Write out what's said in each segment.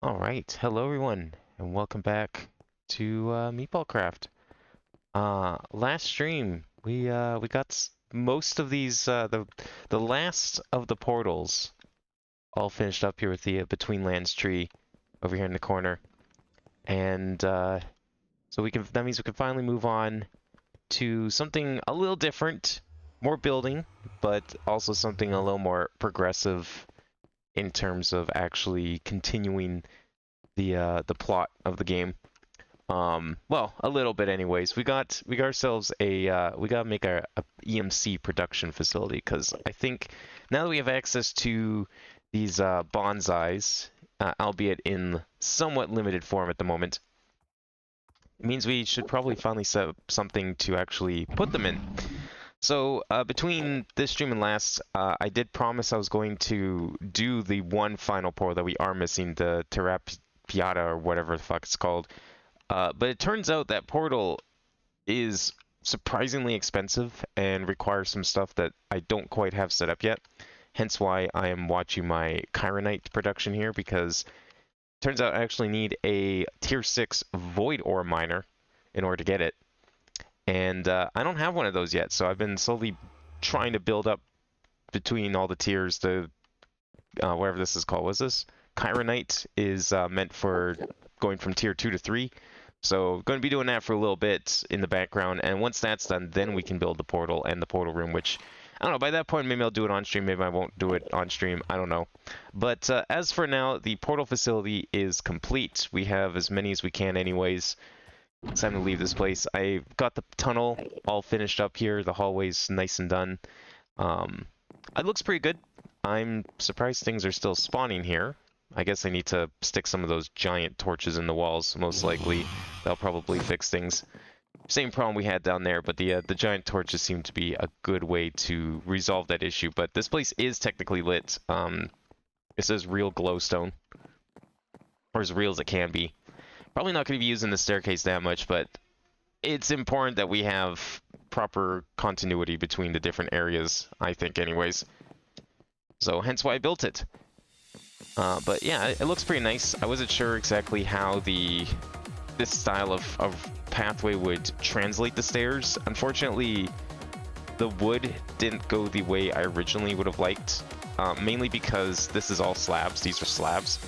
All right, hello everyone, and welcome back to Meatballcraft. Last stream we got most of these the last of the portals all finished up here with the Between Lands tree over here in the corner, and so that means we can finally move on to something a little different, more building, but also something a little more progressive in terms of actually continuing the plot of the game. Well, a little bit anyways. We got ourselves we gotta make a EMC production facility because I think now that we have access to these bonsais, albeit in somewhat limited form at the moment, it means we should probably finally set up something to actually put them in. So between this stream and last, I did promise I was going to do the one final pour that we are missing, the Terrapiata or whatever the fuck it's called. But it turns out that portal is surprisingly expensive and requires some stuff that I don't quite have set up yet. Hence why I am watching my Corrytyn production here, because it turns out I actually need a tier 6 void ore miner in order to get it. And I don't have one of those yet, so I've been slowly trying to build up between all the tiers. The whatever this is called, was this? Corrytyn is meant for going from tier 2 to 3. So going to be doing that for a little bit in the background, and once that's done, then we can build the portal and the portal room, which, I don't know, by that point maybe I'll do it on stream, maybe I won't do it on stream, I don't know. But as for now, the portal facility is complete. We have as many as we can anyways. It's time to leave this place. I got the tunnel all finished up here, the hallway's nice and done. It looks pretty good. I'm surprised things are still spawning here. I guess I need to stick some of those giant torches in the walls, most likely. That'll probably fix things. Same problem we had down there, but the giant torches seem to be a good way to resolve that issue. But this place is technically lit. It says real glowstone, or as real as it can be. Probably not going to be using the staircase that much, but it's important that we have proper continuity between the different areas, I think anyways. So hence why I built it. But yeah, it looks pretty nice. I wasn't sure exactly how this style of pathway would translate the stairs. Unfortunately, the wood didn't go the way I originally would have liked, mainly because this is all slabs. These are slabs.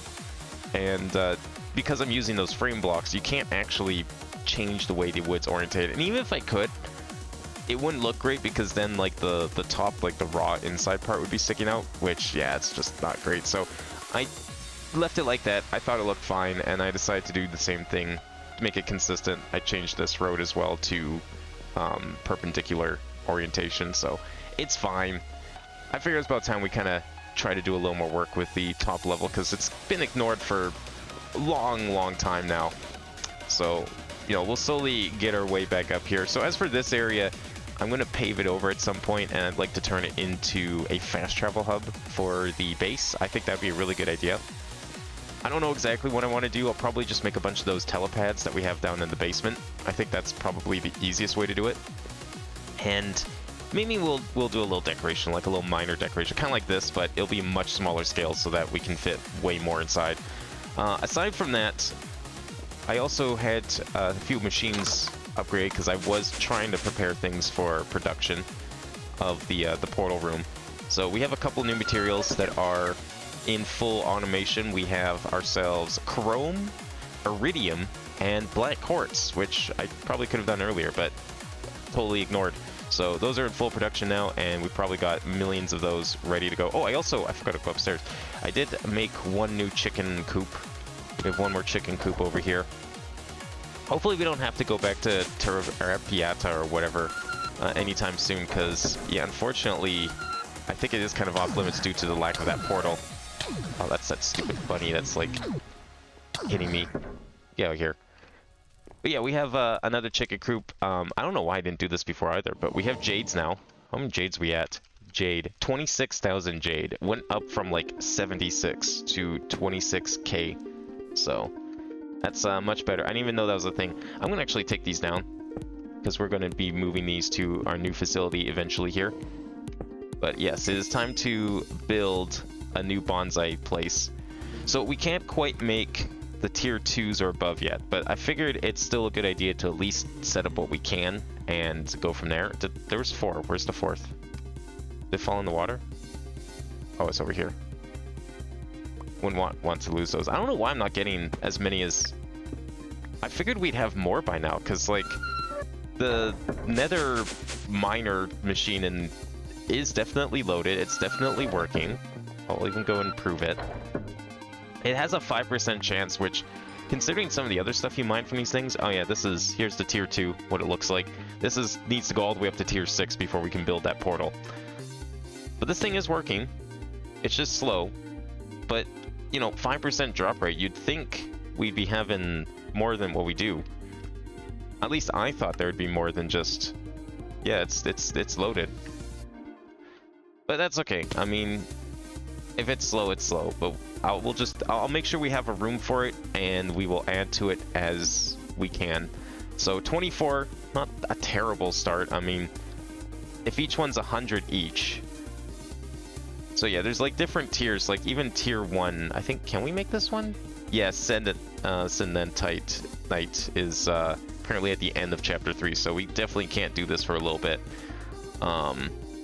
And because I'm using those frame blocks, you can't actually change the way the wood's orientated. And even if I could, it wouldn't look great because then like the top, like the raw inside part would be sticking out, which, yeah, it's just not great. So I left it like that. I thought it looked fine, and I decided to do the same thing to make it consistent. I changed this road as well to perpendicular orientation, so it's fine. I figured it's about time we kind of try to do a little more work with the top level, because it's been ignored for a long time now. So, you know, we'll slowly get our way back up here. So as for this area, I'm going to pave it over at some point, and I'd like to turn it into a fast travel hub for the base. I think that'd be a really good idea. I don't know exactly what I want to do. I'll probably just make a bunch of those telepads that we have down in the basement. I think that's probably the easiest way to do it. And maybe we'll do a little decoration, like a little minor decoration, kind of like this, but it'll be much smaller scale so that we can fit way more inside. Aside from that, I also had a few machines upgrade because I was trying to prepare things for production of the portal room. So we have a couple new materials that are in full automation. We have ourselves chrome, iridium, and black quartz, which I probably could have done earlier, but totally ignored. So those are in full production now, and we probably got millions of those ready to go. Oh, I forgot to go upstairs. I did make one new chicken coop. We have one more chicken coop over here. Hopefully we don't have to go back to Terrapiata or whatever anytime soon, because, yeah, unfortunately, I think it is kind of off limits due to the lack of that portal. Oh, that's that stupid bunny that's, like, hitting me. Get out of here. But yeah, we have another chicken coop. I don't know why I didn't do this before either, but we have jades now. How many jades we at? Jade. 26,000 jade. Went up from like 76 to 26k. So that's much better. I didn't even know that was a thing. I'm going to actually take these down, because we're going to be moving these to our new facility eventually here. But yes, it is time to build a new bonsai place. So we can't quite make the tier 2s or above yet, but I figured it's still a good idea to at least set up what we can and go from there. There was 4. Where's the 4th? Did it fall in the water? Oh, it's over here. Wouldn't want to lose those. I don't know why I'm not getting as many as... I figured we'd have more by now, because, like, the nether miner machine is definitely loaded. It's definitely working. I'll even go and prove it. It has a 5% chance, which, considering some of the other stuff you mine from these things... Oh yeah, here's the tier 2, what it looks like. This needs to go all the way up to tier 6 before we can build that portal. But this thing is working. It's just slow. But, you know, 5% drop rate, you'd think we'd be having more than what we do. At least I thought there would be more than just... Yeah, it's loaded. But that's okay. I mean, if it's slow, it's slow. But I'll make sure we have a room for it, and we will add to it as we can. So 24, not a terrible start. I mean, if each one's 100 each. So yeah, there's like different tiers, like even tier 1, I think, can we make this one? Yeah, Sedentite Night is apparently at the end of chapter 3, so we definitely can't do this for a little bit.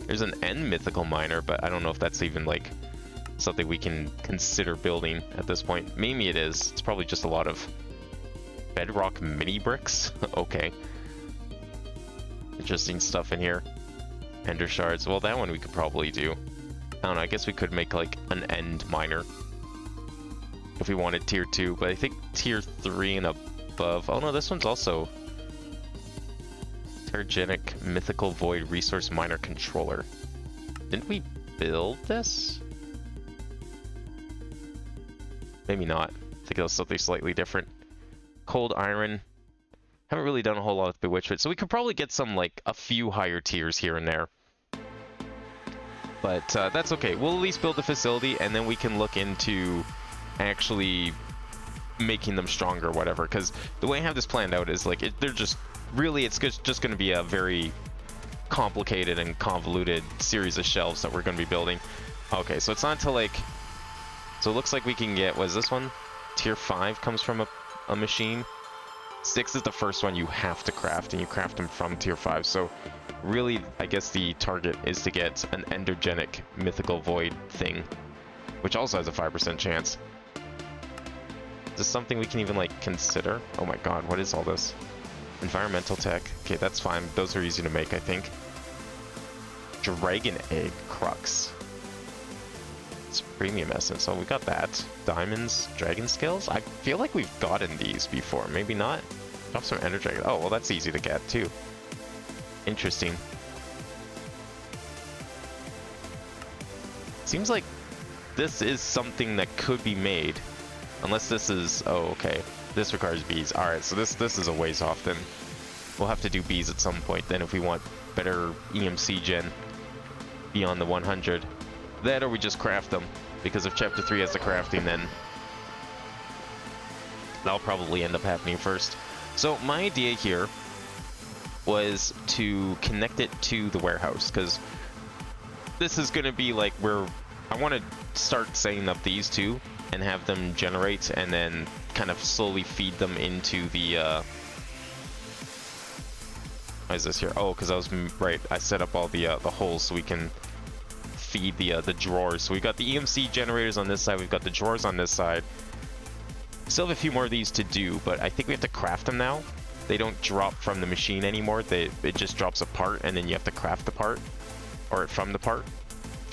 There's an end mythical miner, but I don't know if that's even like something we can consider building at this point. Maybe it is. It's probably just a lot of bedrock mini bricks. Okay. Interesting stuff in here. Ender shards. Well, that one we could probably do. I don't know, I guess we could make like an end miner if we wanted tier 2, but I think tier 3 and above. Oh no, this one's also Terragenic Mythical Void Resource Miner Controller. Didn't we build this? Maybe not. I think it was something slightly different. Cold Iron. Haven't really done a whole lot with Bewitchment, so we could probably get some, like, a few higher tiers here and there. But that's okay. We'll at least build the facility, and then we can look into actually making them stronger or whatever. Because the way I have this planned out is, like, they're just... Really, it's just going to be a very complicated and convoluted series of shelves that we're going to be building. Okay, so it's not until, like... So it looks like we can get... What is this one? Tier 5 comes from a machine. 6 is the first one you have to craft, and you craft them from tier 5. So really, I guess the target is to get an Endergenic Mythical Void thing, which also has a 5% chance. Is this something we can even, like, consider? Oh my god, what is all this? Environmental tech. Okay, that's fine. Those are easy to make, I think. Dragon Egg Crux. It's premium essence. Oh, we got that. Diamonds, dragon skills? I feel like we've gotten these before. Maybe not. Drop some ender dragon. Oh, well, that's easy to get, too. Interesting. Seems like this is something that could be made. Unless this is... Oh, okay. This requires bees. Alright, so this is a ways off then. We'll have to do bees at some point then if we want better EMC gen beyond the 100. That or we just craft them. Because if chapter 3 has the crafting, then that'll probably end up happening first. So my idea here was to connect it to the warehouse, because this is going to be like where I want to start setting up these two and have them generate and then kind of slowly feed them into the why is this here? Oh, because I was right, I set up all the holes so we can feed the drawers. So we've got the EMC generators on this side, we've got the drawers on this side. Still have a few more of these to do, but I think we have to craft them now. They don't drop from the machine anymore. It just drops a part and then you have to craft the part, or from the part.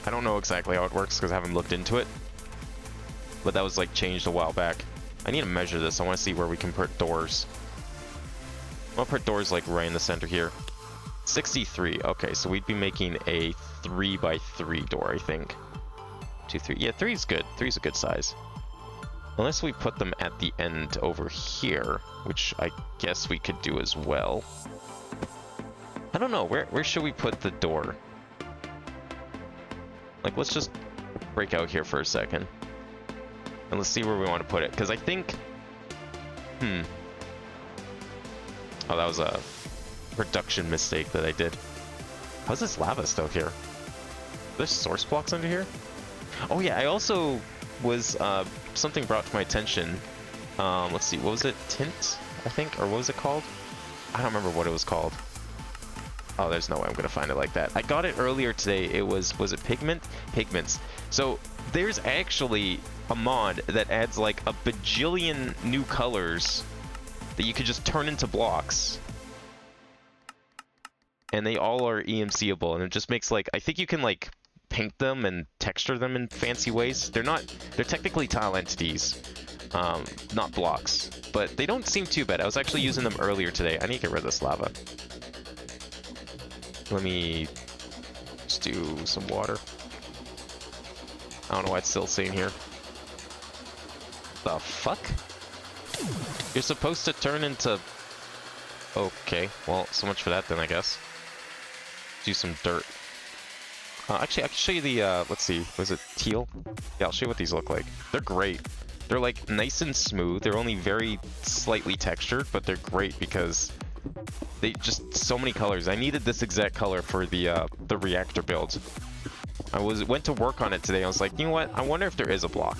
I don't know exactly how it works because I haven't looked into it, but that was like changed a while back. I need to measure this. I want to see where we can put doors. I'll put doors like right in the center here. 63. Okay, so we'd be making a 3x3 door, I think. 2, 3. Yeah, 3 is good. 3 is a good size. Unless we put them at the end over here, which I guess we could do as well. I don't know. Where should we put the door? Like, let's just break out here for a second. And let's see where we want to put it. Because I think... Oh, that was a production mistake that I did. How's this lava still here? There's source blocks under here? Oh yeah, I also was something brought to my attention. Let's see, what was it? Tint, I think, or what was it called? I don't remember what it was called. Oh, there's no way I'm gonna find it like that. I got it earlier today. It was it Pigments. So there's actually a mod that adds like a bajillion new colors that you could just turn into blocks. And they all are EMCable, and it just makes like, I think you can like paint them and texture them in fancy ways. They're technically tile entities, not blocks, but they don't seem too bad. I was actually using them earlier today. I need to get rid of this lava. Let me just do some water. I don't know why it's still sitting here. The fuck? You're supposed to turn into... Okay, well, so much for that then, I guess. Do some dirt. Actually, I can show you the, let's see, was it teal? Yeah, I'll show you what these look like. They're great. They're like nice and smooth. They're only very slightly textured, but they're great because they just so many colors. I needed this exact color for the reactor build. I went to work on it today. I was like, you know what? I wonder if there is a block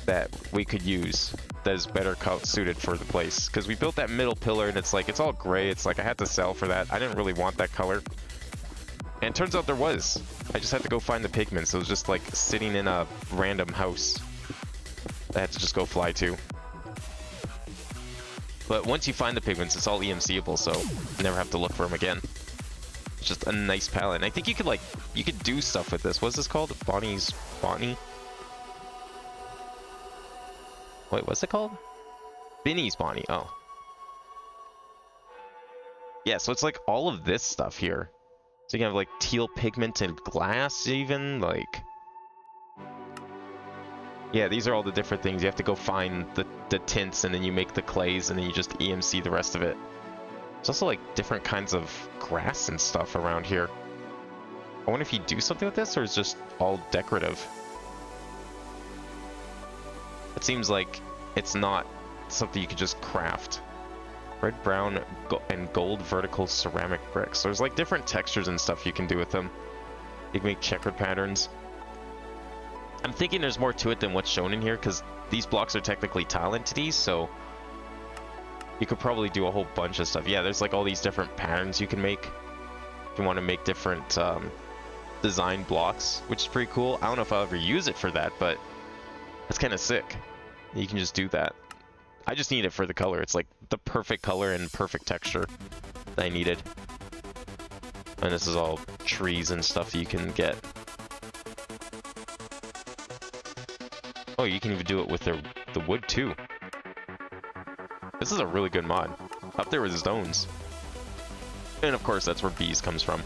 that we could use that is better suited for the place. Because we built that middle pillar and it's like, it's all gray. It's like I had to sell for that. I didn't really want that color. And it turns out there was. I just had to go find the pigments. It was just like sitting in a random house that I had to just go fly to. But once you find the pigments, it's all EMCable, so you never have to look for them again. It's just a nice palette. And I think you could like, you could do stuff with this. What's this called? Bonnie's Bonnie? Wait, what's it called? Binnie's Bonnie. Oh. Yeah, so it's like all of this stuff here. So you can have like teal pigmented glass even, like... Yeah, these are all the different things. You have to go find the tints and then you make the clays and then you just EMC the rest of it. There's also like different kinds of grass and stuff around here. I wonder if you do something with this or is it just all decorative. It seems like it's not something you could just craft. Red, brown, and gold vertical ceramic bricks. There's like different textures and stuff you can do with them. You can make checkered patterns. I'm thinking there's more to it than what's shown in here because these blocks are technically tile entities, so you could probably do a whole bunch of stuff. Yeah, there's like all these different patterns you can make if you want to make different design blocks, which is pretty cool. I don't know if I'll ever use it for that, but it's kind of sick. You can just do that. I just need it for the color. It's like the perfect color and perfect texture that I needed. And this is all trees and stuff that you can get. Oh, you can even do it with the wood too. This is a really good mod. Up there with stones. And of course, that's where bees comes from.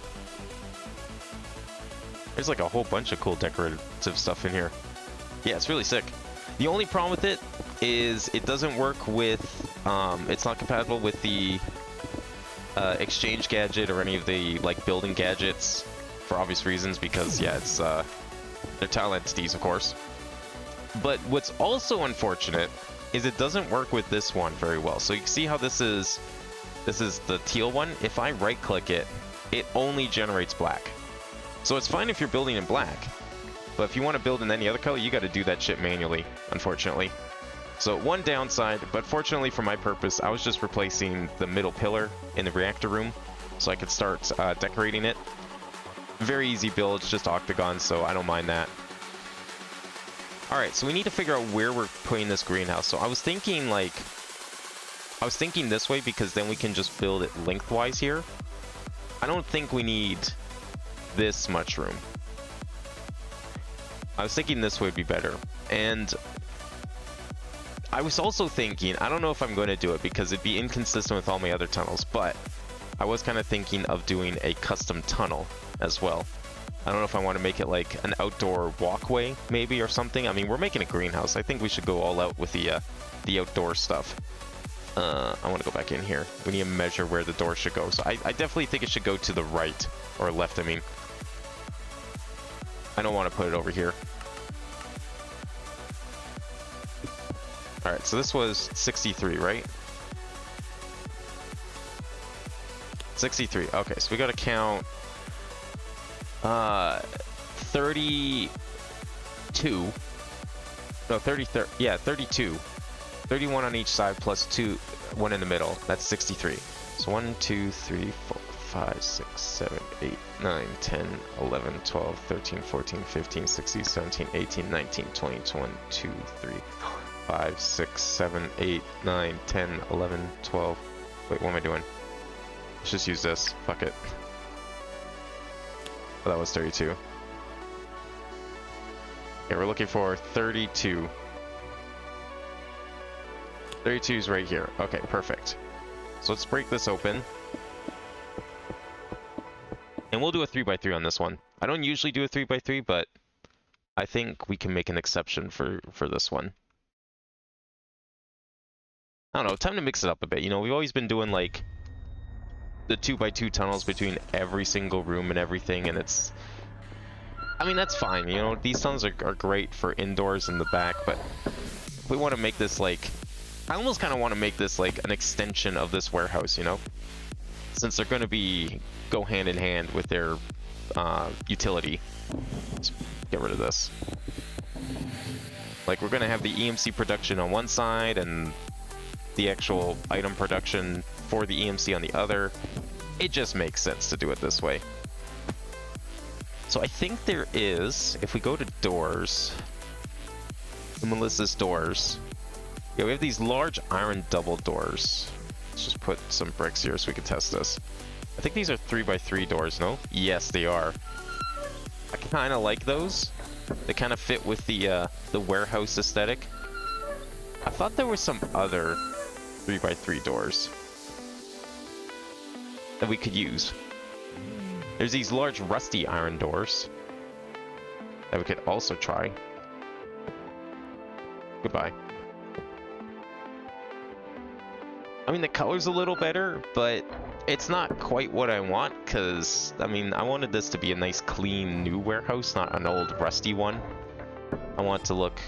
There's like a whole bunch of cool decorative stuff in here. Yeah, it's really sick. The only problem with it is it doesn't work with, it's not compatible with the exchange gadget or any of the like building gadgets for obvious reasons because yeah, it's they're tile entities, of course. But what's also unfortunate is it doesn't work with this one very well. So you can see how this is the teal one. If I right click it, it only generates black. So it's fine if you're building in black, but if you want to build in any other color, you got to do that shit manually, unfortunately. So one downside, but fortunately for my purpose, I was just replacing the middle pillar in the reactor room so I could start decorating it. Very easy build, it's just octagons, so I don't mind that. Alright, so we need to figure out where we're putting this greenhouse. So I was thinking this way because then we can just build it lengthwise here. I don't think we need this much room. I was thinking this way would be better. And I was also thinking, I don't know if I'm going to do it because it'd be inconsistent with all my other tunnels, but I was kind of thinking of doing a custom tunnel as well. I don't know if I want to make it like an outdoor walkway maybe or something. I mean, we're making a greenhouse. I think we should go all out with the outdoor stuff. I want to go back in here. We need to measure where the door should go. So I definitely think it should go to the right or left, I mean. I don't want to put it over here. Alright, so this was 63, right? 63. Okay, so we got to count 32 No, 32. 31 on each side plus 1 in the middle. That's 63. So 1, 2, 3, 4, 5, 6, 7, 8, 9, 10, 11, 12, 13, 14, 15, 16, 17, 18, 19, 20, 21, 2, 3, 4, 5, 6, 7, 8, 9, 10, 11, 12. Wait, what am I doing? Let's just use this. Fuck it. Oh, that was 32. Okay, we're looking for 32. 32 is right here. Okay, perfect. So let's break this open. And we'll do a 3x3 on this one. I don't usually do a 3x3, but I think we can make an exception for this one. I don't know, time to mix it up a bit. You know, we've always been doing like the 2x2 tunnels between every single room and everything, and it's... I mean, that's fine, you know, these tunnels are great for indoors in the back, but we want to make this like... I almost kind of want to make this like an extension of this warehouse, you know? Since they're going to go hand in hand with their utility. Let's get rid of this. Like, we're going to have the EMC production on one side and the actual item production for the EMC on the other. It just makes sense to do it this way. So I think there is, if we go to doors, Melissa's doors, yeah, we have these large iron double doors. Let's just put some bricks here so we can test this. I think these are 3x3 doors, no? Yes, they are. I kind of like those. They kind of fit with the warehouse aesthetic. I thought there were some other 3x3 doors that we could use. There's these large rusty iron doors that we could also try. Goodbye. I mean, the color's a little better, but it's not quite what I want, because, I mean, I wanted this to be a nice, clean, new warehouse, not an old, rusty one. I want it to look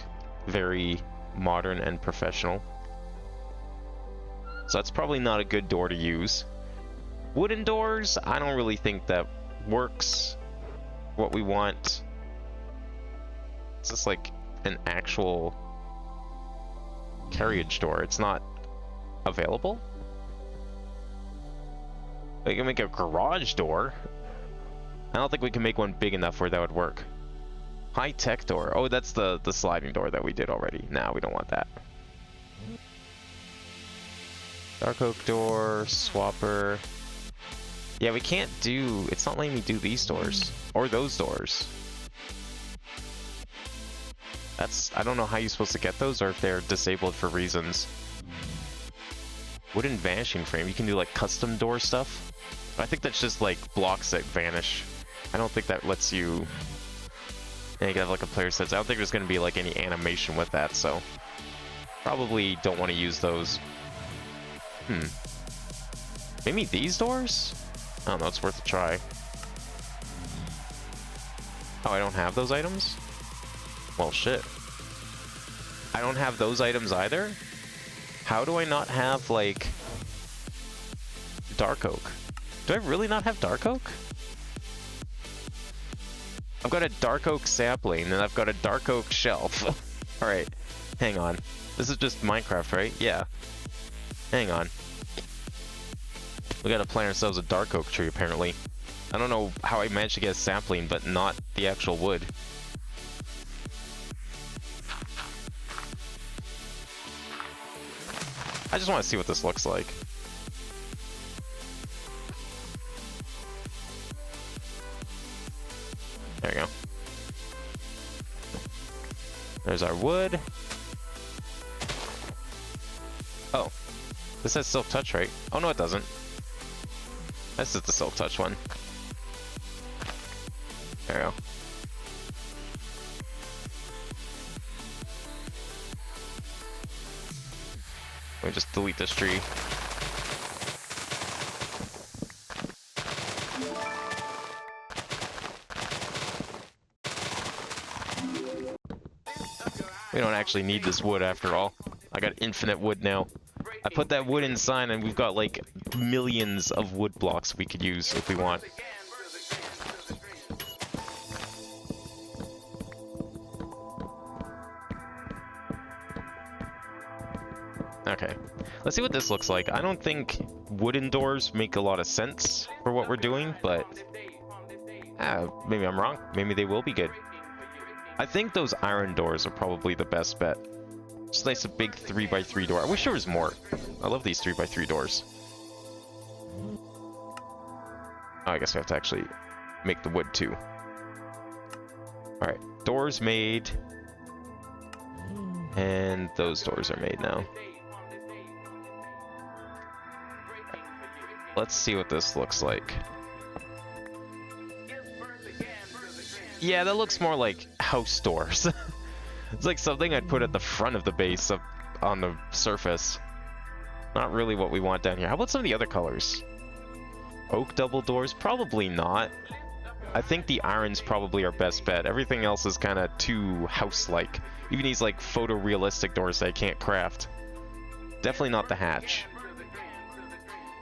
very modern and professional. So that's probably not a good door to use. Wooden doors, I don't really think that works what we want. It's just like an actual carriage door. It's not available. We can make a garage door. I don't think we can make one big enough where that would work. High-tech door. Oh, that's the sliding door that we did already. Nah, we don't want that. Dark oak door, swapper. Yeah, we can't do... It's not letting me do these doors. Or those doors. I don't know how you're supposed to get those, or if they're disabled for reasons. Wooden vanishing frame. You can do like custom door stuff. I think that's just like blocks that vanish. I don't think that lets you... And you can have like a player says. I don't think there's going to be like any animation with that, so... Probably don't want to use those. Maybe these doors? I don't know, it's worth a try. Oh, I don't have those items? Well, shit. I don't have those items either? How do I not have, like, dark oak? Do I really not have dark oak? I've got a dark oak sapling, and I've got a dark oak shelf. Alright, hang on. This is just Minecraft, right? Yeah. Hang on. We gotta plant ourselves a dark oak tree, apparently. I don't know how I managed to get a sapling, but not the actual wood. I just want to see what this looks like. There we go. There's our wood. Oh. This has silk touch, right? Oh, no, it doesn't. This is the silk touch one. There we go. Let me just delete this tree. We don't actually need this wood after all. I got infinite wood now. I put that wood inside and we've got like millions of wood blocks we could use if we want. Okay, let's see what this looks like. I don't think wooden doors make a lot of sense for what we're doing, but maybe I'm wrong. Maybe they will be good. I think those iron doors are probably the best bet. Just nice, a big 3x3 door. I wish there was more. I love these 3x3 doors. Oh, I guess we have to actually make the wood too. Alright, doors made. And those doors are made now. Let's see what this looks like. Yeah, that looks more like house doors. It's like something I'd put at the front of the base up on the surface. Not really what we want down here. How about some of the other colors? Oak double doors? Probably not. I think the iron's probably our best bet. Everything else is kind of too house-like. Even these like photorealistic doors that I can't craft. Definitely not the hatch.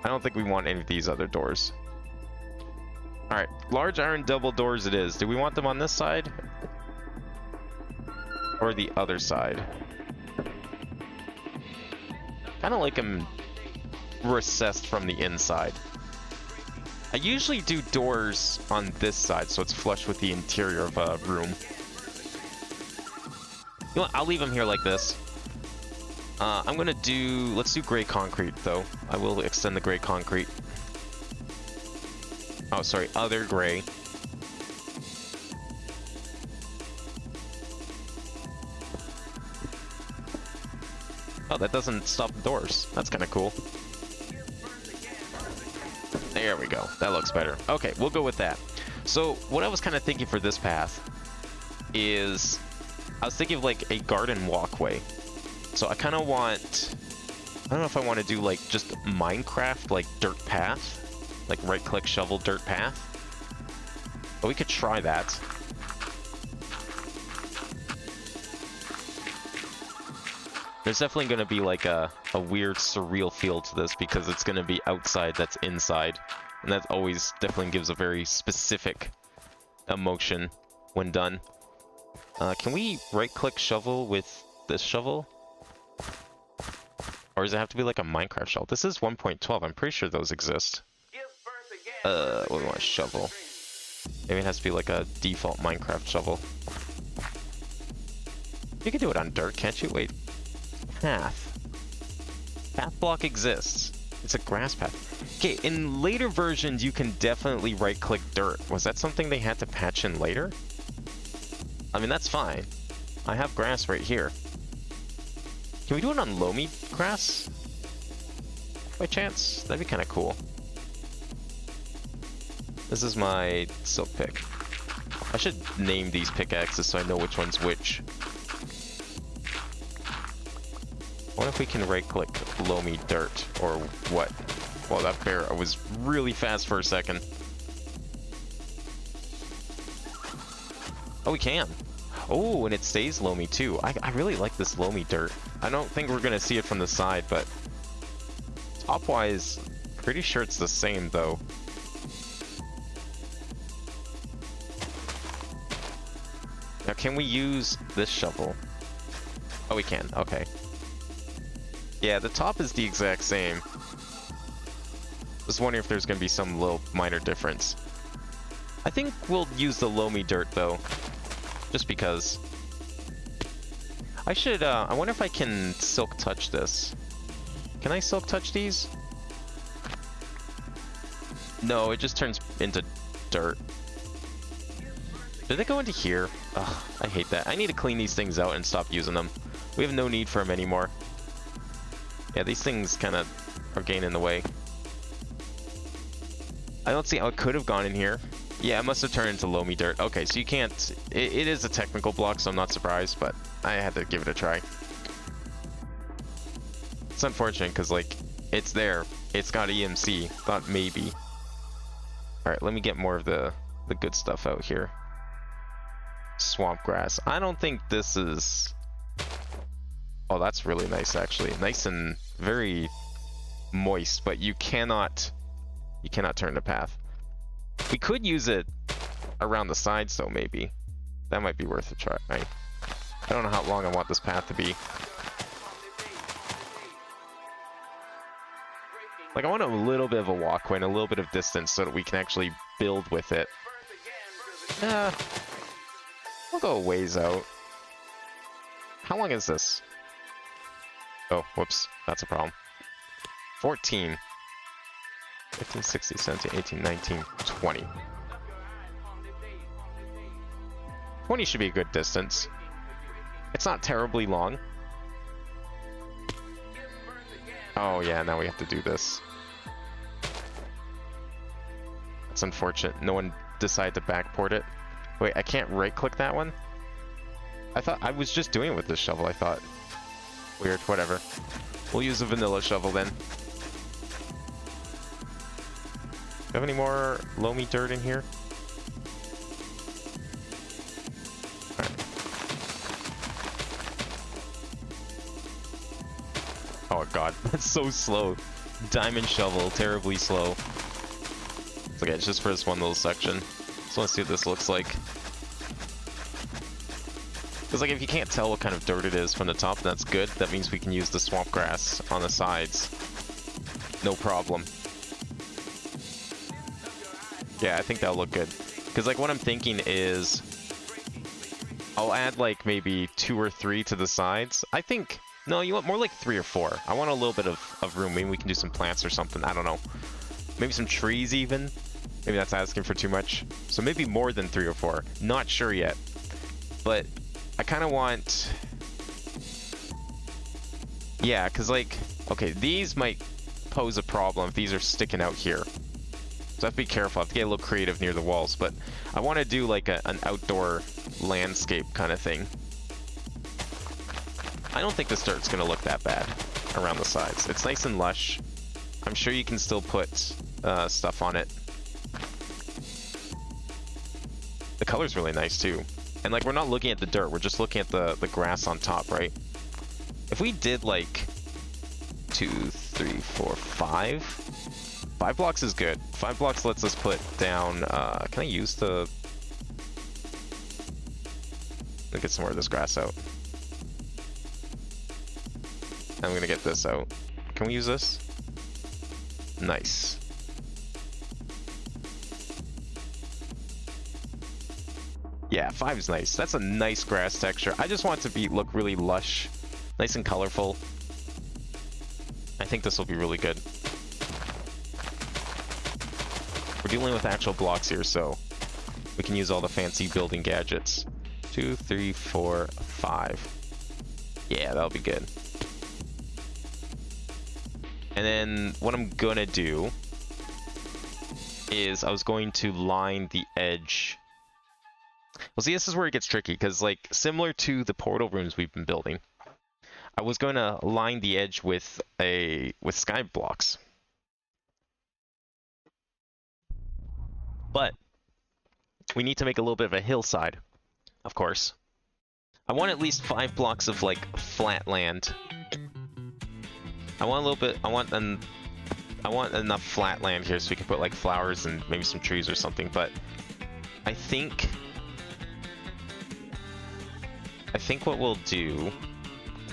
I don't think we want any of these other doors. Alright, large iron double doors it is. Do we want them on this side? Or the other side? Kind of like them recessed from the inside. I usually do doors on this side so it's flush with the interior of a room. You know what? I'll leave them here like this. I'm gonna do... Let's do gray concrete, though. I will extend the gray concrete. Oh, sorry. Other gray. Oh, that doesn't stop the doors. That's kind of cool. There we go. That looks better. Okay, we'll go with that. So, what I was kind of thinking for this path is... I was thinking of, like, a garden walkway. So I kind of want... I don't know if I want to do, like, just Minecraft, like, dirt path. Like, right-click, shovel, dirt path. But we could try that. There's definitely going to be, like, a weird, surreal feel to this because it's going to be outside that's inside. And that always definitely gives a very specific emotion when done. Can we right-click shovel with this shovel? Or does it have to be like a Minecraft shovel? This is 1.12. I'm pretty sure those exist. What do we want? Shovel. Maybe it has to be like a default Minecraft shovel. You can do it on dirt, can't you? Wait. Path. Path block exists. It's a grass path. Okay, in later versions, you can definitely right-click dirt. Was that something they had to patch in later? I mean, that's fine. I have grass right here. Can we do it on loamy grass? By chance? That'd be kind of cool. This is my silk pick. I should name these pickaxes so I know which one's which. What if we can right-click loamy dirt, or what? Well, that bear was really fast for a second. Oh, we can. Oh, and it stays loamy too. I really like this loamy dirt. I don't think we're gonna see it from the side, but top-wise, pretty sure it's the same though. Now, can we use this shovel? Oh, we can. Okay. Yeah, the top is the exact same. Just wondering if there's gonna be some little minor difference. I think we'll use the loamy dirt though. Just because. I should, I wonder if I can silk touch this. Can I silk touch these? No, it just turns into dirt. Did they go into here? Ugh, I hate that. I need to clean these things out and stop using them. We have no need for them anymore. Yeah, these things kind of are getting in the way. I don't see how it could have gone in here. Yeah, it must have turned into loamy dirt. Okay, so you can't... It is a technical block, so I'm not surprised, but I had to give it a try. It's unfortunate, because, like, it's there. It's got EMC. Thought maybe. Alright, let me get more of the good stuff out here. Swamp grass. I don't think this is... Oh, that's really nice, actually. Nice and very moist, but you cannot turn the path. We could use it around the sides, though, maybe. That might be worth a try. I don't know how long I want this path to be. Like, I want a little bit of a walkway and a little bit of distance so that we can actually build with it. We'll go a ways out. How long is this? Oh, whoops. That's a problem. 14. 15, 16, 17, 18, 19, 20. 20 should be a good distance. It's not terribly long. Oh yeah, now we have to do this. That's unfortunate. No one decided to backport it. Wait, I can't right-click that one? I thought I was just doing it with this shovel, I thought. Weird, whatever. We'll use a vanilla shovel then. Do you have any more loamy dirt in here? Alright. Oh god, that's so slow. Diamond shovel, terribly slow. It's okay, it's just for this one little section. Just want to see what this looks like. Because like, if you can't tell what kind of dirt it is from the top, that's good. That means we can use the swamp grass on the sides. No problem. Yeah, I think that'll look good. Because like, what I'm thinking is I'll add like maybe 2 or 3 to the sides. I think, no, you want more like 3 or 4. I want a little bit of room. Maybe we can do some plants or something. I don't know. Maybe some trees even. Maybe that's asking for too much. So maybe more than 3 or 4. Not sure yet. But I kind of want... Yeah, because like... Okay, these might pose a problem if these are sticking out here. So I have to be careful. I have to get a little creative near the walls. But I want to do like an outdoor landscape kind of thing. I don't think this dirt's going to look that bad around the sides. It's nice and lush. I'm sure you can still put stuff on it. The color's really nice too. And like, we're not looking at the dirt, we're just looking at the grass on top, right? If we did like 2, 3, 4, 5. 5 blocks is good. 5 blocks lets us put down, can I use the... Let me get some more of this grass out. I'm gonna get this out. Can we use this? Nice. Yeah, 5 is nice. That's a nice grass texture. I just want it to look really lush, nice and colorful. I think this will be really good. We're dealing with actual blocks here, so we can use all the fancy building gadgets. 2, 3, 4, 5. Yeah, that'll be good. And then what I'm gonna do is I was going to line the edge. Well, see, this is where it gets tricky, because like, similar to the portal rooms we've been building, I was going to line the edge with sky blocks. But we need to make a little bit of a hillside, of course. I want at least 5 blocks of like flat land. I want a little bit. I want enough flat land here so we can put like flowers and maybe some trees or something. But I think what we'll do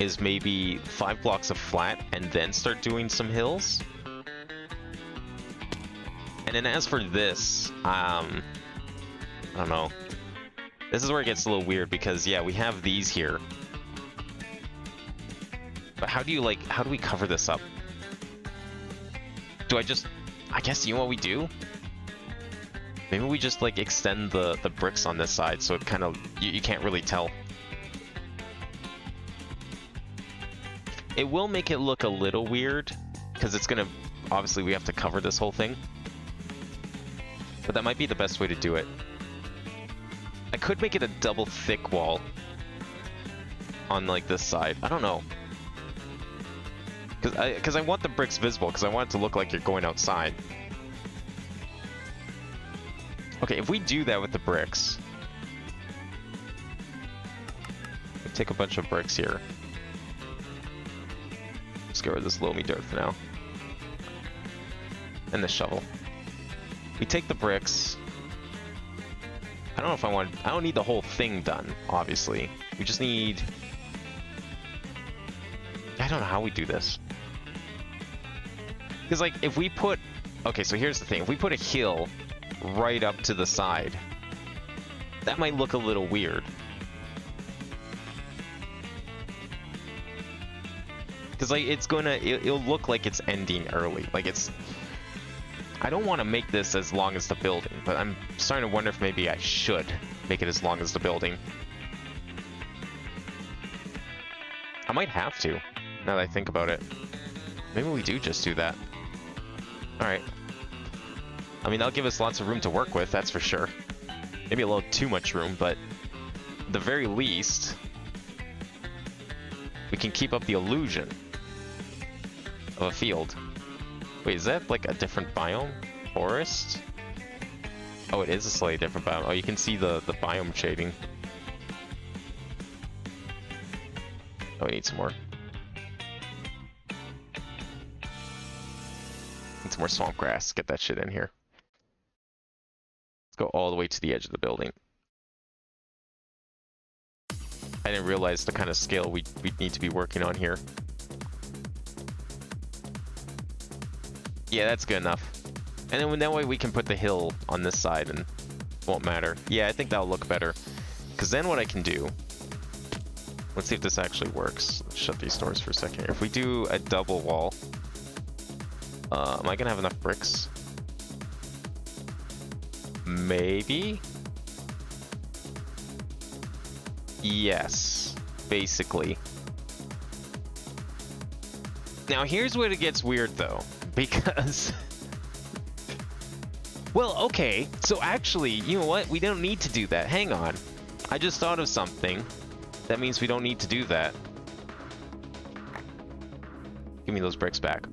is maybe 5 blocks of flat and then start doing some hills. And then as for this, I don't know. This is where it gets a little weird because yeah, we have these here. But how do we cover this up? I guess you know what we do? Maybe we just like extend the bricks on this side so it kind of, you can't really tell. It will make it look a little weird because it's gonna, obviously we have to cover this whole thing. But that might be the best way to do it. I could make it a double thick on like this side. I don't know. Because I want the bricks visible, because I want it to look like you're going outside. Okay, if we do that with the bricks... we take a bunch of bricks here. Let's get rid of this loamy dirt for now. And the shovel. We take the bricks. I don't know if I don't need the whole thing done, obviously. We just need... I don't know how we do this. Because, like, if we put... Okay, so here's the thing. If we put a hill right up to the side, that might look a little weird. Because, like, it's gonna... It'll look like it's ending early. Like, it's... I don't want to make this as long as the building, but I'm starting to wonder if maybe I should make it as long as the building. I might have to, now that I think about it. Maybe we do just do that. Alright. I mean, that'll give us lots of room to work with, that's for sure. Maybe a little too much room, but at the very least, we can keep up the illusion of a field. Wait, is that like a different biome? Forest? Oh, it is a slightly different biome. Oh, you can see the biome shading. Oh, we need some more. Need some more swamp grass. Get that shit in here. Let's go all the way to the edge of the building. I didn't realize the kind of scale we'd need to be working on here. Yeah, that's good enough. And then that way we can put the hill on this side and it won't matter. Yeah, I think that'll look better. Because then what I can do... Let's see if this actually works. Let's shut these doors for a second. If we do a double wall... am I going to have enough bricks? Maybe? Yes. Basically. Now here's where it gets weird though. Because... Well, okay. So actually, you know what? We don't need to do that. Hang on. I just thought of something. That means we don't need to do that. Give me those bricks back.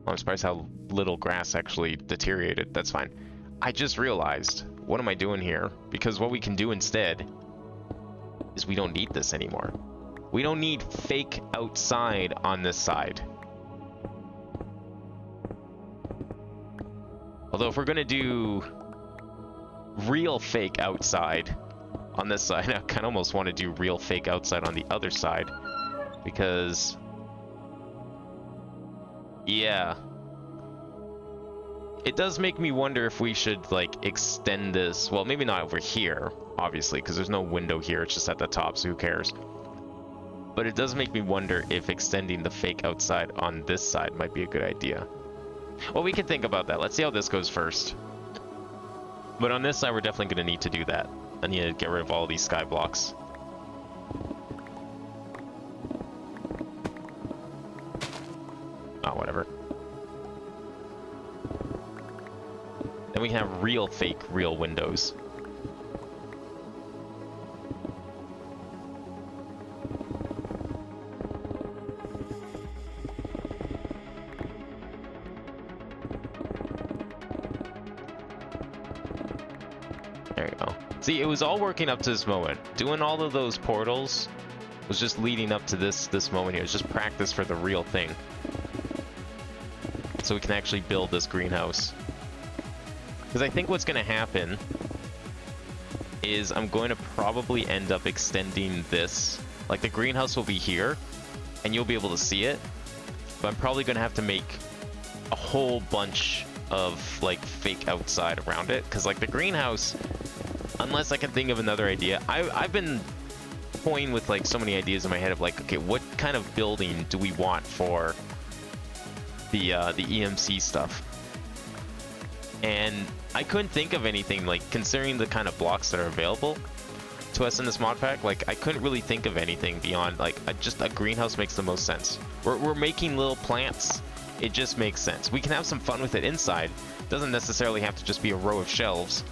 Oh, I'm surprised how little grass actually deteriorated. That's fine. I just realized, what am I doing here? Because what we can do instead is we don't need this anymore. We don't need fake outside on this side. Although if we're gonna do real fake outside on this side, I kind of almost want to do real fake outside on the other side. Because... yeah. It does make me wonder if we should, like, extend this... Well, maybe not over here, obviously, because there's no window here. It's just at the top, so who cares? But it does make me wonder if extending the fake outside on this side might be a good idea. Well, we can think about that. Let's see how this goes first. But on this side, we're definitely going to need to do that. I need to get rid of all these sky blocks. Oh, whatever. Then we can have real fake real windows. There you go. See, it was all working up to this moment. Doing all of those portals was just leading up to this moment here. It was just practice for the real thing. So we can actually build this greenhouse. Because I think what's going to happen is I'm going to probably end up extending this. Like, the greenhouse will be here, and you'll be able to see it. But I'm probably going to have to make a whole bunch of, like, fake outside around it. Because, like, the greenhouse, unless I can think of another idea, I've been toying with, like, so many ideas in my head of, like, okay, what kind of building do we want for the EMC stuff? And I couldn't think of anything, like, considering the kind of blocks that are available to us in this mod pack. Like, I couldn't really think of anything beyond, like, just a greenhouse makes the most sense. We're making little plants. It just makes sense. We can have some fun with it inside. It doesn't necessarily have to just be a row of shelves.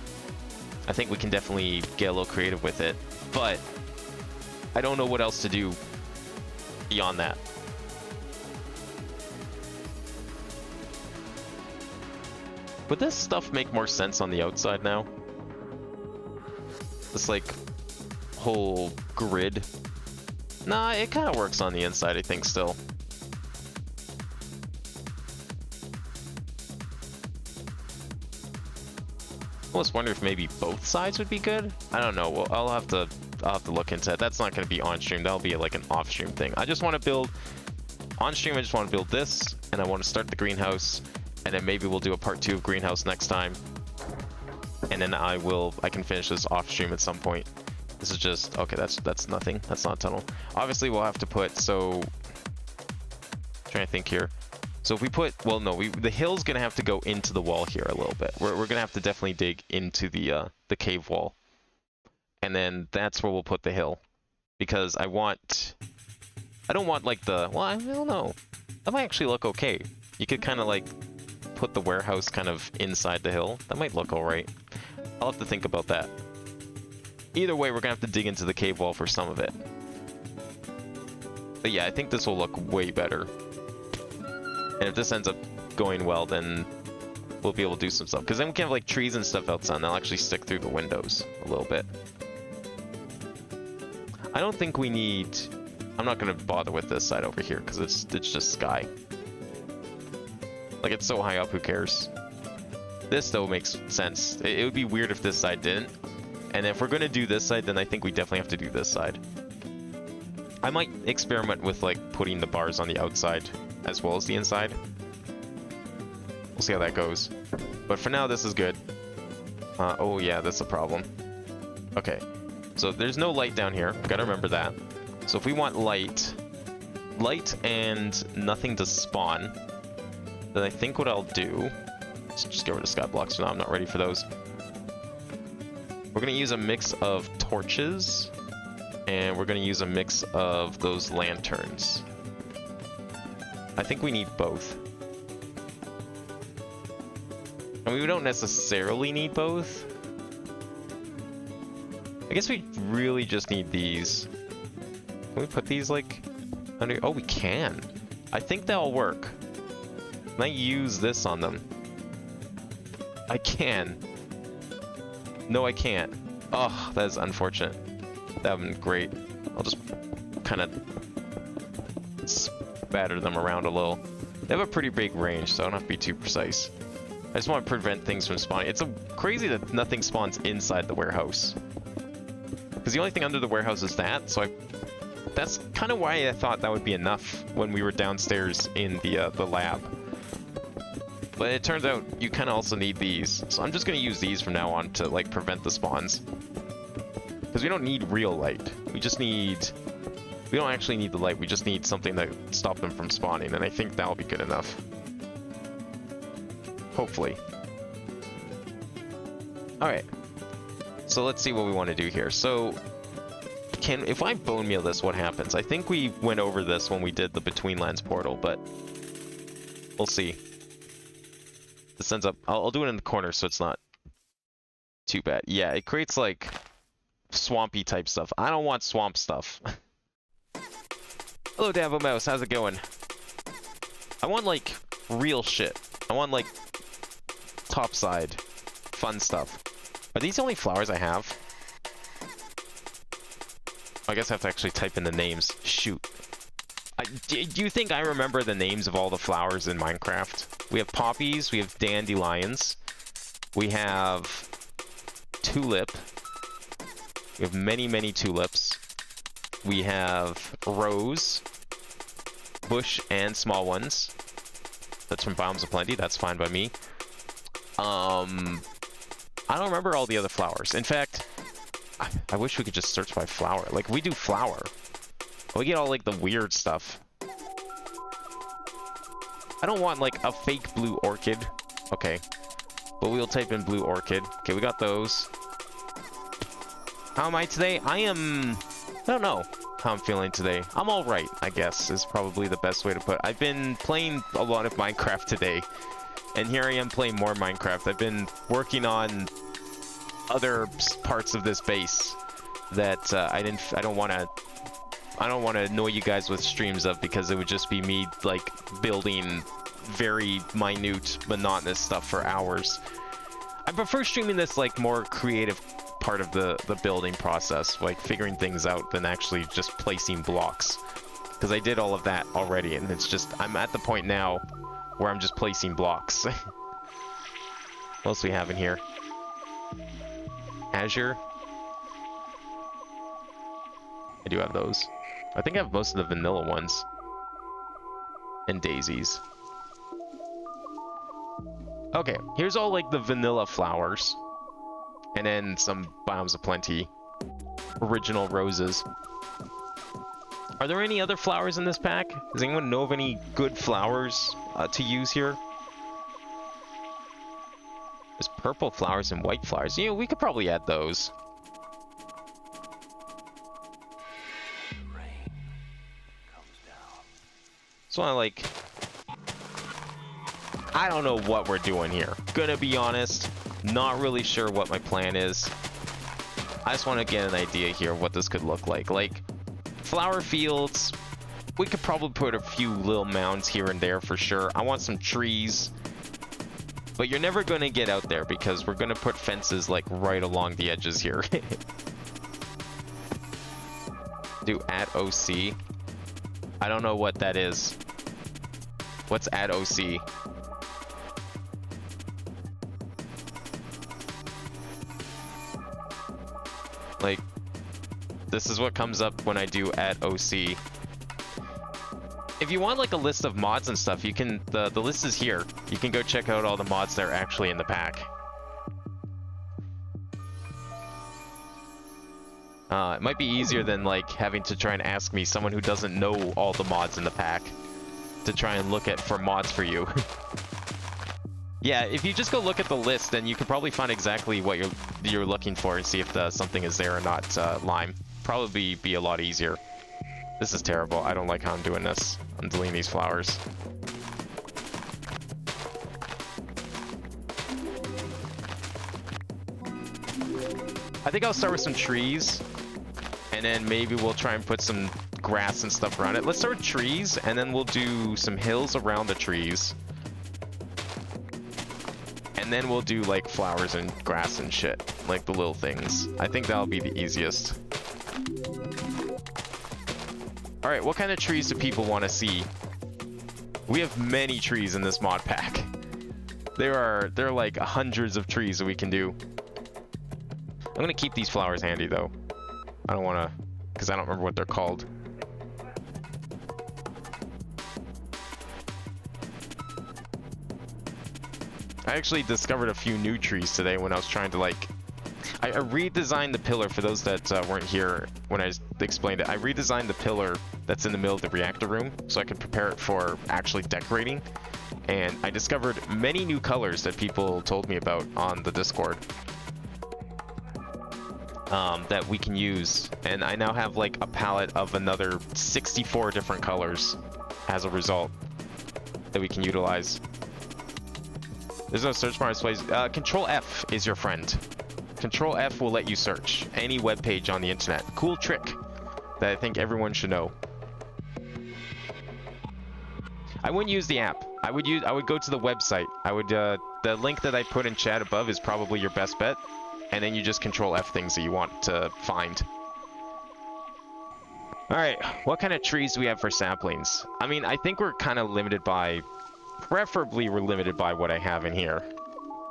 I think we can definitely get a little creative with it. But I don't know what else to do beyond that. Would this stuff make more sense on the outside now? This, like, whole grid? Nah, it kind of works on the inside, I think, still. I almost wonder if maybe both sides would be good? I don't know. Well, I'll have to look into it. That's not going to be on stream. That'll be like an off stream thing. I just want to build on stream I just want to build this, and I want to start the greenhouse, and then maybe we'll do a part 2 of greenhouse next time. And then I can finish this off stream at some point. This is just, okay, that's nothing. That's not a tunnel. Obviously we'll have to put, so, trying to think here. So if we put, well no, the hill's gonna have to go into the wall here a little bit. We're gonna have to definitely dig into the cave wall. And then that's where we'll put the hill. Because I don't want like well, I don't know. That might actually look okay. You could kind of like put the warehouse kind of inside the hill. That might look alright. I'll have to think about that. Either way, we're gonna have to dig into the cave wall for some of it. But yeah, I think this will look way better. And if this ends up going well, then we'll be able to do some stuff. Because then we can have like trees and stuff outside, and they'll actually stick through the windows a little bit. I don't think we need... I'm not going to bother with this side over here, because it's just sky. Like, it's so high up, who cares? This, though, makes sense. It would be weird if this side didn't. And if we're going to do this side, then I think we definitely have to do this side. I might experiment with, like, putting the bars on the outside as well as the inside. We'll see how that goes. But for now, this is good. Oh yeah, that's a problem. Okay, so there's no light down here. Gotta remember that. So if we want light and nothing to spawn, then I think what I'll do... Let's just get rid of sky blocks for now. I'm not ready for those. We're gonna use a mix of torches, and we're gonna use a mix of those lanterns. I think we need both. I mean, we don't necessarily need both. I guess we really just need these. Can we put these, like, under... Oh, we can. I think that'll work. Can I use this on them? I can. No, I can't. Oh, that is unfortunate. That would have been great. I'll just kind of spatter them around a little. They have a pretty big range, so I don't have to be too precise. I just want to prevent things from spawning. It's crazy that nothing spawns inside the warehouse. Because the only thing under the warehouse is that, so that's kind of why I thought that would be enough when we were downstairs in the lab. But it turns out you kind of also need these. So I'm just going to use these from now on to, like, prevent the spawns. Because we don't need real light. We just need... We don't actually need the light, we just need something to stop them from spawning, and I think that'll be good enough. Hopefully. Alright. So let's see what we want to do here. So, if I bone meal this, what happens? I think we went over this when we did the Between Lands portal, but we'll see. This ends up... I'll do it in the corner so it's not too bad. Yeah, it creates, like, swampy type stuff. I don't want swamp stuff. Hello, Davo Mouse. How's it going? I want, like, real shit. I want, like, topside fun stuff. Are these the only flowers I have? I guess I have to actually type in the names. Shoot. Do you think I remember the names of all the flowers in Minecraft? We have poppies, we have dandelions, we have tulip, we have many, many tulips, we have rose, bush and small ones. That's from Biomes of Plenty, that's fine by me. I don't remember all the other flowers. In fact, I wish we could just search by flower. Like, we do flower. We get all, like, the weird stuff. I don't want, like, a fake blue orchid. Okay. But we'll type in blue orchid. Okay, we got those. How am I today? I don't know how I'm feeling today. I'm alright, I guess, is probably the best way to put it. I've been playing a lot of Minecraft today. And here I am playing more Minecraft. I've been working on other parts of this base that I don't want to annoy you guys with streams of, because it would just be me, like, building very minute, monotonous stuff for hours. I prefer streaming this, like, more creative part of the building process, like figuring things out, than actually just placing blocks. Because I did all of that already, and it's just, I'm at the point now where I'm just placing blocks. What else we have in here? Azure. I do have those. I think I have most of the vanilla ones. and daisies. Okay, here's all like the vanilla flowers. And then some Biomes of Plenty. Original roses. Are there any other flowers in this pack? Does anyone know of any good flowers to use here? There's purple flowers and white flowers. You know, we could probably add those. Rain comes down. So I like... I don't know what we're doing here. Gonna be honest, not really sure what my plan is. I just want to get an idea here of what this could look like. Like, flower fields, we could probably put a few little mounds here and there for sure. I want some trees. But you're never going to get out there because we're going to put fences like right along the edges here. Do add OC. I don't know what that is. What's add OC? Like, this is what comes up when I do add OC. If you want like a list of mods and stuff, you can, the list is here. You can go check out all the mods that are actually in the pack. It might be easier than like having to try and ask me, someone who doesn't know all the mods in the pack, to try and look at for mods for you. Yeah, if you just go look at the list, then you can probably find exactly what you're looking for and see if something is there or not. Lime probably be a lot easier. This is terrible. I don't like how I'm doing this. I'm deleting these flowers. I think I'll start with some trees, and then maybe we'll try and put some grass and stuff around it. Let's start with trees, and then we'll do some hills around the trees. And then we'll do like flowers and grass and shit, like the little things. I think that'll be the easiest. All right, what kind of trees do people want to see? We have many trees in this mod pack. There are like hundreds of trees that we can do. I'm gonna keep these flowers handy though. I don't want to, because I don't remember what they're called. I actually discovered a few new trees today when I was trying to like... I redesigned the pillar, for those that weren't here when I explained it. I redesigned the pillar that's in the middle of the reactor room so I could prepare it for actually decorating. And I discovered many new colors that people told me about on the Discord. That we can use. And I now have like a palette of another 64 different colors as a result that we can utilize. There's no search bar displays. Control F is your friend. Control F will let you search any web page on the internet. Cool trick that I think everyone should know. I wouldn't use the app. I would go to the website. I would the link that I put in chat above is probably your best bet, and then you just Control F things that you want to find. All right, what kind of trees do we have for saplings? I mean, I think we're kind of limited by, preferably we're limited by what I have in here.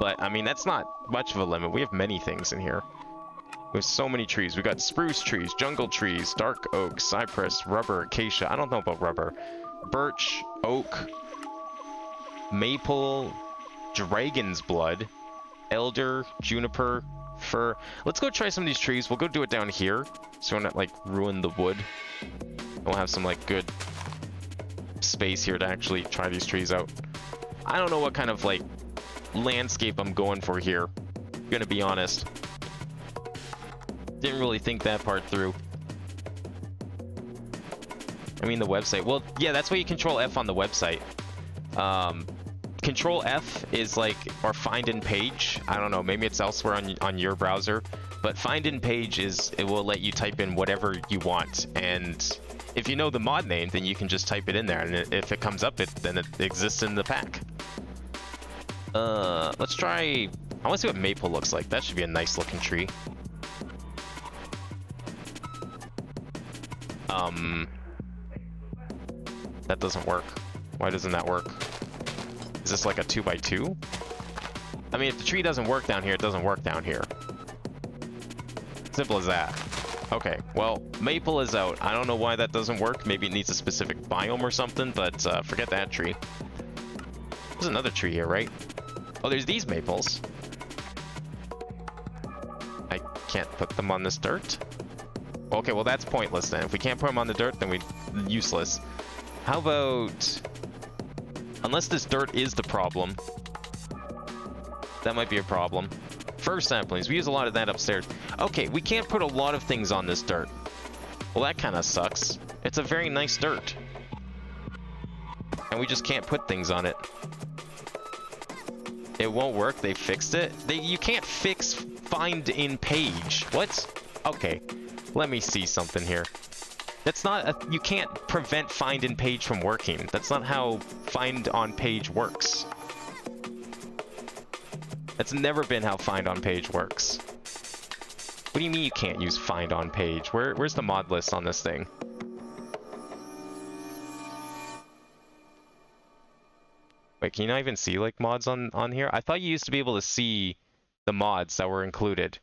But, I mean, that's not much of a limit. We have many things in here. We have so many trees. We got spruce trees, jungle trees, dark oak, cypress, rubber, acacia. I don't know about rubber. Birch, oak, maple, dragon's blood, elder, juniper, fir. Let's go try some of these trees. We'll go do it down here, so we're not, like, ruin the wood. We'll have some, like, good space here to actually try these trees out. I don't know what kind of, like, landscape I'm going for here. I'm gonna be honest. Didn't really think that part through. I mean, the website. Well, yeah, that's why you Control F on the website. Control F is like, or find in page. I don't know, maybe it's elsewhere on your browser. But find in page is, it will let you type in whatever you want. And if you know the mod name, then you can just type it in there. And if it comes up, then it exists in the pack. Let's try... I want to see what maple looks like. That should be a nice looking tree. That doesn't work. Why doesn't that work? Is this like a 2x2? I mean, if the tree doesn't work down here, it doesn't work down here. Simple as that. Okay, well, maple is out. I don't know why that doesn't work. Maybe it needs a specific biome or something, but forget that tree. There's another tree here, right? Oh, there's these maples. I can't put them on this dirt. Okay, well, that's pointless then. If we can't put them on the dirt, then we're useless. How about... Unless this dirt is the problem. That might be a problem. First samplings. We use a lot of that upstairs. Okay, we can't put a lot of things on this dirt. Well, that kind of sucks. It's a very nice dirt. And we just can't put things on it. It won't work. They fixed it. You can't fix find in page. What? Okay. Let me see something here. That's not you can't prevent find in page from working. That's not how find on page works. That's never been how find on page works. What do you mean you can't use find on page? Where's the mod list on this thing? Wait, can you not even see like mods on here? I thought you used to be able to see the mods that were included.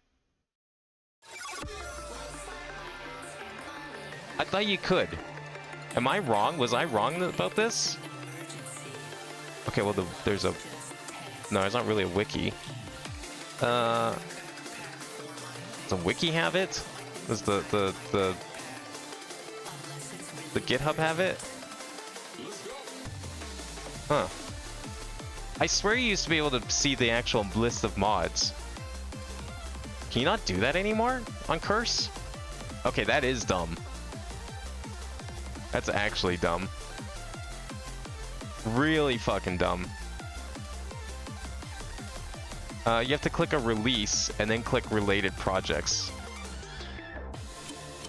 I thought you could. Am I wrong? Was I wrong about this? Okay, well there's a... No, it's not really a wiki. Does a wiki have it? Does the GitHub have it? Huh. I swear you used to be able to see the actual list of mods. Can you not do that anymore on Curse? Okay, that is dumb. That's actually dumb. Really fucking dumb. You have to click a release and then click related projects.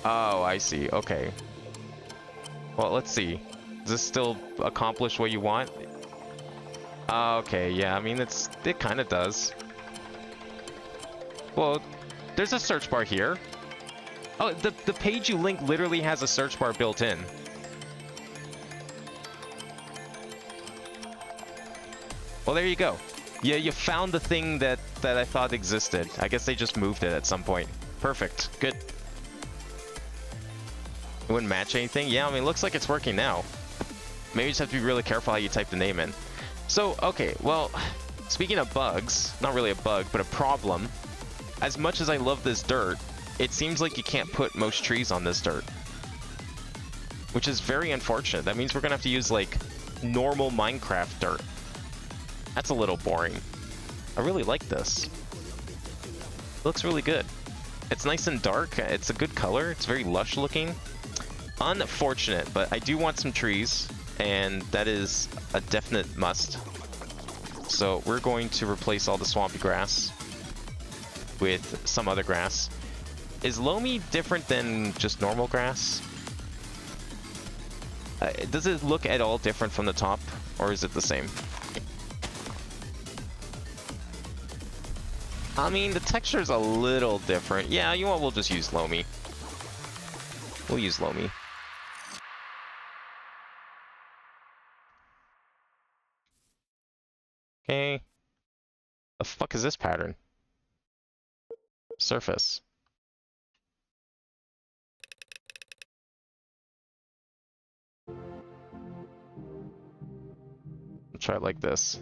Oh, I see. Okay. Well, let's see. Does this still accomplish what you want? Okay, yeah, I mean, it kind of does. Well, there's a search bar here. Oh, the page you link literally has a search bar built in. Well, there you go. Yeah, you found the thing that I thought existed. I guess they just moved it at some point. Perfect. Good. It wouldn't match anything? Yeah, I mean, it looks like it's working now. Maybe you just have to be really careful how you type the name in. So, okay, well, speaking of bugs, not really a bug, but a problem, as much as I love this dirt, it seems like you can't put most trees on this dirt. Which is very unfortunate. That means we're gonna have to use, like, normal Minecraft dirt. That's a little boring. I really like this. It looks really good. It's nice and dark. It's a good color. It's very lush looking. Unfortunate, but I do want some trees, and that is a definite must. So we're going to replace all the swampy grass with some other grass. Is loamy different than just normal grass? Does it look at all different from the top, or is it the same? I mean, the texture is a little different. Yeah, you know what? We'll just use loamy. We'll use loamy. Okay. The fuck is this pattern? Surface. I'll try it like this.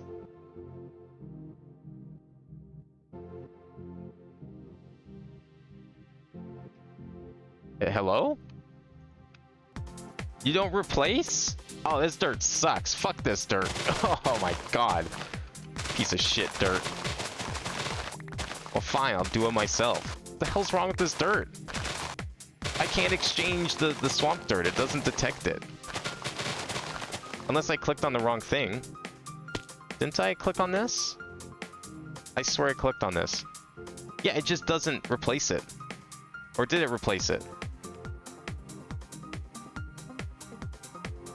Hello? You don't replace? Oh, this dirt sucks. Fuck this dirt. Oh my god. Piece of shit dirt. Well, fine, I'll do it myself. What the hell's wrong with this dirt? I can't exchange the swamp dirt. It doesn't detect it. Unless I clicked on the wrong thing. Didn't I click on this? I swear I clicked on this. Yeah, it just doesn't replace it. Or did it replace it?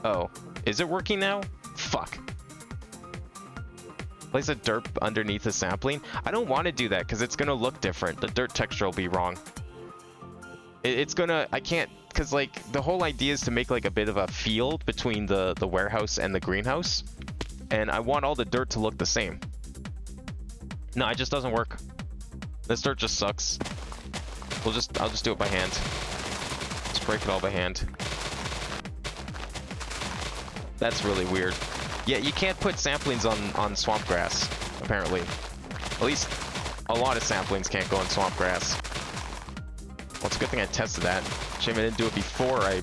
Oh, is it working now? Fuck. Place a dirt underneath the sapling? I don't want to do that because it's going to look different. The dirt texture will be wrong. It's going to... I can't... Because, like, the whole idea is to make, like, a bit of a field between the warehouse and the greenhouse. And I want all the dirt to look the same. No, it just doesn't work. This dirt just sucks. I'll just do it by hand. Just break it all by hand. That's really weird. Yeah, you can't put saplings on swamp grass, apparently. At least a lot of saplings can't go on swamp grass. Well, it's a good thing I tested that. Shame I didn't do it before I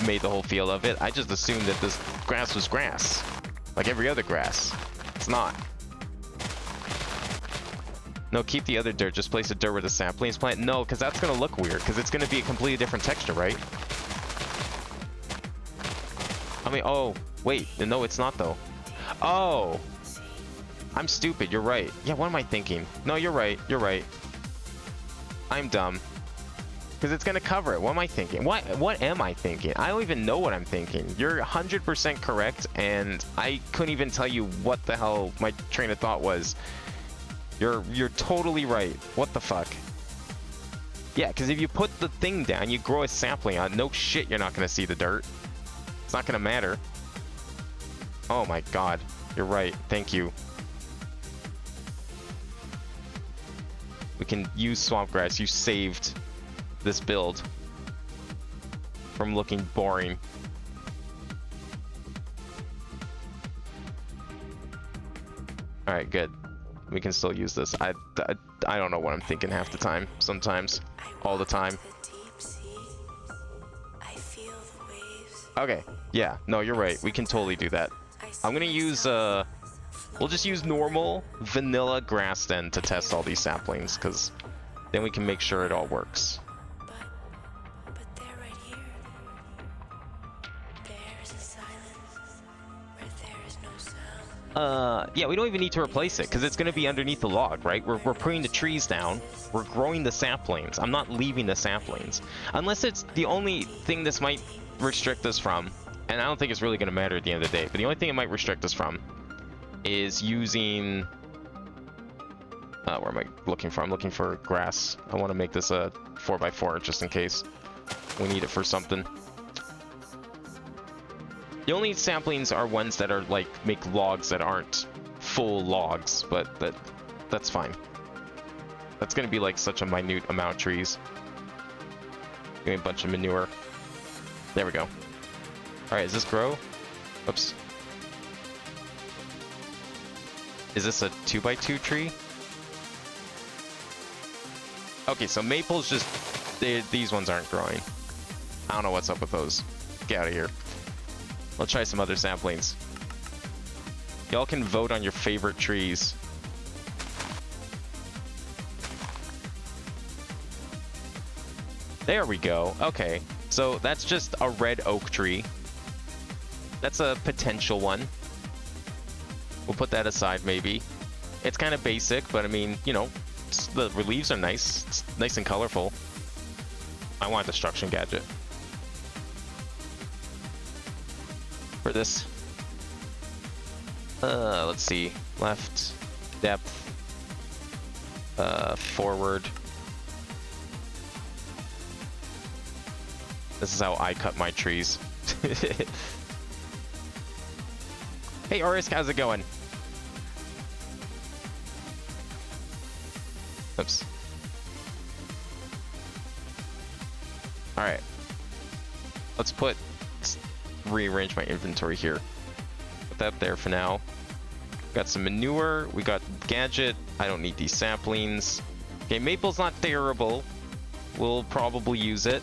made the whole field of it. I just assumed that this grass was grass, like every other grass. It's not. No, keep the other dirt. Just place the dirt where the saplings plant. No, because that's going to look weird, because it's going to be a completely different texture, right? I mean, oh, wait. No, it's not, though. Oh. I'm stupid. You're right. Yeah, what am I thinking? No, you're right. You're right. I'm dumb. Because it's going to cover it. What am I thinking? What am I thinking? I don't even know what I'm thinking. You're 100% correct, and I couldn't even tell you what the hell my train of thought was. You're totally right. What the fuck? Yeah, because if you put the thing down, you grow a sapling on, no shit, you're not going to see the dirt. It's not going to matter. Oh my god. You're right. Thank you. We can use swamp grass. You saved this build from looking boring. Alright, good. We can still use this. I don't know what I'm thinking half the time. Sometimes. All the time. Okay. Yeah. No, you're right. We can totally do that. I'm gonna use, we'll just use normal vanilla grass then to test all these saplings, because then we can make sure it all works. But they're right here. There's a silence where there is no sound. Yeah, we don't even need to replace it, because it's gonna be underneath the log, right? We're putting the trees down. We're growing the saplings. I'm not leaving the saplings. Unless it's the only thing this might restrict us from, and I don't think it's really gonna matter at the end of the day, but the only thing it might restrict us from is using... where am I looking for? I'm looking for grass. I want to make this a 4x4 just in case we need it for something. The only saplings are ones that are like make logs that aren't full logs, but that's fine. That's gonna be like such a minute amount of trees. Give me a bunch of manure. There we go. Alright, does this grow? Oops. Is this a 2x2 tree? Okay, so maples just... these ones aren't growing. I don't know what's up with those. Get out of here. Let's try some other saplings. Y'all can vote on your favorite trees. There we go. Okay, so that's just a red oak tree. That's a potential one. We'll put that aside, maybe. It's kind of basic, but I mean, you know, the leaves are nice. It's nice and colorful. I want a destruction gadget for this. Let's see. Left, depth, forward. This is how I cut my trees. Hey, Orisk, how's it going? Oops. Alright. Let's rearrange my inventory here. Put that there for now. Got some manure. We got gadget. I don't need these saplings. Okay, maple's not terrible. We'll probably use it.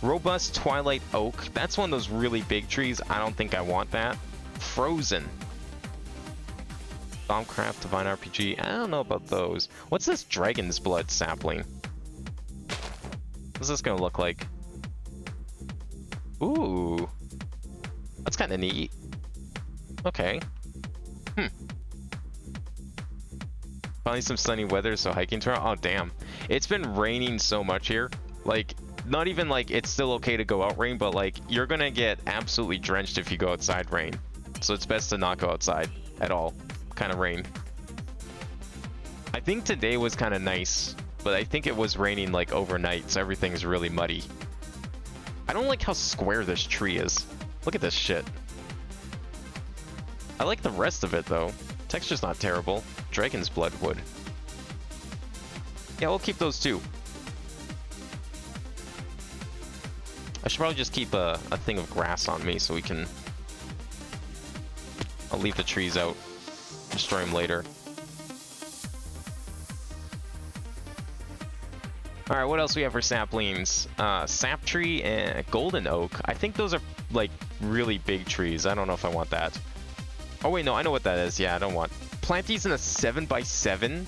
Robust twilight oak. That's one of those really big trees. I don't think I want that. Frozen. Meatballcraft, Divine RPG. I don't know about those. What's this dragon's blood sapling? What's this gonna look like? Ooh. That's kind of neat. Okay. Finally some sunny weather, so hiking tomorrow. Oh, damn. It's been raining so much here. Like, not even like it's still okay to go out rain, but like you're gonna get absolutely drenched if you go outside rain. So it's best to not go outside at all. Kind of rain. I think today was kind of nice, but I think it was raining like overnight, so everything's really muddy. I don't like how square this tree is. Look at this shit. I like the rest of it though. Texture's not terrible. Dragon's blood wood. Yeah, we'll keep those too. I should probably just keep a thing of grass on me so we can... I'll leave the trees out. Destroy them later. Alright, what else we have for saplings? Sap tree and golden oak. I think those are, like, really big trees. I don't know if I want that. Oh, wait, no, I know what that is. Yeah, I don't want... Plant these in a 7x7?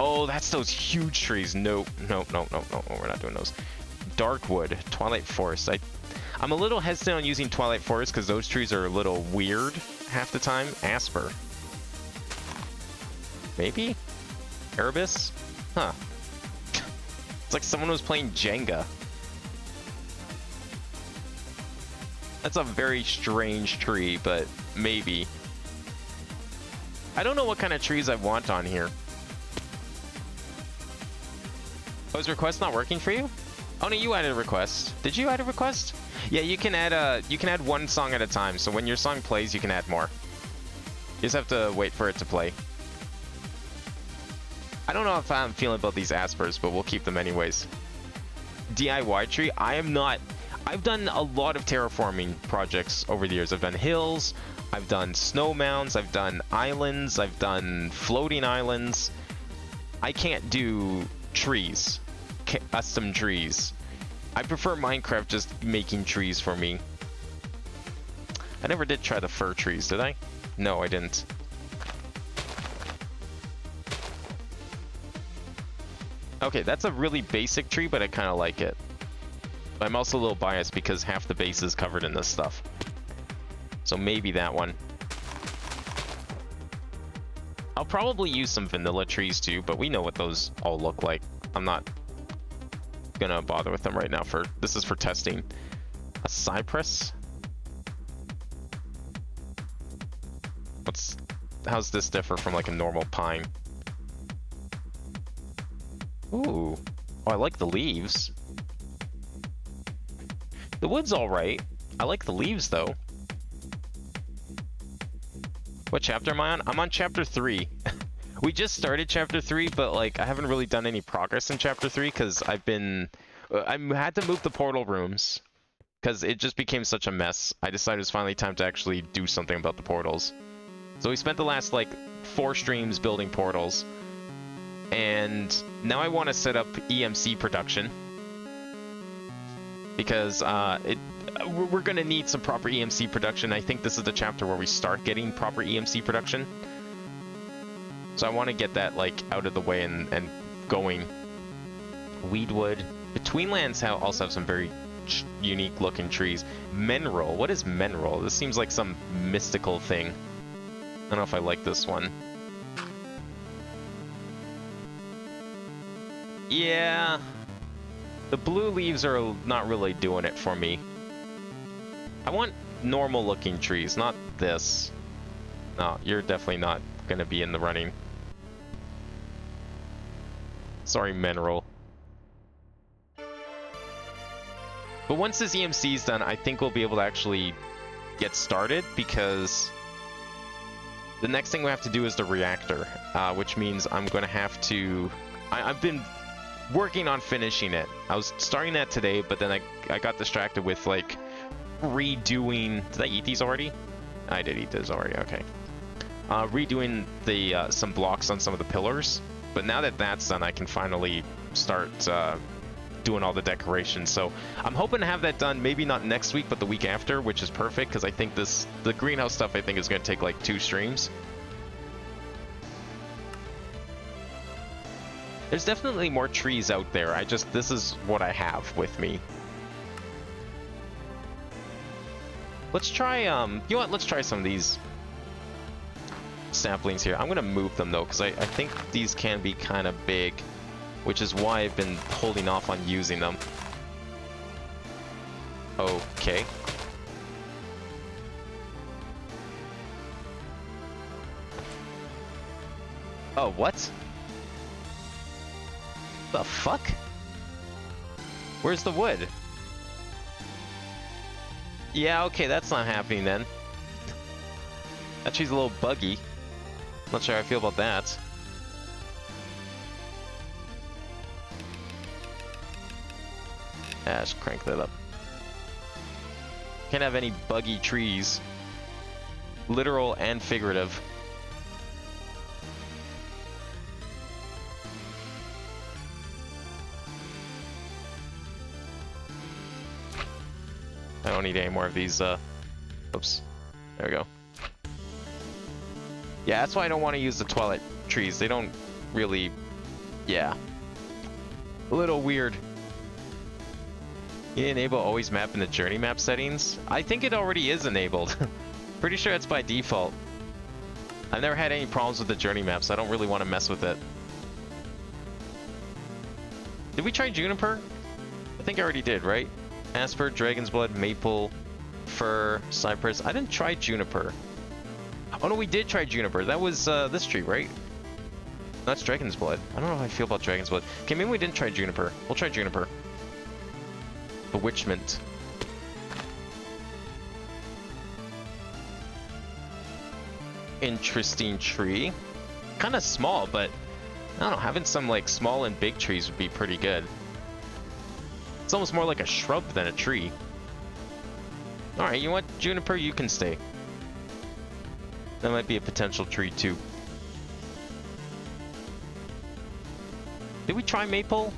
Oh, that's those huge trees. No, no, no, no, no, we're not doing those. Darkwood, Twilight Forest. I'm a little hesitant on using Twilight Forest because those trees are a little weird half the time. Asper. Maybe? Erebus? Huh. It's like someone was playing Jenga. That's a very strange tree, but maybe. I don't know what kind of trees I want on here. Oh, is request not working for you? Oh no, you added a request. Did you add a request? Yeah, you can add one song at a time. So when your song plays, you can add more. You just have to wait for it to play. I don't know if I'm feeling about these aspers, but we'll keep them anyways. DIY tree. I am not. I've done a lot of terraforming projects over the years. I've done hills. I've done snow mounds. I've done islands. I've done floating islands. I can't do trees. Custom trees. I prefer Minecraft just making trees for me. I never did try the fir trees, did I? No, I didn't. Okay, that's a really basic tree, but I kind of like it. I'm also a little biased because half the base is covered in this stuff. So maybe that one. I'll probably use some vanilla trees too, but we know what those all look like. I'm not gonna bother with them right now. This is for testing. A cypress? How's this differ from like a normal pine? Ooh. Oh, I like the leaves. The wood's alright. I like the leaves though. What chapter am I on? I'm on chapter 3. We just started chapter 3, but like I haven't really done any progress in chapter 3 because I had to move the portal rooms because it just became such a mess. I decided it's finally time to actually do something about the portals. So we spent the last like 4 streams building portals, and now I want to set up EMC production because we're gonna need some proper EMC production. I think this is the chapter where we start getting proper EMC production. So I want to get that like out of the way and going. Weedwood. Betweenlands also have some very unique looking trees. Mineral. What is mineral? This seems like some mystical thing. I don't know if I like this one. Yeah. The blue leaves are not really doing it for me. I want normal looking trees, not this. No, you're definitely not going to be in the running. Sorry, mineral. But once this EMC is done, I think we'll be able to actually get started because the next thing we have to do is the reactor, which means I'm going to have to... I've been working on finishing it. I was starting that today, but then I got distracted with like redoing... Did I eat these already? I did eat those already, okay. Redoing the some blocks on some of the pillars. But now that that's done, I can finally start doing all the decorations. So I'm hoping to have that done maybe not next week, but the week after, which is perfect because I think the greenhouse stuff I think is going to take like 2 streams. There's definitely more trees out there. This is what I have with me. Let's try, you know what, let's try some of these saplings here. I'm gonna move them though, because I think these can be kind of big, which is why I've been holding off on using them. Okay. Oh, what? The fuck? Where's the wood? Yeah, okay, that's not happening then. That tree's a little buggy. Not sure how I feel about that. Yeah, just crank that up. Can't have any buggy trees. Literal and figurative. I don't need any more of these, oops. There we go. Yeah, that's why I don't want to use the twilight trees. They don't really... Yeah. A little weird. You enable always map in the journey map settings? I think it already is enabled. Pretty sure it's by default. I've never had any problems with the journey maps. I don't really want to mess with it. Did we try juniper? I think I already did, right? Asper, dragon's blood, maple, fir, cypress. I didn't try juniper. Oh no, we did try juniper. That was this tree, right? That's dragon's blood. I don't know how I feel about dragon's blood. Okay, maybe we didn't try juniper. We'll try juniper. Bewitchment. Interesting tree. Kind of small, but I don't know, having some like small and big trees would be pretty good. It's almost more like a shrub than a tree. Alright, you want juniper? You can stay. That might be a potential tree too. Did we try maple?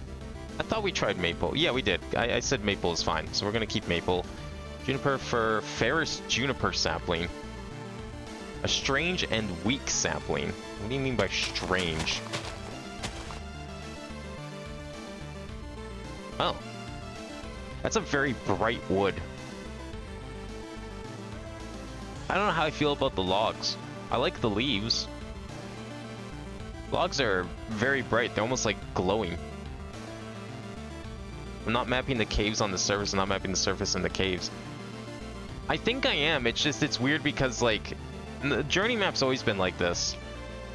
I thought we tried maple. Yeah, we did. I said maple is fine, so we're gonna keep maple. Juniper for Ferris juniper sapling. A strange and weak sapling. What do you mean by strange? Oh. That's a very bright wood. I don't know how I feel about the logs. I like the leaves. Logs are very bright. They're almost like glowing. I'm not mapping the caves on the surface. I'm not mapping the surface in the caves. I think I am. It's just, it's weird because like, the journey map's always been like this.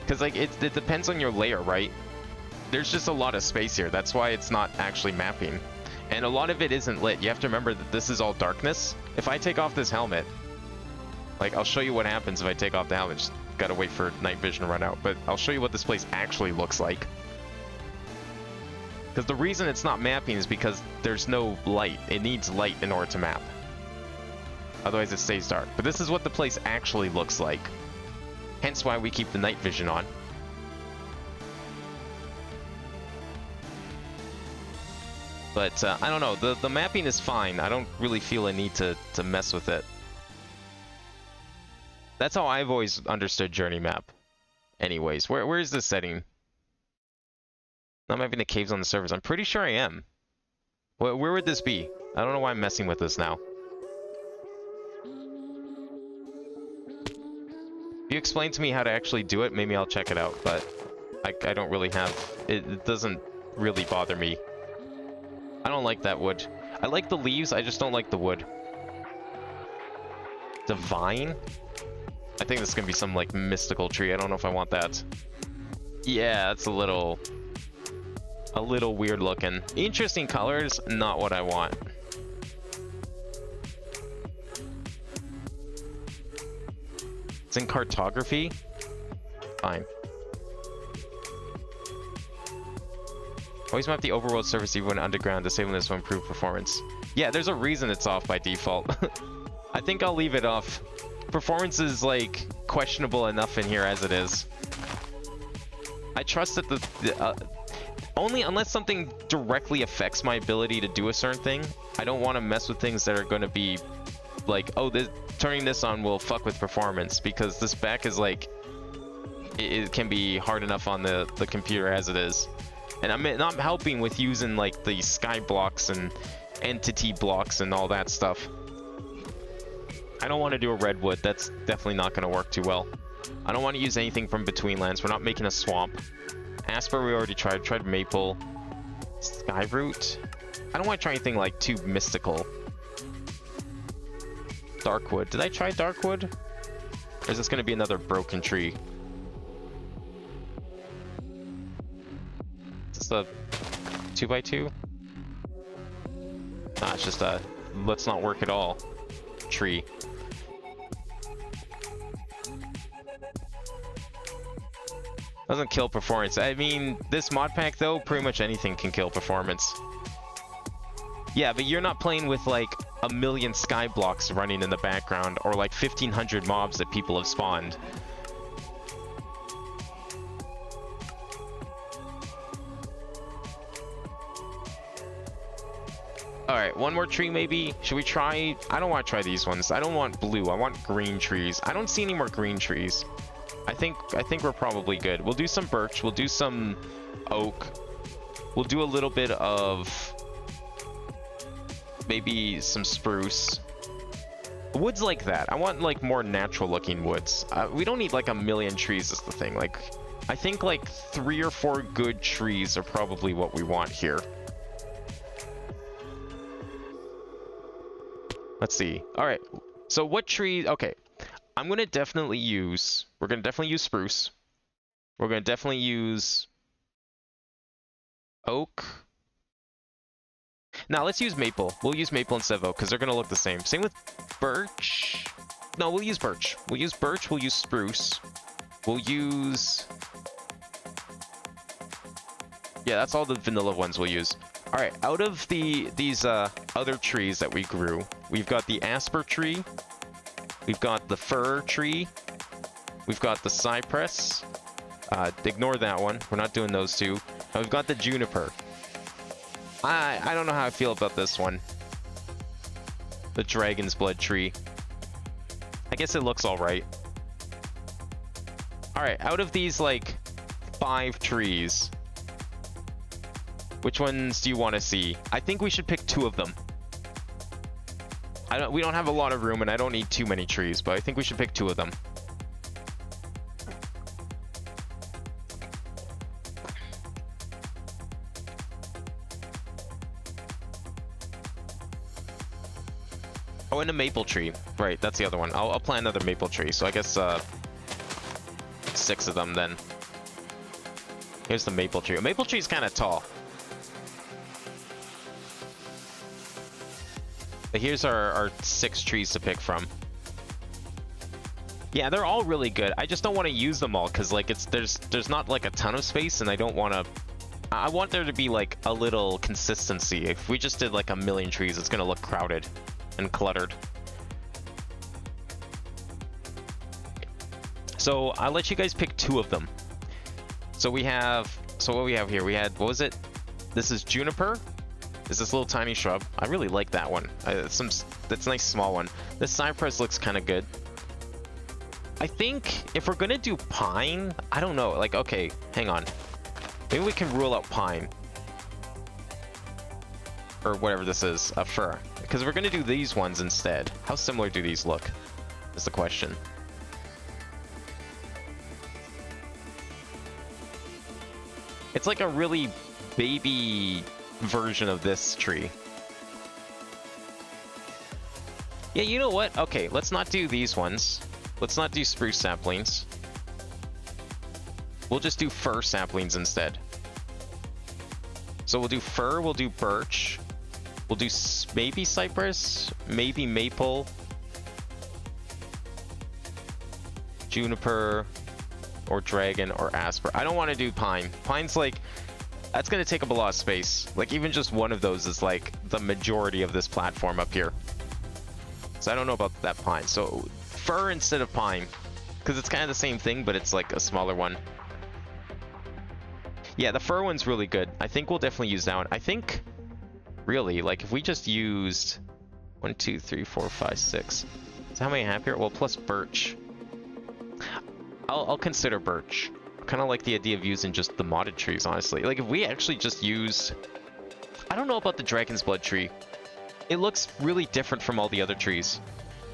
Because like, it depends on your layer, right? There's just a lot of space here. That's why it's not actually mapping. And a lot of it isn't lit. You have to remember that this is all darkness. If I take off this helmet, like, I'll show you what happens if I take off the helmet. Just gotta wait for night vision to run out. But I'll show you what this place actually looks like. Because the reason it's not mapping is because there's no light. It needs light in order to map. Otherwise it stays dark. But this is what the place actually looks like. Hence why we keep the night vision on. But I don't know, the mapping is fine. I don't really feel a need to mess with it. That's how I've always understood journey map. Anyways, where is this setting? Not mapping the caves on the surface. I'm pretty sure I am. Where would this be? I don't know why I'm messing with this now. If you explain to me how to actually do it, maybe I'll check it out, but I don't really have... It doesn't really bother me. I don't like that wood. I like the leaves, I just don't like the wood. Divine? I think this is gonna be some like mystical tree. I don't know if I want that. Yeah, it's a little weird looking. Interesting colors, not what I want. It's in cartography? Fine. Always map the overworld surface even when underground. Disabling this will improve performance. Yeah, there's a reason it's off by default. I think I'll leave it off. Performance is like questionable enough in here as it is. I trust that only unless something directly affects my ability to do a certain thing, I don't want to mess with things that are going to be like, oh, turning this on will fuck with performance, because this back is like, it can be hard enough on the computer as it is. And I'm not helping with using like the sky blocks and entity blocks and all that stuff. I don't want to do a redwood. That's definitely not going to work too well. I don't want to use anything from between lands. We're not making a swamp. Asper we already tried. Tried maple. Skyroot. I don't want to try anything like too mystical. Darkwood. Did I try Darkwood? Or is this going to be another broken tree? Is this a 2x2? Nah, it's just a let's not work at all tree. Doesn't kill performance. I mean, this mod pack though, pretty much anything can kill performance. Yeah, but you're not playing with like a million sky blocks running in the background or like 1,500 mobs that people have spawned. Alright, one more tree maybe. Should we try? I don't want to try these ones. I don't want blue. I want green trees. I don't see any more green trees. I think we're probably good. We'll do some birch. We'll do some oak. We'll do a little bit of maybe some spruce. Woods like that. I want like more natural looking woods. We don't need like a million trees is the thing. Like, I think like 3 or 4 good trees are probably what we want here. Let's see. All right. So what tree? Okay. I'm going to definitely use, we're going to definitely use spruce. We're going to definitely use oak. Now let's use maple. We'll use maple instead of oak because they're going to look the same. Same with birch. No, we'll use birch. We'll use birch. We'll use spruce. We'll use... Yeah, that's all the vanilla ones we'll use. All right, out of these other trees that we grew, we've got the asper tree, we've got the fir tree, we've got the cypress. Ignore that one. We're not doing those two. And we've got the juniper. I don't know how I feel about this one. The dragon's blood tree. I guess it looks all right. All right, out of these like 5 trees, which ones do you want to see? I think we should pick 2 of them. We don't have a lot of room and I don't need too many trees, but I think we should pick 2 of them. Oh, and a maple tree. Right, that's the other one. I'll plant another maple tree. So I guess 6 of them then. Here's the maple tree. A maple tree is kind of tall. But here's our 6 trees to pick from. Yeah, they're all really good. I just don't want to use them all because like there's not like a ton of space, and I don't want to. I want there to be like a little consistency. If we just did like a million trees, it's gonna look crowded and cluttered. So I'll let you guys pick 2 of them. So we have. So what we have here? We had, what was it? This is juniper. Is this little tiny shrub? I really like that one. That's a nice small one. This cypress looks kind of good. I think if we're gonna do pine, I don't know. Like, okay, hang on. Maybe we can rule out pine or whatever this is, a fir. Because we're gonna do these ones instead. How similar do these look? Is the question. It's like a really baby version of this tree. Yeah, you know what? Okay, let's not do these ones. Let's not do spruce saplings. We'll just do fir saplings instead. So we'll do fir, we'll do birch, we'll do maybe cypress, maybe maple, juniper, or dragon, or asper. I don't want to do pine. Pine's like, that's going to take up a lot of space. Like, even just one of those is like the majority of this platform up here. So I don't know about that pine. So fir instead of pine, because it's kind of the same thing, but it's like a smaller one. Yeah, the fir one's really good. I think we'll definitely use that one. I think, really, like if we just used 1, 2, 3, 4, 5, 6. So how many I have here? Well, plus birch. I'll consider birch. I kind of like the idea of using just the modded trees, honestly. Like if we actually just use... I don't know about the dragon's blood tree. It looks really different from all the other trees.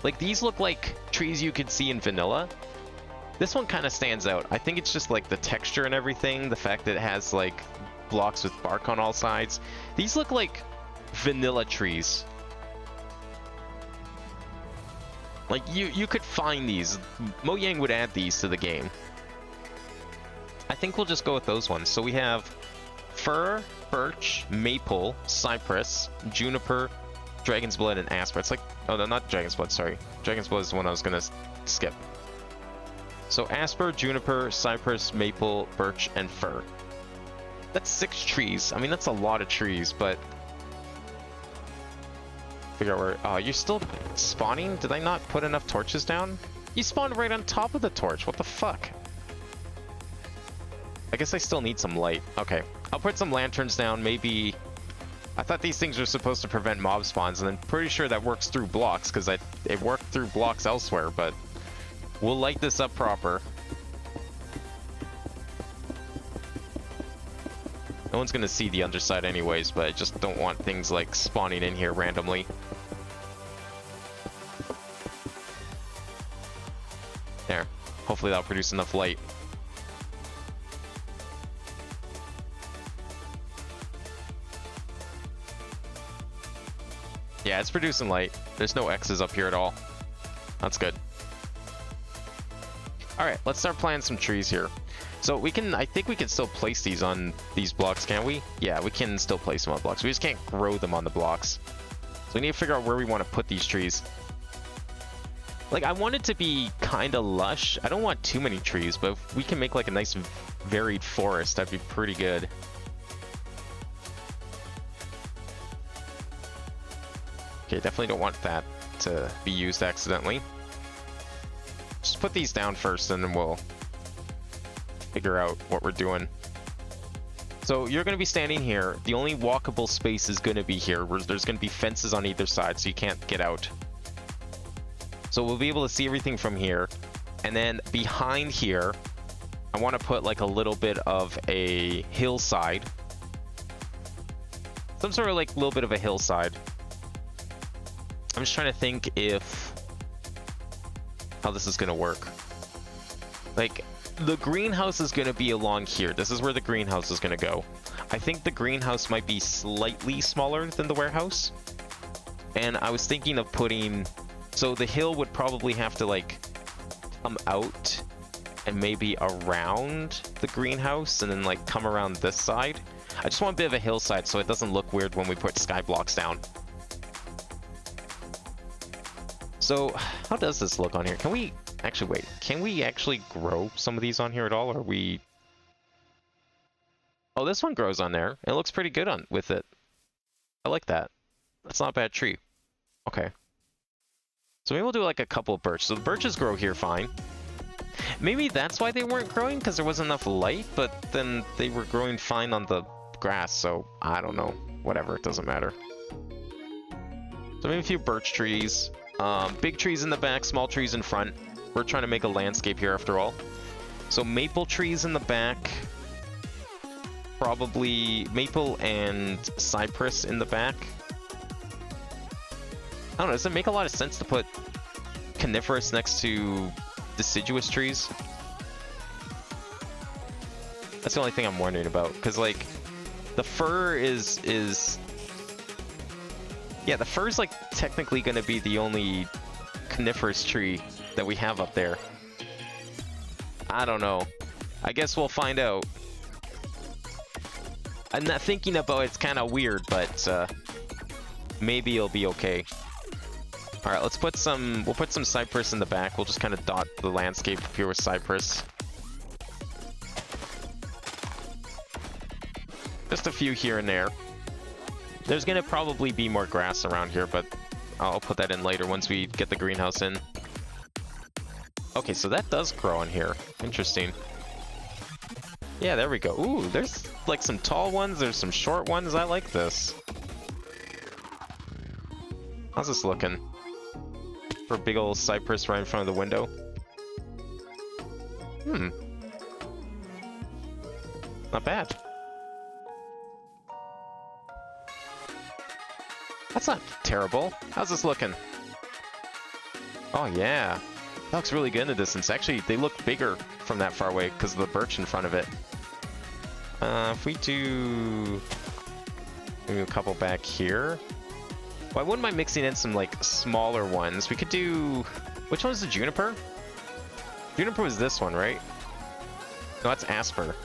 Like these look like trees you could see in vanilla. This one kind of stands out. I think it's just like the texture and everything. The fact that it has like blocks with bark on all sides. These look like vanilla trees. Like you could find these. Mojang would add these to the game. I think we'll just go with those ones. So we have fir, birch, maple, cypress, juniper, dragon's blood, and asper. It's like, oh no, not dragon's blood, sorry. Dragon's blood is the one I was gonna skip. So asper, juniper, cypress, maple, birch, and fir. That's 6 trees. I mean, that's a lot of trees, but figure out where... Oh, you're still spawning? Did I not put enough torches down? You spawned right on top of the torch. What the fuck? I guess I still need some light. Okay. I'll put some lanterns down. Maybe... I thought these things were supposed to prevent mob spawns, and I'm pretty sure that works through blocks, because it worked through blocks elsewhere, but... We'll light this up proper. No one's gonna see the underside anyways, but I just don't want things like spawning in here randomly. There. Hopefully that'll produce enough light. Yeah, it's producing light. There's no X's up here at all. That's good. Alright, let's start planting some trees here. So we can, I think we can still place these on these blocks, can't we? Yeah, we can still place them on blocks. We just can't grow them on the blocks. So we need to figure out where we want to put these trees. Like, I want it to be kind of lush. I don't want too many trees, but if we can make like a nice varied forest, that'd be pretty good. Okay, definitely don't want that to be used accidentally. Just put these down first and then we'll figure out what we're doing. So you're going to be standing here. The only walkable space is going to be here, where there's going to be fences on either side, so you can't get out. So we'll be able to see everything from here. And then behind here, I want to put like a little bit of a hillside. Some sort of like little bit of a hillside. I'm just trying to think how this is going to work. Like, the greenhouse is going to be along here. This is where the greenhouse is going to go. I think the greenhouse might be slightly smaller than the warehouse. And I was thinking of putting... So the hill would probably have to, like, come out and maybe around the greenhouse and then, like, come around this side. I just want a bit of a hillside so it doesn't look weird when we put sky blocks down. So, how does this look on here? Can we... Actually, wait. Can we actually grow some of these on here at all? Or are we... Oh, this one grows on there. It looks pretty good with it. I like that. That's not a bad tree. Okay. So maybe we'll do like a couple of birch. So the birches grow here fine. Maybe that's why they weren't growing, because there wasn't enough light, but then they were growing fine on the grass, so I don't know. Whatever, it doesn't matter. So maybe a few birch trees. Big trees in the back, small trees in front. We're trying to make a landscape here after all. So maple trees in the back. Probably maple and cypress in the back. I don't know, does it make a lot of sense to put coniferous next to deciduous trees? That's the only thing I'm wondering about, because like the fir is yeah, the fir's like technically going to be the only coniferous tree that we have up there. I don't know. I guess we'll find out. I'm not thinking about it's kind of weird, but maybe it'll be okay. All right, we'll put some cypress in the back. We'll just kind of dot the landscape here with cypress. Just a few here and there. There's gonna probably be more grass around here, but I'll put that in later once we get the greenhouse in. Okay, so that does grow on here. Interesting. Yeah, there we go. Ooh, there's like some tall ones, there's some short ones. I like this. How's this looking? For a big old cypress right in front of the window. Not bad. That's not terrible. How's this looking? Oh yeah. That looks really good in the distance. Actually, they look bigger from that far away because of the birch in front of it. If we do maybe a couple back here. Well, I wouldn't mind mixing in some like smaller ones. We could do... Which one's the juniper? Juniper was this one, right? No, that's asper.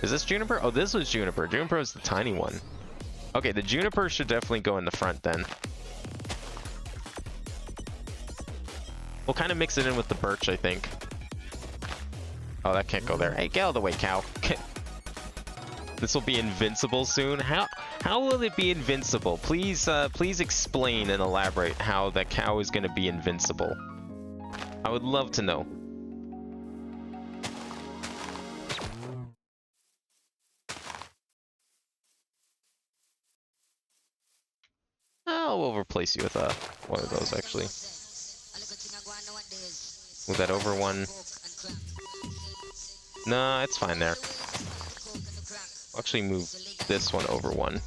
Is this juniper? Oh, this was juniper. Juniper was the tiny one. Okay, the juniper should definitely go in the front then. We'll kind of mix it in with the birch, I think. Oh, that can't go there. Hey, get out of the way, cow. This will be invincible soon. How How will it be invincible? Please, please explain and elaborate how that cow is going to be invincible. I would love to know. Oh, we'll replace you with one of those, actually. Move that over one. No, it's fine there. I'll actually move this one over one.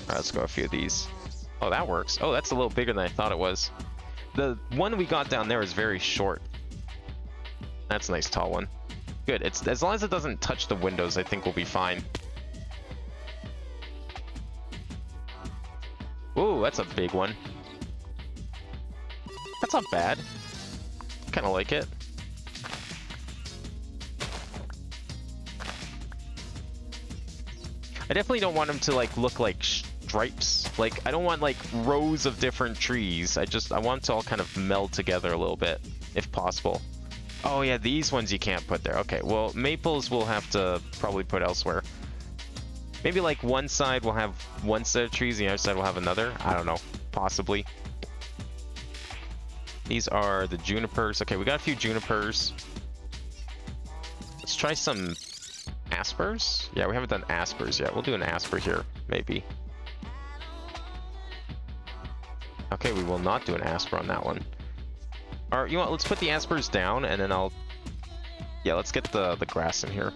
Alright, let's go a few of these. Oh, that works. Oh, that's a little bigger than I thought it was. The one we got down there is very short. That's a nice tall one. Good. It's as long as it doesn't touch the windows, I think we'll be fine. Ooh, that's a big one. That's not bad. Kind of like it. I definitely don't want them to like look like stripes. Like I don't want like rows of different trees. I want to all kind of meld together a little bit, if possible. Oh yeah, these ones you can't put there. Okay, well maples we'll have to probably put elsewhere. Maybe like one side will have one set of trees, the other side will have another. I don't know, possibly. These are the junipers. Okay, we got a few junipers. Let's try some aspers. Yeah, we haven't done aspers yet. We'll do an asper here, maybe. Okay, we will not do an asper on that one. Alright, you know what? Let's put the aspers down, and then I'll... Yeah, let's get the grass in here.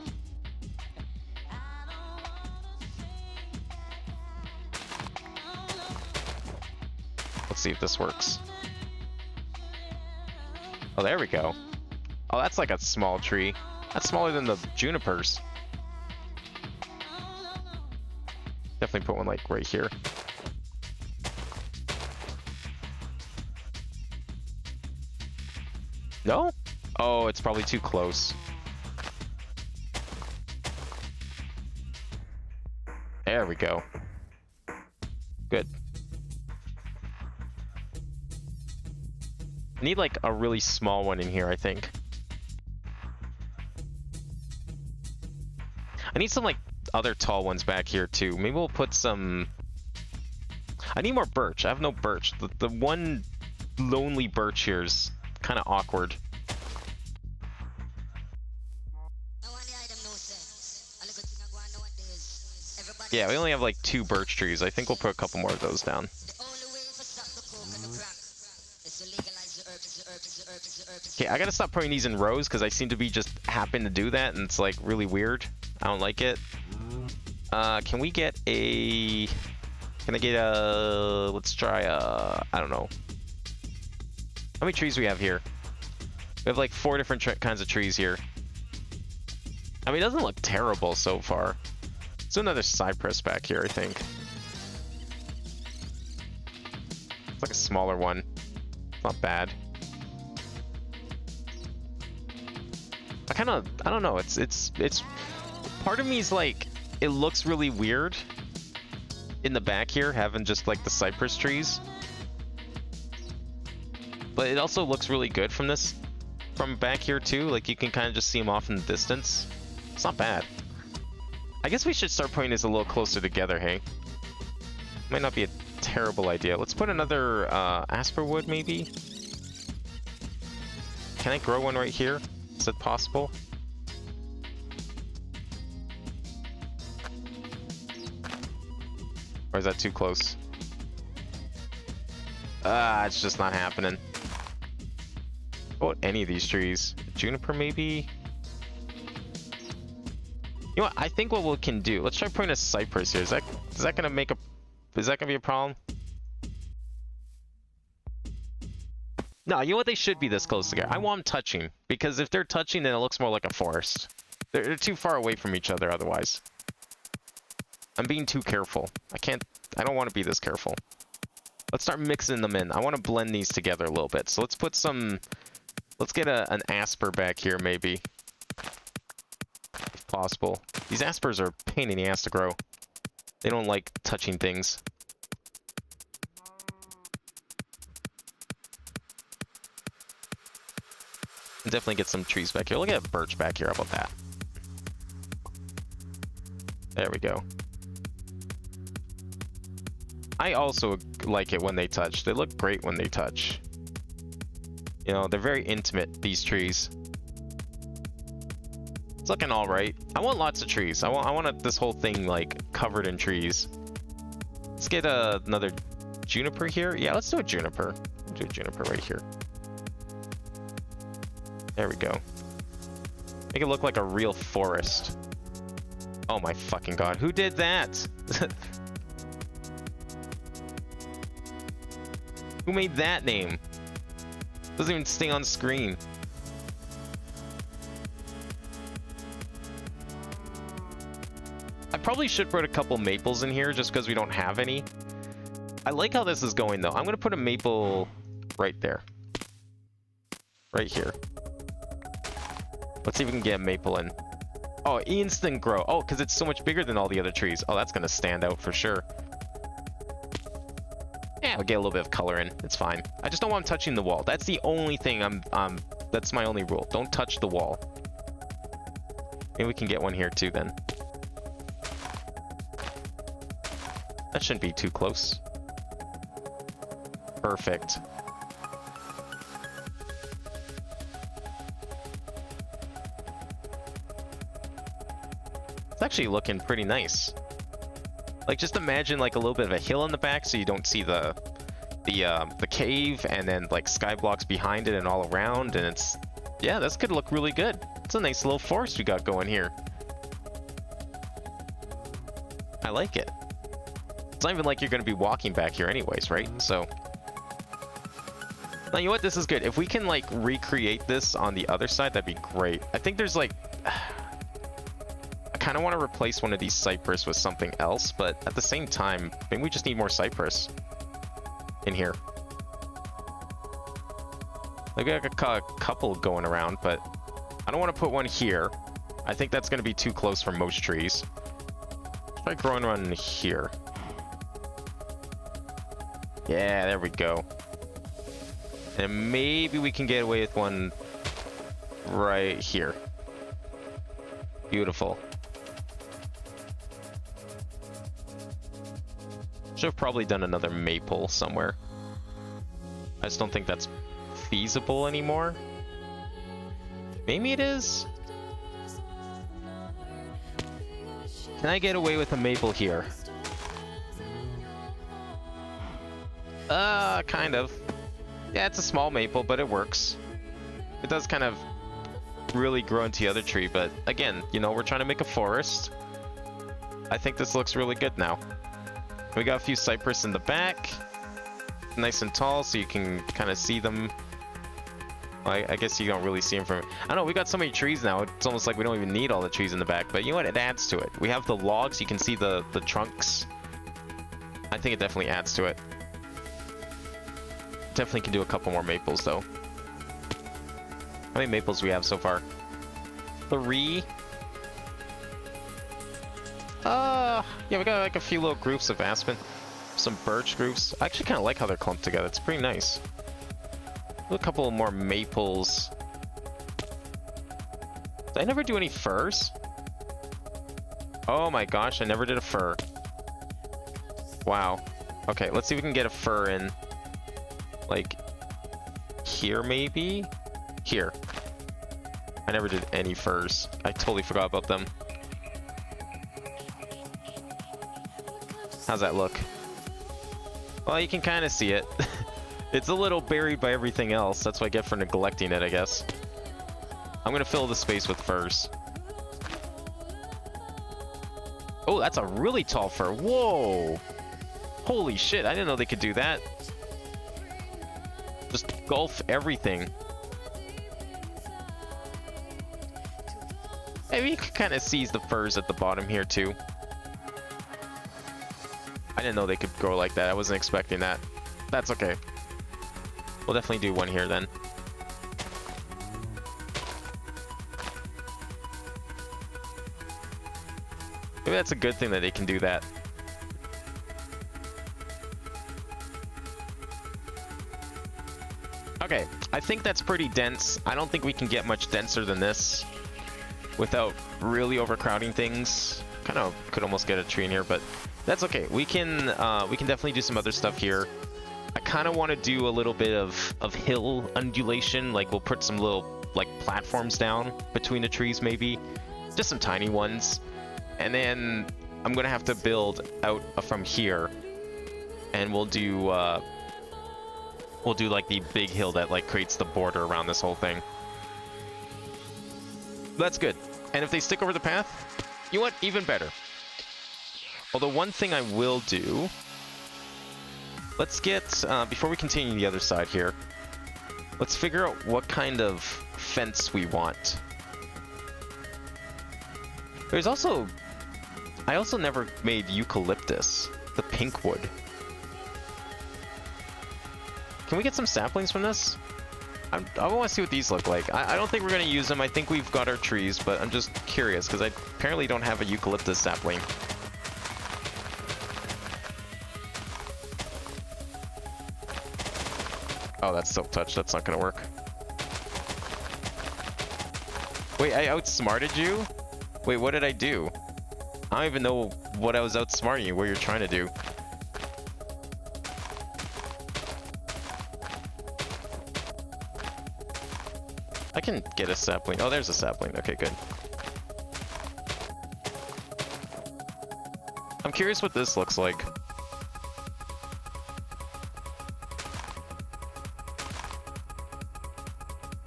Let's see if this works. Oh, there we go. Oh, that's like a small tree. That's smaller than the junipers. Definitely put one like right here. No? Oh, it's probably too close. There we go. Good. I need like a really small one in here, I think. I need some like other tall ones back here too. Maybe we'll put some... I need more birch. I have no birch. The one lonely birch here is kind of awkward. Yeah, we only have like 2 birch trees. I think we'll put a couple more of those down. Okay, I gotta stop putting these in rows because I seem to be just happen to do that and it's like really weird. I don't like it. Can we get a... Can I get a... Let's try a... I don't know. How many trees we have here? We have like 4 different kinds of trees here. I mean, it doesn't look terrible so far. Let's do another cypress back here, I think. It's like a smaller one. Not bad. I don't know, it's part of me is like, it looks really weird in the back here, having just like the cypress trees. But it also looks really good from back here too, like you can kind of just see them off in the distance. It's not bad. I guess we should start putting this a little closer together, hey? Might not be a terrible idea. Let's put another asper wood maybe? Can I grow one right here? Is it possible? Or is that too close? It's just not happening. What about any of these trees? Juniper maybe? You know what? I think what we can do, let's try putting a cypress here. Is that gonna make a... Is that gonna be a problem? No, you know what? They should be this close together. I want them touching, because if they're touching, then it looks more like a forest. They're too far away from each other otherwise. I'm being too careful. I don't want to be this careful. Let's start mixing them in. I want to blend these together a little bit. So let's put some... Let's get an asper back here, maybe. If possible. These aspers are a pain in the ass to grow. They don't like touching things. And definitely get some trees back here. Look at birch back here. How about that? There we go. I also like it when they touch. They look great when they touch. You know, they're very intimate, these trees. It's looking all right. I want lots of trees. I want this whole thing like covered in trees. Let's get another juniper here. Yeah, let's do a juniper. Do a juniper right here. There we go. Make it look like a real forest. Oh my fucking god, who did that? Who made that name? Doesn't even stay on screen. I probably should put a couple maples in here just because we don't have any. I like how this is going though. I'm gonna put a maple right there. Right here. Let's see if we can get a maple in. Oh, instant grow. Oh, because it's so much bigger than all the other trees. Oh, that's gonna stand out for sure. Yeah, I'll get a little bit of color in. It's fine. I just don't want touching the wall. That's the only thing that's my only rule. Don't touch the wall. Maybe we can get one here too then. That shouldn't be too close. Perfect. It's actually looking pretty nice. Like, just imagine like a little bit of a hill in the back so you don't see the cave, and then like sky blocks behind it and all around, and it's, yeah, this could look really good. It's a nice little forest we got going here. I like it. It's not even like you're going to be walking back here anyways, right? So, now you know what? This is good. If we can like recreate this on the other side, that'd be great. I think there's like, I kind of want to replace one of these cypress with something else, but at the same time, maybe we just need more cypress in here. Like, I got a couple going around, but I don't want to put one here. I think that's going to be too close for most trees. Try growing one here. Yeah, there we go. And maybe we can get away with one right here. Beautiful. Should have probably done another maple somewhere. I just don't think that's feasible anymore. Maybe it is? Can I get away with a maple here? Kind of. Yeah, it's a small maple, but it works. It does kind of really grow into the other tree, but again, you know, we're trying to make a forest. I think this looks really good now. We got a few cypress in the back. Nice and tall, so you can kind of see them. I guess you don't really see them from... I don't know, we got so many trees now, it's almost like we don't even need all the trees in the back, but you know what, it adds to it. We have the logs, you can see the trunks. I think it definitely adds to it. Definitely can do a couple more maples, though. How many maples do we have so far? 3. Yeah, we got like a few little groups of aspen. Some birch groups. I actually kind of like how they're clumped together. It's pretty nice. A couple more maples. Did I never do any firs? Oh my gosh, I never did a fir. Wow. Okay, let's see if we can get a fir in. Like, here maybe? Here. I never did any firs. I totally forgot about them. How's that look? Well, you can kind of see it. It's a little buried by everything else. That's what I get for neglecting it, I guess. I'm gonna fill the space with firs. Oh, that's a really tall fir. Whoa! Holy shit, I didn't know they could do that. Just gulf everything. Maybe you can kind of seize the firs at the bottom here, too. I didn't know they could grow like that. I wasn't expecting that. That's okay. We'll definitely do one here then. Maybe that's a good thing that they can do that. Okay, I think that's pretty dense. I don't think we can get much denser than this without really overcrowding things. Kind of could almost get a tree in here, but That's okay. We can definitely do some other stuff here. I kind of want to do a little bit of hill undulation. Like we'll put some little like platforms down between the trees, maybe just some tiny ones, and then I'm gonna have to build out from here, and we'll do like the big hill that like creates the border around this whole thing. That's good. And if they stick over the path, you know what? Even better. Although one thing I will do, let's get, before we continue the other side here, let's figure out what kind of fence we want. There's also, I also never made eucalyptus, the pink wood. Can we get some saplings from this? I want to see what these look like. I don't think we're going to use them. I think we've got our trees, but I'm just curious because I apparently don't have a eucalyptus sapling. Oh, that's silk touch. That's not going to work. Wait, I outsmarted you? Wait, what did I do? I don't even know what I was outsmarting you, what you're trying to do. I can get a sapling. Oh, there's a sapling. Okay, good. I'm curious what this looks like.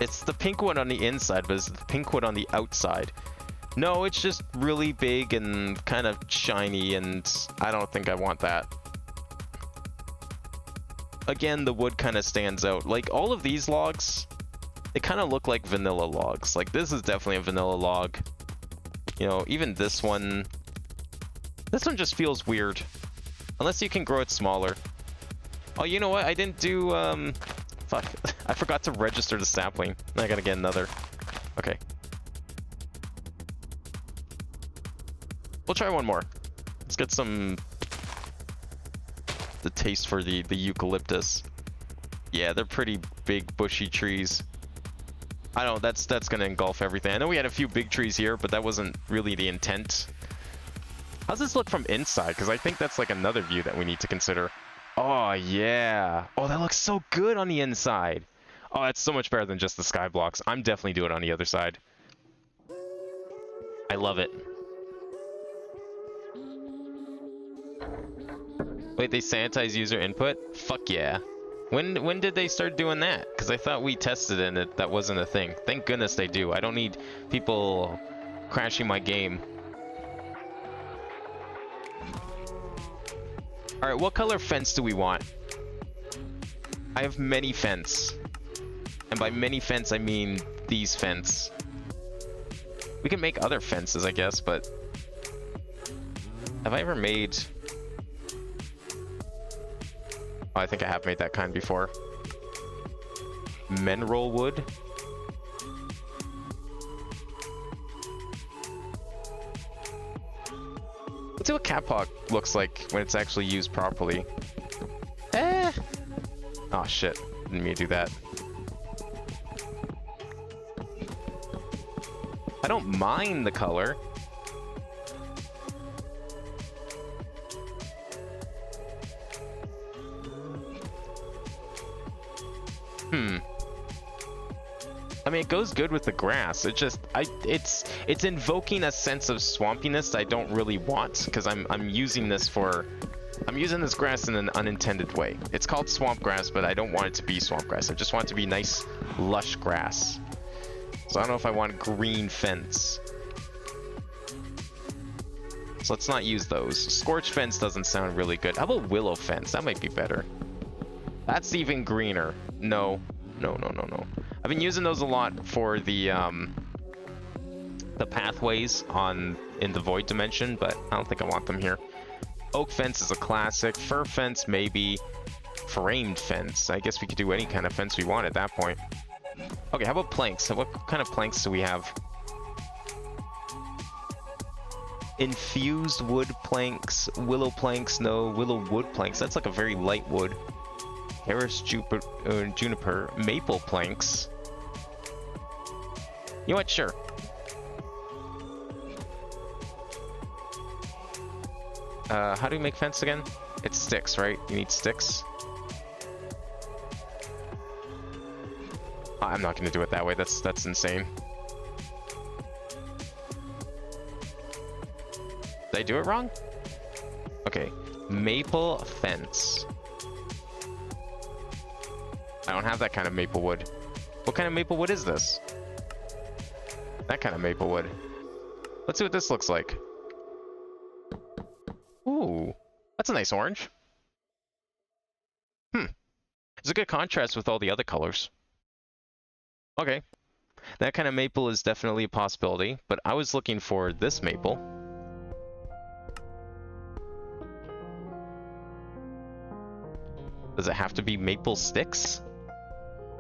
It's the pink one on the inside, but it's the pink one on the outside. No, it's just really big and kind of shiny, and I don't think I want that. Again, the wood kind of stands out. Like, all of these logs, they kind of look like vanilla logs. Like, this is definitely a vanilla log. You know, even this one. This one just feels weird. Unless you can grow it smaller. Oh, you know what? I didn't do, fuck. I forgot to register the sapling. I gotta get another. Okay. We'll try one more. Let's get some... the taste for the eucalyptus. Yeah, they're pretty big, bushy trees. I don't know, that's gonna engulf everything. I know we had a few big trees here, but that wasn't really the intent. How's this look from inside? Because I think that's like another view that we need to consider. Oh, yeah. Oh, that looks so good on the inside. Oh, that's so much better than just the sky blocks. I'm definitely doing it on the other side. I love it. Wait, they sanitize user input? Fuck yeah. When did they start doing that? Because I thought we tested it and that wasn't a thing. Thank goodness they do. I don't need people crashing my game. Alright, what color fence do we want? I have many fence. And by many fence, I mean these fence. We can make other fences, I guess, but... have I ever made... oh, I think I have made that kind before. Mineral wood? Let's see what Kapok looks like when it's actually used properly. Eh! Oh shit, didn't mean to do that. I don't mind the color. I mean, it goes good with the grass. It just, it's invoking a sense of swampiness I don't really want, because I'm using this grass in an unintended way. It's called swamp grass, but I don't want it to be swamp grass. I just want it to be nice, lush grass. So I don't know if I want green fence. So let's not use those. Scorch fence doesn't sound really good. How about willow fence? That might be better. That's even greener. No. No. I've been using those a lot for the pathways in the void dimension, but I don't think I want them here. Oak fence is a classic. Fir fence, maybe. Framed fence. I guess we could do any kind of fence we want at that point. Okay, how about planks? So what kind of planks do we have? Infused wood planks, willow planks, no, willow wood planks. That's like a very light wood. Harris juniper, maple planks. You know what? Sure. How do you make fence again? It's sticks, right? You need sticks. I'm not gonna do it that way. That's insane. Did I do it wrong? Okay, maple fence. I don't have that kind of maple wood. What kind of maple wood is this? That kind of maple wood. Let's see what this looks like. Ooh, that's a nice orange. It's a good contrast with all the other colors. Okay, that kind of maple is definitely a possibility, but I was looking for this maple. Does it have to be maple sticks?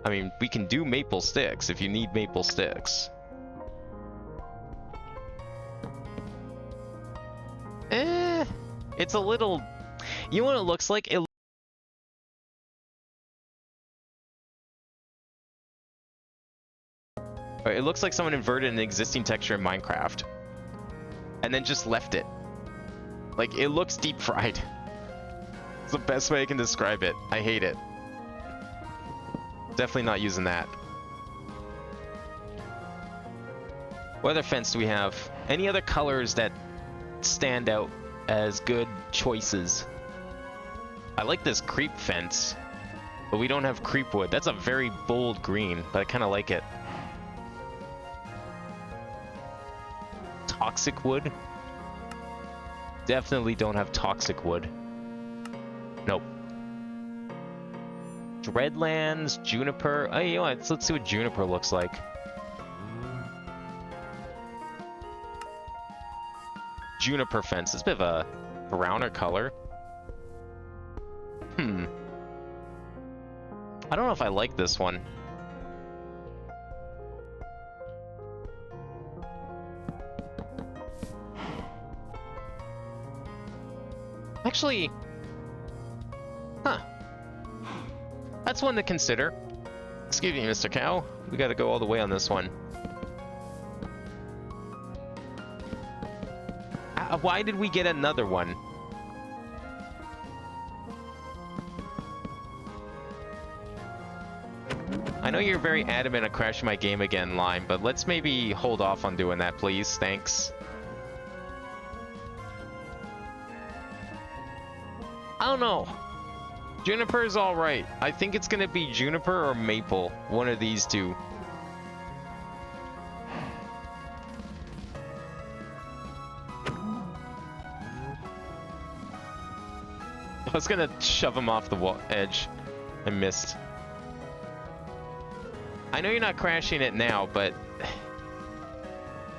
I mean, we can do maple sticks if you need maple sticks. It's a little... You know what it looks like? It looks like someone inverted an existing texture in Minecraft and then just left it. Like, it looks deep fried. It's the best way I can describe it. I hate it. Definitely not using that. What other fence do we have? Any other colors that stand out as good choices? I like this creep fence, but we don't have creep wood. That's a very bold green, but I kind of like it. Toxic wood? Definitely don't have toxic wood. Nope. Dreadlands, juniper. Oh, you know what? Let's see what juniper looks like. Juniper fence. It's a bit of a browner color. I don't know if I like this one. Actually, that's one to consider. Excuse me, Mr. Cow. We gotta go all the way on this one. Why did we get another one? I know you're very adamant on crashing my game again, Lime, but let's maybe hold off on doing that, please. Thanks. I don't know. Juniper is alright. I think it's gonna be juniper or maple. One of these two. I was gonna shove him off the edge. I missed. I know you're not crashing it now, but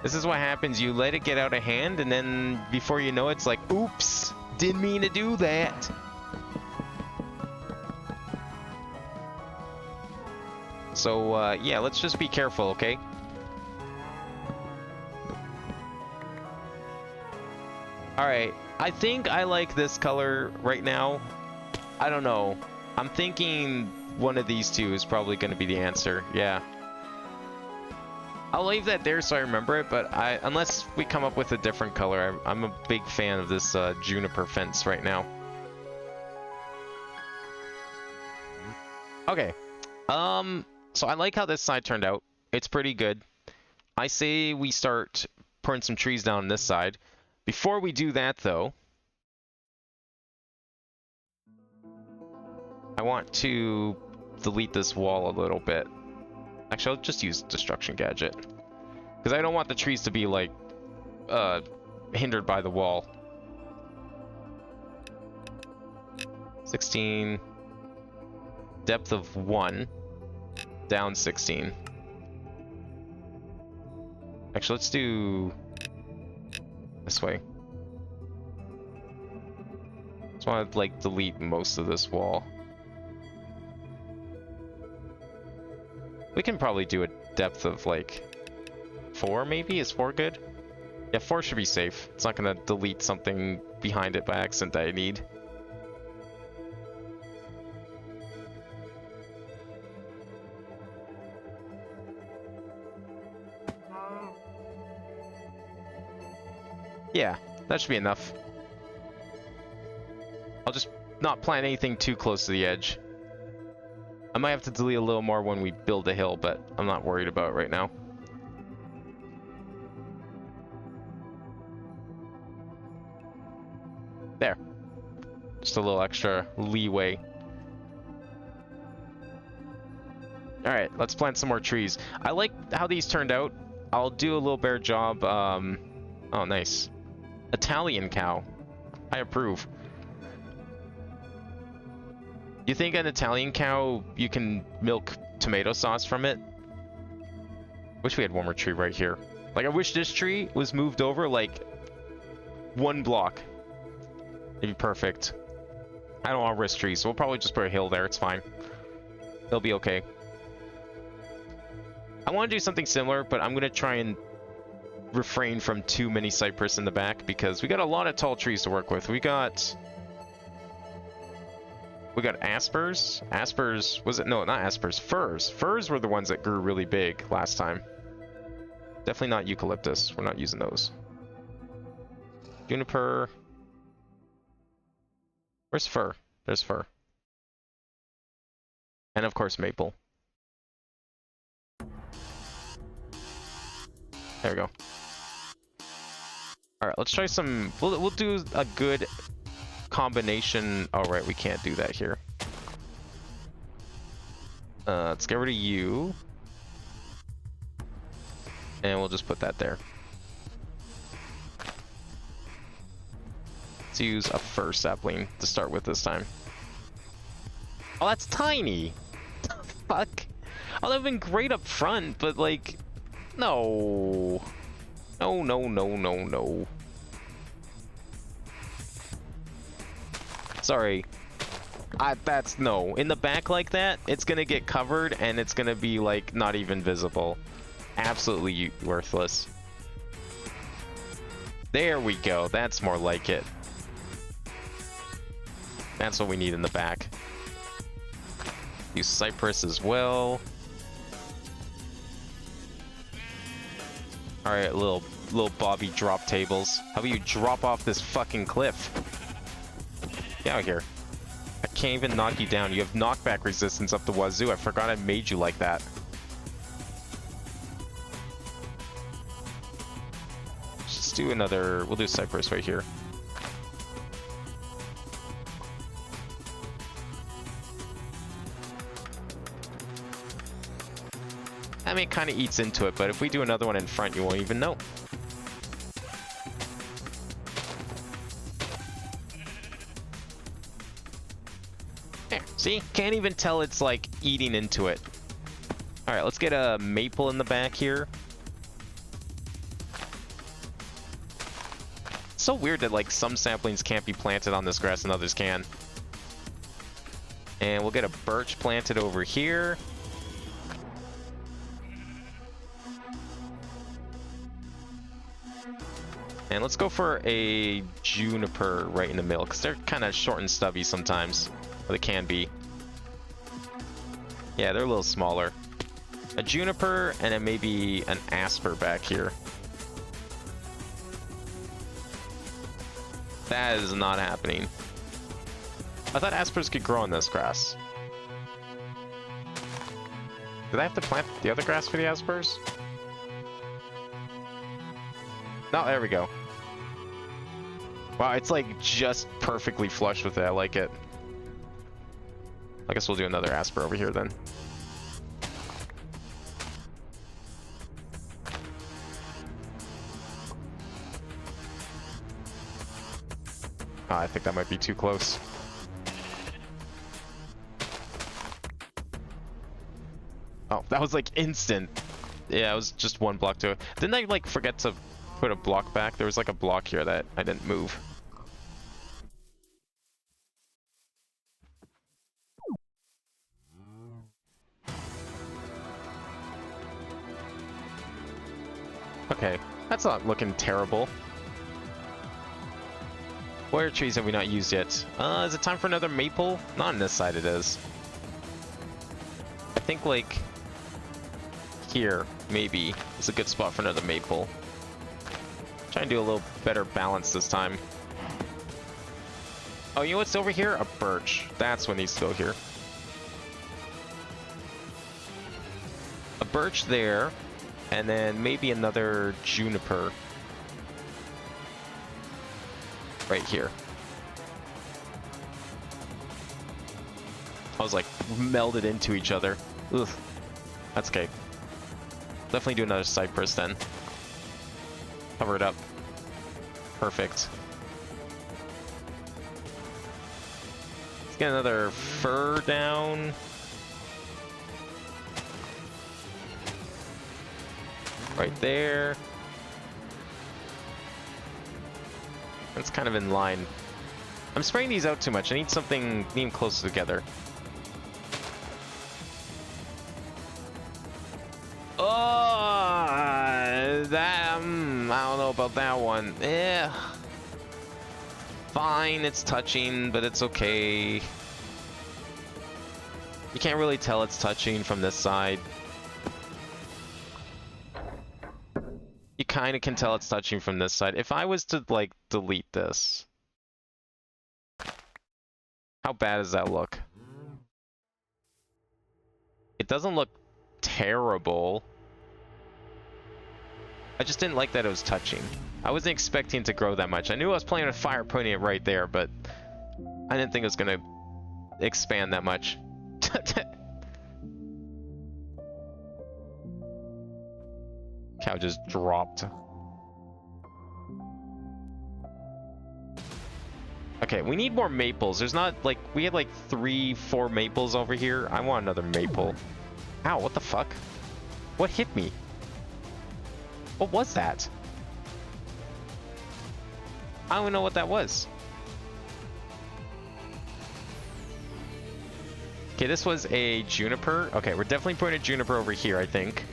this is what happens. You let it get out of hand, and then before you know it, it's like, oops, didn't mean to do that. So, yeah, let's just be careful, okay? Alright, I think I like this color right now. I don't know. I'm thinking one of these two is probably going to be the answer. Yeah. I'll leave that there so I remember it, but unless we come up with a different color, I'm a big fan of this juniper fence right now. Okay. So I like how this side turned out. It's pretty good. I say we start putting some trees down on this side. Before we do that, though, I want to delete this wall a little bit. Actually, I'll just use Destruction Gadget. Because I don't want the trees to be, like, hindered by the wall. 16. Depth of 1. Down 16. Actually, let's do this way. Just want to, like, delete most of this wall. We can probably do a depth of, like, 4, maybe? Is 4 good? Yeah, 4 should be safe. It's not going to delete something behind it by accident that I need. Yeah, that should be enough. not plant anything too close to the edge. I might have to delete a little more when we build a hill, but I'm not worried about it right now. There. Just a little extra leeway. Alright, let's plant some more trees. I like how these turned out. I'll do a little better job. Oh, nice. Italian cow. I approve. You think an Italian cow, you can milk tomato sauce from it? Wish we had one more tree right here. Like, I wish this tree was moved over, like, 1 block. It'd be perfect. I don't want to risk trees, so we'll probably just put a hill there. It's fine. It'll be okay. I want to do something similar, but I'm going to try and refrain from too many cypress in the back, because we got a lot of tall trees to work with. We got aspers. Aspers, was it? No, not aspers. Firs. Firs were the ones that grew really big last time. Definitely not eucalyptus. We're not using those. Juniper. Where's fir? There's fir. And of course maple. There we go. Alright, let's try some... We'll do a good combination... Oh, right, we can't do that here. Let's get rid of you. And we'll just put that there. Let's use a fir sapling to start with this time. Oh, that's tiny! The fuck? Oh, that would've been great up front, but like... No. No, no, no, no, no. Sorry. That's no. In the back like that, it's gonna get covered and it's gonna be like not even visible. Absolutely worthless. There we go. That's more like it. That's what we need in the back. Use cypress as well. Alright, little Bobby drop tables. How about you drop off this fucking cliff? Get out here. I can't even knock you down. You have knockback resistance up the wazoo. I forgot I made you like that. Let's do another... We'll do cypress right here. I mean, it kind of eats into it, but if we do another one in front, you won't even know. There, see? Can't even tell it's, like, eating into it. Alright, let's get a maple in the back here. It's so weird that, like, some saplings can't be planted on this grass and others can. And we'll get a birch planted over here. And let's go for a juniper right in the middle, because they're kind of short and stubby sometimes. Or they can be. Yeah, they're a little smaller. A juniper, and then maybe an asper back here. That is not happening. I thought aspers could grow on this grass. Did I have to plant the other grass for the aspers? No, there we go. Wow, it's like just perfectly flush with it. I like it. I guess we'll do another asper over here then. Oh, I think that might be too close. Oh, that was like instant. Yeah, it was just 1 block to it. Didn't I like forget to put a block back? There was like a block here that I didn't move. Okay, that's not looking terrible. What other trees have we not used yet? Is it time for another maple? Not on this side it is. I think like here, maybe, is a good spot for another maple. Try and do a little better balance this time. Oh, you know what's over here? A birch. That's what needs to go here. A birch there, and then maybe another juniper right here. I was like melded into each other. Ugh. That's okay. Definitely do another cypress then. Cover it up. Perfect. Let's get another fir down. Right there. That's kind of in line. I'm spraying these out too much. I need something even closer together. Oh, that I don't know about that one. Yeah. Fine, it's touching, but it's okay. You can't really tell it's touching from this side. You kind of can tell it's touching from this side. If I was to, like, delete this, how bad does that look? It doesn't look terrible. I just didn't like that it was touching. I wasn't expecting it to grow that much. I knew I was playing with fire putting it right there, but I didn't think it was gonna expand that much. Cow just dropped. Okay, we need more maples. There's not, like, we had like 3-4 maples over here. I want another maple. Ow, what the fuck? What hit me? What was that? I don't even know what that was. Okay, this was a juniper. Okay, we're definitely putting a juniper over here, I think.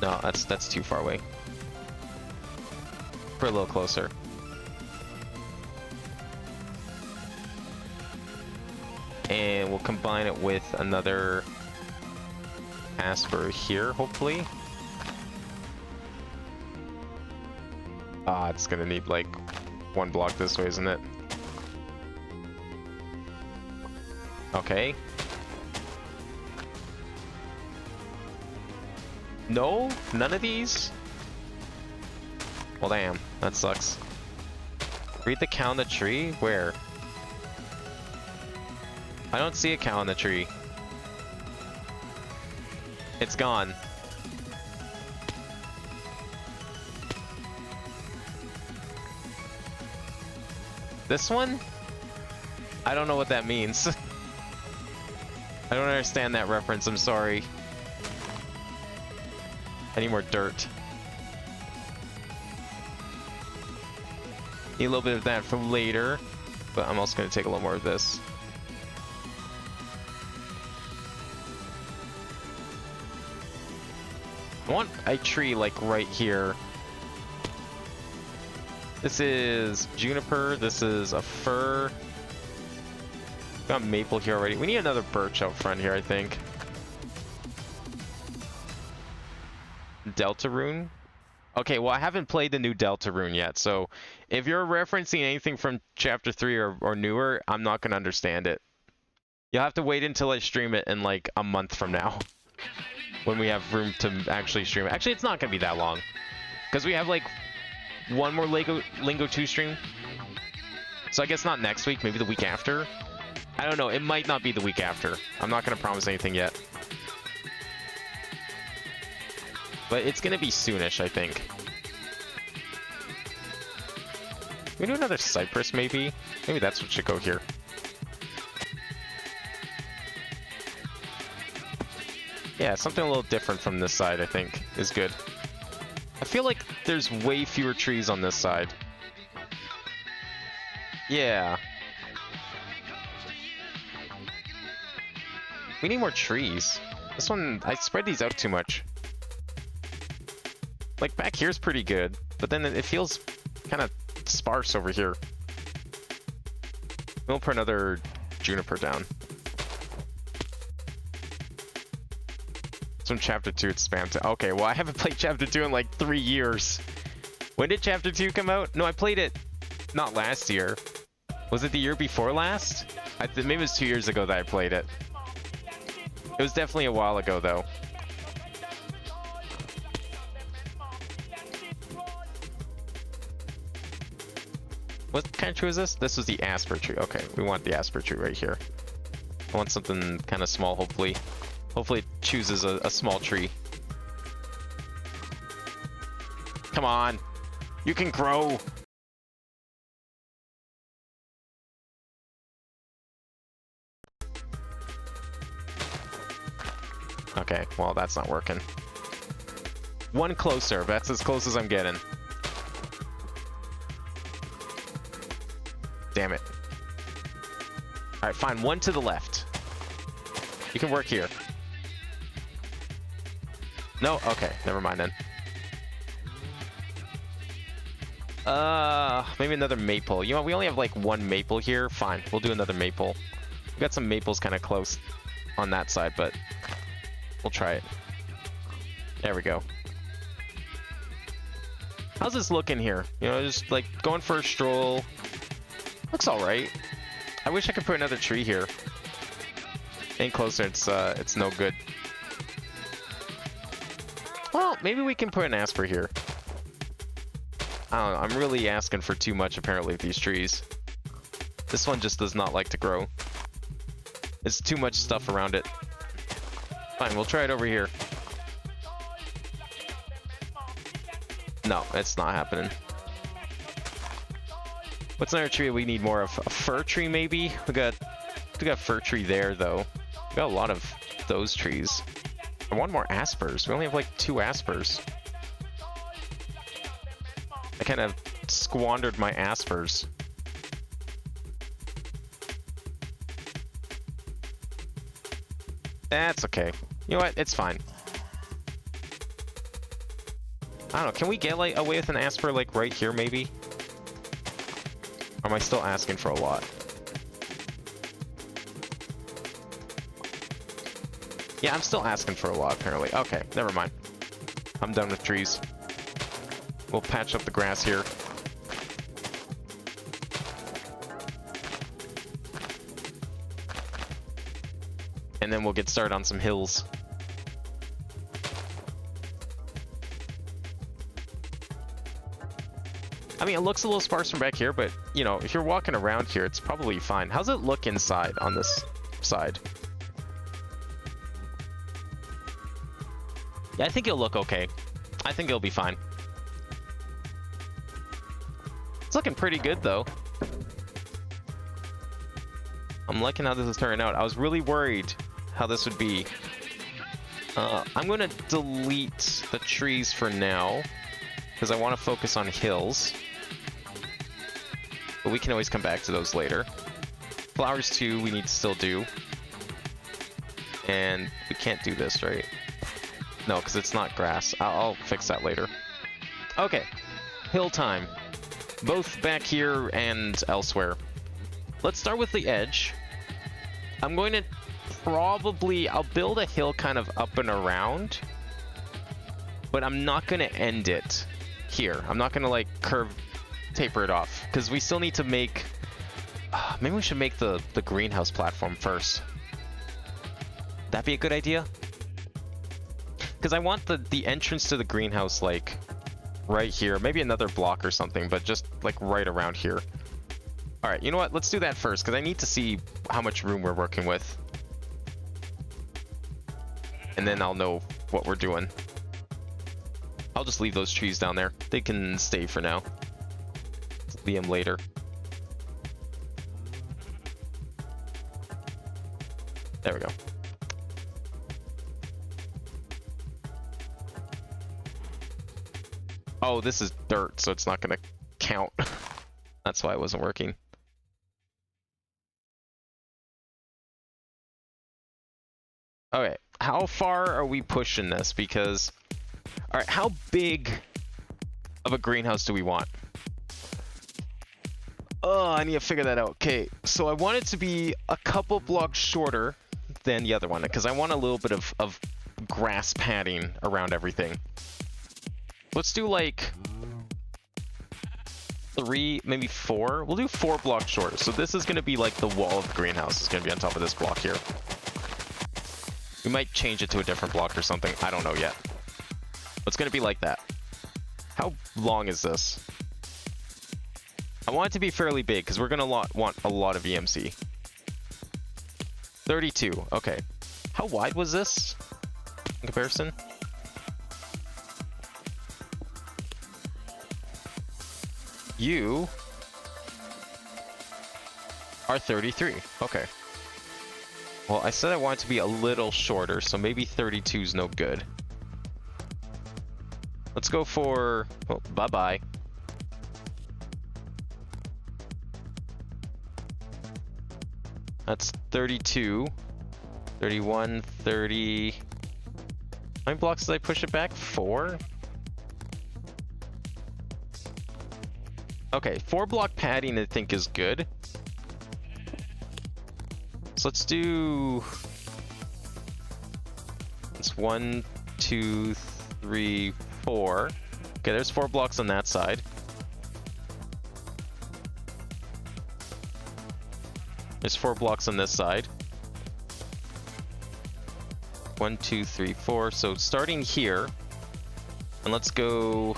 No, that's too far away. We're a little closer. And we'll combine it with another asper here, hopefully. Ah, it's gonna need like 1 block this way, isn't it? Okay. No? None of these? Well, damn. That sucks. Read the cow in the tree? Where? I don't see a cow in the tree. It's gone. This one? I don't know what that means. I don't understand that reference, I'm sorry. I need more dirt. Need a little bit of that for later, but I'm also going to take a little more of this. I want a tree like right here. This is juniper, this is a fir. Got maple here already. We need another birch out front here, I think. Deltarune? Okay, well, I haven't played the new Deltarune yet, so if you're referencing anything from Chapter 3 or newer, I'm not going to understand it. You'll have to wait until I stream it in like a month from now. When we have room to actually stream it. Actually, it's not going to be that long. Because we have like one more Lingo 2 stream. So I guess not next week, maybe the week after. I don't know, it might not be the week after. I'm not going to promise anything yet. But it's going to be soonish, I think. We do another cypress, maybe? Maybe that's what should go here. Yeah, something a little different from this side, I think, is good. I feel like there's way fewer trees on this side. Yeah. We need more trees. This one, I spread these out too much. Like, back here's pretty good, but then it feels kind of sparse over here. We'll put another juniper down. From Chapter 2, it's spam to... Okay, well, I haven't played Chapter 2 in like 3 years. When did Chapter 2 come out? No, I played it not last year. Was it the year before last? Maybe it was 2 years ago that I played it. It was definitely a while ago, though. What kind of tree is this? This was the Asper tree. Okay, we want the Asper tree right here. I want something kind of small, hopefully. Hopefully it chooses a small tree. Come on. You can grow. Okay, well, that's not working. One closer. That's as close as I'm getting. Damn it. Alright, fine. One to the left. You can work here. No? Okay, never mind then. Maybe another maple. You know, we only have like one maple here. Fine, we'll do another maple. We got some maples kind of close on that side, but we'll try it. There we go. How's this looking here? You know, just like going for a stroll. Looks all right. I wish I could put another tree here. Any closer, it's no good. Well, maybe we can put an Asper here. I don't know. I'm really asking for too much, apparently, with these trees. This one just does not like to grow. There's too much stuff around it. Fine, we'll try it over here. No, it's not happening. What's another tree we need more of? A fir tree, maybe? We got fir tree there, though. We got a lot of those trees. I want more aspers. We only have like 2 aspers. I kind of squandered my aspers. That's okay. You know what? It's fine. I don't know. Can we get like away with an asper like right here, maybe? Or am I still asking for a lot? Yeah, I'm still asking for a lot, apparently. Okay, never mind. I'm done with trees. We'll patch up the grass here. And then we'll get started on some hills. I mean, it looks a little sparse from back here, but, you know, if you're walking around here, it's probably fine. How's it look inside on this side? Yeah, I think it'll look okay. I think it'll be fine. It's looking pretty good, though. I'm liking how this is turning out. I was really worried how this would be. I'm going to delete the trees for now, because I want to focus on hills. But we can always come back to those later. Flowers, too, we need to still do. And we can't do this, right? No, because it's not grass. I'll fix that later. Okay. Hill time. Both back here and elsewhere. Let's start with the edge. I'm going to I'll build a hill kind of up and around. But I'm not going to end it here. I'm not going to, like, taper it off. Because we still need to make... maybe we should make the greenhouse platform first. That'd be a good idea? Because I want the entrance to the greenhouse, like, right here. Maybe another block or something, but just, like, right around here. Alright, you know what? Let's do that first, because I need to see how much room we're working with. And then I'll know what we're doing. I'll just leave those trees down there. They can stay for now. See them later. There we go. Oh, this is dirt, so it's not going to count. That's why it wasn't working. Okay, how far are we pushing this? Because, all right, how big of a greenhouse do we want? Oh, I need to figure that out. Okay, so I want it to be a couple blocks shorter than the other one, because I want a little bit of grass padding around everything. Let's do like 3, maybe 4. We'll do 4 blocks short. So this is going to be like the wall of the greenhouse. It's going to be on top of this block here. We might change it to a different block or something. I don't know yet. But it's going to be like that. How long is this? I want it to be fairly big because we're going to want a lot of EMC. 32. Okay. How wide was this in comparison? You are 33. Okay. Well, I said I want it to be a little shorter, so maybe 32 is no good. Let's go for... Oh, bye-bye. That's 32. 31, 30... How many blocks did I push it back? 4? Okay, 4 block padding I think is good. So let's do... It's 1, 2, 3, 4. Okay, there's 4 blocks on that side. There's 4 blocks on this side. 1, 2, 3, 4. So starting here, and let's go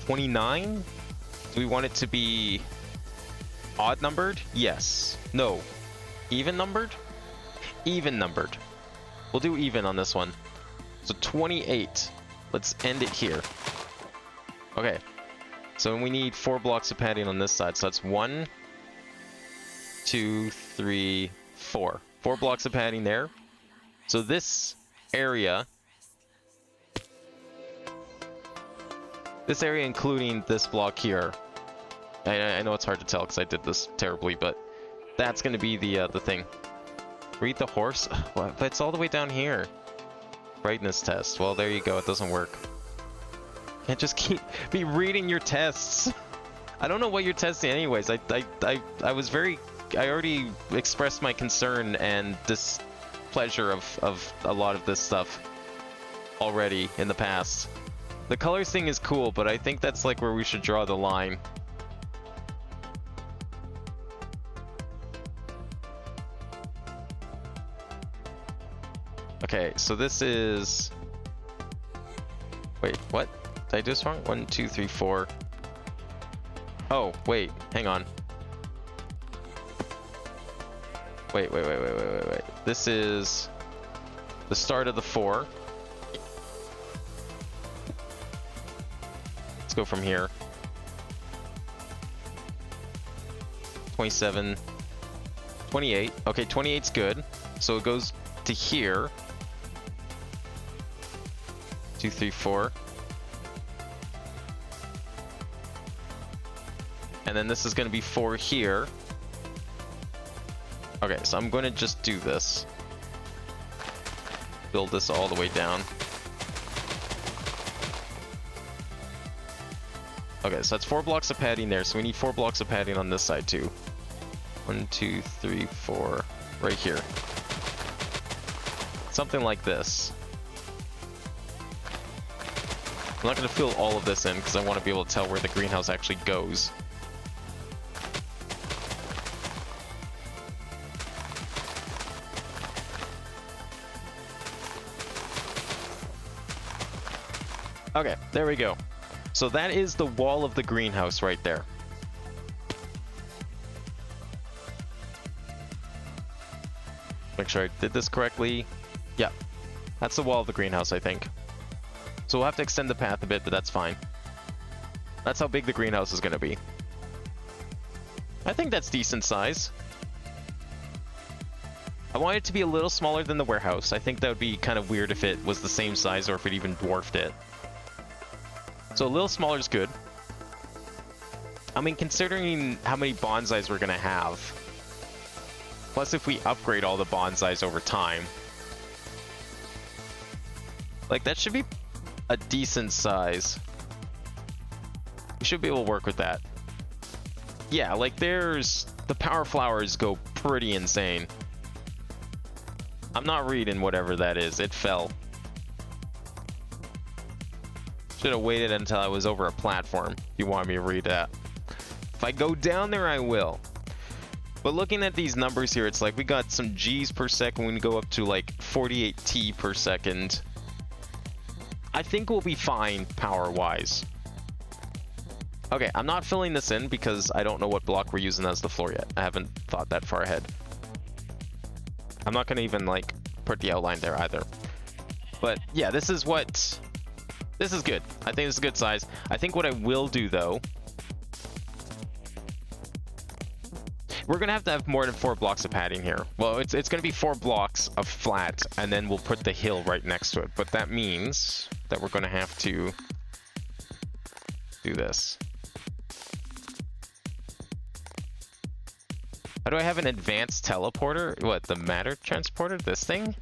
29. Do we want it to be odd numbered? Yes. No. Even numbered? Even numbered. We'll do even on this one. So 28. Let's end it here. Okay. So we need 4 blocks of padding on this side. So that's 1, 2, 3, 4. 4 blocks of padding there. So this area... This area including this block here. I know it's hard to tell because I did this terribly, but that's going to be the thing. Read the horse? But it's all the way down here. Brightness test. Well, there you go. It doesn't work. Can't just keep me reading your tests. I don't know what you're testing anyways. I was very... I already expressed my concern and displeasure of a lot of this stuff already in the past. The colors thing is cool, but I think that's like where we should draw the line. Okay, so this is... Wait, what? Did I do this wrong? 1, 2, 3, 4. Oh, wait, hang on. Wait. This is the start of the 4. Let's go from here. 27, 28. Okay, 28's good. So it goes to here. 2, 3, 4. And then this is going to be 4 here. Okay, so I'm going to just do this. Build this all the way down. Okay, so that's 4 blocks of padding there, so we need 4 blocks of padding on this side too. 1, 2, 3, 4, right here. Something like this. I'm not going to fill all of this in because I want to be able to tell where the greenhouse actually goes. Okay, there we go. So that is the wall of the greenhouse right there. Make sure I did this correctly. Yeah, that's the wall of the greenhouse, I think. So we'll have to extend the path a bit, but that's fine. That's how big the greenhouse is going to be. I think that's decent size. I want it to be a little smaller than the warehouse. I think that would be kind of weird if it was the same size or if it even dwarfed it. So a little smaller is good. I mean, considering how many bonsais we're going to have, plus if we upgrade all the bonsais over time, like that should be a decent size. We should be able to work with that. Yeah, like there's... the power flowers go pretty insane. I'm not reading whatever that is. It fell. Should have waited until I was over a platform. You want me to read that? If I go down there, I will. But looking at these numbers here, it's like we got some G's per second. We go up to like 48 T per second. I think we'll be fine power-wise. Okay, I'm not filling this in because I don't know what block we're using as the floor yet. I haven't thought that far ahead. I'm not going to even like put the outline there either. But yeah, this is good. I think this is a good size. I think what I will do though, we're gonna have to have more than 4 blocks of padding here. Well, it's gonna be 4 blocks of flat, and then we'll put the hill right next to it. But that means that we're gonna have to do this. How do I have an advanced teleporter? What, the matter transporter? This thing?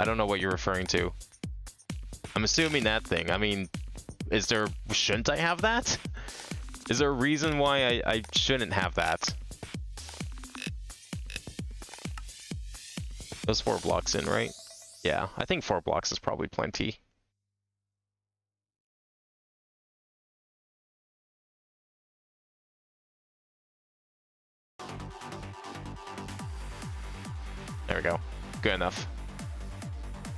I don't know what you're referring to. I'm assuming that thing. I mean, shouldn't I have that? Is there a reason why I shouldn't have that? Those 4 blocks in, right? Yeah, I think 4 blocks is probably plenty. There we go. Good enough.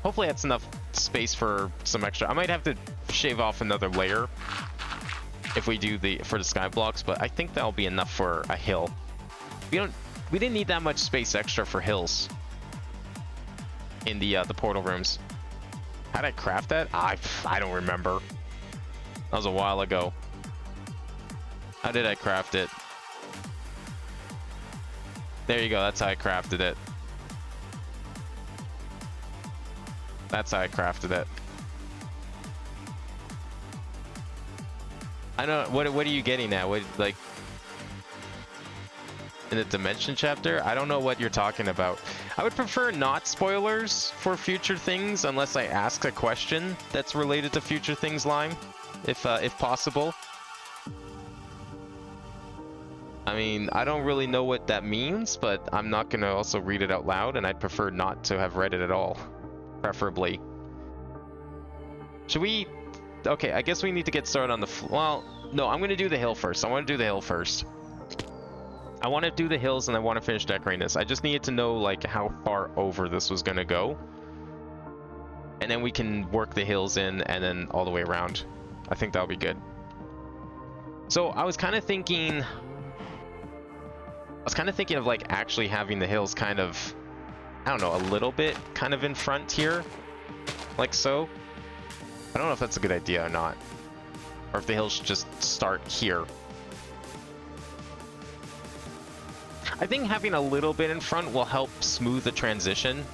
Hopefully that's enough space for some extra. I might have to shave off another layer if we do for the sky blocks, but I think that'll be enough for a hill. We didn't need that much space extra for hills in the portal rooms. How did I craft that? I don't remember. That was a while ago. How did I craft it? There you go. That's how I crafted it. That's how I crafted it. I don't. What are you getting at? What, like, in the dimension chapter? I don't know what you're talking about. I would prefer not spoilers for future things unless I ask a question that's related to future things line, if possible. I mean, I don't really know what that means, but I'm not gonna also read it out loud, and I'd prefer not to have read it at all. Preferably. Should we... Okay, I guess we need to get started on the... Well, no, I'm going to do the hill first. I want to do the hill first. I want to do the hills, and I want to finish decorating this. I just needed to know, like, how far over this was going to go. And then we can work the hills in, and then all the way around. I think that'll be good. So, I was kind of thinking... of, like, actually having the hills kind of... I don't know, a little bit kind of in front here, like so. I don't know if that's a good idea or not, or if the hills should just start here. I think having a little bit in front will help smooth the transition.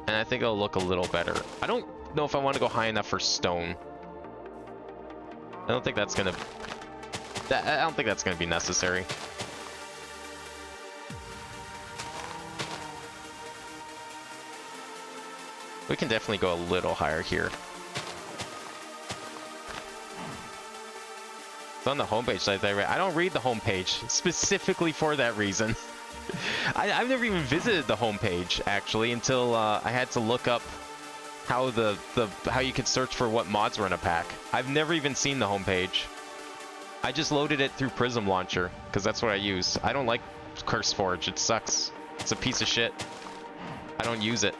And I think it'll look a little better. I don't know if I want to go high enough for stone. I don't think that's gonna... I don't think that's going to be necessary. We can definitely go a little higher here. It's on the homepage. I don't read the homepage specifically for that reason. I've never even visited the homepage actually until I had to look up how how you could search for what mods were in a pack. I've never even seen the homepage. I just loaded it through Prism Launcher, because that's what I use. I don't like CurseForge. It sucks. It's a piece of shit. I don't use it.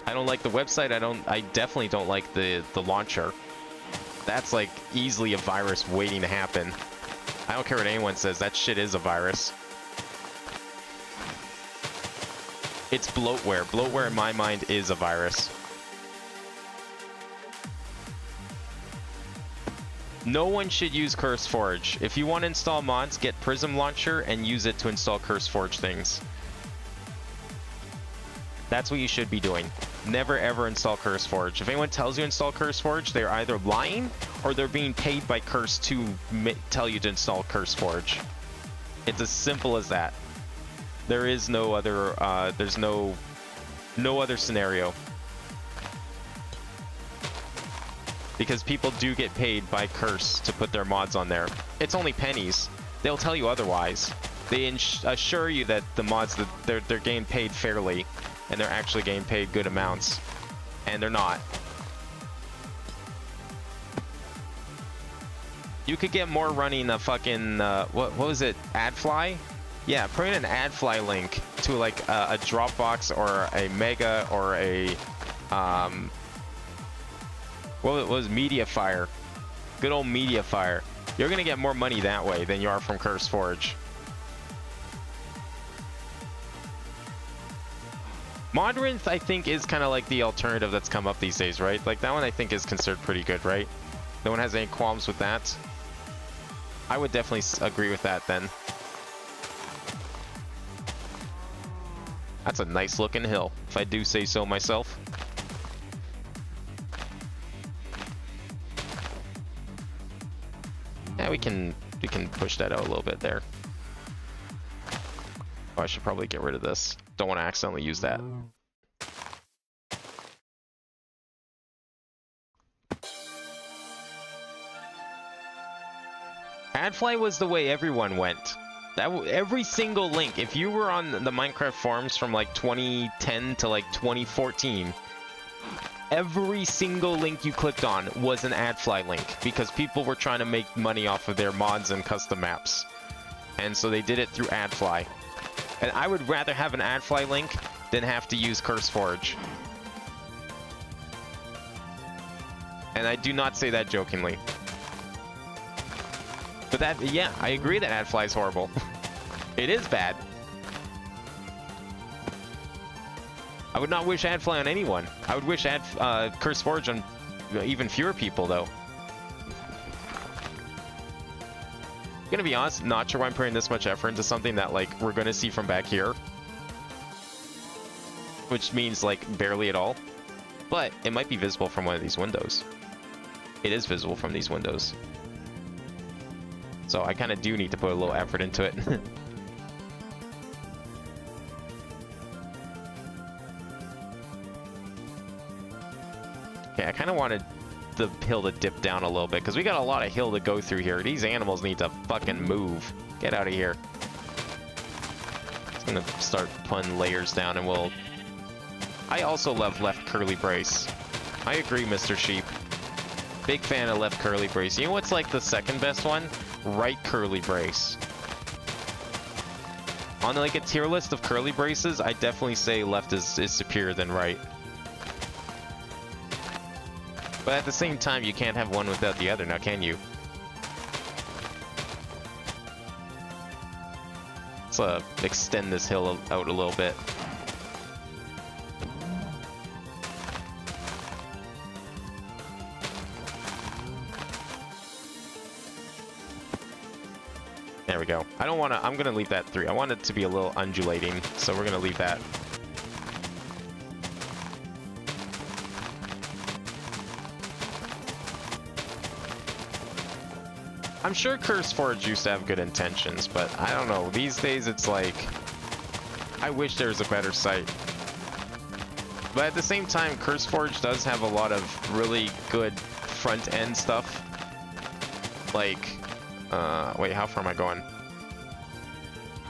I don't like the website. I definitely don't like the launcher. That's like easily a virus waiting to happen. I don't care what anyone says. That shit is a virus. It's bloatware. Bloatware in my mind is a virus. No one should use CurseForge. If you want to install mods, get Prism Launcher and use it to install CurseForge things. That's what you should be doing. Never ever install CurseForge. If anyone tells you to install CurseForge, they're either lying or they're being paid by Curse to tell you to install CurseForge. It's as simple as that. There is no other, there's no other scenario. Because people do get paid by Curse to put their mods on there. It's only pennies. They'll tell you otherwise. they assure you that the mods that they're getting paid fairly, and they're actually getting paid good amounts, and they're not. You could get more running a fucking what was it? AdFly? Yeah, put in an AdFly link to like a Dropbox or a Mega or a what was Mediafire? Good old Mediafire. You're gonna get more money that way than you are from CurseForge. Modrinth, I think, is kind of like the alternative that's come up these days, right? Like that one I think is considered pretty good, right? No one has any qualms with that. I would definitely agree with that then. That's a nice looking hill, if I do say so myself. Yeah, we can push that out a little bit there. Oh, I should probably get rid of this. Don't want to accidentally use that. AdFly was the way everyone went. Every single link, if you were on the Minecraft forums from like 2010 to like 2014, every single link you clicked on was an AdFly link because people were trying to make money off of their mods and custom maps. And so they did it through AdFly. And I would rather have an AdFly link than have to use CurseForge. And I do not say that jokingly. But that, yeah, I agree that AdFly is horrible. It is bad. I would not wish AdFly on anyone. I would wish CurseForge on even fewer people, though. Gonna be honest, not sure why I'm putting this much effort into something that, like, we're gonna see from back here. Which means, like, barely at all. But it might be visible from one of these windows. It is visible from these windows. So I kind of do need to put a little effort into it. Okay, I kind of wanted the hill to dip down a little bit because we got a lot of hill to go through here. These animals need to fucking move. Get out of here. I'm gonna start putting layers down and we'll... I also love left curly brace. I agree, Mr. Sheep. Big fan of left curly brace. You know what's like the second best one? Right curly brace. On like a tier list of curly braces, I definitely say left is superior than right. But at the same time, you can't have one without the other now, can you? Let's extend this hill out a little bit. There we go. I don't want to... I'm going to leave that 3. I want it to be a little undulating, so we're going to leave that. I'm sure CurseForge used to have good intentions, but I don't know. These days, it's like... I wish there was a better site. But at the same time, CurseForge does have a lot of really good front-end stuff. Like... wait, how far am I going?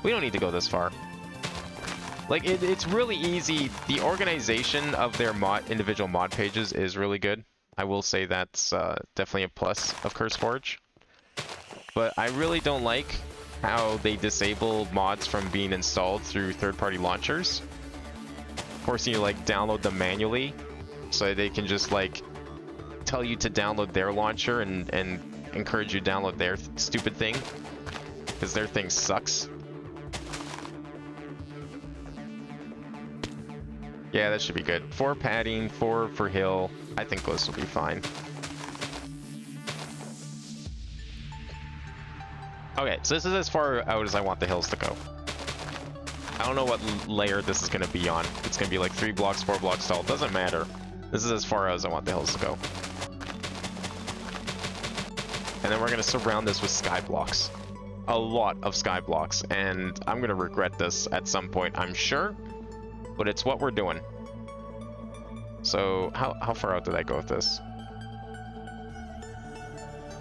We don't need to go this far. Like, it's really easy. The organization of their individual mod pages is really good. I will say that's definitely a plus of CurseForge. But I really don't like how they disable mods from being installed through third-party launchers. Forcing you to, like, download them manually. So they can just, like, tell you to download their launcher and encourage you to download their stupid thing, because their thing sucks. Yeah, that should be good. 4 padding, 4 for hill. I think those will be fine. Okay, so this is as far out as I want the hills to go. I don't know what layer this is going to be on. It's going to be like 3 blocks, 4 blocks tall. Doesn't matter. This is as far out as I want the hills to go. And then we're going to surround this with sky blocks. A lot of sky blocks. And I'm going to regret this at some point, I'm sure. But it's what we're doing. So, how far out did I go with this?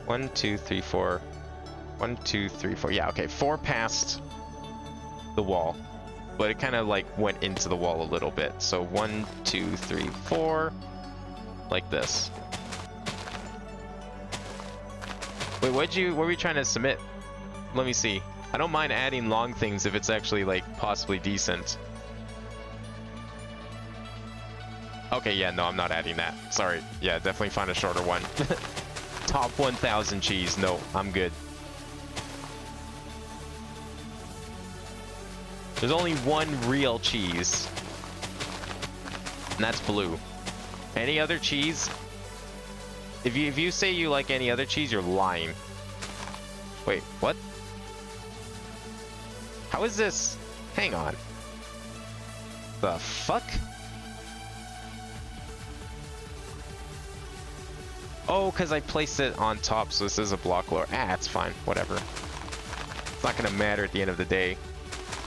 1, 2, 3, 4. 1, 2, 3, 4. Yeah, okay. 4 past the wall, but it kind of like went into the wall a little bit. So 1, 2, 3, 4, like this. Wait, what were you trying to submit? Let me see. I don't mind adding long things if it's actually like possibly decent. Okay, yeah, no, I'm not adding that. Sorry. Yeah, definitely find a shorter one. Top 1,000 cheese. No, I'm good. There's only one real cheese, and that's blue. Any other cheese? If you say you like any other cheese, you're lying. Wait, what? How is this? Hang on. The fuck? Oh, because I placed it on top, so this is a block lower. Ah, it's fine. Whatever. It's not gonna matter at the end of the day.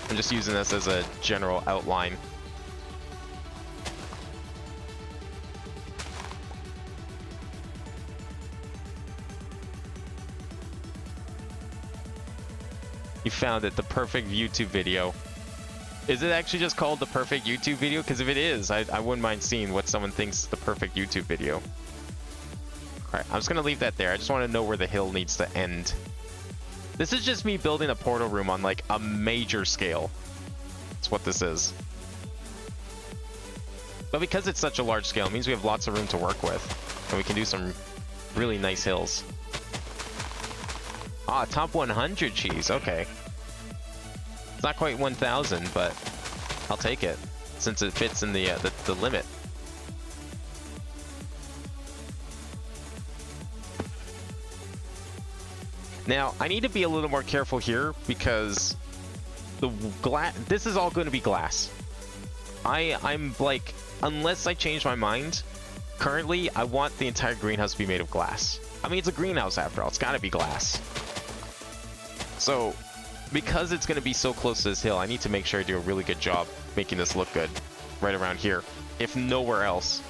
I'm just using this as a general outline. You found it, the perfect YouTube video. Is it actually just called the perfect YouTube video? Because if it is, I wouldn't mind seeing what someone thinks is the perfect YouTube video. Alright, I'm just gonna leave that there. I just want to know where the hill needs to end. This is just me building a portal room on like a major scale. That's what this is. But because it's such a large scale, it means we have lots of room to work with. And we can do some really nice hills. Ah, top 100 cheese. Okay. It's not quite 1,000, but I'll take it since it fits in the limit. Now, I need to be a little more careful here because the glass. This is all going to be glass. I'm like, unless I change my mind, currently I want the entire greenhouse to be made of glass. I mean, it's a greenhouse after all. It's got to be glass. So, because it's going to be so close to this hill, I need to make sure I do a really good job making this look good right around here, if nowhere else.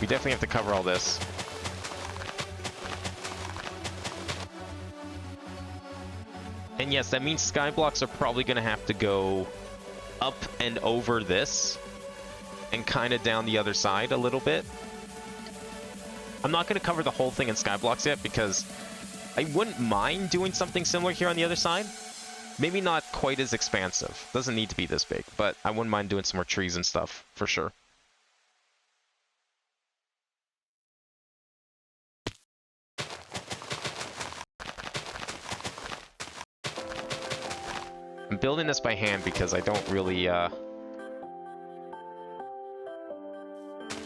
We definitely have to cover all this. And yes, that means sky blocks are probably going to have to go up and over this and kind of down the other side a little bit. I'm not going to cover the whole thing in sky blocks yet because I wouldn't mind doing something similar here on the other side. Maybe not quite as expansive. Doesn't need to be this big, but I wouldn't mind doing some more trees and stuff for sure. I'm building this by hand because I don't really, I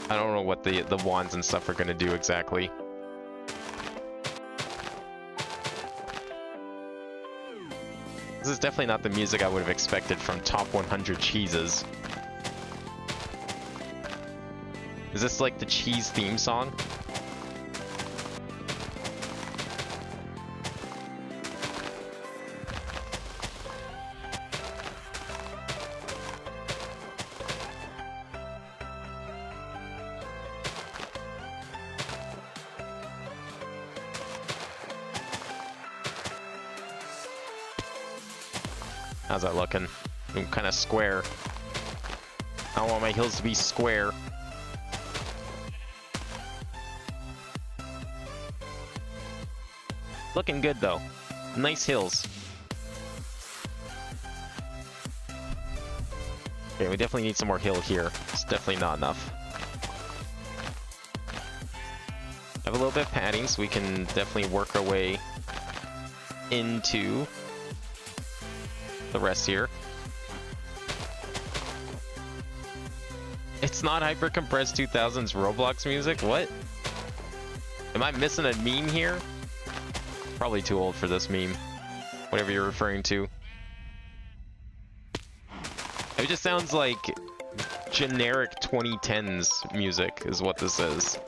don't know what the wands and stuff are going to do exactly. This is definitely not the music I would have expected from Top 100 Cheeses. Is this like the cheese theme song? How's that looking? I'm kind of square. I want my hills to be square. Looking good though. Nice hills. Okay, we definitely need some more hill here. It's definitely not enough. I have a little bit of padding, so we can definitely work our way into the rest here. It's not hyper compressed 2000s Roblox music? What? Am I missing a meme here? Probably too old for this meme. Whatever you're referring to. It just sounds like generic 2010s music is what this is.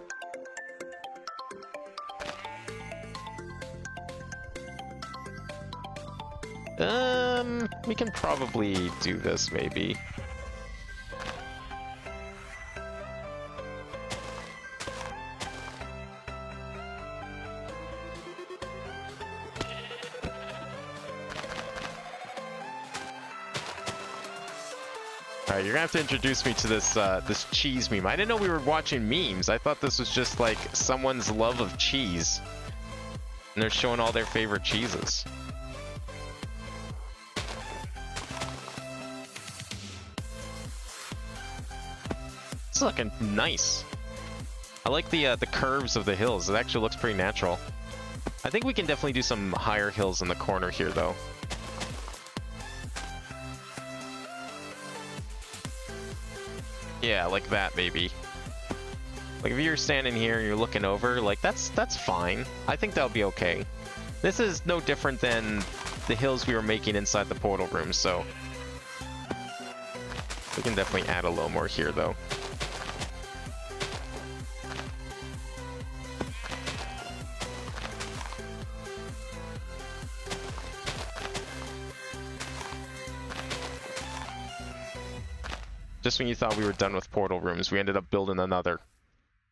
We can probably do this, maybe. Alright, you're gonna have to introduce me to this this cheese meme. I didn't know we were watching memes. I thought this was just like someone's love of cheese. And they're showing all their favorite cheeses. It's looking nice. I like the curves of the hills. It actually looks pretty natural. I think we can definitely do some higher hills in the corner here, though. Yeah, like that, maybe. Like if you're standing here and you're looking over, like that's fine. I think that'll be okay. This is no different than the hills we were making inside the portal room, so we can definitely add a little more here, though. Just when you thought we were done with portal rooms, we ended up building another.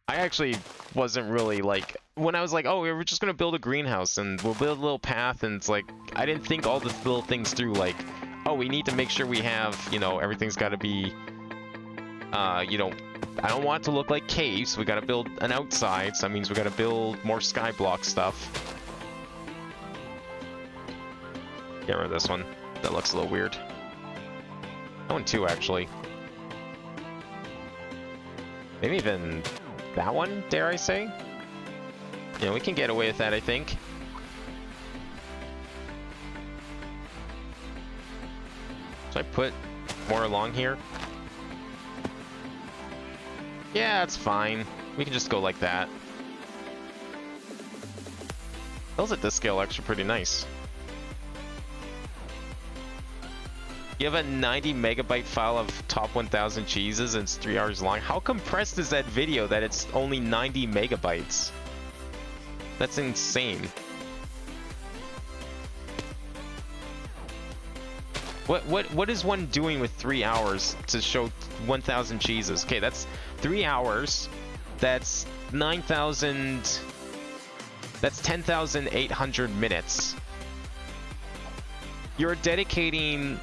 I actually wasn't really like, when I was like, oh, we're just gonna build a greenhouse and we'll build a little path, and it's like, I didn't think all the little things through, like, oh, we need to make sure we have, you know, everything's gotta be, you know, I don't want it to look like caves, we gotta build an outside, so that means we gotta build more skyblock stuff. Get rid of this one, that looks a little weird. That one too, actually. Maybe even that one, dare I say? Yeah, we can get away with that, I think. Should I put more along here? Yeah, that's fine. We can just go like that. Those at this scale are actually pretty nice. You have a 90 megabyte file of top 1000 cheeses and it's 3 hours long. How compressed is that video that it's only 90 megabytes? That's insane. What is one doing with 3 hours to show 1000 cheeses? Okay, that's 3 hours. That's 9,000. That's 10,800 minutes. You're dedicating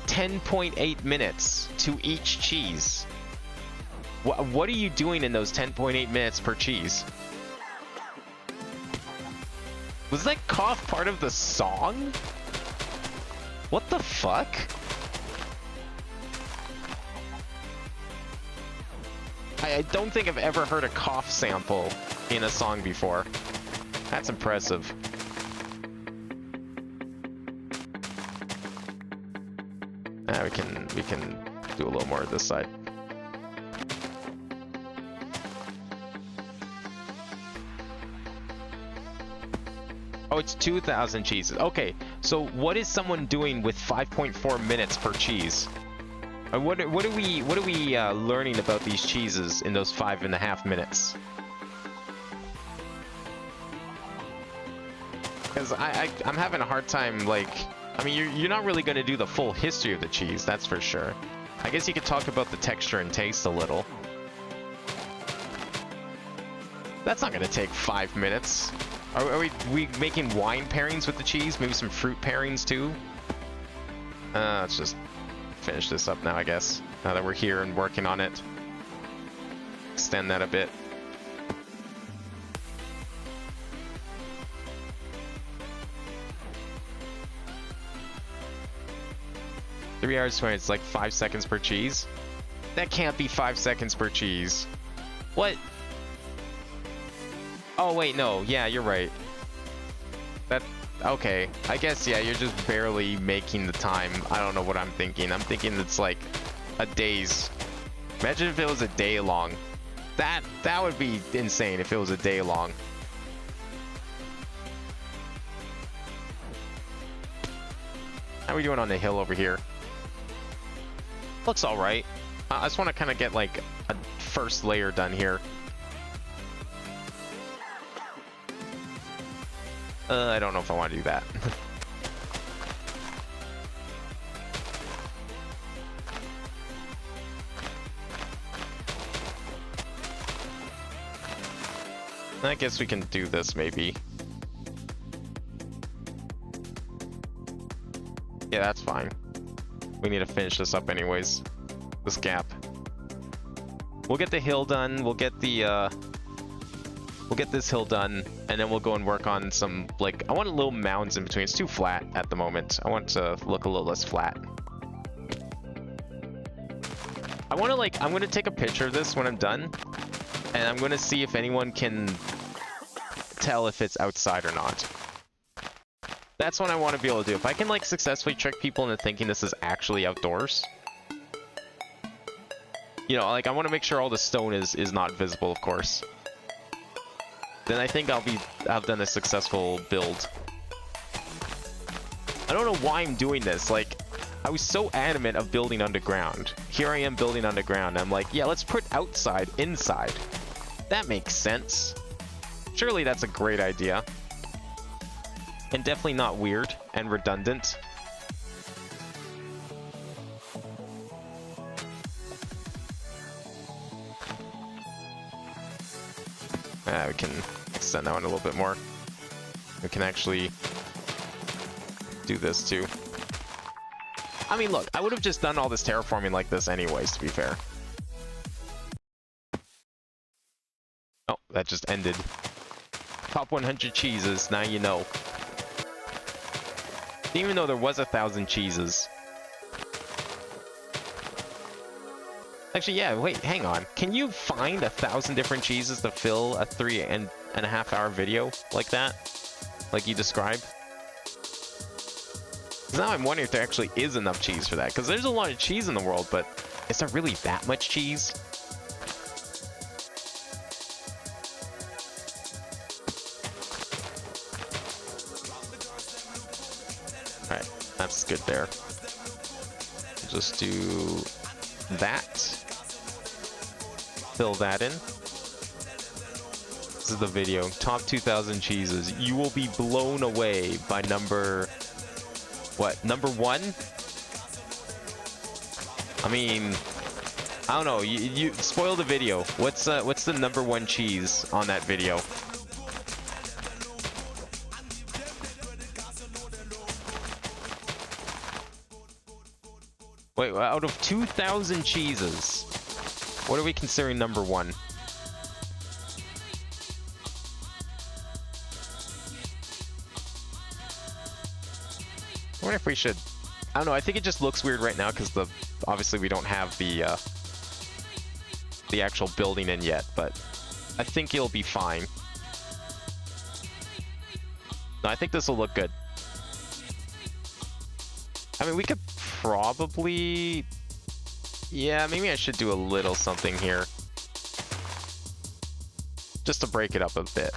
10.8 minutes to each cheese. What are you doing in those 10.8 minutes per cheese? Was that cough part of the song? What the fuck? I don't think I've ever heard a cough sample in a song before. That's impressive. We can do a little more of this side. Oh, it's 2,000 cheeses. Okay, so what is someone doing with 5.4 minutes per cheese? What are we learning about these cheeses in those 5.5 minutes? Because I'm having a hard time, like, I mean, you're not really going to do the full history of the cheese, that's for sure. I guess you could talk about the texture and taste a little. That's not going to take 5 minutes. Are we making wine pairings with the cheese? Maybe some fruit pairings too? Let's just finish this up now, I guess. Now that we're here and working on it. Extend that a bit. Three hours 20, it's like 5 seconds per cheese? That can't be 5 seconds per cheese. What? Oh wait, no, yeah, you're right. That, okay. I guess, yeah, you're just barely making the time. I don't know what I'm thinking. I'm thinking it's like a day's. Imagine if it was a day long. That would be insane if it was a day long. How are we doing on the hill over here? Looks alright. I just want to kind of get like a first layer done here. I don't know if I want to do that. I guess we can do this maybe. Yeah, that's fine. We need to finish this up anyways. This gap. We'll get the hill done. We'll get the we'll get this hill done, and then we'll go and work on some, like, I want little mounds in between. It's too flat at the moment. I want it to look a little less flat. I want to, like, I'm going to take a picture of this when I'm done, and I'm going to see if anyone can tell if it's outside or not. That's what I want to be able to do. If I can, like, successfully trick people into thinking this is actually outdoors. You know, like, I want to make sure all the stone is not visible, of course. Then I think I've done a successful build. I don't know why I'm doing this. Like, I was so adamant of building underground. Here I am building underground. I'm like, yeah, let's put outside inside. That makes sense. Surely that's a great idea. And definitely not weird and redundant. We can extend that one a little bit more. We can actually do this too. I mean, look, I would have just done all this terraforming like this anyways, to be fair. Oh, that just ended. Top 100 cheeses, now you know. Didn't even know there was 1,000 cheeses. Actually, yeah, wait, hang on. Can you find 1,000 different cheeses to fill a 3.5 hour video like that? Like you described? Now I'm wondering if there actually is enough cheese for that. Because there's a lot of cheese in the world, but is there really that much cheese? Alright, that's good there. Just do that. Fill that in. This is the video. Top 2,000 cheeses. You will be blown away by number... what? Number 1? I mean... I don't know. You spoil the video. What's the number 1 cheese on that video? Wait, out of 2,000 cheeses, what are we considering number 1? I wonder if we should... I don't know, I think it just looks weird right now because obviously we don't have the actual building in yet, but I think it'll be fine. No, I think this will look good. I mean, we could probably... yeah, maybe I should do a little something here. Just to break it up a bit.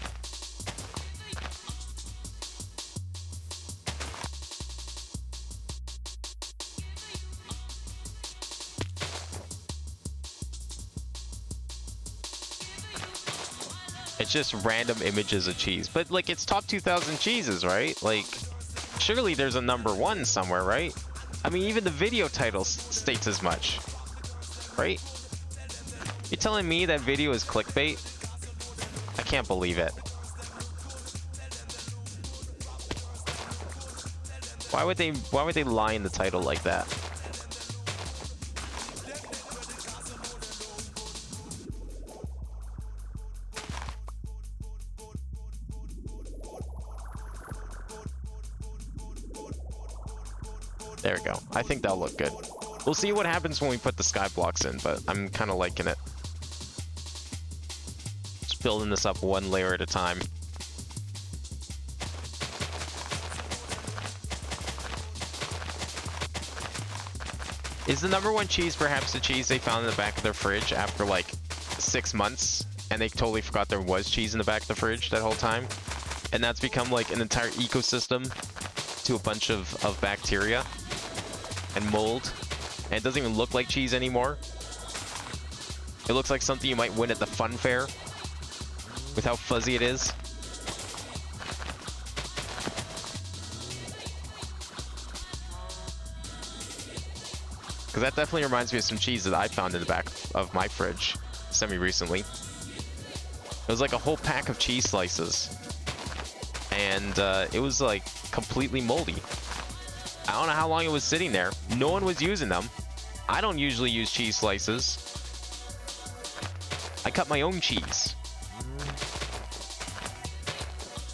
It's just random images of cheese. But, like, it's top 2,000 cheeses, right? Like, surely there's a number 1 somewhere, right? I mean, even the video title states as much. Right? You telling me that video is clickbait? I can't believe it. Why would they lie in the title like that? There we go. I think that'll look good. We'll see what happens when we put the sky blocks in, but I'm kind of liking it. Just building this up one layer at a time. Is the number 1 cheese perhaps the cheese they found in the back of their fridge after like 6 months and they totally forgot there was cheese in the back of the fridge that whole time? And that's become like an entire ecosystem to a bunch of bacteria and mold, and it doesn't even look like cheese anymore. It looks like something you might win at the fun fair with how fuzzy it is. Because that definitely reminds me of some cheese that I found in the back of my fridge semi-recently. It was like a whole pack of cheese slices, and it was like completely moldy. I don't know how long it was sitting there. No one was using them. I don't usually use cheese slices. I cut my own cheese.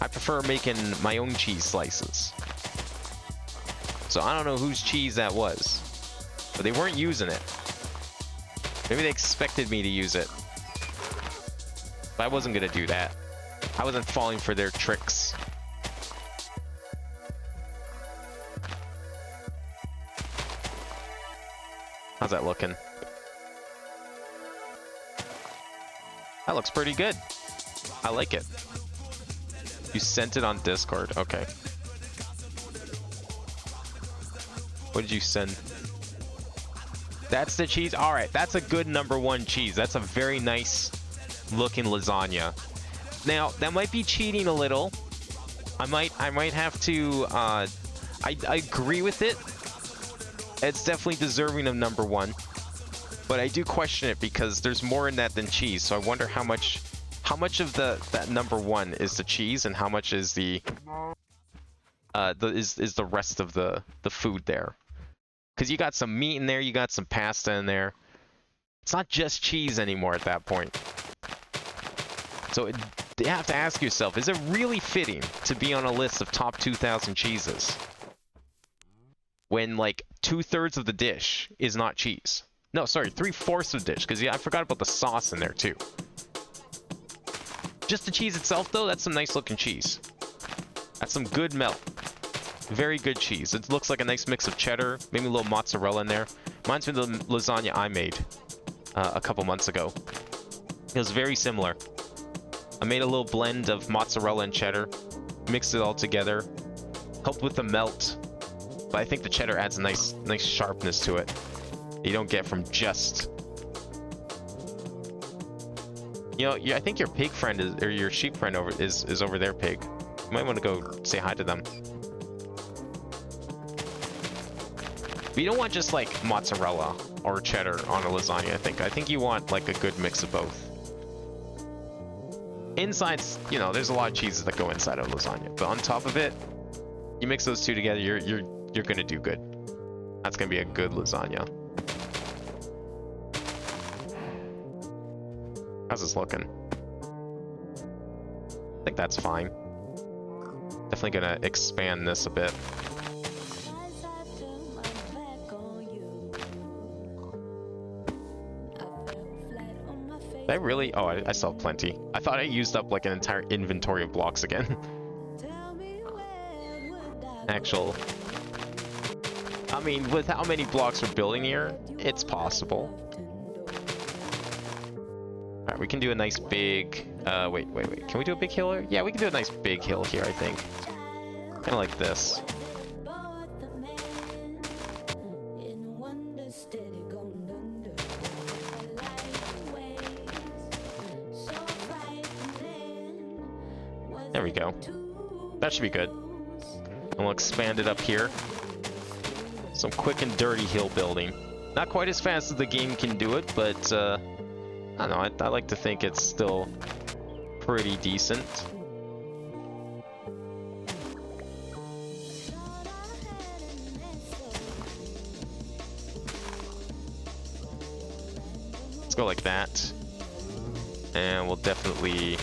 I prefer making my own cheese slices. So I don't know whose cheese that was, but they weren't using it. Maybe they expected me to use it. But I wasn't gonna do that. I wasn't falling for their tricks. How's that looking? That looks pretty good. I like it. You sent it on Discord. Okay. What did you send? That's the cheese. All right, that's a good #1 cheese. That's a very nice looking lasagna. Now that might be cheating a little. I might have to. I agree with it. It's definitely deserving of #1, but I do question it because there's more in that than cheese. So I wonder how much of that #1 is the cheese and how much is the rest of the food there. Because you got some meat in there, you got some pasta in there. It's not just cheese anymore at that point. So you have to ask yourself, is it really fitting to be on a list of top 2,000 cheeses when like 2/3 of the dish is not cheese? No, sorry, 3/4 of the dish, because I forgot about the sauce in there too. Just the cheese itself though, that's some nice looking cheese. That's some good melt. Very good cheese. It looks like a nice mix of cheddar, maybe a little mozzarella in there. Reminds me of the lasagna I made a couple months ago. It was very similar. I made a little blend of mozzarella and cheddar, mixed it all together, helped with the melt. But I think the cheddar adds a nice sharpness to it. You don't get from just. You know, I think your pig friend is, or your sheep friend is over there, pig. You might want to go say hi to them. But you don't want just like mozzarella or cheddar on a lasagna, I think you want like a good mix of both. Inside's, you know, there's a lot of cheeses that go inside of lasagna, but on top of it, you mix those two together, you're gonna do good. That's gonna be a good lasagna. How's this looking? I think that's fine. Definitely gonna expand this a bit. Did I really? Oh, I still have plenty. I thought I used up like an entire inventory of blocks again. Actual. I mean, with how many blocks we're building here, it's possible. Alright, we can do a nice big... wait. Can we do a big hill here? Yeah, we can do a nice big hill here, I think. Kind of like this. There we go. That should be good. And we'll expand it up here. Some quick and dirty hill building. Not quite as fast as the game can do it, but I don't know, I like to think it's still pretty decent. Let's go like that. And we'll definitely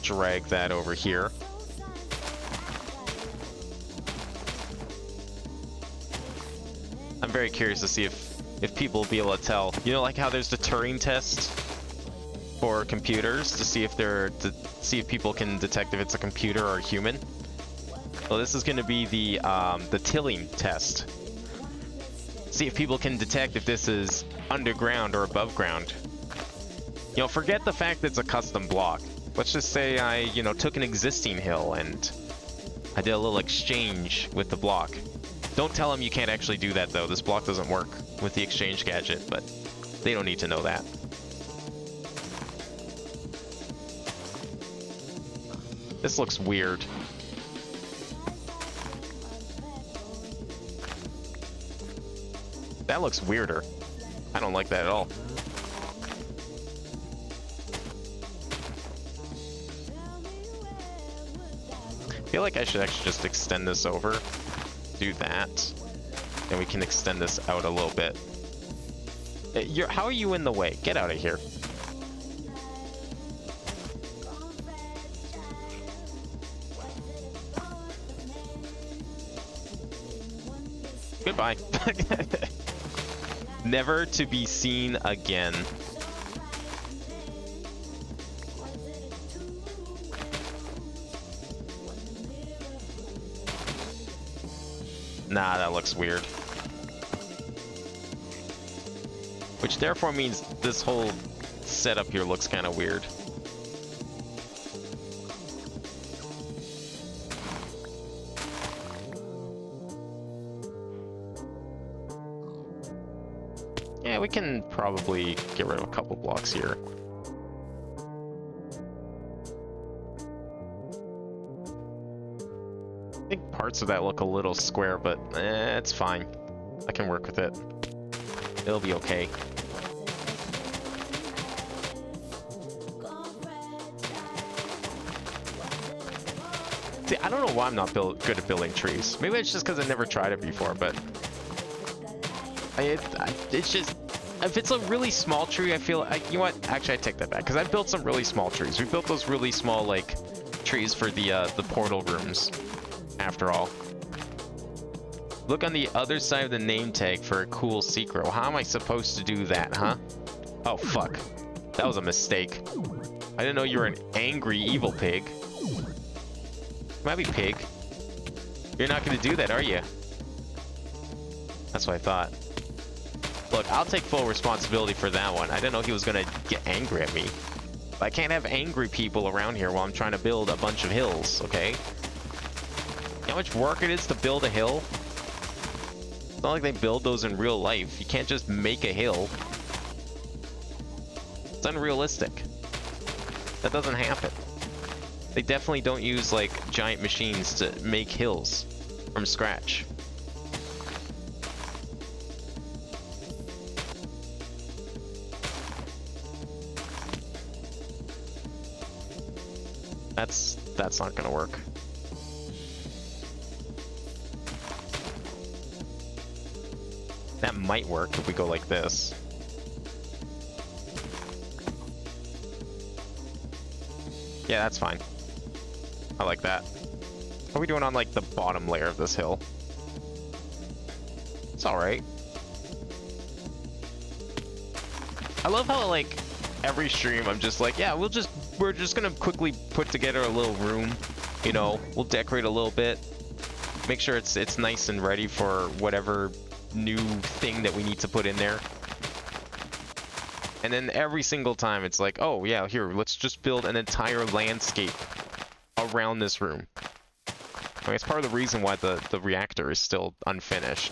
drag that over here. I'm very curious to see if people will be able to tell. You know, like how there's the Turing test for computers to see if people can detect if it's a computer or a human. Well, this is going to be the Turing test. See if people can detect if this is underground or above ground. You know, forget the fact that it's a custom block. Let's just say I, you know, took an existing hill and I did a little exchange with the block. Don't tell them you can't actually do that though. This block doesn't work with the exchange gadget, but they don't need to know that. This looks weird. That looks weirder. I don't like that at all. I feel like I should actually just extend this over. Do that. and we can extend this out a little bit. How are you in the way? Get out of here. Goodbye. Never to be seen again. Nah, that looks weird. Which therefore means this whole setup here looks kind of weird. Yeah, we can probably get rid of a couple blocks here. I think parts of that look a little square, but it's fine. I can work with it. It'll be okay. See, I don't know why I'm not good at building trees. Maybe it's just because I never tried it before, but it's just, if it's a really small tree, I feel, you know what? Actually, I take that back, because I built some really small trees. We built those really small, like, trees for the portal rooms, after all. Look on the other side of the name tag for a cool secret. Well, how am I supposed to do that, huh? Oh, fuck. That was a mistake. I didn't know you were an angry, evil pig. Might be pig. You're not gonna do that, are you? That's what I thought. Look, I'll take full responsibility for that one. I didn't know he was gonna get angry at me. But I can't have angry people around here while I'm trying to build a bunch of hills, okay? You know how much work it is to build a hill? It's not like they build those in real life. You can't just make a hill. It's unrealistic. That doesn't happen. They definitely don't use, like, giant machines to make hills from scratch. That's not gonna work. That might work if we go like this. Yeah, that's fine. I like that. How are we doing on, like, the bottom layer of this hill? It's alright. I love how, like, every stream I'm just like, yeah, we're just gonna quickly put together a little room. You know, we'll decorate a little bit. Make sure it's nice and ready for whatever new thing that we need to put in there. And then every single time it's like, oh yeah, here, let's just build an entire landscape around this room. I mean, it's part of the reason why the reactor is still unfinished.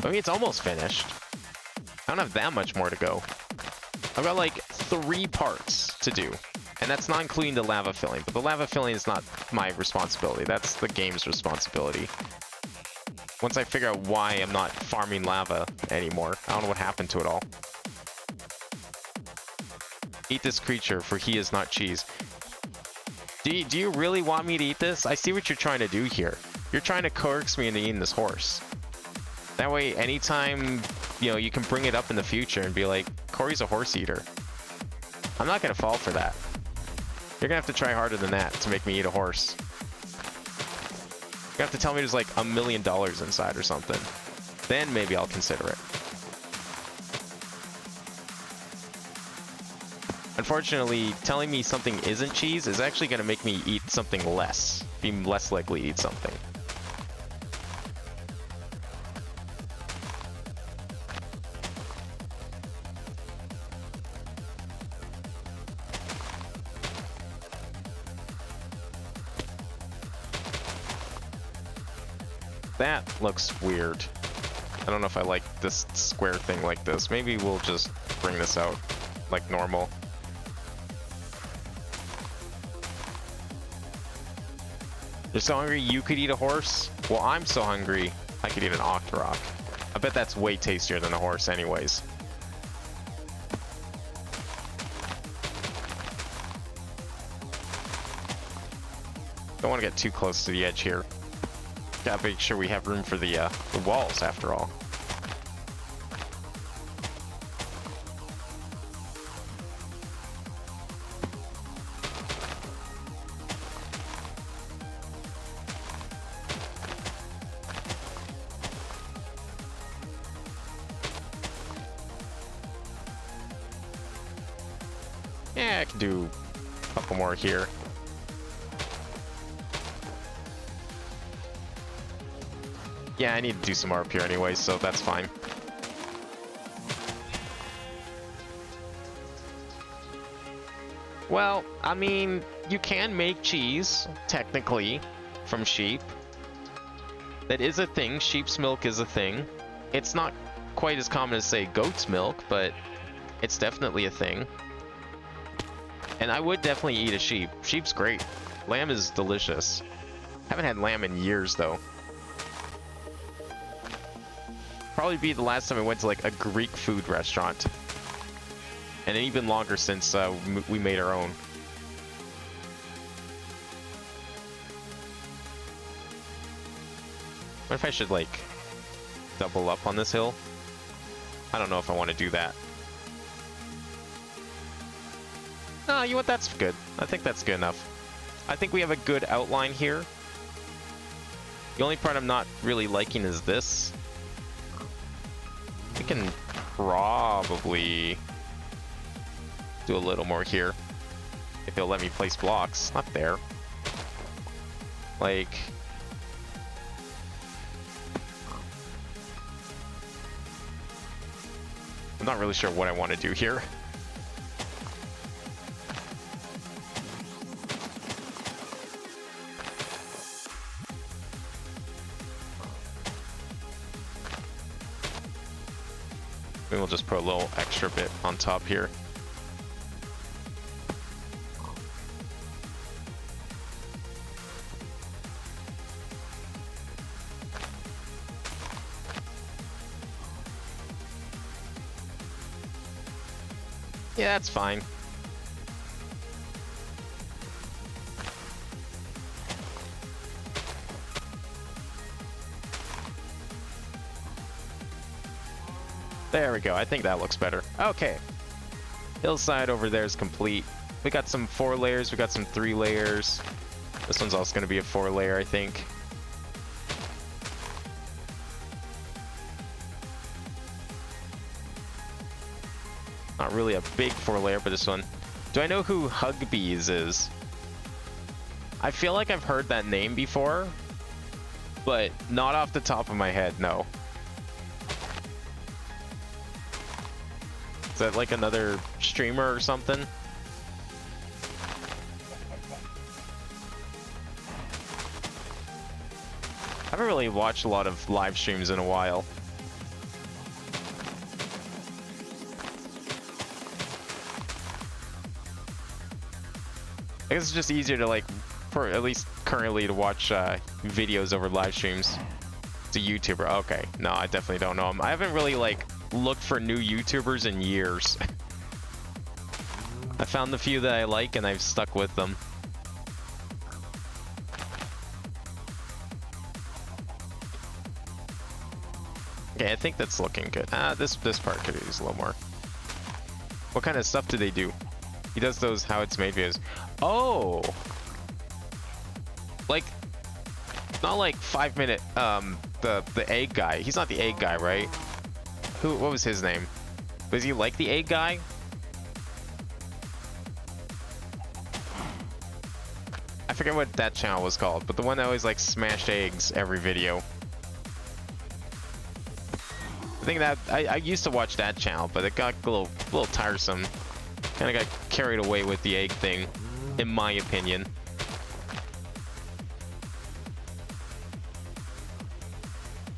I mean, it's almost finished. I don't have that much more to go. I've got like 3 parts to do, and that's not including the lava filling. But the lava filling is not my responsibility. That's the game's responsibility. Once I figure out why I'm not farming lava anymore, I don't know what happened to it all. Eat this creature, for he is not cheese. Do you really want me to eat this? I see what you're trying to do here. You're trying to coax me into eating this horse. That way, anytime, you know, you can bring it up in the future and be like, Corey's a horse eater. I'm not gonna fall for that. You're gonna have to try harder than that to make me eat a horse. You're gonna have to tell me there's like $1 million inside or something. Then maybe I'll consider it. Unfortunately, telling me something isn't cheese is actually gonna make me eat something less. Be less likely to eat something. That looks weird. I don't know if I like this square thing like this. Maybe we'll just bring this out like normal. You're so hungry you could eat a horse? Well, I'm so hungry I could eat an octorok. I bet that's way tastier than a horse anyways. Don't want to get too close to the edge here. Gotta make sure we have room for the walls after all. Yeah, I can do a couple more here. Yeah, I need to do some more up here anyway, so that's fine. Well, I mean, you can make cheese, technically, from sheep. That is a thing. Sheep's milk is a thing. It's not quite as common as, say, goat's milk, but it's definitely a thing. And I would definitely eat a sheep. Sheep's great. Lamb is delicious. Haven't had lamb in years, though. Probably be the last time I went to, like, a Greek food restaurant. And even longer since we made our own. What if I should, like, double up on this hill? I don't know if I want to do that. No, you know what? That's good. I think that's good enough. I think we have a good outline here. The only part I'm not really liking is this. We can probably do a little more here. If it'll let me place blocks. Not there. Like... I'm not really sure what I want to do here. Maybe we'll just put a little extra bit on top here. Yeah, that's fine. There we go. I think that looks better. Okay. Hillside over there is complete. We got some 4 layers. We got some 3 layers. This one's also going to be a 4 layer, I think. Not really a big 4 layer, but this one. Do I know who Hugbees is? I feel like I've heard that name before, but not off the top of my head, no. Is that like another streamer or something? I haven't really watched a lot of live streams in a while. I guess it's just easier to, like, for at least currently, to watch videos over live streams. It's a YouTuber. Okay. No, I definitely don't know him. I haven't really, like, looked for new YouTubers in years. I found the few that I like and I've stuck with them. Okay, I think that's looking good. This part could use a little more. What kind of stuff do they do? He does those how it's made videos. Oh! Like, not like 5 minute, the egg guy. He's not the egg guy, right? What was his name? Was he like the egg guy? I forget what that channel was called, but the one that always like smashed eggs every video. I think that I used to watch that channel, but it got a little tiresome. Kind of got carried away with the egg thing, in my opinion.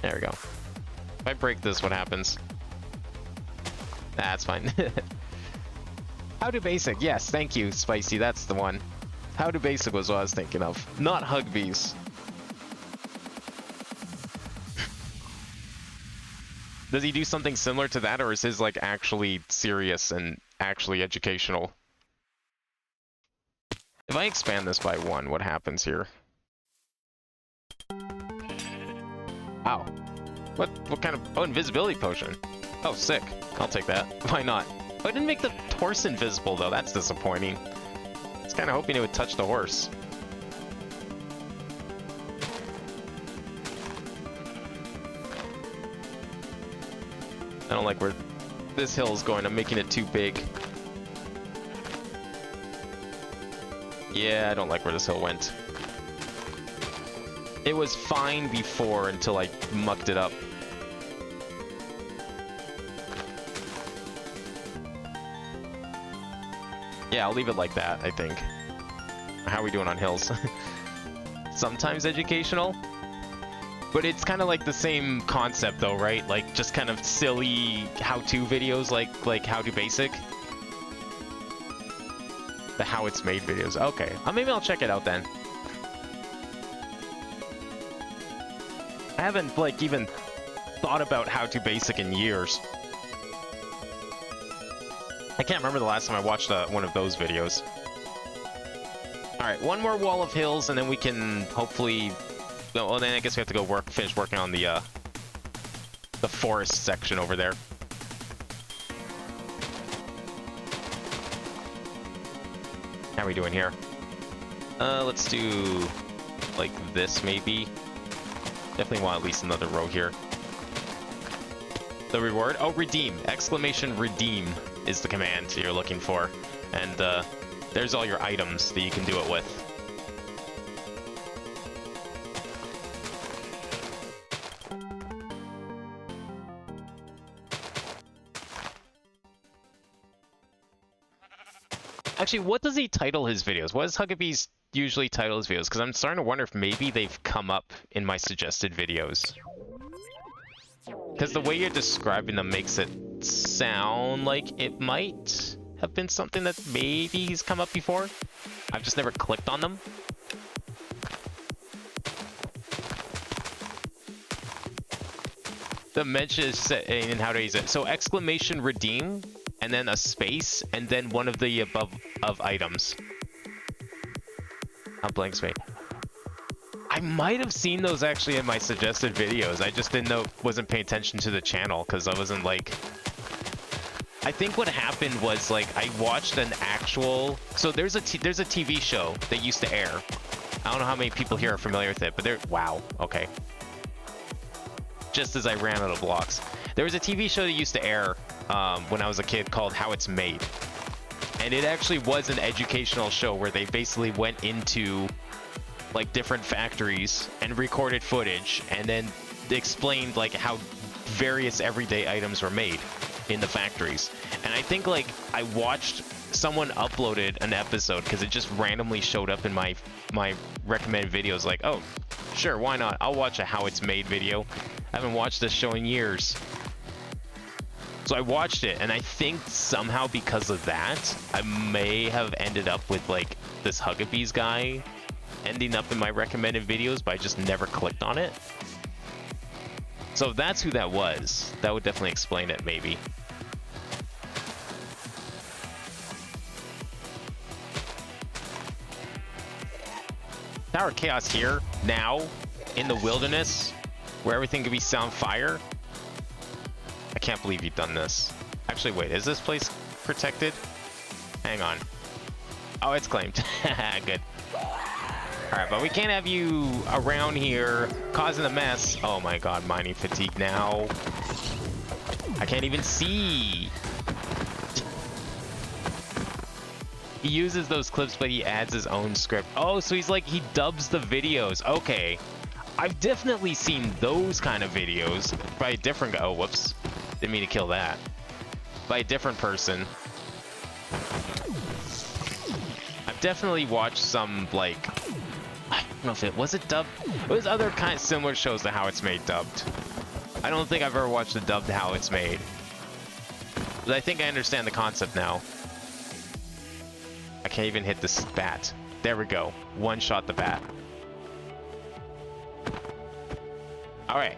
There we go. If I break this, what happens? That's fine. How to Basic. Yes, thank you, Spicy. That's the one. How to Basic was what I was thinking of. Not Hugbees. Does he do something similar to that, or is his like actually serious and actually educational? If I expand this by 1, what happens here? Wow. What kind of... Oh, invisibility potion. Oh, sick. I'll take that. Why not? Oh, I didn't make the horse invisible, though. That's disappointing. I was kind of hoping it would touch the horse. I don't like where this hill is going. I'm making it too big. Yeah, I don't like where this hill went. It was fine before until I mucked it up. Yeah, I'll leave it like that, I think. How are we doing on hills? Sometimes educational? But it's kind of like the same concept though, right? Like just kind of silly how-to videos like How to Basic. The How It's Made videos. Okay, maybe I'll check it out then. I haven't like even thought about How to Basic in years. I can't remember the last time I watched one of those videos. Alright, one more wall of hills and then we can hopefully... Well, then I guess we have to go finish working on the forest section over there. How are we doing here? Let's do like this maybe. Definitely want at least another row here. The reward? Oh, redeem! Exclamation redeem is the command you're looking for. And there's all your items that you can do it with. Actually, what does he title his videos? What does Hugabees usually title his videos? Because I'm starting to wonder if maybe they've come up in my suggested videos. Because the way you're describing them makes it sound like it might have been something that maybe he's come up before. I've just never clicked on them. The mention is set in how to use it. So exclamation redeem, and then a space, and then one of the above of items. A blank space. I might have seen those actually in my suggested videos. I just didn't know, wasn't paying attention to the channel because I wasn't like... I think what happened was like I watched an actual... So there's a TV show that used to air. I don't know how many people here are familiar with it, but they're... Wow, okay. Just as I ran out of blocks. There was a TV show that used to air when I was a kid called How It's Made. And it actually was an educational show where they basically went into like different factories and recorded footage and then explained like how various everyday items were made in the factories. And I think like I watched someone uploaded an episode because it just randomly showed up in my recommended videos like, oh, sure, why not? I'll watch a How It's Made video. I haven't watched this show in years. So I watched it, and I think somehow because of that, I may have ended up with like this Hugabees guy ending up in my recommended videos, but I just never clicked on it. So if that's who that was, that would definitely explain it, maybe. Tower of Chaos here, now, in the wilderness, where everything could be on fire. I can't believe you've done this. Actually, wait, is this place protected? Hang on. Oh, it's claimed. Good. Alright, but we can't have you around here causing a mess. Oh my god, mining fatigue now. I can't even see. He uses those clips, but he adds his own script. Oh, so he's like, he dubs the videos. Okay. I've definitely seen those kind of videos by a different guy. Oh, whoops. Didn't mean to kill that. By a different person. I've definitely watched some, like... I don't know if it... Was it dubbed? It was other kind of similar shows to How It's Made dubbed. I don't think I've ever watched a dubbed How It's Made. But I think I understand the concept now. I can't even hit this bat. There we go. One shot the bat. Alright.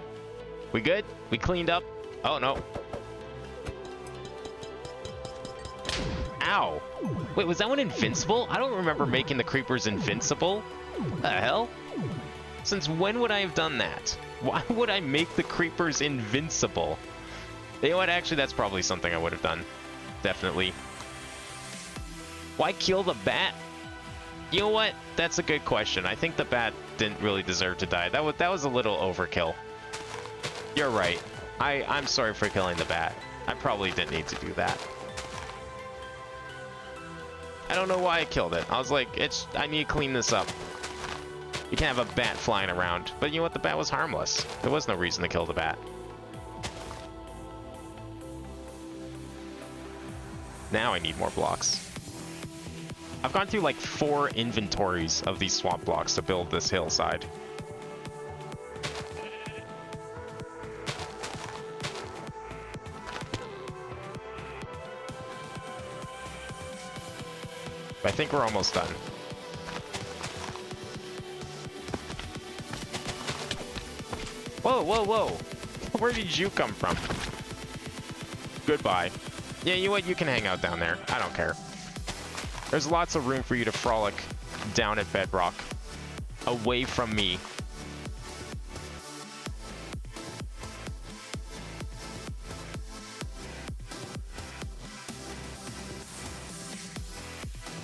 We good? We cleaned up? Oh, no. Ow. Wait, was that one invincible? I don't remember making the creepers invincible. What the hell? Since when would I have done that? Why would I make the creepers invincible? You know what? Actually, that's probably something I would have done. Definitely. Why kill the bat? You know what? That's a good question. I think the bat didn't really deserve to die. That was a little overkill. You're right. I'm sorry for killing the bat. I probably didn't need to do that. I don't know why I killed it. I was like, I need to clean this up. You can't have a bat flying around. But you know what? The bat was harmless. There was no reason to kill the bat. Now I need more blocks. I've gone through like 4 inventories of these swamp blocks to build this hillside. I think we're almost done. Whoa, whoa, whoa! Where did you come from? Goodbye. Yeah, you know what? You can hang out down there. I don't care. There's lots of room for you to frolic down at Bedrock. Away from me.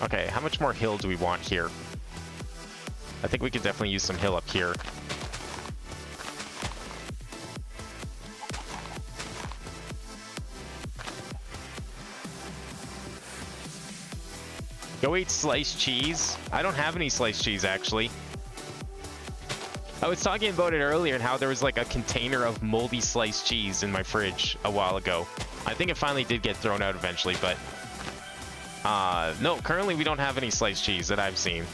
Okay, how much more hill do we want here? I think we could definitely use some hill up here. Go eat sliced cheese. I don't have any sliced cheese, actually. I was talking about it earlier and how there was like a container of moldy sliced cheese in my fridge a while ago. I think it finally did get thrown out eventually, but... no, currently we don't have any sliced cheese that I've seen.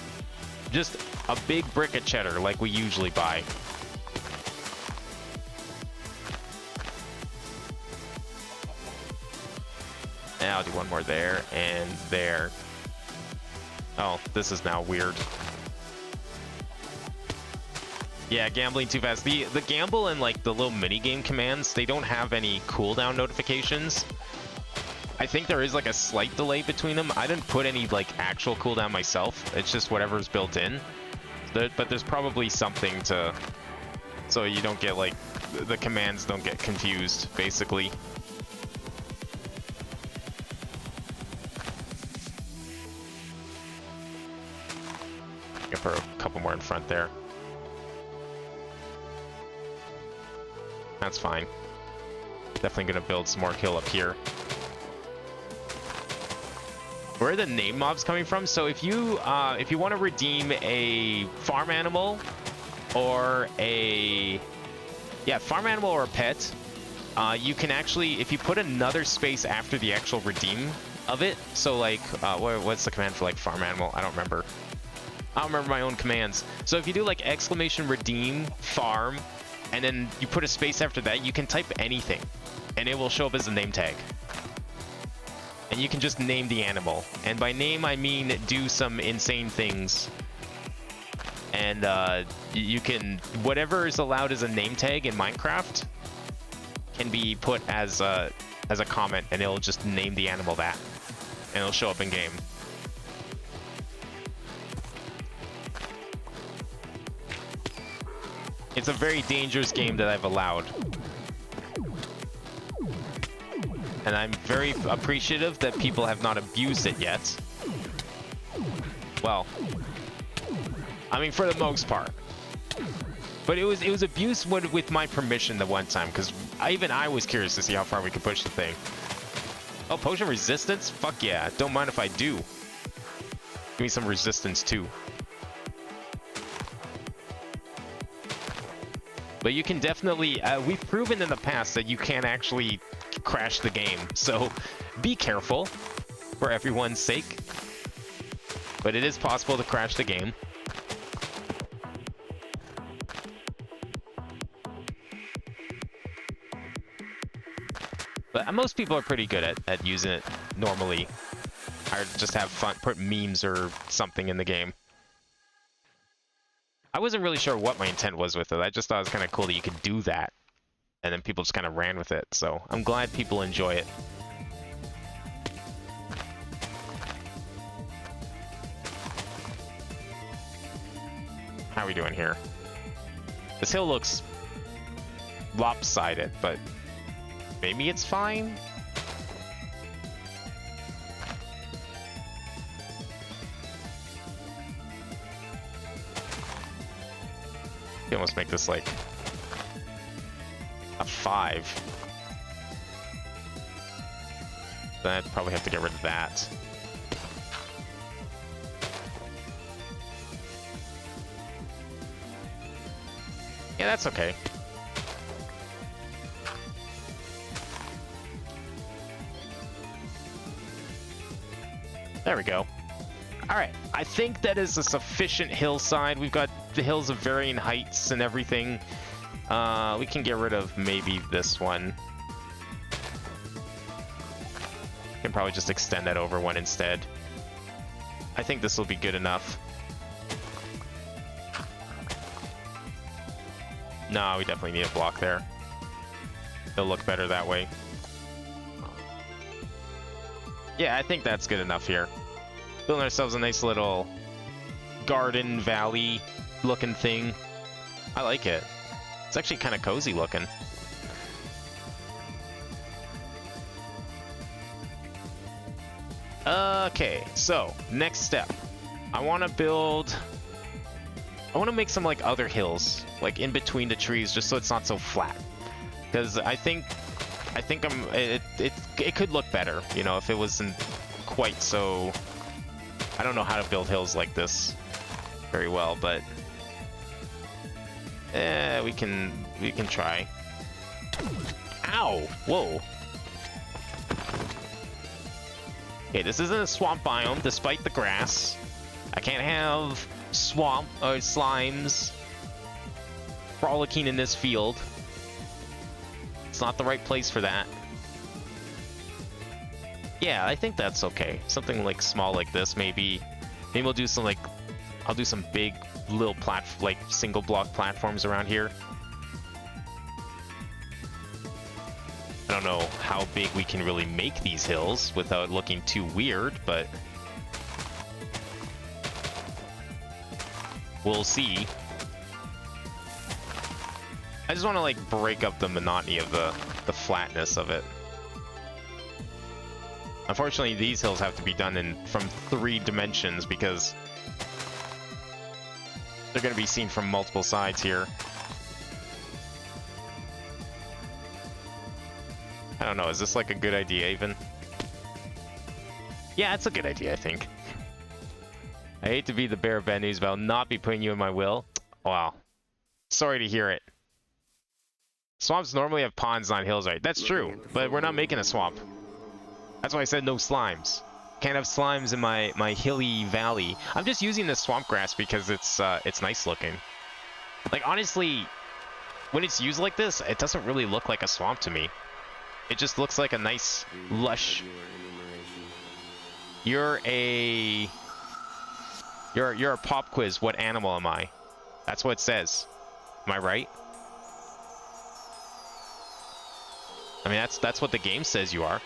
Just a big brick of cheddar like we usually buy. And I'll do one more there and there. Oh, this is now weird. Yeah, gambling too fast. The gamble and like the little mini game commands, they don't have any cooldown notifications. I think there is like a slight delay between them. I didn't put any like actual cooldown myself. It's just whatever's built in. But there's probably something to, so you don't get like, the commands don't get confused, basically. Give her a couple more in front there. That's fine. Definitely gonna build some more hill up here. Where are the name mobs coming from? So if you want to redeem a farm animal or a farm animal or a pet, you can actually, if you put another space after the actual redeem of it, so like what's the command for like farm animal? I don't remember. I don't remember my own commands. So if you do like exclamation redeem farm and then you put a space after that, you can type anything and it will show up as a name tag. And you can just name the animal. And by name, I mean do some insane things. And you can, whatever is allowed as a name tag in Minecraft can be put as a comment, and it'll just name the animal that. And it'll show up in game. It's a very dangerous game that I've allowed. And I'm very appreciative that people have not abused it yet. Well, I mean, for the most part. But it was abused with my permission the one time, because even I was curious to see how far we could push the thing. Oh, potion resistance? Fuck yeah. Don't mind if I do. Give me some resistance too. But you can definitely, we've proven in the past that you can actually crash the game. So be careful for everyone's sake. But it is possible to crash the game. But most people are pretty good at using it normally. Or just have fun, put memes or something in the game. I wasn't really sure what my intent was with it. I just thought it was kind of cool that you could do that. And then people just kind of ran with it. So I'm glad people enjoy it. How are we doing here? This hill looks lopsided, but maybe it's fine? You almost make this like a 5. Then I'd probably have to get rid of that. Yeah, that's okay. There we go. Alright, I think that is a sufficient hillside. We've got the hills of varying heights and everything. We can get rid of maybe this one. Can probably just extend that over one instead. I think this will be good enough. No, we definitely need a block there. It'll look better that way. Yeah, I think that's good enough here. Building ourselves a nice little garden valley looking thing. I like it. It's actually kind of cozy looking. Okay, so next step. I want to make some like other hills, like in between the trees, just so it's not so flat. Because I think it could look better, you know, if it wasn't quite so. I don't know how to build hills like this very well, but we can try. Ow! Whoa. Okay, this isn't a swamp biome, despite the grass. I can't have swamp or slimes frolicking in this field. It's not the right place for that. Yeah, I think that's okay. Something like small like this, maybe we'll do some like, I'll do some big little like single block platforms around here. I don't know how big we can really make these hills without looking too weird, but we'll see. I just want to like break up the monotony of the flatness of it. Unfortunately, these hills have to be done from 3 dimensions because they're going to be seen from multiple sides here. I don't know, is this like a good idea even? Yeah, it's a good idea, I think. I hate to be the bearer of bad news, but I'll not be putting you in my will. Wow. Sorry to hear it. Swamps normally have ponds, not hills, right? That's true, but we're not making a swamp. That's why I said no slimes. Can't have slimes in my hilly valley. I'm just using this swamp grass because it's nice looking. Like, honestly, when it's used like this, it doesn't really look like a swamp to me. It just looks like a nice, lush... You're a pop quiz. What animal am I? That's what it says. Am I right? I mean, that's what the game says you are.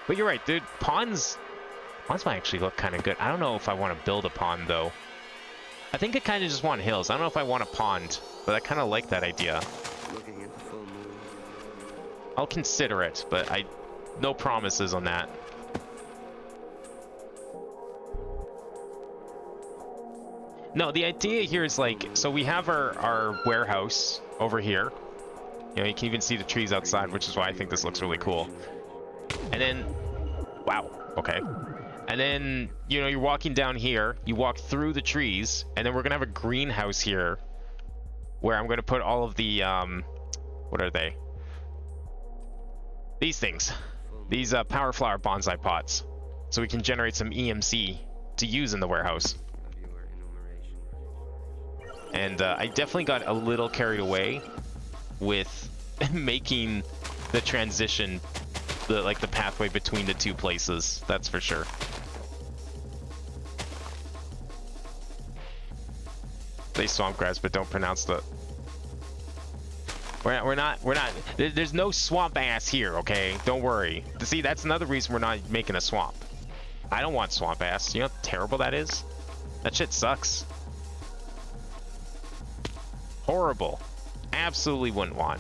But you're right, dude. Ponds might actually look kind of good. I don't know if I want to build a pond, though. I think I kind of just want hills. I don't know if I want a pond, but I kind of like that idea. I'll consider it, but no promises on that. No, the idea here is like, so we have our warehouse over here. You know, you can even see the trees outside, which is why I think this looks really cool. And then, wow, okay. And then, you know, you're walking down here, you walk through the trees, and then we're gonna have a greenhouse here where I'm gonna put all of the, what are they? These things. These power flower bonsai pots. So we can generate some EMC to use in the warehouse. And I definitely got a little carried away with making the transition, the pathway between the 2 places. That's for sure. Say swamp grass, but don't pronounce the... We're not, there's no swamp ass here, okay? Don't worry. See, that's another reason we're not making a swamp. I don't want swamp ass. You know how terrible that is? That shit sucks. Horrible. Absolutely wouldn't want.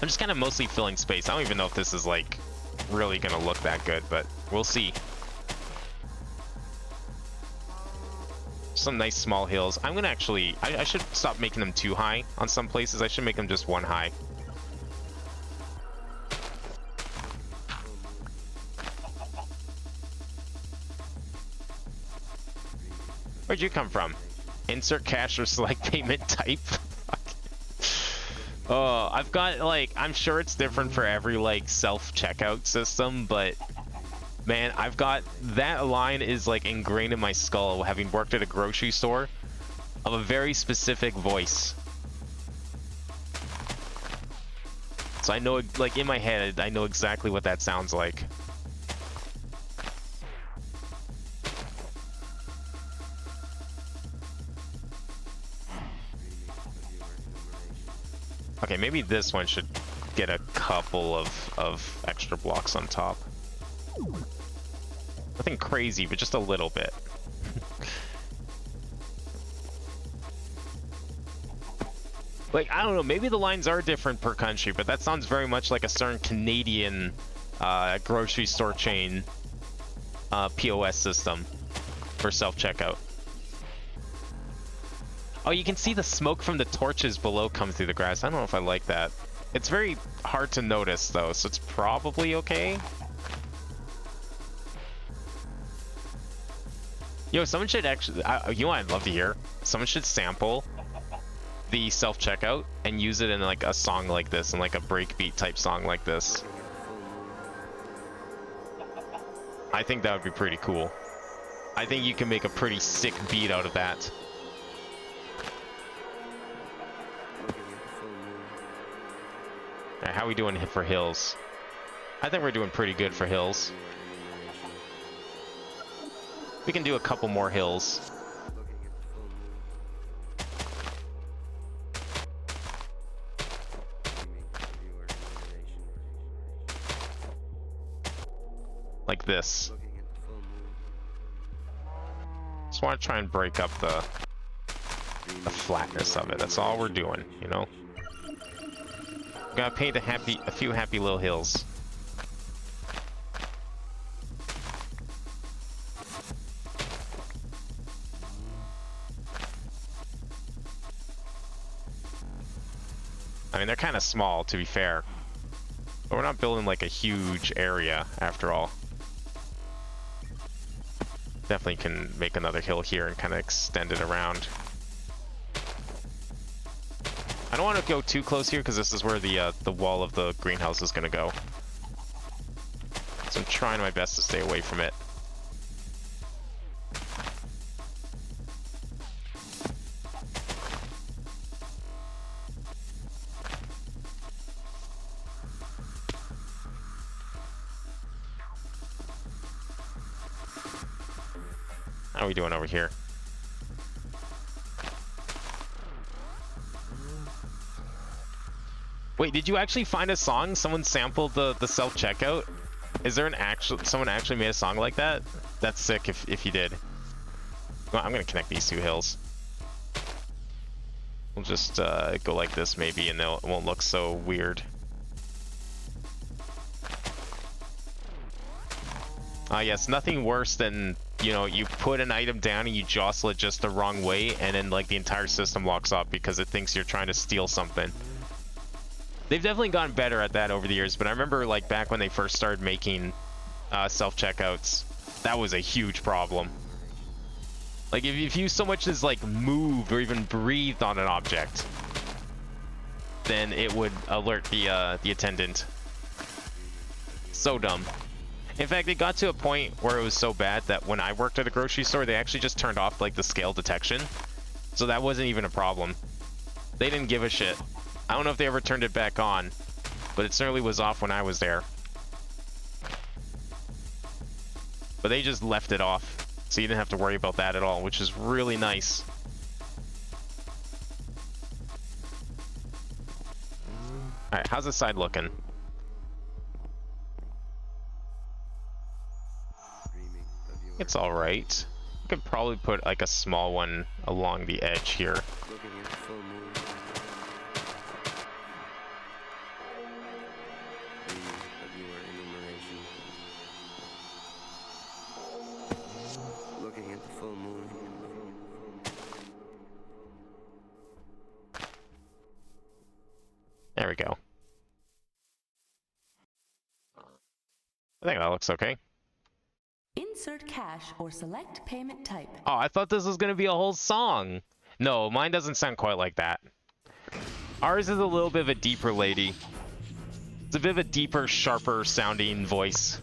I'm just kind of mostly filling space. I don't even know if this is like really gonna look that good, but we'll see. Some nice small hills. I'm gonna actually, I should stop making them too high on some places. I should make them just one high. Where'd you come from? Insert cash or select payment type. Oh, I've got like, I'm sure it's different for every like self-checkout system, but man, I've got, that line is like ingrained in my skull, having worked at a grocery store, of a very specific voice. So I know, like in my head, I know exactly what that sounds like. Okay, maybe this one should get a couple of extra blocks on top. Nothing crazy, but just a little bit. Like, I don't know, maybe the lines are different per country, but that sounds very much like a certain Canadian grocery store chain POS system for self-checkout. Oh, you can see the smoke from the torches below come through the grass. I don't know if I like that. It's very hard to notice, though, so it's probably okay. Yo, someone should actually... you know what I'd love to hear? Someone should sample the self-checkout and use it in like a song like this, in like a breakbeat type song like this. I think that would be pretty cool. I think you can make a pretty sick beat out of that. Alright, how are we doing for hills? I think we're doing pretty good for hills. We can do a couple more hills. Like this. Just want to try and break up the flatness of it. That's all we're doing, you know? Gotta paint a few happy little hills. I mean, they're kind of small, to be fair. But we're not building like a huge area, after all. Definitely can make another hill here and kind of extend it around. I don't want to go too close here because this is where the wall of the greenhouse is going to go. So I'm trying my best to stay away from it. How are we doing over here? Wait, did you actually find a song? Someone sampled the self-checkout? Is there someone actually made a song like that? That's sick if you did. Well, I'm gonna connect these two hills. We'll just go like this maybe, and it won't look so weird. Yes, nothing worse than, you know, you put an item down and you jostle it just the wrong way, and then like the entire system locks up because it thinks you're trying to steal something. They've definitely gotten better at that over the years, but I remember like back when they first started making self-checkouts, that was a huge problem. Like if you so much as like moved or even breathed on an object, then it would alert the attendant. So dumb. In fact, it got to a point where it was so bad that when I worked at a grocery store, they actually just turned off like the scale detection. So that wasn't even a problem. They didn't give a shit. I don't know if they ever turned it back on, but it certainly was off when I was there. But they just left it off. So you didn't have to worry about that at all, which is really nice. Alright, how's this side looking? It's alright. I could probably put like a small one along the edge here. Looking at the full moon. Dreaming of your enumeration. Looking at the full moon. There we go. I think that looks okay. Insert cash or select payment type. Oh, I thought this was gonna be a whole song. No, mine doesn't sound quite like that. Ours is a little bit of a deeper lady. It's a bit of a deeper, sharper sounding voice.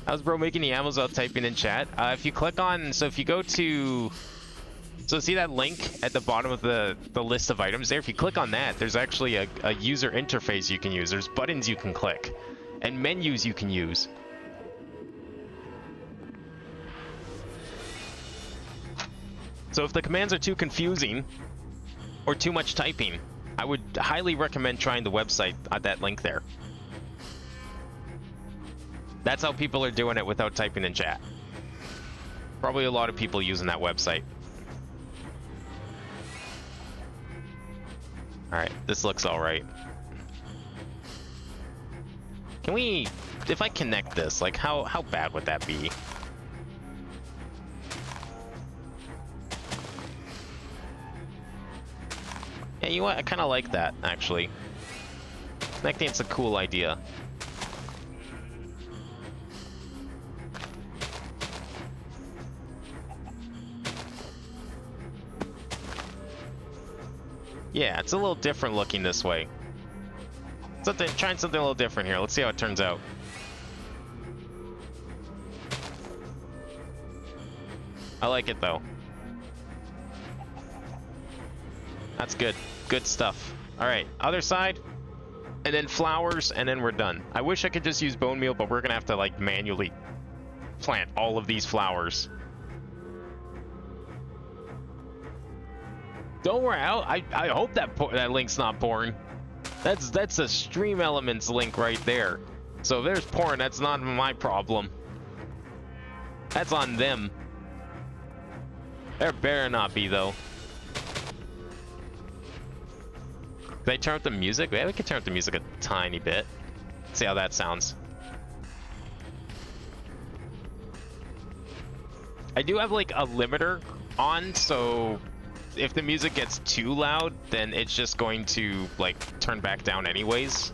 How's bro making the ammos without typing in chat? If you click on, so if you go to, so see that link at the bottom of the list of items there? If you click on that, there's actually a user interface you can use. There's buttons you can click and menus you can use. So if the commands are too confusing or too much typing, I would highly recommend trying the website at that link there. That's how people are doing it without typing in chat. Probably a lot of people using that website. Alright, this looks alright. Can we, if I connect this, like how bad would that be? Yeah, you know what? I kind of like that, actually. I think it's a cool idea. Yeah, it's a little different looking this way. Trying something a little different here. Let's see how it turns out. I like it though. That's good. Good stuff. Alright, other side. And then flowers, and then we're done. I wish I could just use bone meal, but we're gonna have to like manually plant all of these flowers. Don't worry, I hope that that link's not porn. That's a Stream Elements link right there. So if there's porn, that's not my problem. That's on them. There better not be though. Can I turn up the music? Yeah, we can turn up the music a tiny bit. See how that sounds. I do have like a limiter on, so if the music gets too loud, then it's just going to like turn back down anyways.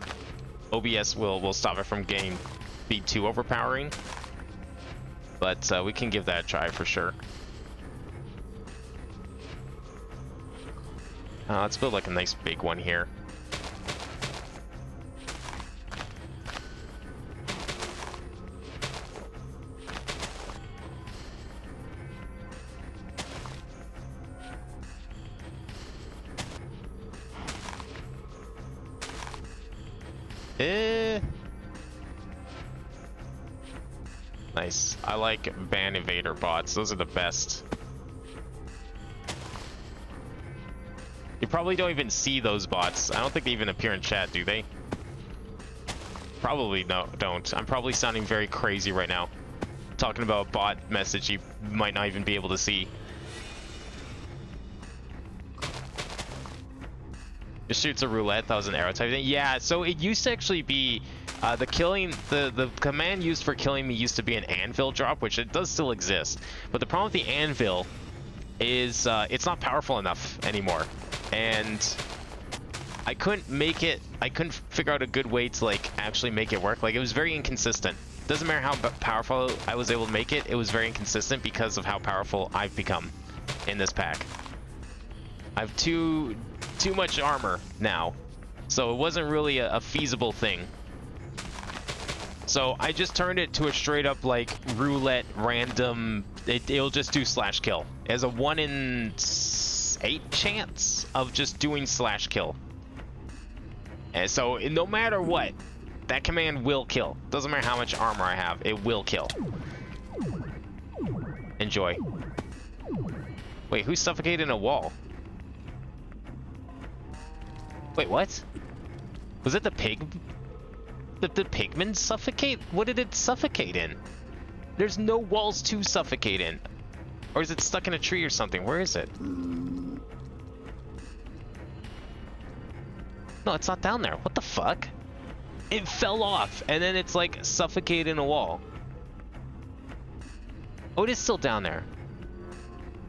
OBS will stop it from getting be too overpowering. But we can give that a try for sure. Let's build like a nice big one here. Nice. I like ban evader bots. Those are the best. You probably don't even see those bots. I don't think they even appear in chat, do they? Probably don't. I'm probably sounding very crazy right now. Talking about a bot message you might not even be able to see. Just shoots a roulette. That was an arrow type thing. Yeah, so it used to actually be the command used for killing me used to be an anvil drop, which it does still exist. But the problem with the anvil is it's not powerful enough anymore. And I couldn't figure out a good way to like actually make it work. Like it was very inconsistent. Doesn't matter how powerful I was able to make it, it was very inconsistent because of how powerful I've become in this pack. I have too much armor now, so it wasn't really a feasible thing. So I just turned it to a straight up like roulette random. It'll just do slash kill. It has a 1 in 8 chance of just doing slash kill. And so no matter what, That command will kill. Doesn't matter how much armor I have, it will kill. Enjoy. Wait, who's suffocating a wall? Wait, what? Was it the pig? Did the pigmen suffocate? What did it suffocate in? There's no walls to suffocate in. Or is it stuck in a tree or something? Where is it? No, it's not down there. What the fuck? It fell off, and then it's like suffocated in a wall. Oh, it is still down there.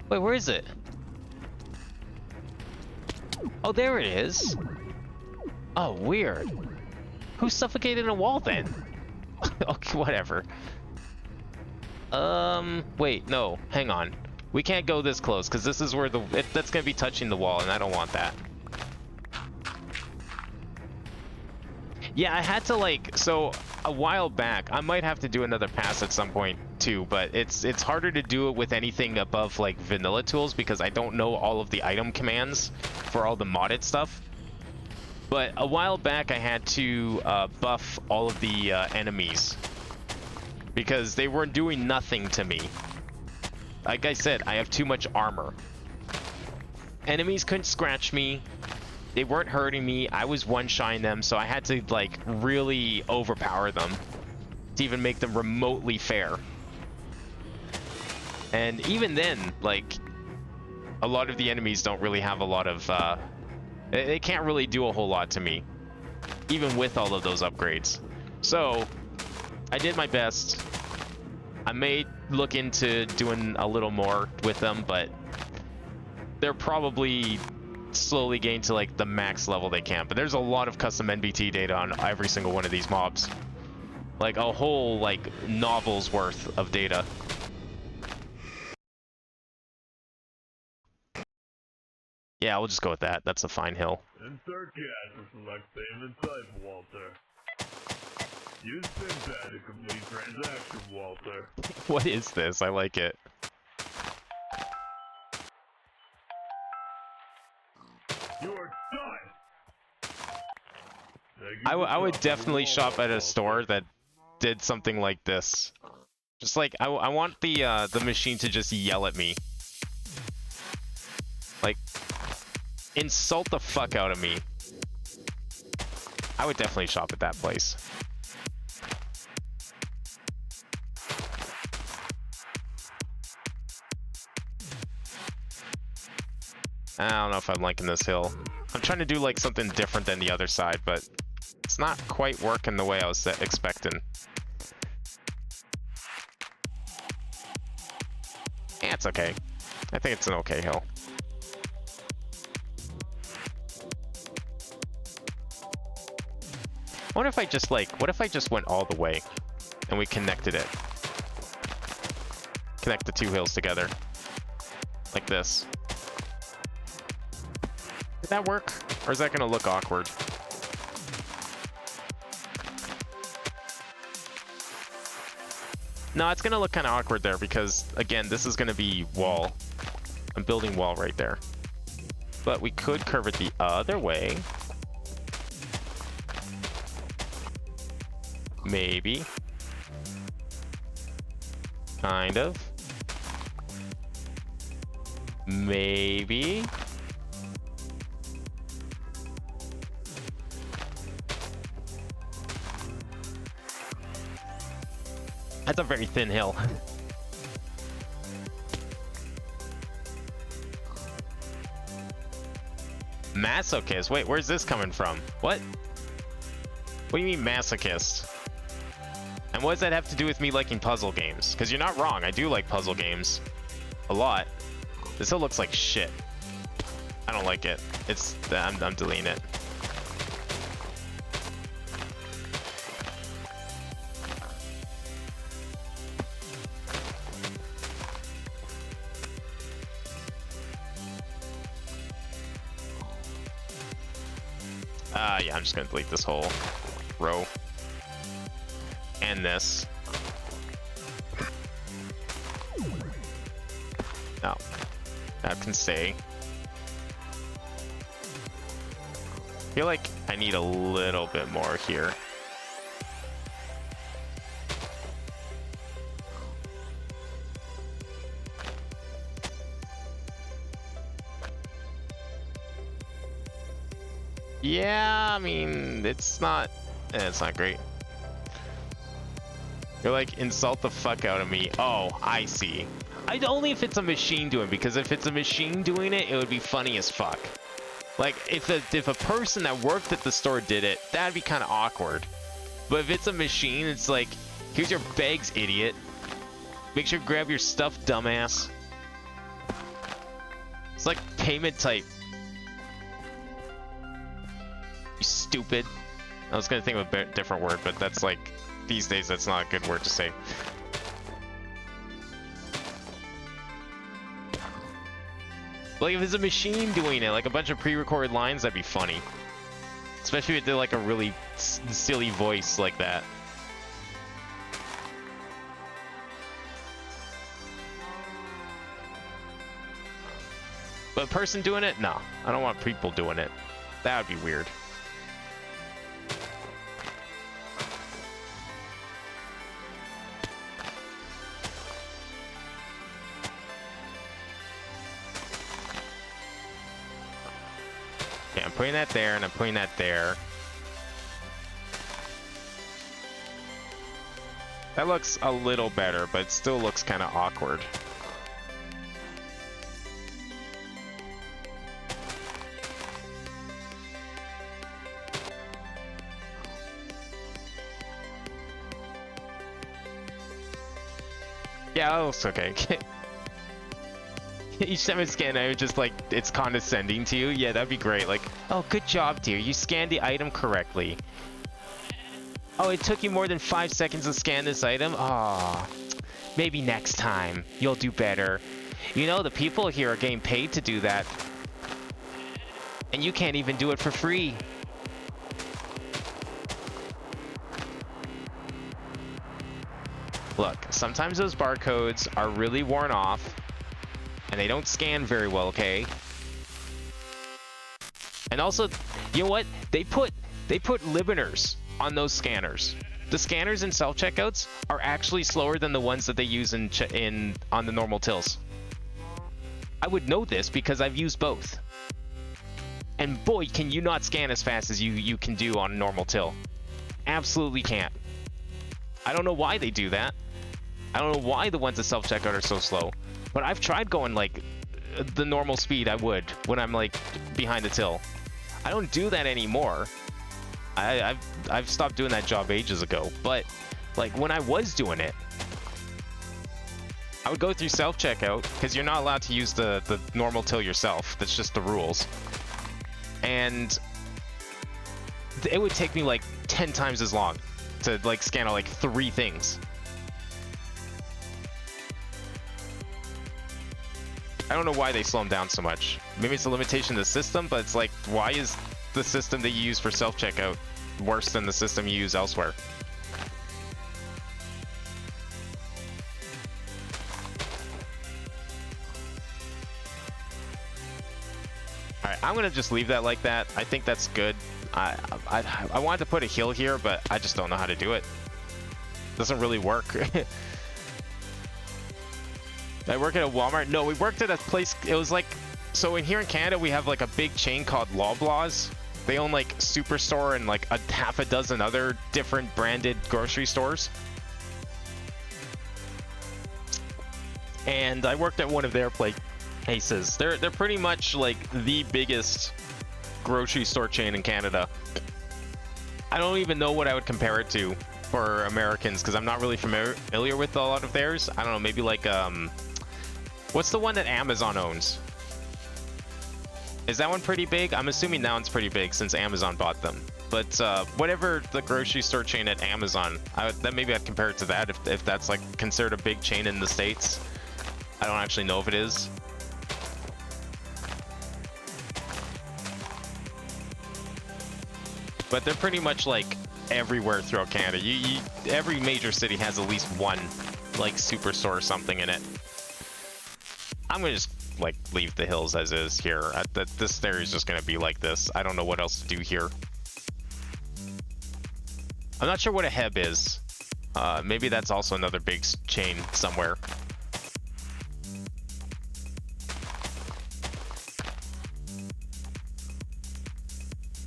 Wait, where is it? Oh, there it is. Oh, weird. Who suffocated in a wall then? Okay, whatever. Wait, no, hang on. We can't go this close, because this is where that's gonna be touching the wall, and I don't want that. Yeah, I had to like, so a while back, I might have to do another pass at some point too, but it's harder to do it with anything above like vanilla tools because I don't know all of the item commands for all the modded stuff. But a while back I had to buff all of the enemies because they weren't doing nothing to me. Like I said, I have too much armor. Enemies couldn't scratch me. They weren't hurting me. I was one-shotting them, so I had to like really overpower them to even make them remotely fair. And even then, like, a lot of the enemies don't really have a lot of they can't really do a whole lot to me, even with all of those upgrades. So I did my best. I may look into doing a little more with them, but they're probably slowly getting to like the max level they can. But there's a lot of custom NBT data on every single one of these mobs, like a whole like novel's worth of data. Yeah, we'll just go with that. That's a fine hill. Insert cash to select payment type, Walter. Use PinPad to complete transaction, Walter. What is this? I like it. You're done! I would definitely shop at a store that did something like this. Just like, I want the machine to just yell at me. Like, insult the fuck out of me. I would definitely shop at that place. I don't know if I'm liking this hill. I'm trying to do like something different than the other side, but it's not quite working the way I was expecting. Yeah, it's okay. I think it's an okay hill. I wonder if I just like, what if I just went all the way and we connected it? Connect the two hills together. Like this. Did that work? Or is that gonna look awkward? No, it's gonna look kind of awkward there because, again, this is gonna be wall. I'm building wall right there. But we could curve it the other way. Maybe. Kind of. Maybe. That's a very thin hill. Masochist? Wait, where's this coming from? What? What do you mean masochist? And what does that have to do with me liking puzzle games? Because you're not wrong, I do like puzzle games. A lot. This hill looks like shit. I don't like it. I'm deleting it. Yeah, I'm just gonna delete this whole row. And this. No. That can stay. I feel like I need a little bit more here. Yeah, I mean, it's not great. You're like, insult the fuck out of me. Oh, I see. Only if it's a machine doing it, because if it's a machine doing it, it would be funny as fuck. Like, if a person that worked at the store did it, that'd be kind of awkward. But if it's a machine, it's like, here's your bags, idiot. Make sure to grab your stuff, dumbass. It's like payment type. You stupid. I was gonna think of a different word, but that's like, these days that's not a good word to say. Like if it's a machine doing it, like a bunch of pre-recorded lines, that'd be funny. Especially if it did like a really silly voice like that. But a person doing it? No, I don't want people doing it. That would be weird. Yeah, I'm putting that there, and I'm putting that there. That looks a little better, but it still looks kind of awkward. Yeah, that looks okay. Each time I scan, I would just like, it's condescending to you. Yeah, that'd be great. Like, oh, good job, dear. You scanned the item correctly. Oh, it took you more than 5 seconds to scan this item? Aw, maybe next time you'll do better. You know, the people here are getting paid to do that. And you can't even do it for free. Look, sometimes those barcodes are really worn off. And they don't scan very well, okay? And also, you know what? They put limiters on those scanners. The scanners in self-checkouts are actually slower than the ones that they use on the normal tills. I would know this because I've used both. And boy, can you not scan as fast as you can do on a normal till. Absolutely can't. I don't know why they do that. I don't know why the ones at self-checkout are so slow. But I've tried going like the normal speed I would when I'm like behind the till. I don't do that anymore. I've stopped doing that job ages ago. But like when I was doing it, I would go through self-checkout because you're not allowed to use the normal till yourself. That's just the rules. And it would take me like 10 times as long to like scan like 3 things. I don't know why they slow them down so much. Maybe it's a limitation of the system, but it's like, why is the system that you use for self-checkout worse than the system you use elsewhere? Alright, I'm gonna just leave that like that. I think that's good. I wanted to put a hill here, but I just don't know how to do it. Doesn't really work. I work at a Walmart. No, we worked at a place. It was like, so in here in Canada, we have like a big chain called Loblaws. They own like Superstore and like half a dozen other different branded grocery stores. And I worked at one of their places. They're pretty much like the biggest grocery store chain in Canada. I don't even know what I would compare it to for Americans because I'm not really familiar with a lot of theirs. I don't know, maybe like what's the one that Amazon owns? Is that one pretty big? I'm assuming that one's pretty big since Amazon bought them. But whatever the grocery store chain at Amazon, then maybe I'd compare it to that if that's like considered a big chain in the States. I don't actually know if it is. But they're pretty much like everywhere throughout Canada. Every major city has at least one like superstore or something in it. I'm gonna just like leave the hills as is here. This area is just gonna be like this. I don't know what else to do here. I'm not sure what a Heb is. Maybe that's also another big chain somewhere.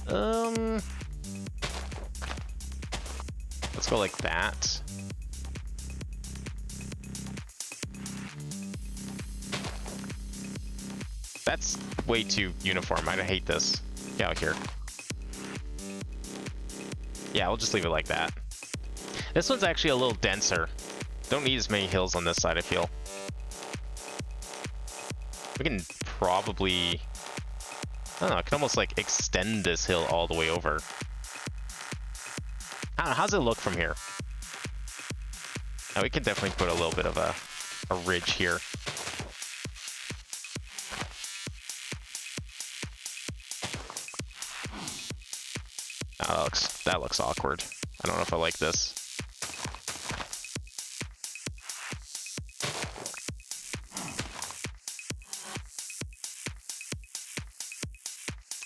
Let's go like that. That's way too uniform. I hate this. Get out here. Yeah, we'll just leave it like that. This one's actually a little denser. Don't need as many hills on this side, I feel. We can probably... I don't know, I can almost like extend this hill all the way over. I don't know, how's it look from here? Now we can definitely put a little bit of a ridge here. That looks awkward. I don't know if I like this.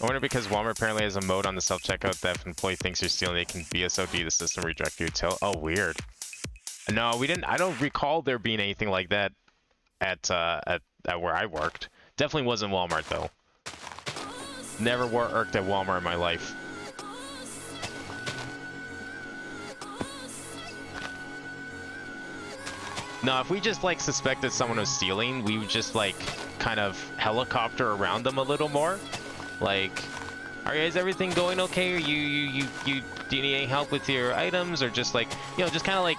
I wonder because Walmart apparently has a mode on the self-checkout that if an employee thinks you're stealing, they can BSOD the system, redirect you to... Oh, weird. No, we didn't. I don't recall there being anything like that at where I worked. Definitely wasn't Walmart though. Never worked at Walmart in my life. No, if we just like suspected someone was stealing, we would just like kind of helicopter around them a little more. Like, is everything going okay? Or you do you need any help with your items? Or just like, you know, just kind of like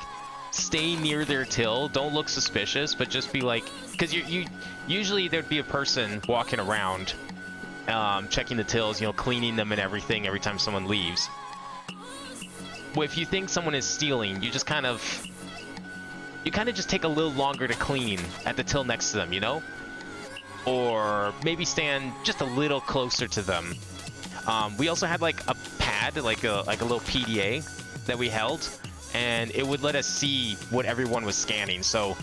stay near their till. Don't look suspicious, but just be like, because you usually there'd be a person walking around, checking the tills, you know, cleaning them and everything every time someone leaves. Well, if you think someone is stealing, you kind of just take a little longer to clean at the till next to them, you know? Or maybe stand just a little closer to them. We also had like a pad, like a little PDA that we held, and it would let us see what everyone was scanning. So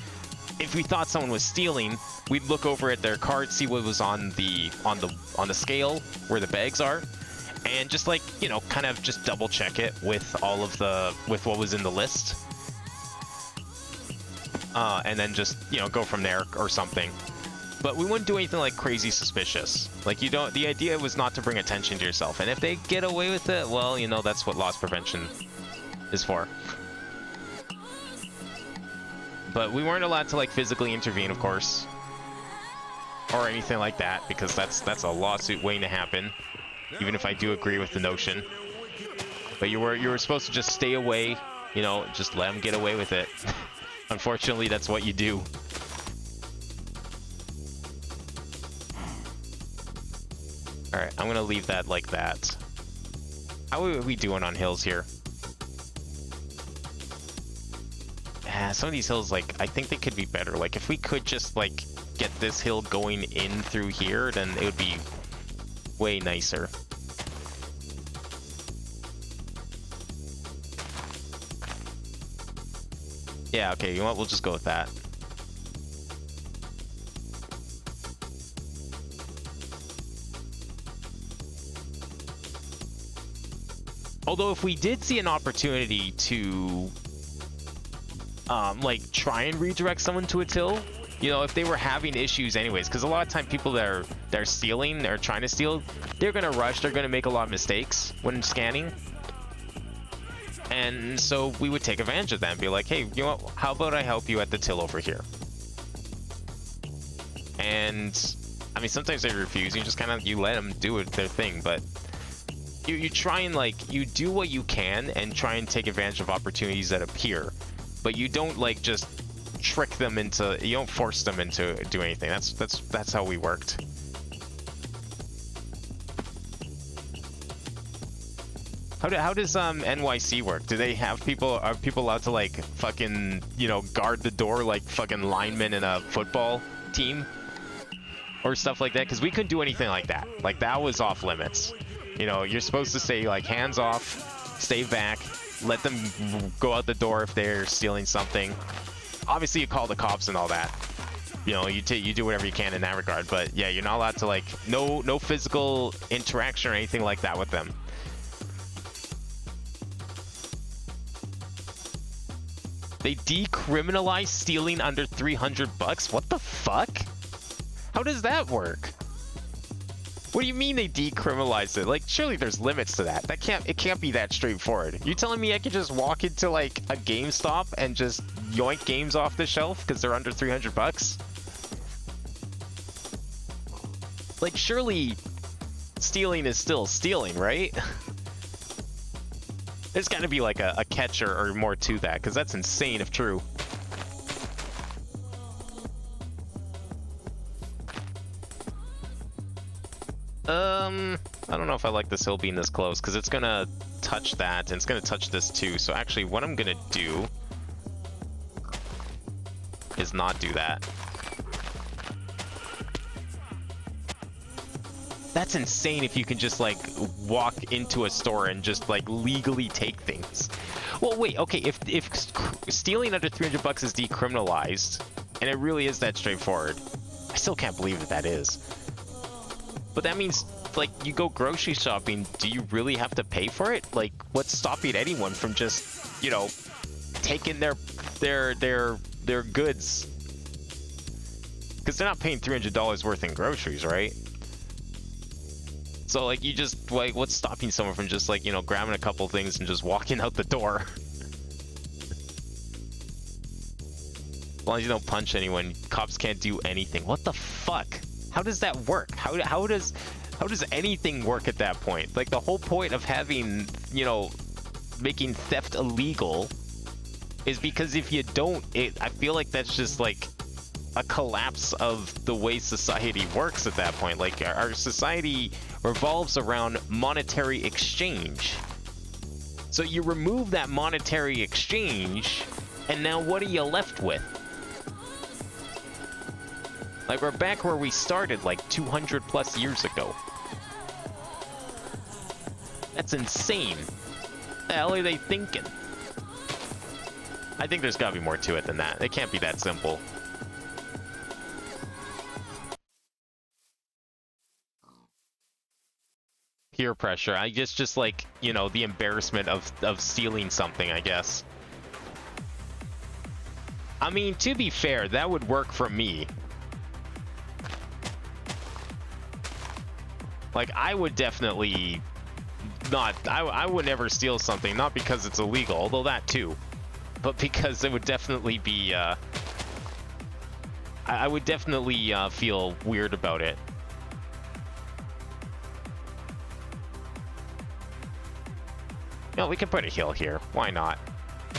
if we thought someone was stealing, we'd look over at their card, see what was on the scale where the bags are, and just like, you know, kind of just double check it with with what was in the list. And then just, you know, go from there or something. But we wouldn't do anything like crazy suspicious. Like, the idea was not to bring attention to yourself. And if they get away with it, well, you know, that's what loss prevention is for. But we weren't allowed to like physically intervene, of course. Or anything like that, because that's a lawsuit waiting to happen. Even if I do agree with the notion. But you were supposed to just stay away, you know, just let them get away with it. Unfortunately, that's what you do. Alright, I'm gonna leave that like that. How are we doing on hills here? Some of these hills, like, I think they could be better. Like, if we could just, like, get this hill going in through here, then it would be way nicer. Yeah, okay, you know what? We'll just go with that. Although if we did see an opportunity to like try and redirect someone to a till, you know, if they were having issues anyways, because a lot of time people that are stealing or trying to steal, they're gonna rush, they're gonna make a lot of mistakes when scanning. And so we would take advantage of that and be like, hey, you know what, how about I help you at the till over here? And I mean, sometimes they refuse, you just kind of, you let them do their thing, but you try and like, you do what you can and try and take advantage of opportunities that appear, but you don't like just trick them into, you don't force them into doing anything. That's how we worked. How does NYC work? Do they have are people allowed to like fucking, you know, guard the door like fucking linemen in a football team or stuff like that? Because we couldn't do anything like that. Like, that was off limits. You know, you're supposed to say like hands off, stay back, let them go out the door if they're stealing something. Obviously you call the cops and all that. You know, you do whatever you can in that regard, but yeah, you're not allowed to like, no physical interaction or anything like that with them. They decriminalize stealing under $300? What the fuck? How does that work? What do you mean they decriminalized it? Like, surely there's limits to that. It can't be that straightforward. You telling me I could just walk into like a GameStop and just yoink games off the shelf because they're under 300 bucks? Like, surely stealing is still stealing, right? There's got to be like a catch or more to that, because that's insane if true. I don't know if I like this hill being this close, because it's gonna touch that, and it's gonna touch this too. So actually, what I'm gonna do is not do that. That's insane if you can just like walk into a store and just like legally take things. Well, wait, okay, if stealing under 300 bucks is decriminalized, and it really is that straightforward, I still can't believe that is. But that means, like, you go grocery shopping, do you really have to pay for it? Like, what's stopping anyone from just, you know, taking their goods? Because they're not paying $300 worth in groceries, right? So, like, you just, like, what's stopping someone from just, like, you know, grabbing a couple things and just walking out the door? As long as you don't punch anyone, cops can't do anything. What the fuck? How does that work? How does anything work at that point? Like, the whole point of having, you know, making theft illegal is because if you don't, I feel like that's just, like, a collapse of the way society works at that point. Like, our society revolves around monetary exchange. So you remove that monetary exchange, and now what are you left with? Like, we're back where we started, like, 200 plus years ago. That's insane. What the hell are they thinking? I think there's gotta be more to it than that. It can't be that simple. Peer pressure. I guess just like, you know, the embarrassment of stealing something, I guess. I mean, to be fair, that would work for me. Like, I would definitely not, I would never steal something, not because it's illegal, although that too, but because it would definitely be, I would definitely feel weird about it. You know, we can put a hill here. Why not?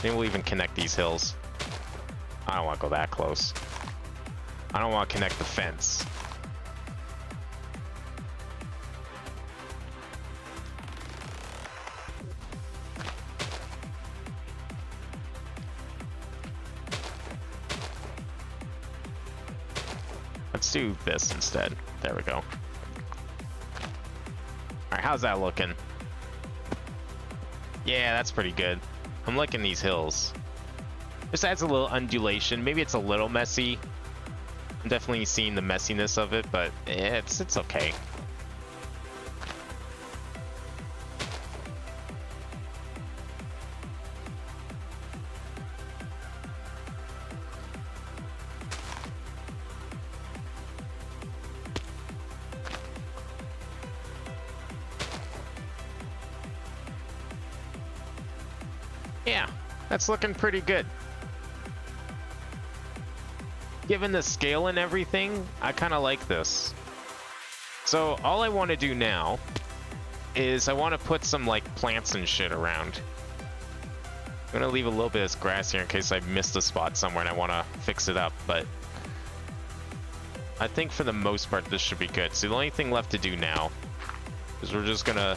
Maybe we'll even connect these hills. I don't want to go that close. I don't want to connect the fence. Let's do this instead. There we go. Alright, how's that looking? Yeah, that's pretty good. I'm liking these hills. Just adds a little undulation. Maybe it's a little messy. I'm definitely seeing the messiness of it, but it's okay. Yeah, that's looking pretty good. Given the scale and everything, I kind of like this. So all I want to do now is I want to put some like plants and shit around. I'm gonna leave a little bit of grass here in case I missed a spot somewhere and I want to fix it up, but I think for the most part this should be good. So the only thing left to do now is we're just gonna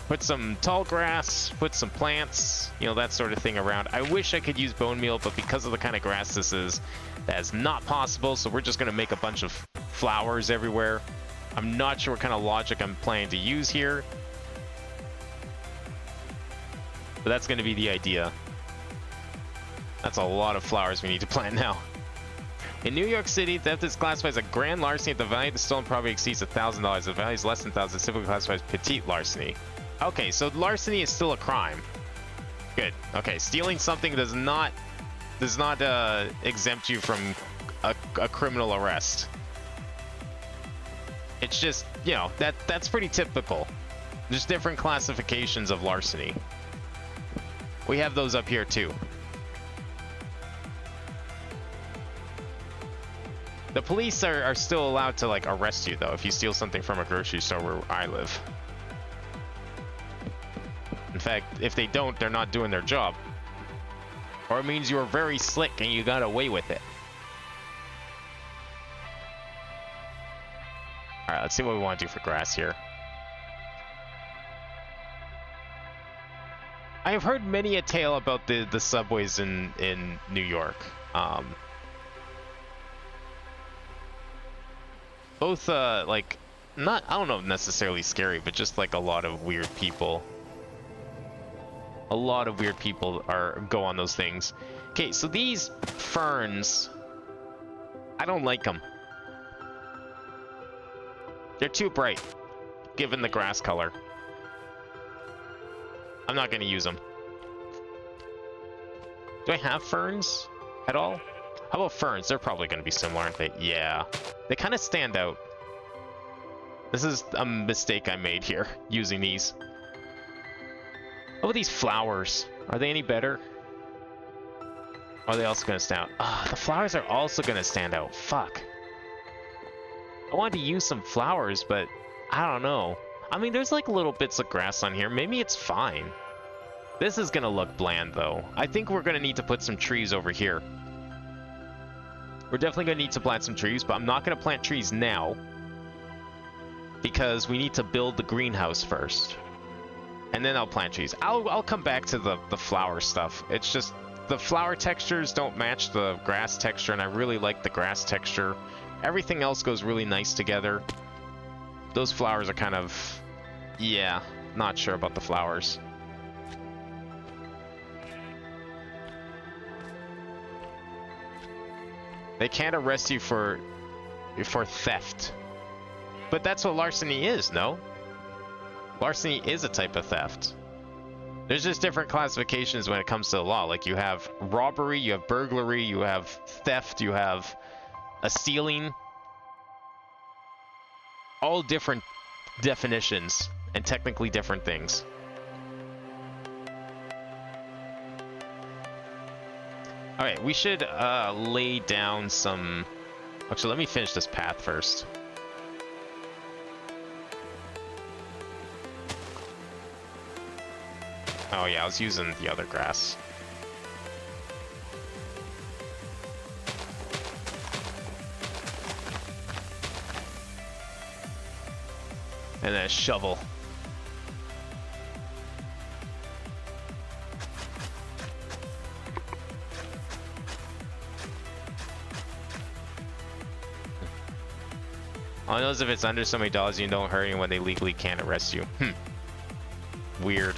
put some tall grass, put some plants, you know, that sort of thing around. I wish I could use bone meal, but because of the kind of grass this is, that is not possible, so we're just going to make a bunch of flowers everywhere. I'm not sure what kind of logic I'm planning to use here, but that's going to be the idea. That's a lot of flowers we need to plant now. In New York City, theft is classified as a grand larceny if the value of the stolen property exceeds $1,000. If the value is less than $1,000, it's typically classified as petite larceny. Okay, so larceny is still a crime. Good. Okay, stealing something does not exempt you from a criminal arrest. It's just, you know, that's pretty typical. There's different classifications of larceny. We have those up here too. The police are still allowed to like arrest you though if you steal something from a grocery store where I live. In fact, if they don't, they're not doing their job. Or it means you were very slick and you got away with it. Alright, let's see what we want to do for grass here. I have heard many a tale about the subways in New York. Both, like, not, I don't know necessarily scary, but just like a lot of weird people. A lot of weird people go on those things. Okay, so these ferns, I don't like them. They're too bright, given the grass color. I'm not going to use them. Do I have ferns at all? How about ferns? They're probably going to be similar, aren't they? Yeah. They kind of stand out. This is a mistake I made here, using these. How about these flowers? Are they any better? Or are they also going to stand out? Ah, the flowers are also going to stand out. Fuck. I wanted to use some flowers, but I don't know. I mean, there's like little bits of grass on here. Maybe it's fine. This is going to look bland, though. I think we're going to need to put some trees over here. We're definitely going to need to plant some trees, but I'm not going to plant trees now. Because we need to build the greenhouse first. And then I'll plant trees. I'll come back to the flower stuff. It's just the flower textures don't match the grass texture, and I really like the grass texture. Everything else goes really nice together. Those flowers are kind of... yeah, not sure about the flowers. They can't arrest you for theft. But that's what larceny is, no? Larceny is a type of theft. There's just different classifications when it comes to the law. Like you have robbery, you have burglary, you have theft, you have a stealing. All different definitions and technically different things. Alright, we should lay down some... actually, let me finish this path first. Oh yeah, I was using the other grass. And then a shovel. All I know is if it's under so many dollars, you don't hurt anyone, they legally can't arrest you. Weird.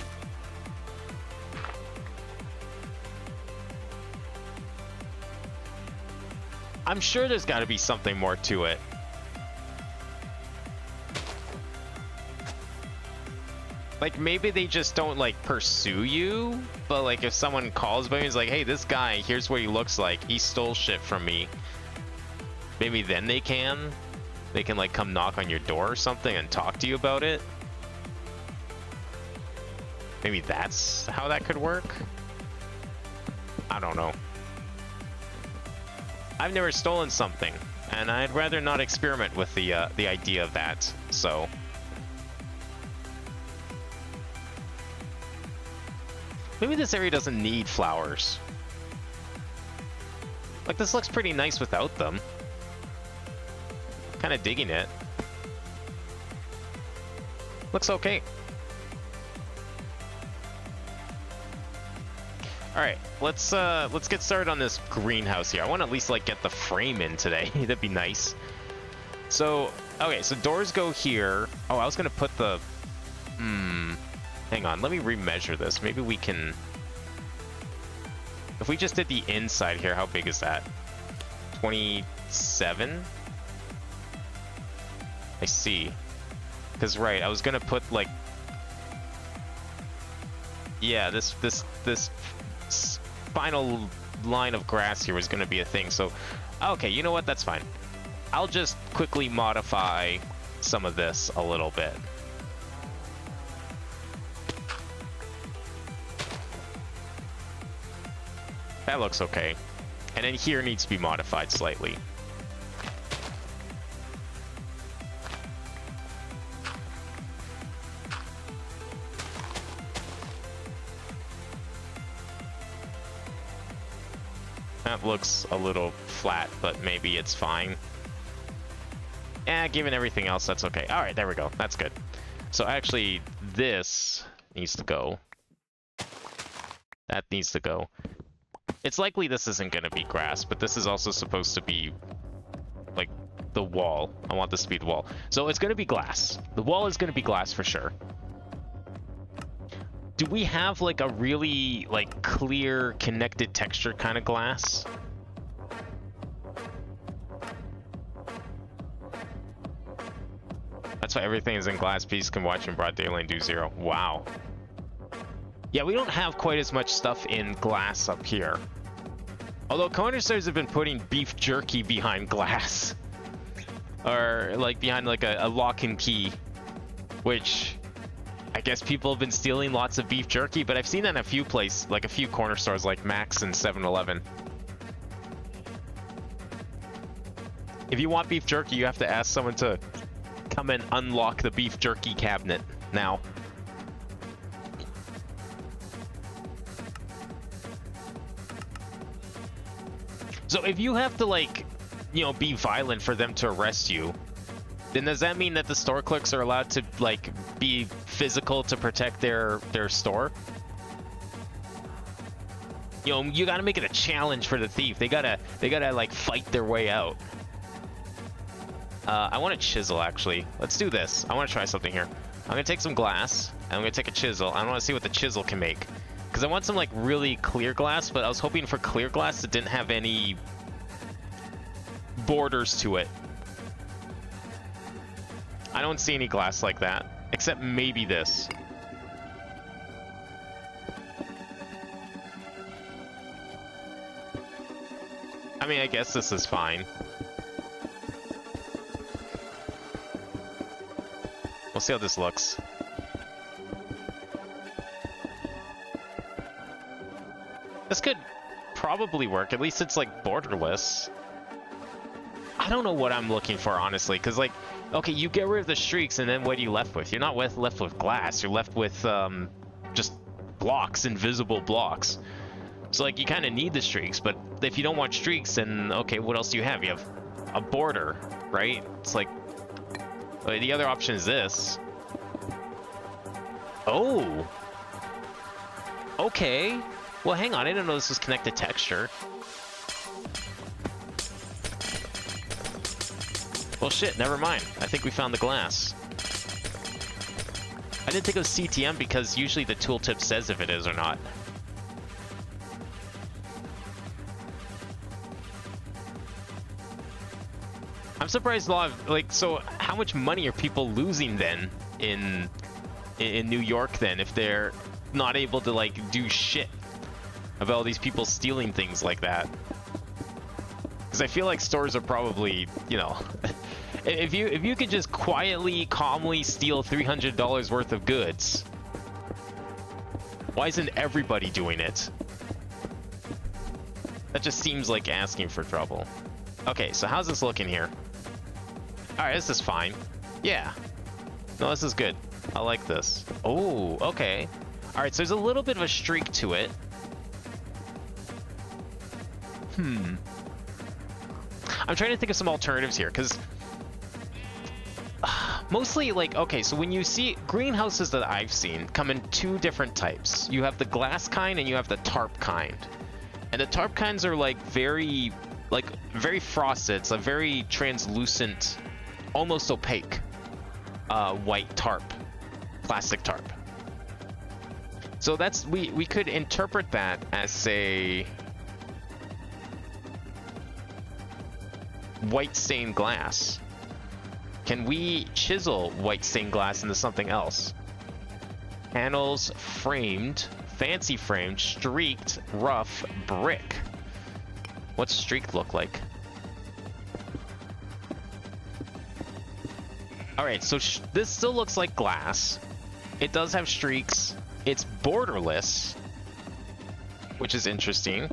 I'm sure there's got to be something more to it. Like, maybe they just don't, like, pursue you, but, like, if someone calls by me and is like, hey, this guy, here's what he looks like, he stole shit from me. Maybe then they can, like, come knock on your door or something and talk to you about it. Maybe that's how that could work? I don't know. I've never stolen something, and I'd rather not experiment with the idea of that, so... maybe this area doesn't need flowers. Like, this looks pretty nice without them. Kind of digging it. Looks okay. Alright, let's get started on this greenhouse here. I want to at least, like, get the frame in today. That'd be nice. So, okay, so doors go here. Oh, I was going to put the... hang on, let me remeasure this. Maybe we can... if we just did the inside here, how big is that? 27? I see. Because, right, I was going to put, like... yeah, this final line of grass here was going to be a thing, so... okay, you know what? That's fine. I'll just quickly modify some of this a little bit. That looks okay. And then here needs to be modified slightly. That looks a little flat, but maybe it's fine. Given everything else, that's okay. All right, there we go. That's good. So actually, this needs to go. That needs to go. It's likely this isn't going to be grass, but this is also supposed to be, like, the wall. I want this to be the wall. So it's going to be glass. The wall is going to be glass for sure. Do we have, like, a really, like, clear, connected texture kind of glass? That's why everything is in glass piece, can watch in broad daylight and do 0. Wow. Yeah, we don't have quite as much stuff in glass up here. Although Counter-Strikers have been putting beef jerky behind glass. Or, like, behind, like, a lock and key. Which, I guess people have been stealing lots of beef jerky, but I've seen that in a few places, like a few corner stores like Max and 7-Eleven. If you want beef jerky, you have to ask someone to come and unlock the beef jerky cabinet now. So if you have to, like, you know, be violent for them to arrest you, then does that mean that the store clerks are allowed to, like, be physical to protect their store? You know, you gotta make it a challenge for the thief. They gotta like fight their way out. I want a chisel, actually. Let's do this. I want to try something here. I'm gonna take some glass, and I'm gonna take a chisel. I want to see what the chisel can make. Because I want some, like, really clear glass, but I was hoping for clear glass that didn't have any borders to it. I don't see any glass like that, except maybe this. I mean, I guess this is fine. We'll see how this looks. This could probably work. At least it's, like, borderless. I don't know what I'm looking for, honestly, because, like, okay, you get rid of the streaks, and then what are you left with? You're not left with glass. You're left with just blocks, invisible blocks. So, like, you kind of need the streaks, but if you don't want streaks, then, okay, what else do you have? You have a border, right? It's like, the other option is this. Oh! Okay. Well, hang on, I didn't know this was connected texture. Well, shit, never mind. I think we found the glass. I didn't think it was CTM because usually the tooltip says if it is or not. I'm surprised a lot of, like, so how much money are people losing then in New York then if they're not able to, like, do shit about all these people stealing things like that? Because I feel like stores are probably, you know, if you could just quietly, calmly steal $300 worth of goods, why isn't everybody doing it? That just seems like asking for trouble. Okay, so how's this looking here? Alright, this is fine. Yeah. No, this is good. I like this. Oh, okay. Alright, so there's a little bit of a streak to it. I'm trying to think of some alternatives here, because mostly, like, okay, so when you see greenhouses that I've seen come in two different types. You have the glass kind and you have the tarp kind. And the tarp kinds are, like, very frosted. It's a very translucent, almost opaque white tarp, plastic tarp. So that's, we could interpret that as, say, white stained glass. Can we chisel white stained glass into something else? Panels framed, fancy framed, streaked, rough, brick. What's streaked look like? All right, so this still looks like glass. It does have streaks. It's borderless, which is interesting.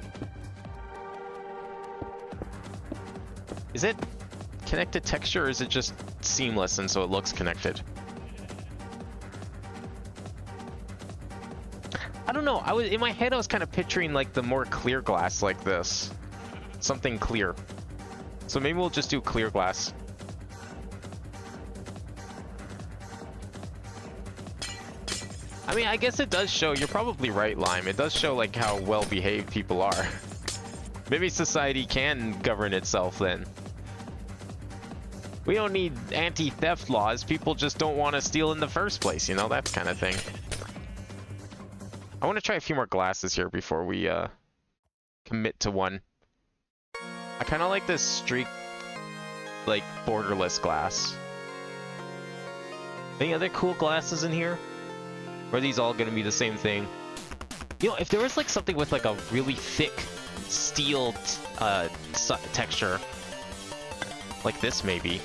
Is it connected texture, or is it just seamless and so it looks connected? I don't know. In my head I was kind of picturing like the more clear glass like this. Something clear. So maybe we'll just do clear glass. I mean, I guess it does show, you're probably right, Lime. It does show like how well behaved people are. Maybe society can govern itself then. We don't need anti-theft laws. People just don't want to steal in the first place, you know, that kind of thing. I want to try a few more glasses here before we commit to one. I kind of like this streak, like, borderless glass. Any other cool glasses in here? Or are these all going to be the same thing? You know, if there was like something with like a really thick steel texture, like this maybe.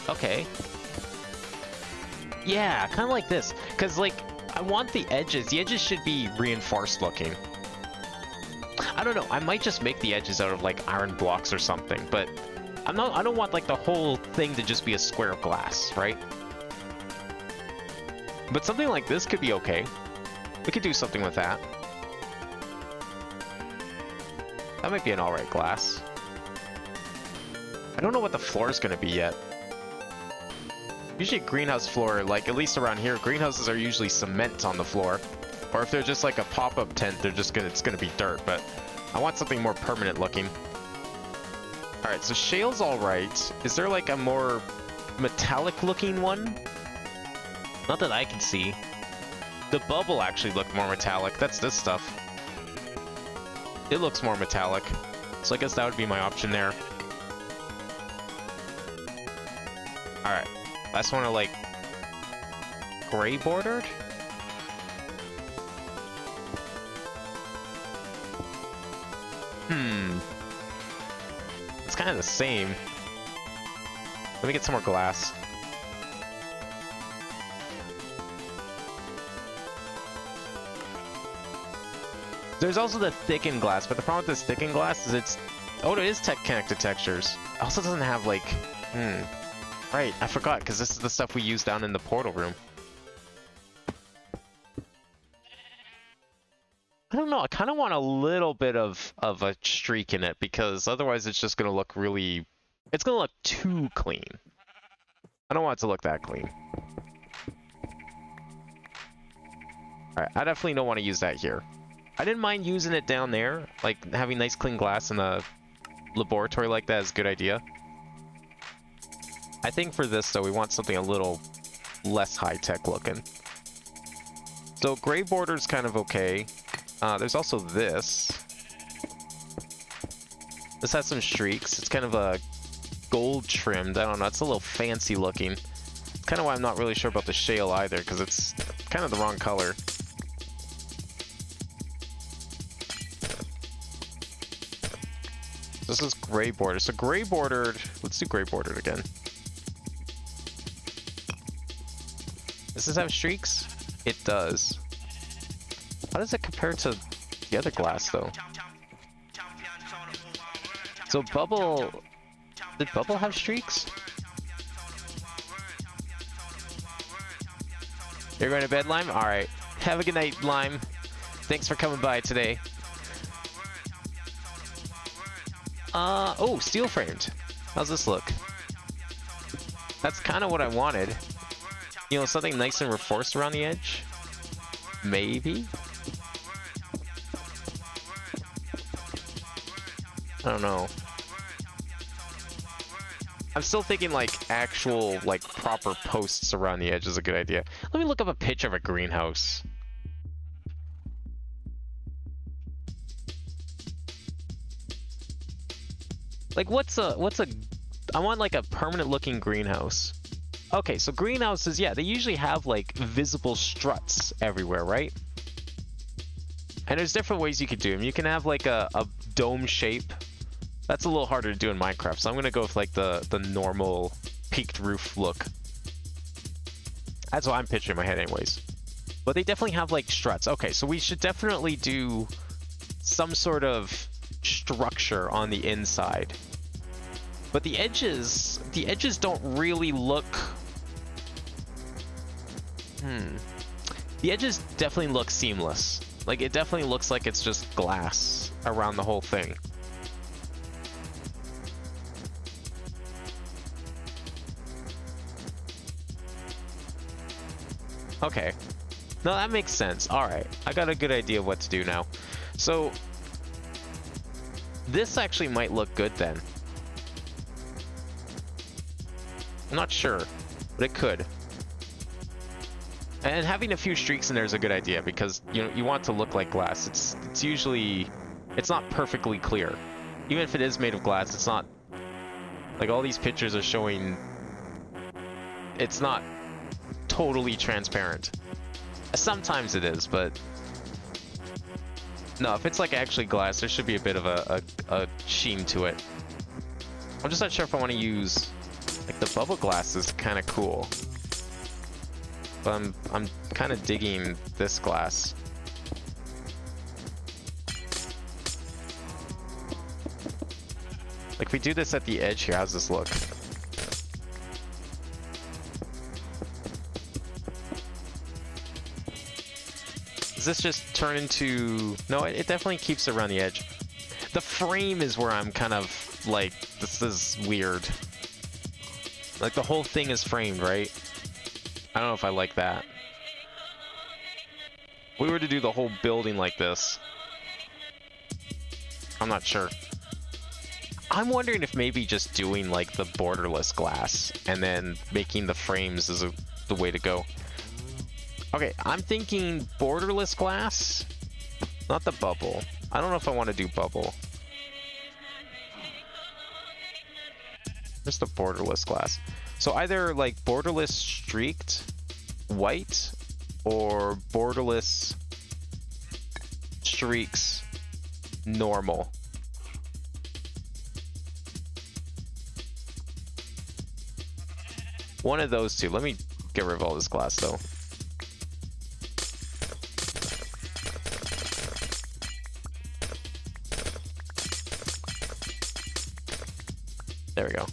Okay. Yeah, kind of like this. Because like, I want the edges should be reinforced looking. I don't know, I might just make the edges out of like iron blocks or something, but I don't want like the whole thing to just be a square of glass, right? But something like this could be okay. We could do something with that. That might be an alright glass. I don't know what the floor is going to be yet. Usually greenhouse floor, like at least around here, greenhouses are usually cement on the floor. Or if they're just like a pop-up tent, it's gonna be dirt, but I want something more permanent looking. Alright, so shale's alright. Is there like a more metallic looking one? Not that I can see. The bubble actually looked more metallic. That's this stuff. It looks more metallic. So I guess that would be my option there. Alright. Last one are like gray bordered? It's kind of the same. Let me get some more glass. There's also the thickened glass, but the problem with this thickened glass is it's... Oh, it is connected textures. It also doesn't have like... Right, I forgot, because this is the stuff we use down in the portal room. I don't know, I kind of want a little bit of a streak in it, because otherwise it's just going to look really... It's going to look too clean. I don't want it to look that clean. Alright, I definitely don't want to use that here. I didn't mind using it down there, like having nice clean glass in a laboratory like that is a good idea. I think for this though, we want something a little less high-tech looking. So gray border's kind of okay. There's also this. This has some streaks. It's kind of a gold trimmed. I don't know, it's a little fancy looking. It's kind of why I'm not really sure about the shale either, because it's kind of the wrong color. This is gray border. So gray bordered, let's do gray bordered again. Does this have streaks? It does. How does it compare to the other glass though? So bubble, did bubble have streaks? You're going to bed, Lime? Alright. Have a good night, Lime. Thanks for coming by today. Oh, steel framed. How's this look? That's kind of what I wanted. You know, something nice and reinforced around the edge? Maybe? I don't know. I'm still thinking like actual, like proper posts around the edge is a good idea. Let me look up a picture of a greenhouse. Like I want like a permanent looking greenhouse. Okay, so greenhouses, yeah, they usually have like visible struts everywhere, right? And there's different ways you could do them. You can have like a dome shape That's a little harder to do in Minecraft, so I'm gonna go with like the normal peaked roof look. That's what I'm picturing in my head anyways. But they definitely have like struts. Okay, so we should definitely do some sort of structure on the inside. But the edges don't really look... The edges definitely look seamless. Like, it definitely looks like it's just glass around the whole thing. Okay. No, that makes sense. Alright, I got a good idea of what to do now. So, this actually might look good then. I'm not sure, but it could. And having a few streaks in there is a good idea because you want it to look like glass. It's usually, it's not perfectly clear. Even if it is made of glass, it's not, like all these pictures are showing, it's not totally transparent. Sometimes it is, but no, if it's like actually glass, there should be a bit of a sheen to it. I'm just not sure if I want to use, like the bubble glass is kind of cool. But I'm kind of digging this glass. Like if we do this at the edge here, how's this look? Does this just turn into... No, it definitely keeps it around the edge. The frame is where I'm kind of like, this is weird. Like the whole thing is framed, right? I don't know if I like that. If we were to do the whole building like this, I'm not sure. I'm wondering if maybe just doing like the borderless glass and then making the frames is the way to go. Okay, I'm thinking borderless glass, not the bubble. I don't know if I want to do bubble. Just the borderless glass. So either like borderless streaked white or borderless streaks normal. One of those two. Let me get rid of all this glass though. There we go.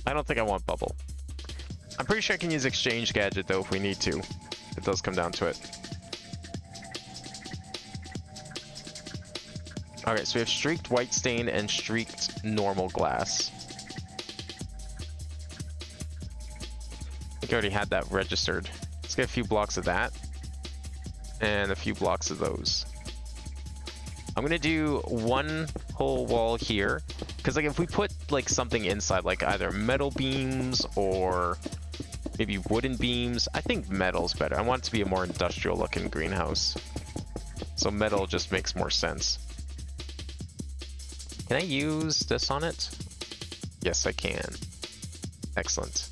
I don't think I want bubble. I'm pretty sure I can use exchange gadget though if we need to. It does come down to it. Okay, so we have streaked white stain and streaked normal glass. I think I already had that registered. Let's get a few blocks of that. And a few blocks of those. I'm gonna do one whole wall here. Because like if we put like something inside, like either metal beams or maybe wooden beams, I think metal's better. I want it to be a more industrial looking greenhouse. So metal just makes more sense. Can I use this on it? Yes, I can. Excellent.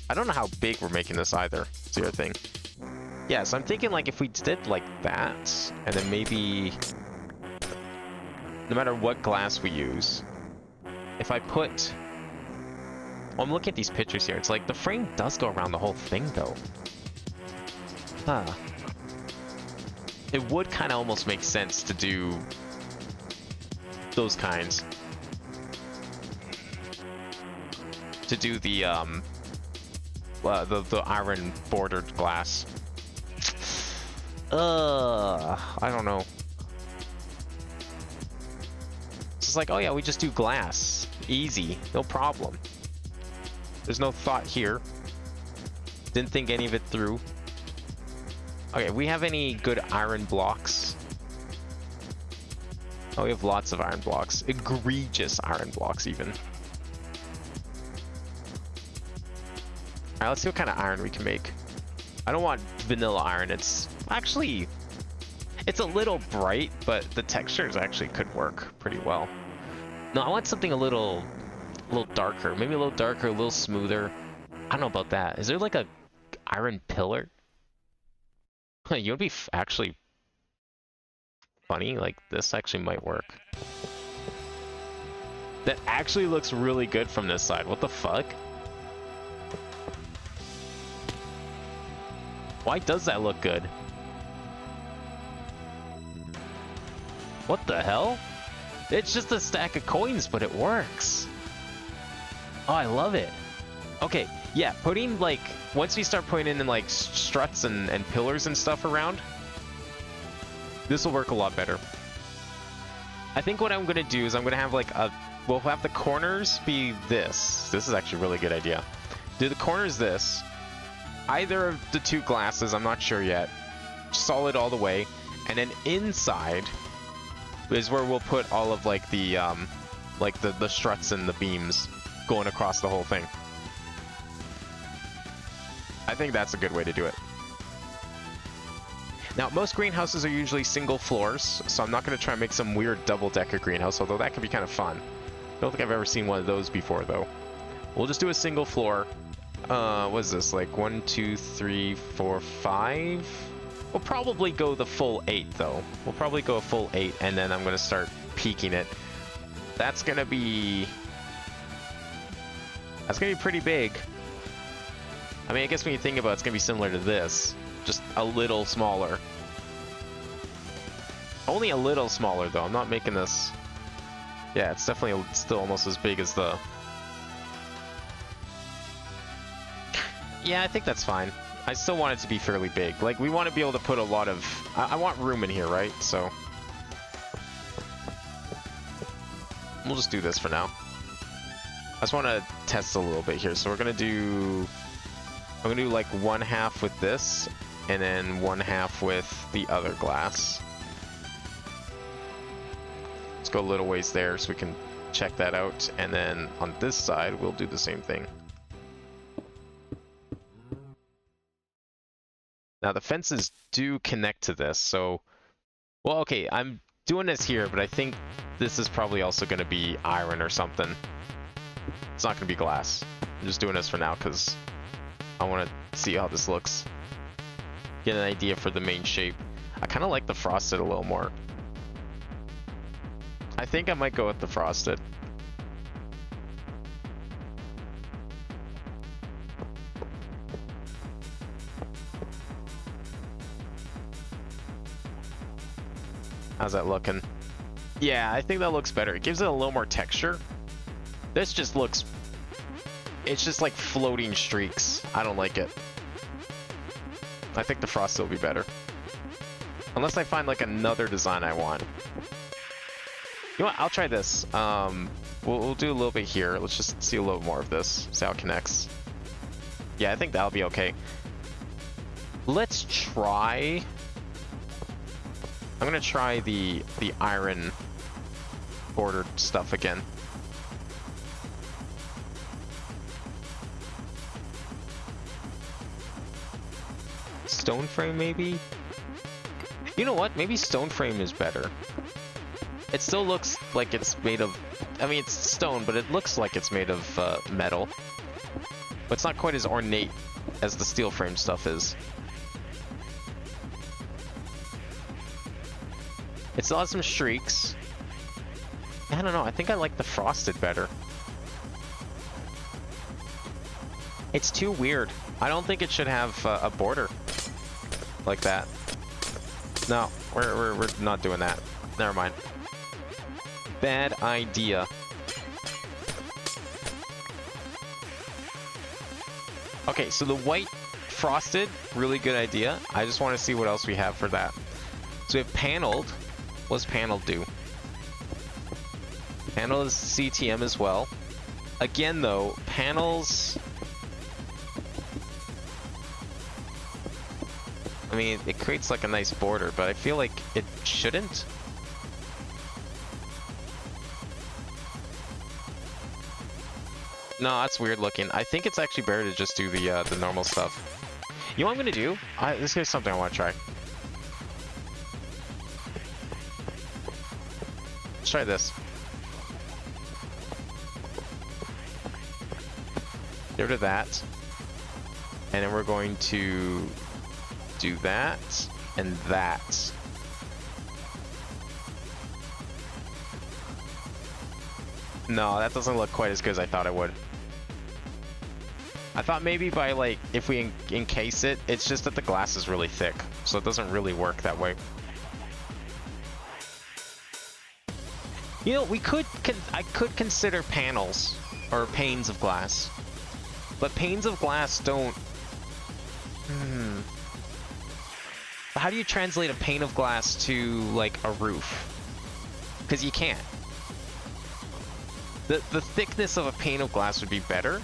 I don't know how big we're making this either. It's the other thing. Yeah, so I'm thinking like if we did like that, and then maybe no matter what glass we use, if I put... Well, I'm looking at these pictures here. It's like the frame does go around the whole thing though. Huh. It would kind of almost make sense to do those kinds. To do the iron bordered glass. I don't know. It's just like, oh yeah, we just do glass. Easy, no problem. There's no thought here. Didn't think any of it through. Okay, we have any good iron blocks? Oh, we have lots of iron blocks. Egregious iron blocks, even. Alright, let's see what kind of iron we can make. I don't want vanilla iron. It's actually... It's a little bright, but the textures actually could work pretty well. No, I want something a little darker. Maybe a little darker, a little smoother. I don't know about that. Is there like a iron pillar? You would be actually funny. Like this actually might work. That actually looks really good from this side. What the fuck? Why does that look good? What the hell? It's just a stack of coins, but it works. Oh, I love it. Okay, yeah, putting like, once we start putting in like struts and pillars and stuff around, this will work a lot better. I think what I'm gonna do is I'm gonna have like we'll have the corners be this. This is actually a really good idea. Do the corners this. Either of the two glasses, I'm not sure yet. Solid all the way. And then inside is where we'll put all of like the struts and the beams going across the whole thing. I think that's a good way to do it. Now, most greenhouses are usually single floors, so I'm not going to try and make some weird double-decker greenhouse, although that could be kind of fun. I don't think I've ever seen one of those before, though. We'll just do a single floor. What is this? Like 1, 2, 3, 4, 5? We'll probably go the full 8, though. We'll probably go a full 8, and then I'm going to start peaking it. That's going to be pretty big. I mean, I guess when you think about it, it's going to be similar to this. Just a little smaller. Only a little smaller, though. I'm not making this... Yeah, it's definitely still almost as big as the... Yeah, I think that's fine. I still want it to be fairly big. Like, we want to be able to put a lot of... I want room in here, right? So... We'll just do this for now. I just want to test a little bit here. So we're going to do... I'm going to do like 1/2 with this, and then 1/2 with the other glass. Let's go a little ways there so we can check that out. And then on this side, we'll do the same thing. Now the fences do connect to this, so... Well, okay, I'm doing this here, but I think this is probably also going to be iron or something. It's not going to be glass. I'm just doing this for now because I want to see how this looks. Get an idea for the main shape. I kind of like the frosted a little more. I think I might go with the frosted. How's that looking? Yeah, I think that looks better. It gives it a little more texture. This just looks... It's just like floating streaks. I don't like it. I think the frosted will be better. Unless I find like another design I want. You know what? I'll try this. We'll do a little bit here. Let's just see a little more of this. See how it connects. Yeah, I think that'll be okay. Let's try... I'm gonna try the iron bordered stuff again. Stone frame, maybe? You know what? Maybe stone frame is better. It still looks like it's made of... I mean, it's stone, but it looks like it's made of metal. But it's not quite as ornate as the steel frame stuff is. It still has some streaks. I don't know, I think I like the frosted better. It's too weird. I don't think it should have a border like that. No, we're not doing that. Never mind. Bad idea. Okay, so the white frosted, really good idea. I just want to see what else we have for that. So we have paneled. What does panel do? Panel is CTM as well. Again, though, panels... I mean, it creates like a nice border, but I feel like it shouldn't. No, that's weird looking. I think it's actually better to just do the normal stuff. You know what I'm gonna do? This is something I want to try. Let's try this. Get rid of that. And then we're going to do that and that. No, that doesn't look quite as good as I thought it would. I thought maybe by like, if we encase it, it's just that the glass is really thick, so it doesn't really work that way. You know, I could consider panels or panes of glass, but panes of glass don't. How do you translate a pane of glass to like a roof? Because you can't. The thickness of a pane of glass would be better,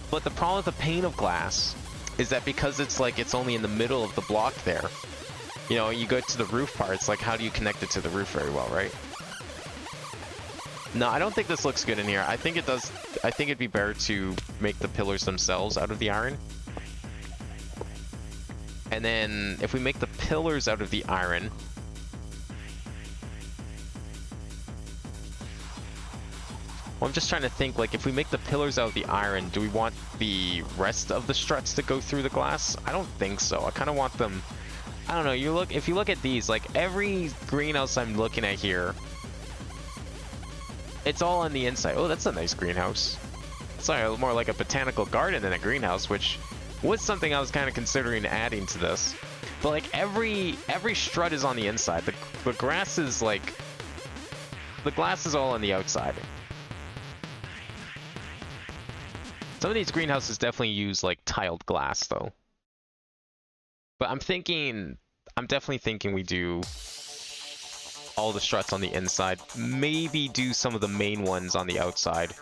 but the problem with a pane of glass is that because it's like it's only in the middle of the block there, you know, you go to the roof part, it's like how do you connect it to the roof very well, right? No, I don't think this looks good in here. I think it does. I think it'd be better to make the pillars themselves out of the iron. And then if we make the pillars out of the iron, well, I'm just trying to think, like, if we make the pillars out of the iron, do we want the rest of the struts to go through the glass? I don't think so. I kind of want them, I don't know, if you look at these, like, every greenhouse I'm looking at here, it's all on the inside. Oh, that's a nice greenhouse. It's like more like a botanical garden than a greenhouse, which was something I was kind of considering adding to this. But like every strut is on the inside. The grass is like, the glass is all on the outside. Some of these greenhouses definitely use like tiled glass though. But I'm definitely thinking we do all the struts on the inside. Maybe do some of the main ones on the outside.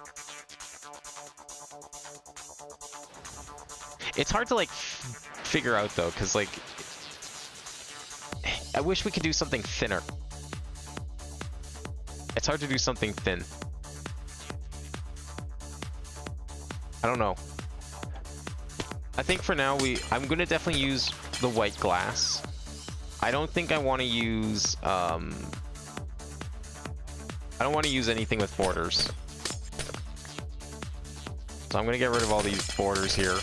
It's hard to like figure out though, because like I wish we could do something thinner. It's hard to do something thin. I don't know. I think for now I'm gonna definitely use the white glass. I don't think I want to use I don't want to use anything with borders. So I'm gonna get rid of all these borders here.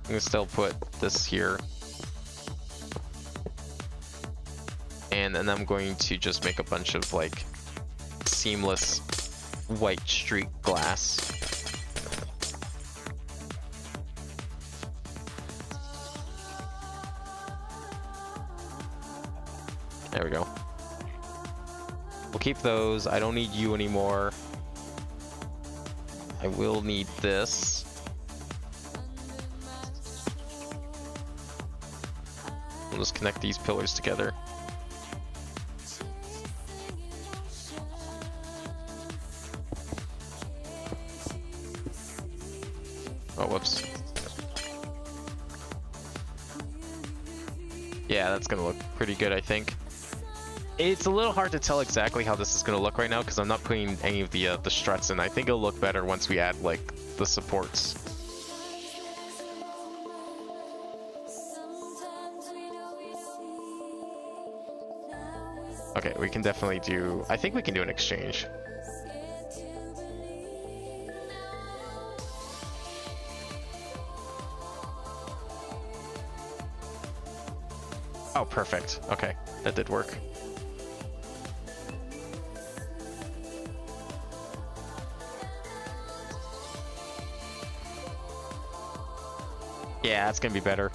I'm gonna still put this here. And then I'm going to just make a bunch of like seamless white streak glass. There we go. We'll keep those. I don't need you anymore. I will need this. We'll just connect these pillars together. Oh, whoops. Yeah, that's gonna look pretty good, I think. It's a little hard to tell exactly how this is gonna look right now because I'm not putting any of the struts in. I think it'll look better once we add like the supports. Okay, we can definitely do. I think we can do an exchange. Oh, perfect. Okay, that did work. Yeah, that's gonna be better.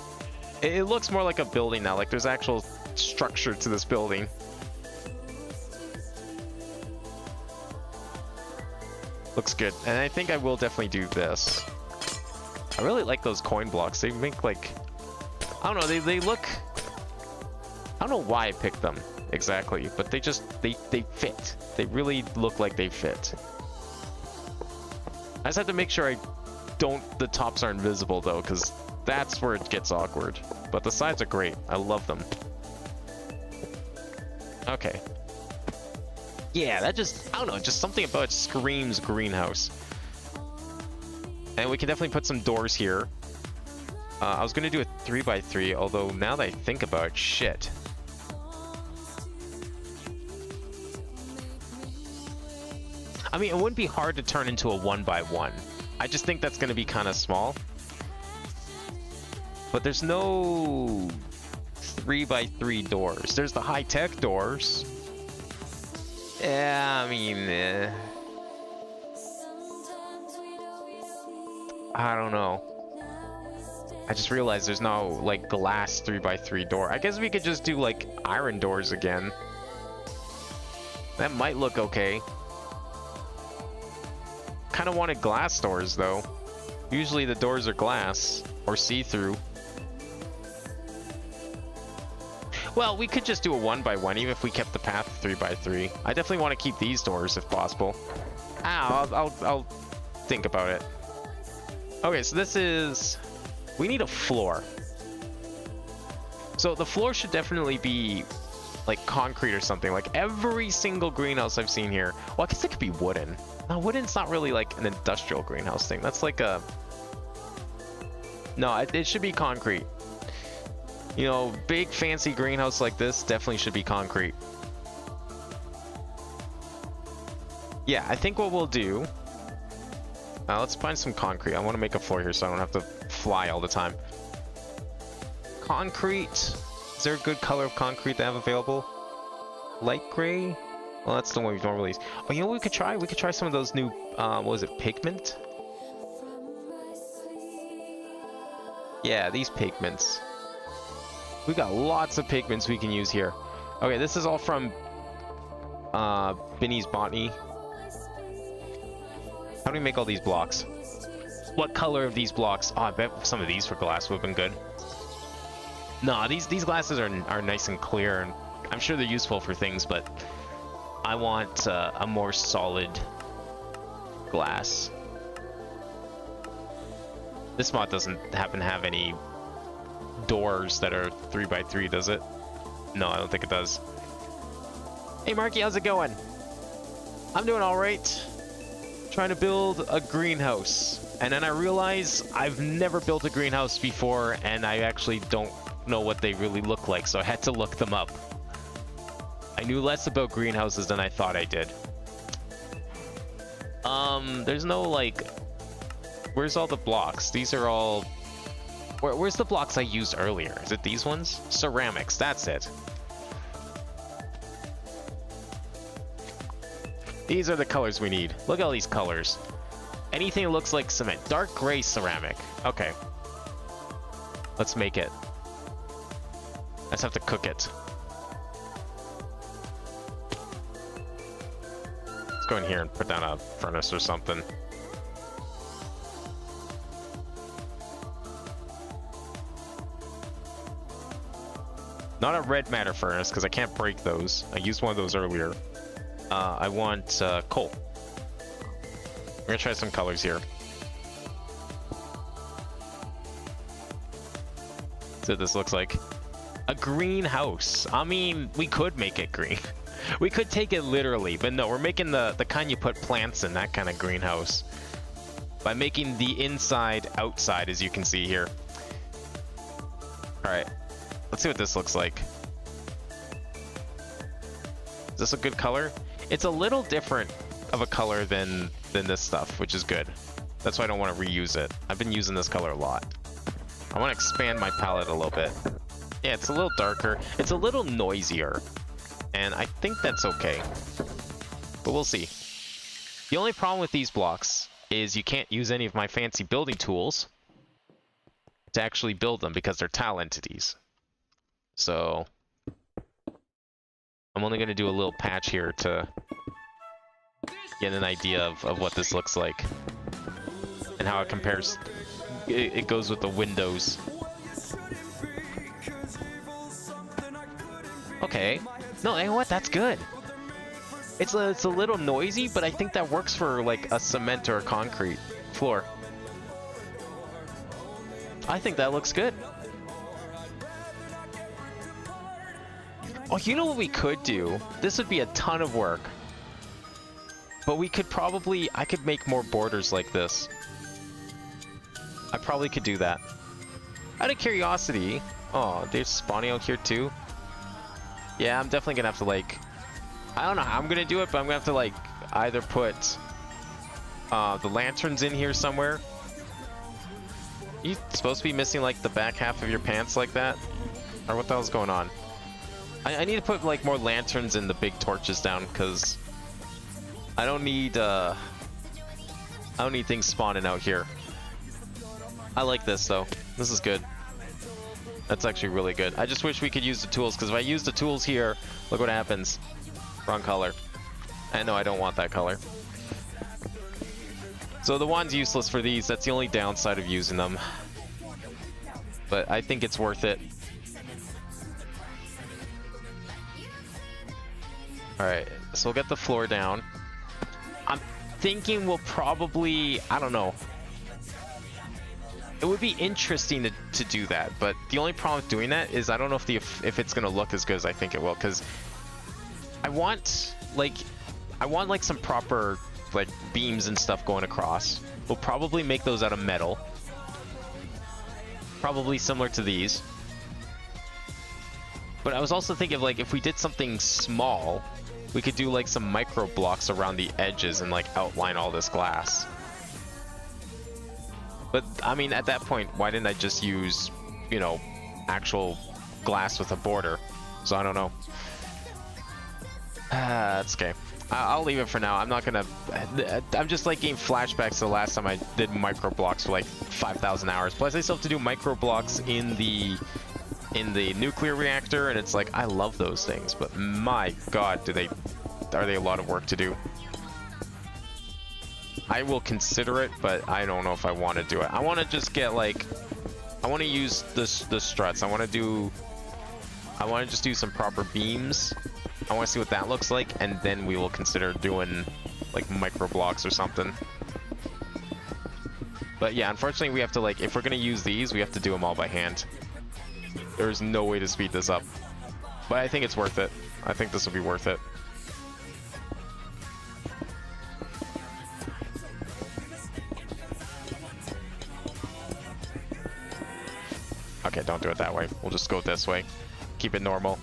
It looks more like a building now, like there's actual structure to this building. Looks good, and I think I will definitely do this. I really like those coin blocks. They make like, I don't know, they look, I don't know why I picked them exactly, but they just, they fit. They really look like they fit. I just have to make sure the tops aren't visible though, because that's where it gets awkward. But the sides are great. I love them. Okay. Yeah, that just, I don't know, just something about it screams greenhouse. And we can definitely put some doors here. I was gonna do a 3x3, although now that I think about it, shit. I mean, it wouldn't be hard to turn into a 1x1. I just think that's gonna be kind of small. But there's no 3x3 doors. There's the high-tech doors. Yeah, I mean, I don't know. I just realized there's no, like, glass 3x3 door. I guess we could just do, like, iron doors again. That might look okay. Kind of wanted glass doors, though. Usually the doors are glass or see-through. Well, we could just do a 1x1 even if we kept the path 3x3. I definitely want to keep these doors if possible. I'll think about it. Okay, so this is... We need a floor. So the floor should definitely be like concrete or something. Like every single greenhouse I've seen here. Well, I guess it could be wooden. No, wooden's not really like an industrial greenhouse thing. That's like a... No, it should be concrete. You know, big fancy greenhouse like this definitely should be concrete. Yeah, I think what we'll do... let's find some concrete. I want to make a floor here so I don't have to fly all the time. Concrete. Is there a good color of concrete they have available? Light gray? Well, that's the one we normally use. Oh, you know what we could try? We could try some of those new, what was it, pigment? Yeah, these pigments. We got lots of pigments we can use here. Okay, this is all from Binny's Botany. How do we make all these blocks? What color of these blocks? Oh, I bet some of these for glass would have been good. No, these glasses are nice and clear, and I'm sure they're useful for things, but I want a more solid glass. This mod doesn't happen to have any doors that are 3x3, does it? No, I don't think it does. Hey Marky, how's it going? I'm doing alright. Trying to build a greenhouse. And then I realize I've never built a greenhouse before, and I actually don't know what they really look like, so I had to look them up. I knew less about greenhouses than I thought I did. There's no, like... Where's all the blocks? These are all... Where's the blocks I used earlier? Is it these ones? Ceramics, that's it. These are the colors we need. Look at all these colors. Anything that looks like cement. Dark gray ceramic. Okay. Let's make it. Let's have to cook it. Let's go in here and put down a furnace or something. Not a red matter furnace, because I can't break those. I used one of those earlier. I want coal. We're gonna try some colors here. See what this looks like. A greenhouse. I mean, we could make it green. We could take it literally, but no, we're making the kind you put plants in, that kind of greenhouse. By making the inside outside, as you can see here. Alright, let's see what this looks like. Is this a good color? It's a little different of a color than this stuff, which is good. That's why I don't want to reuse it. I've been using this color a lot. I want to expand my palette a little bit. Yeah, it's a little darker. It's a little noisier. And I think that's okay. But we'll see. The only problem with these blocks is you can't use any of my fancy building tools to actually build them because they're tile entities. So I'm only going to do a little patch here to get an idea of what this looks like and how it compares. It goes with the windows. Okay. No, you know what? That's good. It's a little noisy, but I think that works for like a cement or a concrete floor. I think that looks good. Oh, you know what we could do? This would be a ton of work. But we could probably... I could make more borders like this. I probably could do that. Out of curiosity... Oh, they're spawning out here too? Yeah, I'm definitely gonna have to like... I don't know how I'm gonna do it, but I'm gonna have to like... either put... the lanterns in here somewhere. You supposed to be missing like the back half of your pants like that? Or what the hell's going on? I need to put like more lanterns and the big torches down because I don't need things spawning out here. I like this though. This is good. That's actually really good. I just wish we could use the tools because if I use the tools here, look what happens. Wrong color. I know I don't want that color. So the wand's useless for these. That's the only downside of using them. But I think it's worth it. Alright, so we'll get the floor down. I'm thinking we'll probably, I don't know. It would be interesting to do that, but the only problem with doing that is I don't know if it's gonna look as good as I think it will, because I want like some proper like beams and stuff going across. We'll probably make those out of metal. Probably similar to these. But I was also thinking of like if we did something small, we could do like some micro blocks around the edges and like outline all this glass. But I mean, at that point, why didn't I just use, you know, actual glass with a border? So I don't know. That's okay. I'll leave it for now. I'm not gonna. I'm just like getting flashbacks to the last time I did micro blocks for like 5,000 hours. Plus, I still have to do micro blocks in the nuclear reactor, and it's like I love those things, but my God, are they a lot of work to do? I will consider it, but I don't know if I want to do it. I want to just get like, I want to use the struts. I want to just do some proper beams. I want to see what that looks like, and then we will consider doing like micro blocks or something. But yeah, unfortunately, we have to like, if we're gonna use these, we have to do them all by hand. There's no way to speed this up, but I think it's worth it. I think this will be worth it. Okay, don't do it that way. We'll just go this way. Keep it normal.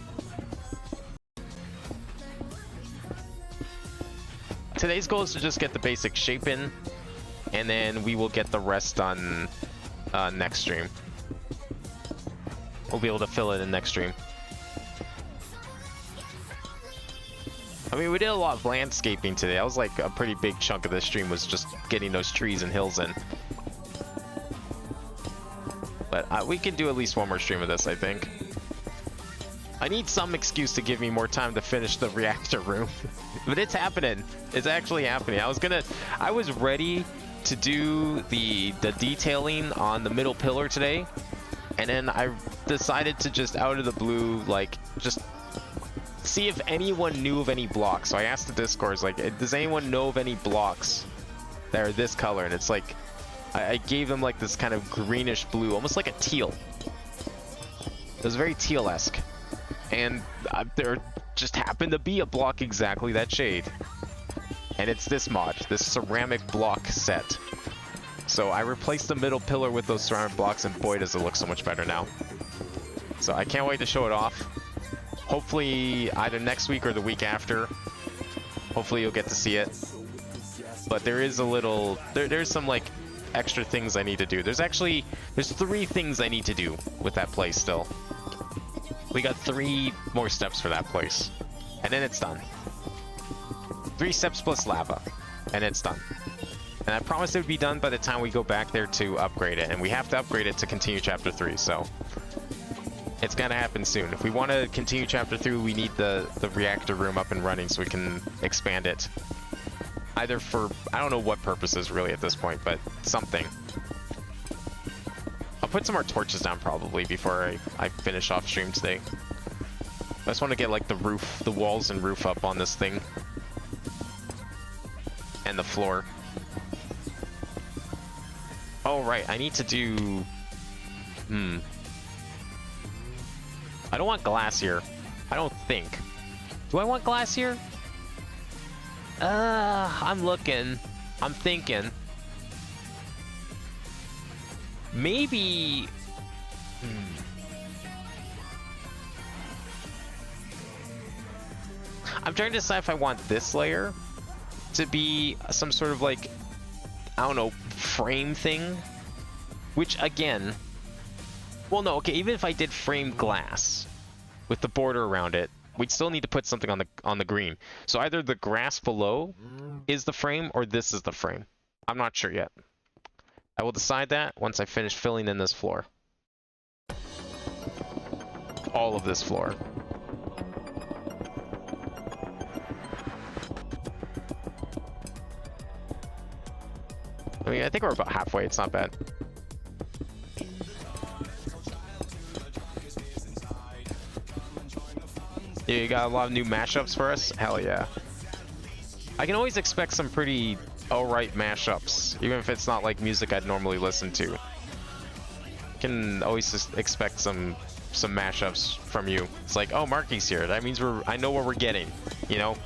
Today's goal is to just get the basic shape in, and then we will get the rest done next stream. We'll be able to fill it in next stream. I mean, we did a lot of landscaping today. That was like a pretty big chunk of the stream was just getting those trees and hills in. But we can do at least one more stream of this, I think. I need some excuse to give me more time to finish the reactor room. But it's happening. It's actually happening. I was ready to do the detailing on the middle pillar today. And then I decided to just out of the blue, like, just see if anyone knew of any blocks. So I asked the Discords, like, does anyone know of any blocks that are this color? And it's like, I gave them like this kind of greenish blue, almost like a teal. It was very teal-esque. And there just happened to be a block exactly that shade. And it's this mod, this ceramic block set. So I replaced the middle pillar with those ceramic blocks, and boy does it look so much better now. So I can't wait to show it off. Hopefully either next week or the week after. Hopefully you'll get to see it. But there is a little, there's some like extra things I need to do. There's 3 things I need to do with that place still. We got 3 more steps for that place, and then it's done. 3 steps plus lava, and it's done. And I promised it would be done by the time we go back there to upgrade it, and we have to upgrade it to continue chapter 3, so it's gonna happen soon. If we want to continue chapter 3, we need the reactor room up and running so we can expand it. Either for, I don't know what purposes really at this point, but something. I'll put some more torches down probably before I finish off stream today. I just want to get like the roof, the walls and roof up on this thing. And the floor. Oh right, I need to do... I don't want glass here. I don't think. Do I want glass here? I'm looking. I'm thinking. Maybe... I'm trying to decide if I want this layer to be some sort of like, I don't know, frame thing. Which again, well, no, okay, even if I did framed glass with the border around it, we'd still need to put something on the green. So either the grass below is the frame or this is the frame. I'm not sure yet. I will decide that once I finish filling in this floor. All of this floor. I mean, I think we're about halfway. It's not bad. Yeah, you got a lot of new mashups for us? Hell yeah. I can always expect some pretty alright mashups, even if it's not like music I'd normally listen to. Can always just expect some mashups from you. It's like, oh, Marky's here. That means I know what we're getting, you know?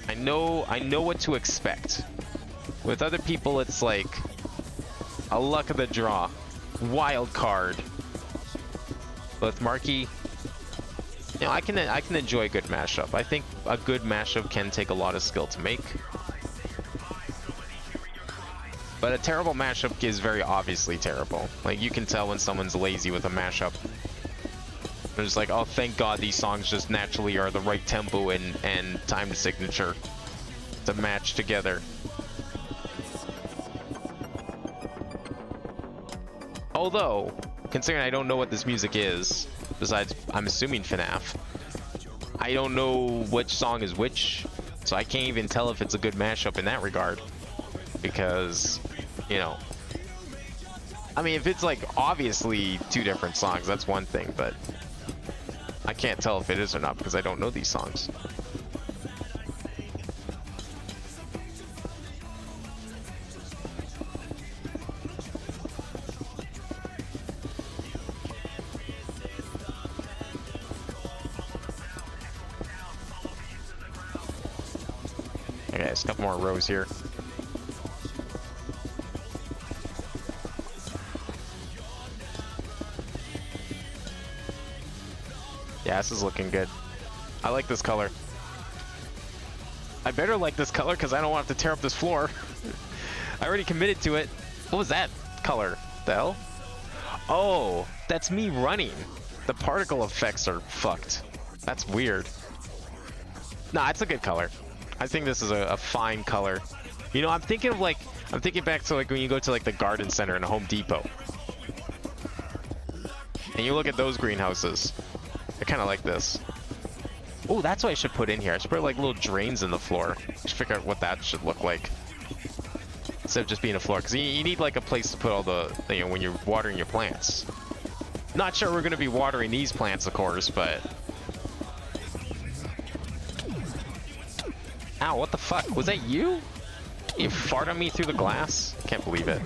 I know what to expect. With other people, it's like a luck of the draw, wild card. But with Marky, you know, I can enjoy a good mashup. I think a good mashup can take a lot of skill to make. But a terrible mashup is very obviously terrible. Like, you can tell when someone's lazy with a mashup. They're just like, oh, thank God these songs just naturally are the right tempo and time signature to match together. Although, considering I don't know what this music is, besides, I'm assuming FNAF, I don't know which song is which, so I can't even tell if it's a good mashup in that regard. Because, you know, I mean, if it's like obviously two different songs, that's one thing, but I can't tell if it is or not because I don't know these songs. Okay, there's a couple more rows here. Yeah, this is looking good. I like this color. I better like this color because I don't want to tear up this floor. I already committed to it. What was that color? The hell? Oh, that's me running. The particle effects are fucked. That's weird. Nah, it's a good color. I think this is a fine color. You know, I'm thinking back to like when you go to like the garden center in a Home Depot. And you look at those greenhouses. I kind of like this. Oh, that's what I should put in here. I should put like little drains in the floor. Just figure out what that should look like. Instead of just being a floor. Because you need like a place to put all the, you know, when you're watering your plants. Not sure we're going to be watering these plants, of course, but... Ow, what the fuck? Was that you? You fart on me through the glass? Can't believe it.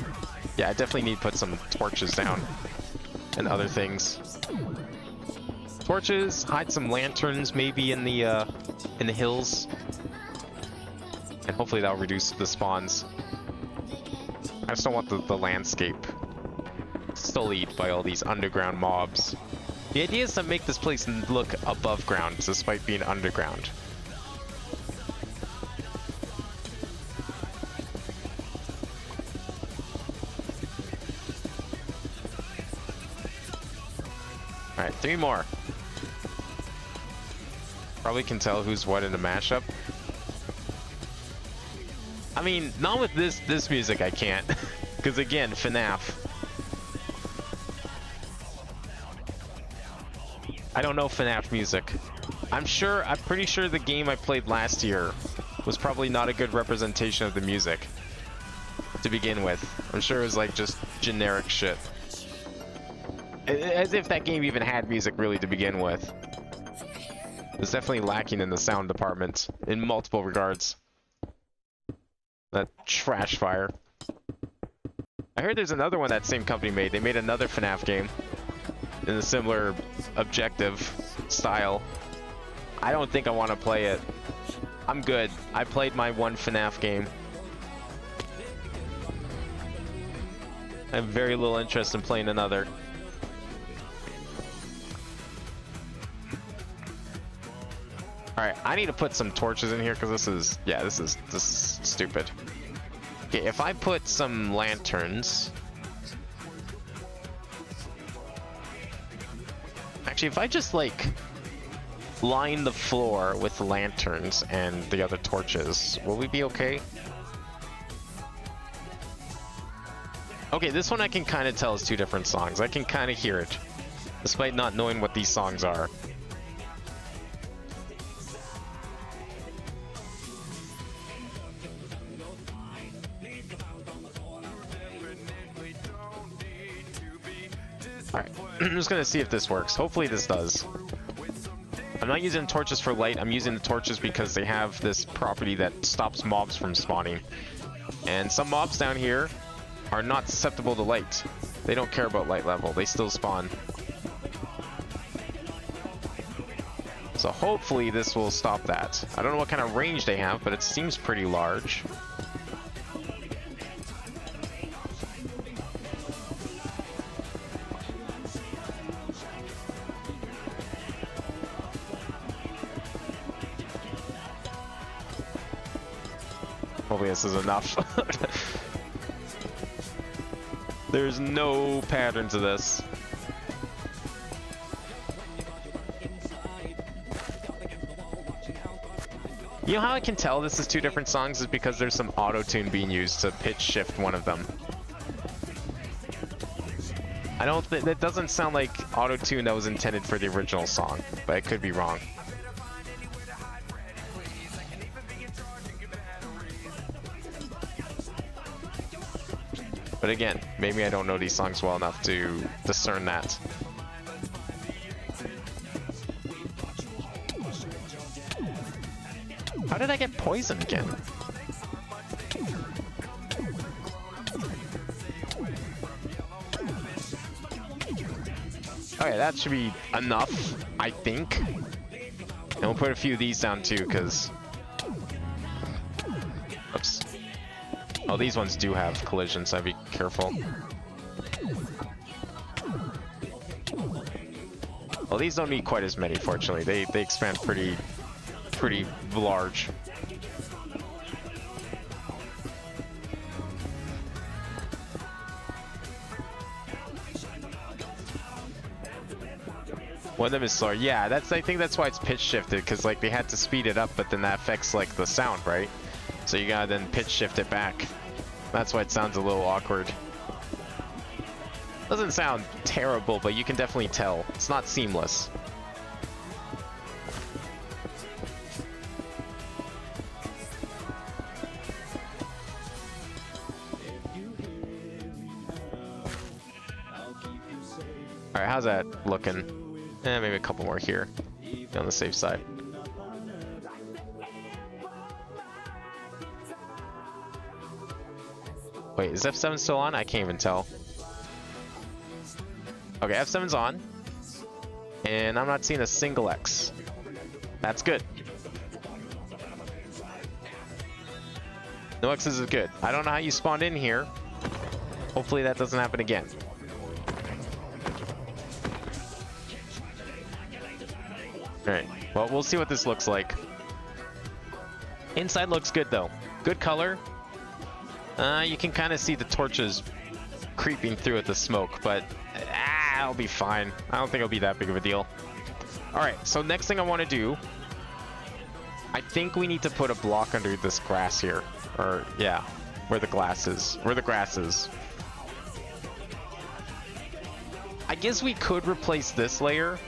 Yeah, I definitely need to put some torches down. And other things. Torches, hide some lanterns maybe in the hills. And hopefully that'll reduce the spawns. I just don't want the landscape sullied by all these underground mobs. The idea is to make this place look above ground despite being underground. Alright, 3 more. Probably can tell who's what in a mashup. I mean, not with this music I can't. Because again, FNAF. I don't know FNAF music. I'm pretty sure the game I played last year was probably not a good representation of the music to begin with. I'm sure it was like just generic shit. As if that game even had music really to begin with. It's definitely lacking in the sound department in multiple regards. That trash fire. I heard there's another one that same company made. They made another FNAF game in a similar objective style. I don't think I want to play it. I'm good. I played my one FNAF game. I have very little interest in playing another. Alright, I need to put some torches in here because this is stupid. Okay, if I put some lanterns Actually, if I just like line the floor with lanterns and the other torches, will we be okay? Okay, this one I can kind of tell is two different songs. I can kind of hear it, despite not knowing what these songs are. Alright, I'm just gonna see if this works. Hopefully this does. I'm not using torches for light, I'm using the torches because they have this property that stops mobs from spawning. And some mobs down here are not susceptible to light. They don't care about light level, they still spawn. So hopefully this will stop that. I don't know what kind of range they have, but it seems pretty large. Hopefully this is enough. There's no pattern to this. You know how I can tell this is two different songs is because there's some auto-tune being used to pitch shift one of them. I don't that doesn't sound like auto-tune that was intended for the original song, but I could be wrong. But again, maybe I don't know these songs well enough to discern that. How did I get poisoned again? Okay, that should be enough, I think. And we'll put a few of these down too, because... Oops. Oh, these ones do have collisions, so I'd be careful. Well, these don't need quite as many, fortunately. They expand pretty large. One of them is slower. Yeah, I think that's why it's pitch shifted, because like they had to speed it up, but then that affects like the sound, right? So you gotta then pitch shift it back. That's why it sounds a little awkward. Doesn't sound terrible, but you can definitely tell. It's not seamless. Alright, how's that looking? Maybe a couple more here. Be on the safe side. Wait, is F7 still on? I can't even tell. Okay, F7's on. And I'm not seeing a single X. That's good. No X's is good. I don't know how you spawned in here. Hopefully that doesn't happen again. Alright, well, we'll see what this looks like. Inside looks good, though. Good color. You can kind of see the torches creeping through at the smoke, but it'll be fine. I don't think it'll be that big of a deal. Alright, so next thing I want to do, I think we need to put a block under this grass here. Or, yeah, where the grass is. I guess we could replace this layer,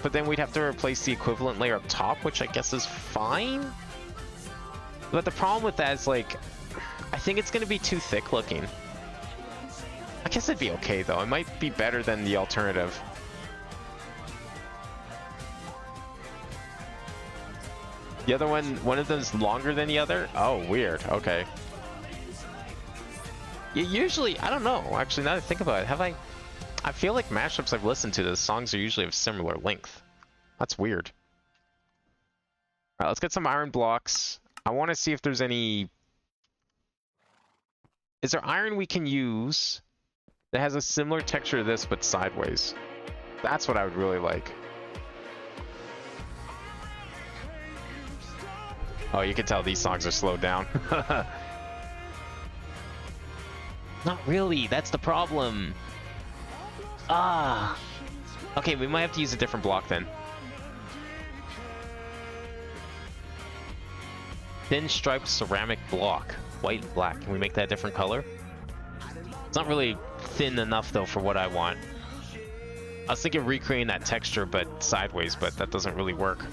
but then we'd have to replace the equivalent layer up top, which I guess is fine. But the problem with that is, like, I think it's going to be too thick looking. I guess it'd be okay, though. It might be better than the alternative. The other one of them's longer than the other? Oh, weird. Okay. Usually, I don't know. Actually, now that I think about it, I feel like mashups I've listened to, the songs are usually of similar length. That's weird. Alright, let's get some iron blocks. I want to see if there's any... Is there iron we can use that has a similar texture to this, but sideways? That's what I would really like. Oh, you can tell these songs are slowed down. Not really, that's the problem. Ah. Okay, we might have to use a different block then. Thin striped ceramic block. White and black. Can we make that a different color? It's not really thin enough though for what I want. I was thinking recreating that texture but sideways, but that doesn't really work.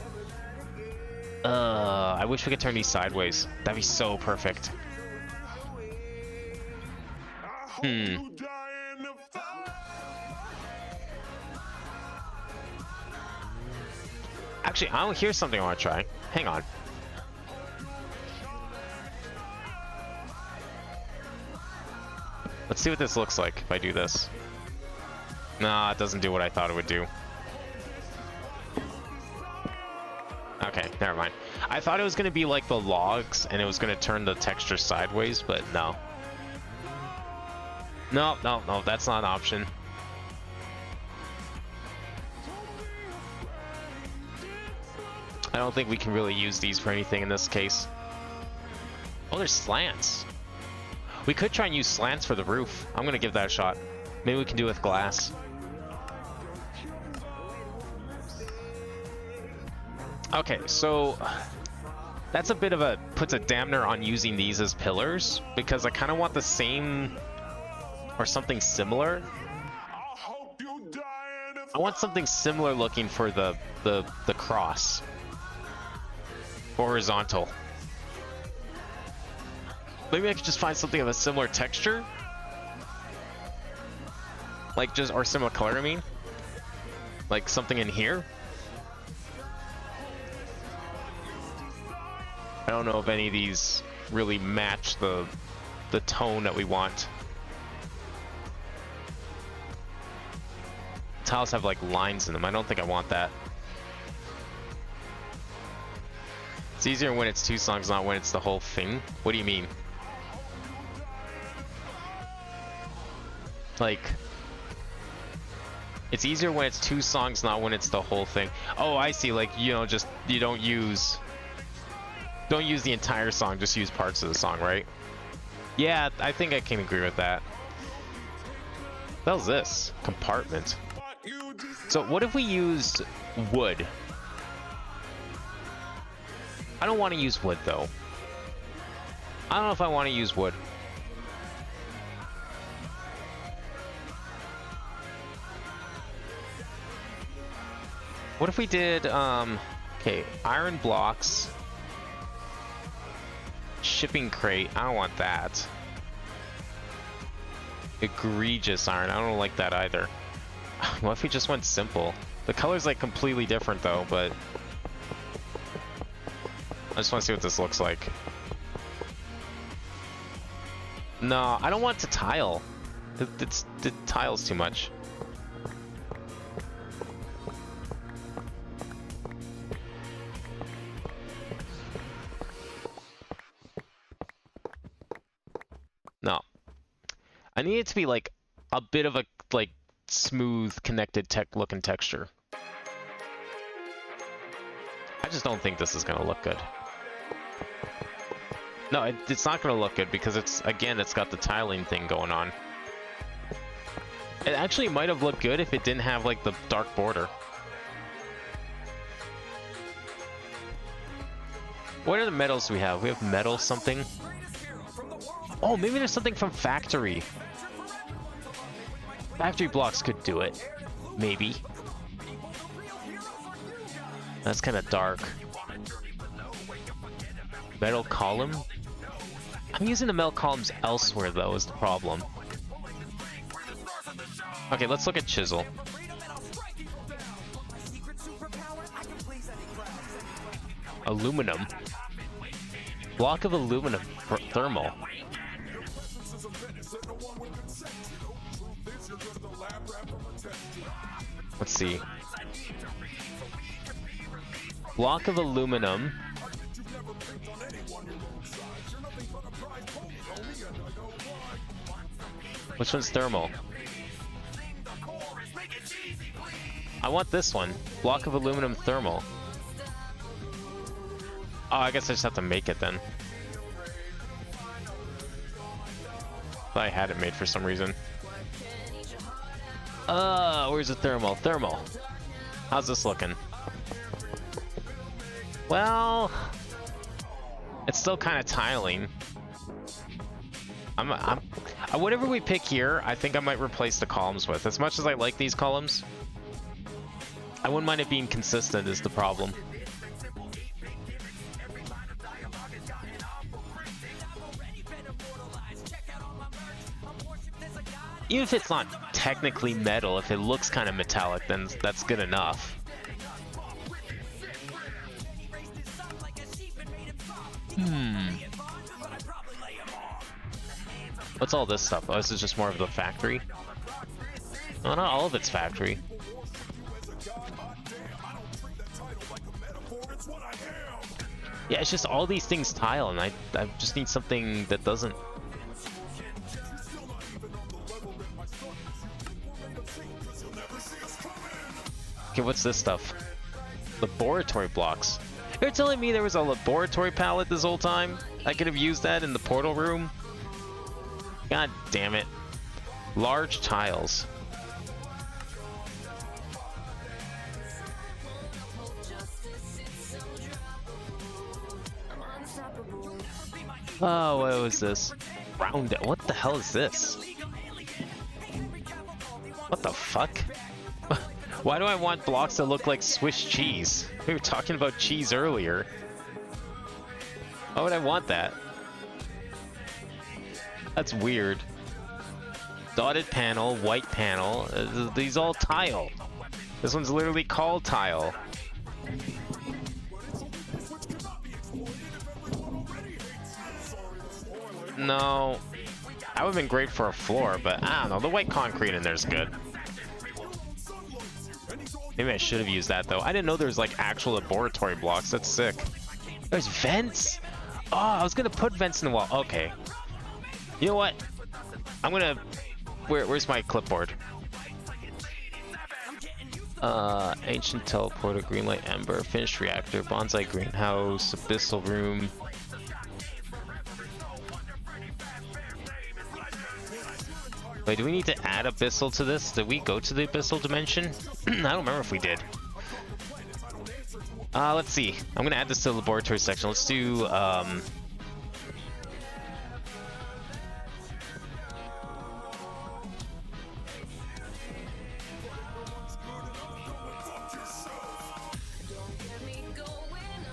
I wish we could turn these sideways. That'd be so perfect. Actually, here's something I want to try. Hang on. Let's see what this looks like if I do this. Nah, it doesn't do what I thought it would do. Okay, never mind. I thought it was going to be like the logs and it was going to turn the texture sideways, but no. No, that's not an option. I don't think we can really use these for anything in this case. Oh, there's slants. We could try and use slants for the roof. I'm going to give that a shot. Maybe we can do it with glass. Okay, so that's a bit of a puts a dampener on using these as pillars because I kind of want the same or something similar. I want something similar looking for the cross. Horizontal. Maybe I could just find something of a similar texture, like just or similar color. I mean, like something in here. I don't know if any of these really match the tone that we want. Tiles have like lines in them. I don't think I want that. It's easier when it's 2 songs, not when it's the whole thing. What do you mean? Like, it's easier when it's 2 songs, not when it's the whole thing. Oh, I see. Like, you know, just you don't use the entire song, just use parts of the song, right? Yeah, I think I can agree with that. What was this? Compartment. So what if we used wood? I don't want to use wood though. I don't know if I want to use wood. What if we did, okay, iron blocks, shipping crate, I don't want that. Egregious iron, I don't like that either. What if we just went simple? The color's like completely different though, but I just want to see what this looks like. No, I don't want to tile. The tile's too much. No. I need it to be like a bit of a like smooth connected looking texture. I just don't think this is gonna look good. No, it's not gonna look good because it's got the tiling thing going on. It actually might have looked good if it didn't have like the dark border. What are the metals we have? We have metal something. Oh, maybe there's something from factory. Factory blocks could do it. Maybe. That's kind of dark. Metal column? I'm using the metal columns elsewhere though, is the problem. Okay, let's look at chisel. Aluminum. Block of aluminum thermal. Let's see. Block of aluminum. Which one's thermal? I want this one. Block of aluminum thermal. Oh, I guess I just have to make it then. Thought I had it made for some reason. Where's the thermal? Thermal. How's this looking? Well, it's still kind of tiling. Whatever we pick here, I think I might replace the columns with. As much as I like these columns, I wouldn't mind it being consistent is the problem. Even if it's not technically metal, if it looks kind of metallic, then that's good enough. What's all this stuff? Oh, this is just more of the factory? Oh, not all of it's factory. Yeah, it's just all these things tile, and I just need something that doesn't. Okay, what's this stuff? Laboratory blocks. You're telling me there was a laboratory pallet this whole time? I could have used that in the portal room? God damn it. Large tiles. Oh, what was this? Round. What the hell is this? What the fuck? Why do I want blocks that look like Swiss cheese? We were talking about cheese earlier. Why would I want that? That's weird. Dotted panel, white panel. These all tile. This one's literally called tile. No. That would have been great for a floor, but I don't know. The white concrete in there's good. Maybe I should have used that though. I didn't know there was like actual laboratory blocks. That's sick. There's vents. Oh, I was gonna put vents in the wall. Okay. You know what? I'm gonna. Where's my clipboard? Ancient teleporter, green light ember, finished reactor, bonsai greenhouse, abyssal room. Wait, do we need to add abyssal to this? Did we go to the abyssal dimension? I don't remember if we did. Let's see. I'm gonna add this to the laboratory section. Let's do,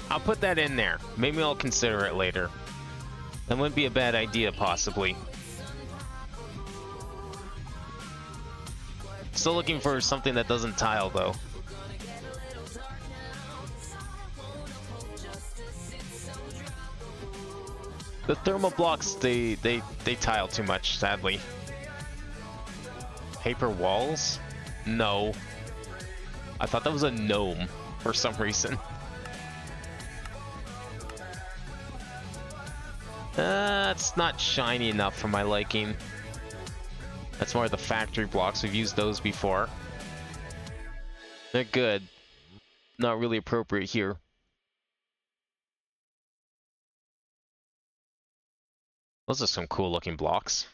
I'll put that in there. Maybe I'll consider it later. That wouldn't be a bad idea, possibly. Still looking for something that doesn't tile, though. The thermal blocks, they tile too much, sadly. Paper walls? No. I thought that was a gnome for some reason. It's not shiny enough for my liking. That's more the factory blocks. We've used those before. They're good. Not really appropriate here. Those are some cool looking blocks.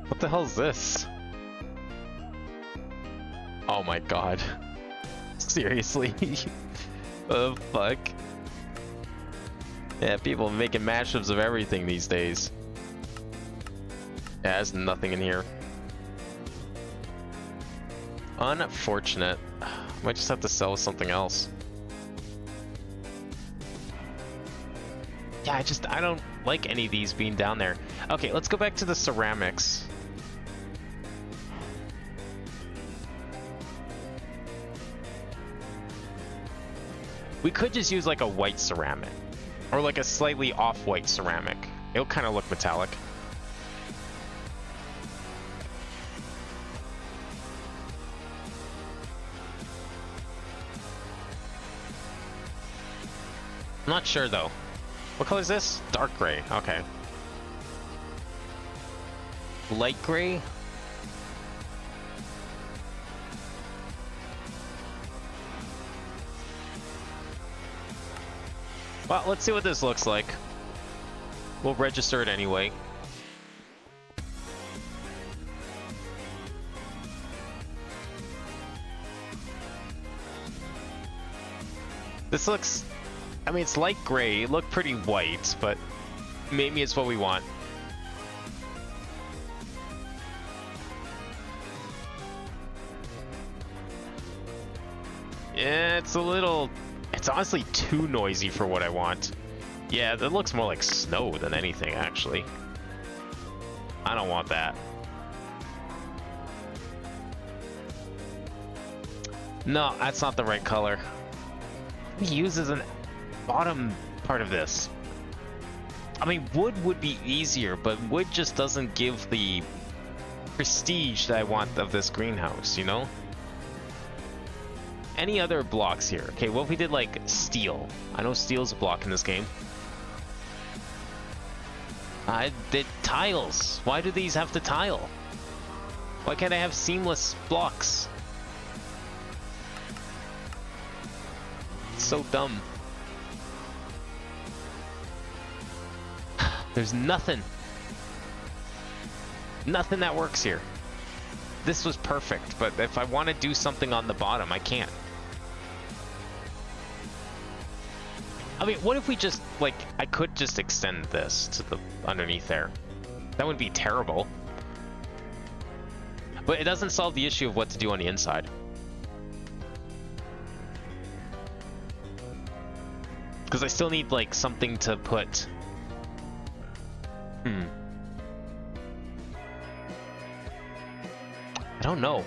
What the hell is this? Oh my god. Seriously? Oh fuck. Yeah, people making mashups of everything these days. Yeah, there's nothing in here. Unfortunate. Might just have to sell something else. Yeah, I don't like any of these being down there. Okay, let's go back to the ceramics. We could just use like a white ceramic. Or like a slightly off-white ceramic. It'll kind of look metallic. I'm not sure though. What color is this? Dark gray. Okay. Light gray? Well, let's see what this looks like. We'll register it anyway. This looks... I mean, it's light gray. It looked pretty white, but maybe it's what we want. Yeah, it's a little... It's honestly too noisy for what I want. Yeah, that looks more like snow than anything, actually. I don't want that. No, that's not the right color. What do we use as an bottom part of this? I mean, wood would be easier, but wood just doesn't give the prestige that I want of this greenhouse, you know? Any other blocks here? Okay, what if we did like steel? I know steel's a block in this game. I did tiles. Why do these have to tile? Why can't I have seamless blocks? It's so dumb. There's nothing. Nothing that works here. This was perfect, but if I want to do something on the bottom, I can't. I mean, what if we just, like, I could just extend this to the underneath there. That would be terrible. But it doesn't solve the issue of what to do on the inside. Because I still need, like, something to put... I don't know.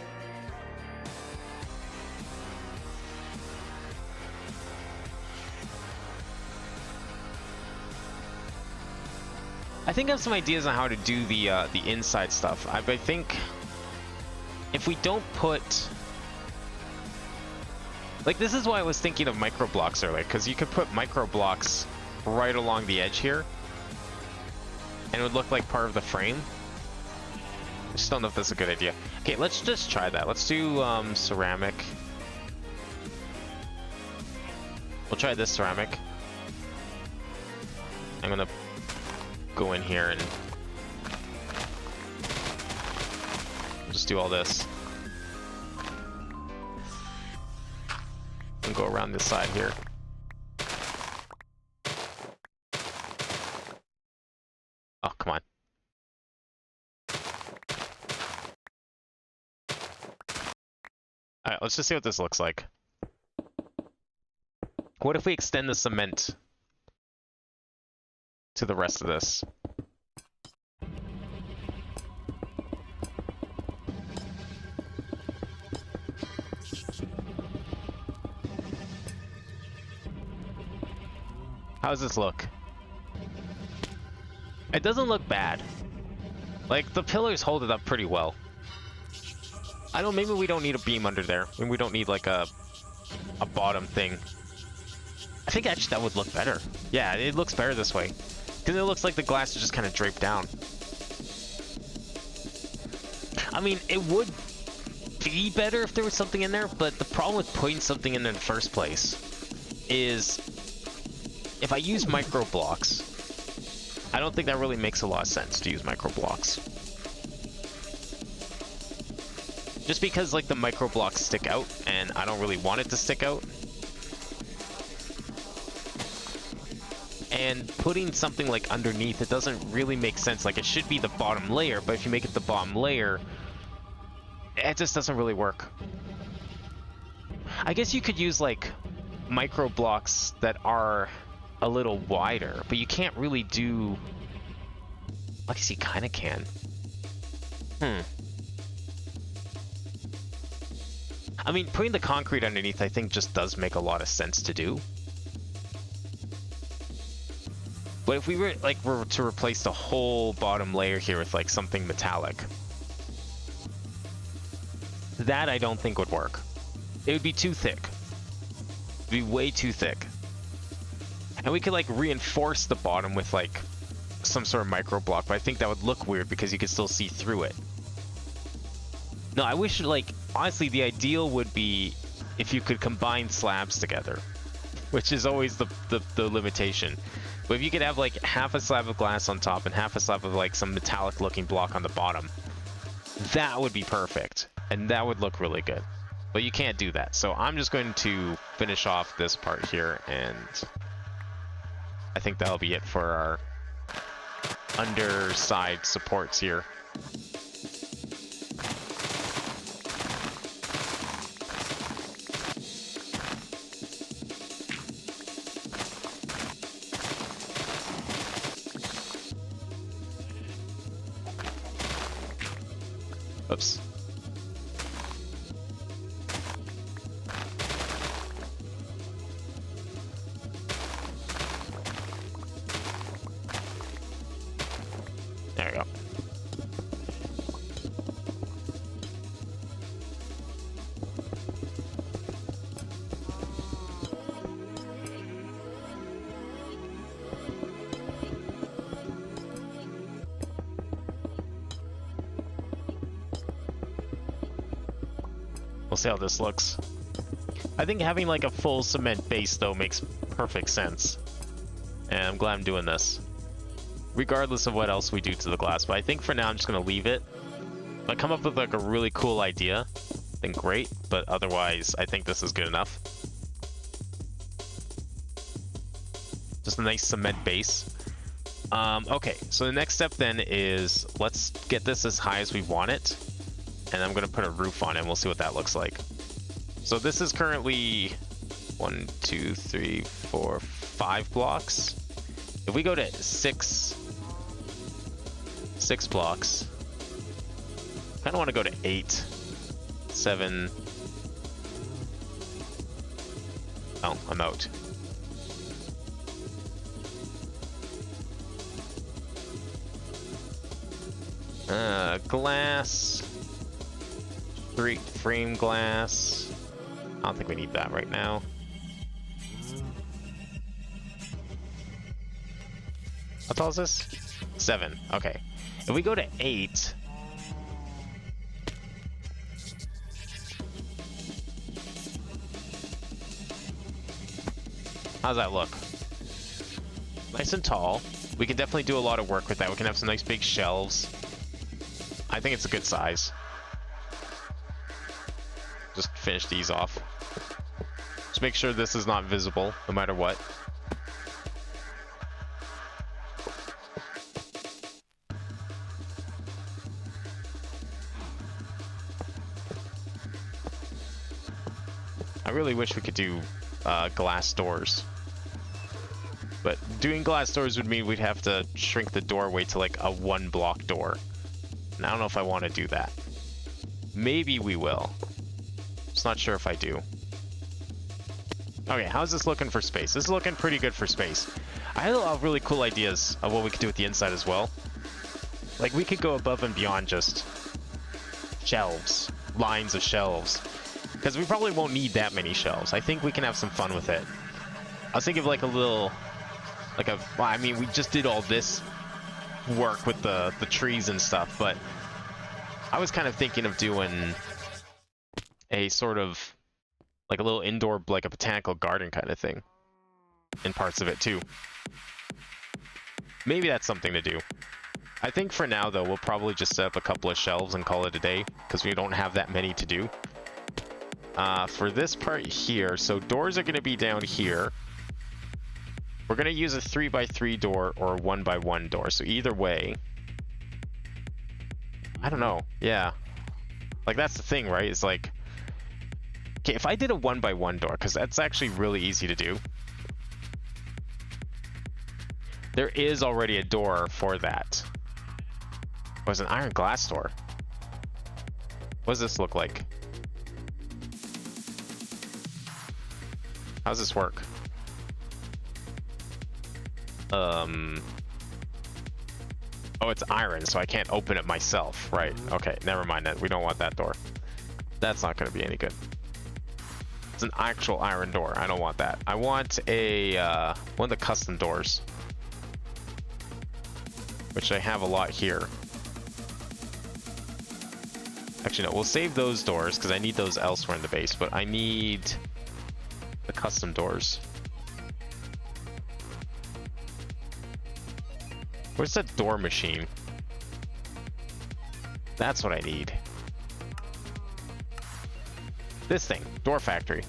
I think I have some ideas on how to do the inside stuff. I think if we don't put... Like, this is why I was thinking of micro blocks earlier, because you could put micro blocks right along the edge here, and it would look like part of the frame. I just don't know if that's a good idea. Okay, let's just try that. Let's do ceramic. We'll try this ceramic. I'm gonna go in here and just do all this. And go around this side here. Oh, come on. Alright, let's just see what this looks like. What if we extend the cement to the rest of this? How does this look? It doesn't look bad. Like, the pillars hold it up pretty well. I don't, maybe we don't need a beam under there. Maybe we don't need like a bottom thing. I think actually that would look better. Yeah, it looks better this way. Because it looks like the glass is just kind of draped down. I mean, it would be better if there was something in there, but the problem with putting something in there in the first place is if I use micro blocks, I don't think that really makes a lot of sense to use micro blocks. Just because like the micro blocks stick out and I don't really want it to stick out. And putting something like underneath, it doesn't really make sense. Like, it should be the bottom layer, but if you make it the bottom layer, it just doesn't really work. I guess you could use like micro blocks that are a little wider, but you can't really do... I guess you kind of can. I mean, putting the concrete underneath, I think, just does make a lot of sense to do. But if we were to replace the whole bottom layer here with like something metallic, that I don't think would work. It would be too thick. It'd be way too thick. And we could like reinforce the bottom with like some sort of micro block, but I think that would look weird because you could still see through it. No, I wish, like, honestly, the ideal would be if you could combine slabs together, which is always the limitation. But if you could have like half a slab of glass on top and half a slab of like some metallic looking block on the bottom, that would be perfect. And that would look really good. But you can't do that. So I'm just going to finish off this part here, and I think that'll be it for our underside supports here. Oops. There we go. We'll see how this looks. I think having like a full cement base though makes perfect sense. And I'm glad I'm doing this. Regardless of what else we do to the glass. But I think for now I'm just going to leave it. If I come up with like a really cool idea, then great. But otherwise, I think this is good enough. Just a nice cement base. Okay, so the next step then is let's get this as high as we want it. And I'm going to put a roof on it and we'll see what that looks like. So this is currently 1, 2, 3, 4, 5 blocks. If we go to six blocks, kind of want to go to 8, 7. Oh, I'm out. Glass. Street frame glass. I don't think we need that right now. How tall is this? 7. Okay. If we go to 8, how's that look? Nice and tall. We can definitely do a lot of work with that. We can have some nice big shelves. I think it's a good size. Just finish these off. Just make sure this is not visible, no matter what. I really wish we could do glass doors. But doing glass doors would mean we'd have to shrink the doorway to like a 1-block door. And I don't know if I want to do that. Maybe we will. Just not sure if I do. Okay, how's this looking for space? This is looking pretty good for space. I had a lot of really cool ideas of what we could do with the inside as well. Like, we could go above and beyond just shelves. Lines of shelves. Because we probably won't need that many shelves. I think we can have some fun with it. I was thinking of like a little... well, I mean, we just did all this work with the trees and stuff, but I was kind of thinking of doing a sort of like a little indoor, like a botanical garden kind of thing in parts of it too. Maybe that's something to do. I think for now though, we'll probably just set up a couple of shelves and call it a day because we don't have that many to do. For this part here, so doors are going to be down here. We're going to use a 3x3 door or a 1x1 door. So either way, I don't know. Yeah. Like that's the thing, right? It's like, okay, if I did a 1x1 door, because that's actually really easy to do. There is already a door for that. Oh, it's an iron glass door. What does this look like? How does this work? Oh, it's iron, so I can't open it myself. Right. Okay, never mind that. We don't want that door. That's not going to be any good. It's an actual iron door. I don't want that. I want a one of the custom doors, which I have a lot here. Actually, no. We'll save those doors because I need those elsewhere in the base, but I need the custom doors. Where's the door machine? That's what I need. This thing, door factory.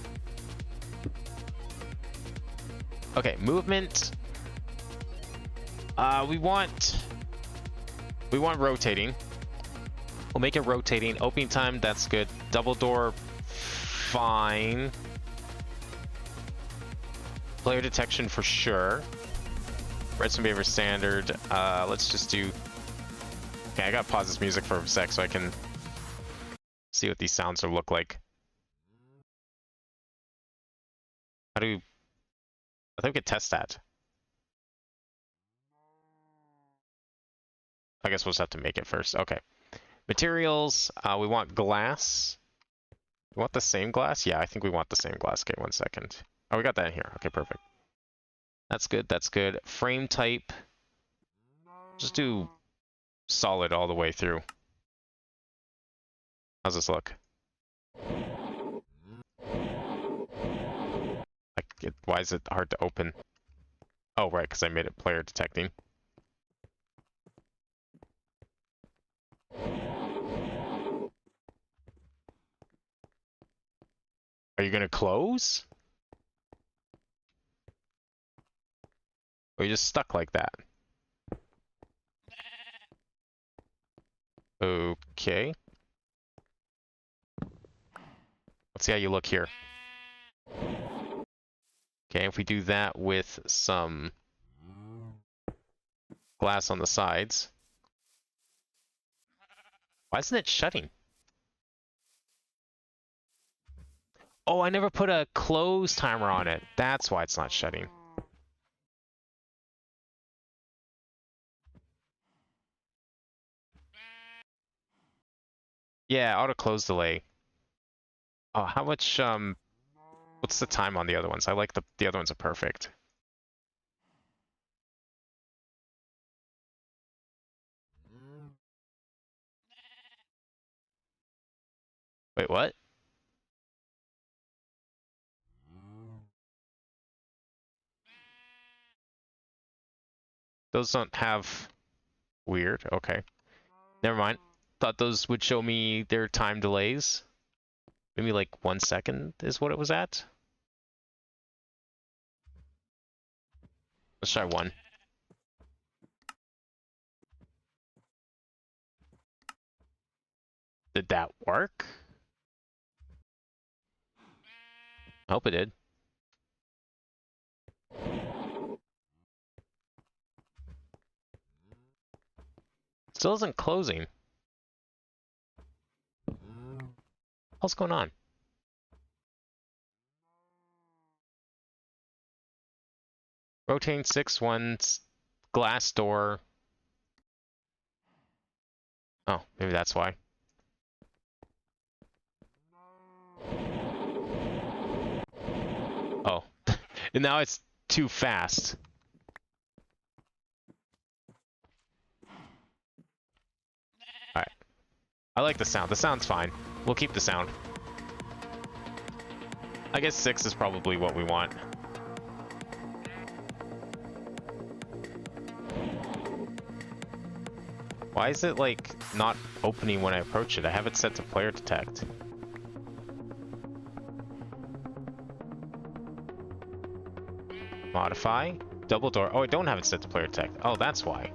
Okay, movement. We want rotating. We'll make it rotating. Opening time, that's good. Double door, fine. Player detection for sure. Redstone behavior standard. Let's just do. Okay, I gotta pause this music for a sec so I can see what these sounds will look like. How do? I think we could test that. I guess we'll just have to make it first. Okay. Materials. We want glass. We want the same glass? Yeah, I think we want the same glass. Okay, 1 second. Oh, we got that in here. Okay, perfect. That's good. That's good. Frame type. Just do solid all the way through. How's this look? Why is it hard to open? Oh, right, because I made it player detecting. Are you going to close? Or are you just stuck like that? Okay. Let's see how you look here. Okay, if we do that with some glass on the sides. Why isn't it shutting? Oh, I never put a close timer on it. That's why it's not shutting. Yeah, auto close delay. Oh, how much, what's the time on the other ones? I like the other ones are perfect. Wait, what? Those don't have... Weird, okay. Never mind. Thought those would show me their time delays. Maybe like 1 second is what it was at. Let's try 1. Did that work? I hope it did. Still isn't closing. What's going on? Rotating 6, 1, glass door. Oh, maybe that's why. Oh, and now it's too fast. Alright. I like the sound. The sound's fine. We'll keep the sound. I guess 6 is probably what we want. Why is it, like, not opening when I approach it? I have it set to player detect. Modify. Double door. Oh, I don't have it set to player detect. Oh, that's why.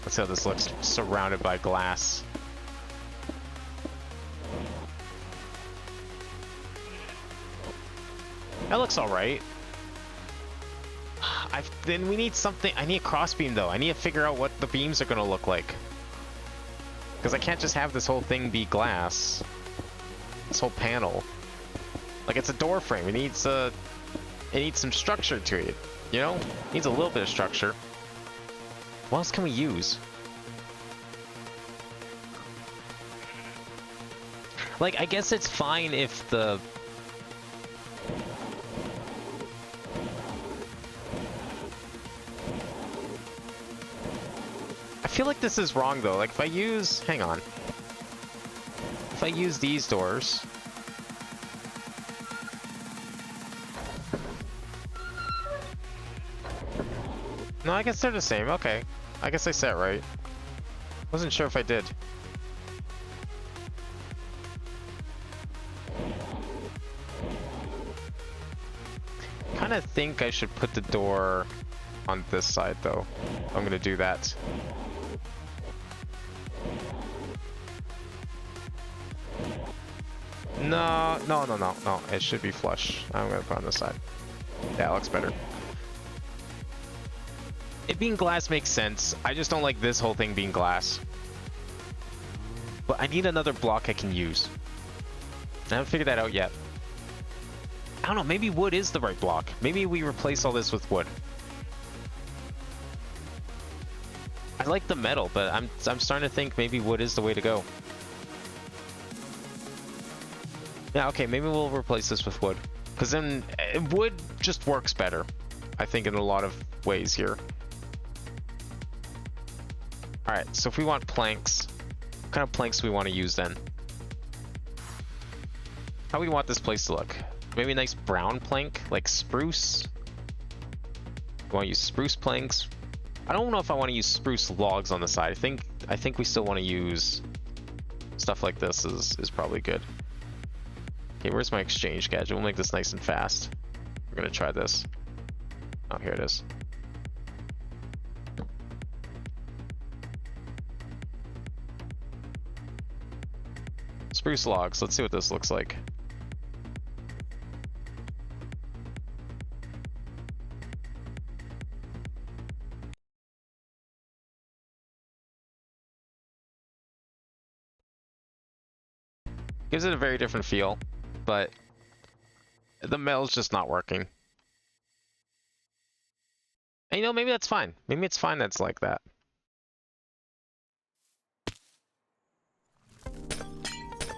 Let's see how this looks surrounded by glass. That looks alright. Then we need something. I need a crossbeam though. I need to figure out what the beams are gonna look like. Because I can't just have this whole thing be glass. This whole panel. Like, it's a door frame. It needs some structure to it. You know? It needs a little bit of structure. What else can we use? Like, I guess it's fine if the... I feel like this is wrong though. Like if I use, hang on. If I use these doors. No, I guess they're the same. Okay. I guess I set right. Wasn't sure if I did. Kind of think I should put the door on this side though. I'm gonna do that. No, no, no, no, no. It should be flush. I'm gonna put it on this side. Yeah, it looks better. It being glass makes sense. I just don't like this whole thing being glass. But I need another block I can use. I haven't figured that out yet. I don't know, maybe wood is the right block. Maybe we replace all this with wood. I like the metal, but I'm starting to think maybe wood is the way to go. Yeah, okay, maybe we'll replace this with wood. Because then wood just works better, I think, in a lot of ways here. Alright, so if we want planks, what kind of planks do we want to use then? How do we want this place to look? Maybe a nice brown plank, like spruce? We want to use spruce planks. I don't know if I want to use spruce logs on the side. I think we still want to use stuff like this is probably good. Okay, where's my exchange gadget? We'll make this nice and fast. We're gonna try this. Oh, here it is. Spruce logs. Let's see what this looks like. Gives it a very different feel, but the metal's just not working. And you know, maybe that's fine. Maybe it's fine that's like that.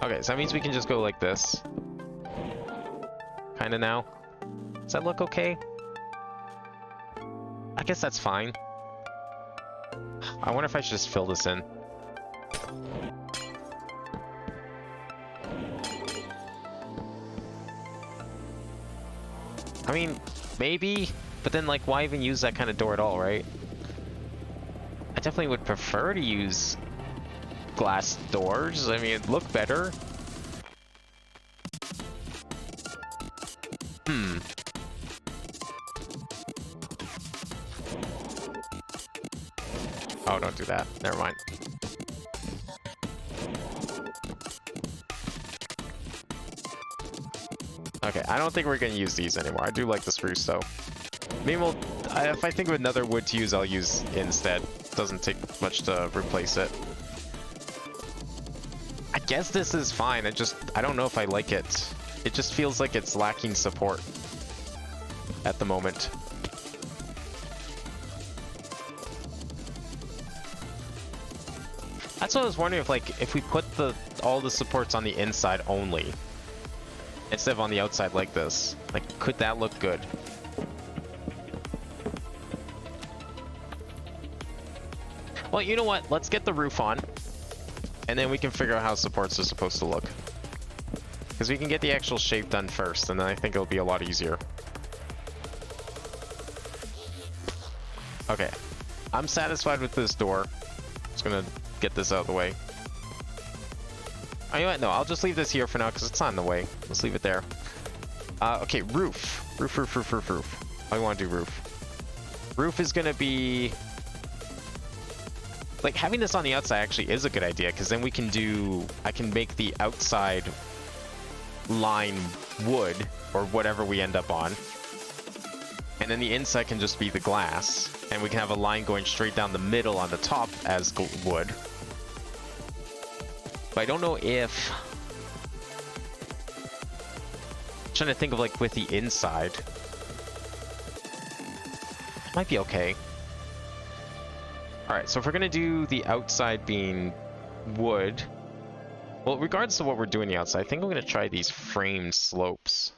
Okay, so that means we can just go like this. Kinda now. Does that look okay? I guess that's fine. I wonder if I should just fill this in. I mean, maybe, but then like why even use that kind of door at all, right? I definitely would prefer to use glass doors. I mean, it'd look better. Oh, don't do that. Never mind. Okay, I don't think we're gonna use these anymore. I do like the spruce though. Maybe if I think of another wood to use, I'll use instead. Doesn't take much to replace it. I guess this is fine. I don't know if I like it. It just feels like it's lacking support at the moment. That's what I was wondering, if we put all the supports on the inside only instead of on the outside like this, could that look good? Well, you know what? Let's get the roof on, and then we can figure out how supports are supposed to look. Because we can get the actual shape done first, and then I think it'll be a lot easier. Okay, I'm satisfied with this door. Just gonna get this out of the way. Oh, you know what? No, I'll just leave this here for now because it's not in the way. Let's leave it there. Okay, roof. Roof. How do you want to do roof? Roof is gonna be... having this on the outside actually is a good idea, because then I can make the outside line wood, or whatever we end up on. And then the inside can just be the glass, and we can have a line going straight down the middle on the top as wood. But I don't know if... I'm trying to think of with the inside. It might be okay. Alright, so if we're gonna do the outside being wood... Well, regardless of what we're doing the outside, I think I'm gonna try these framed slopes.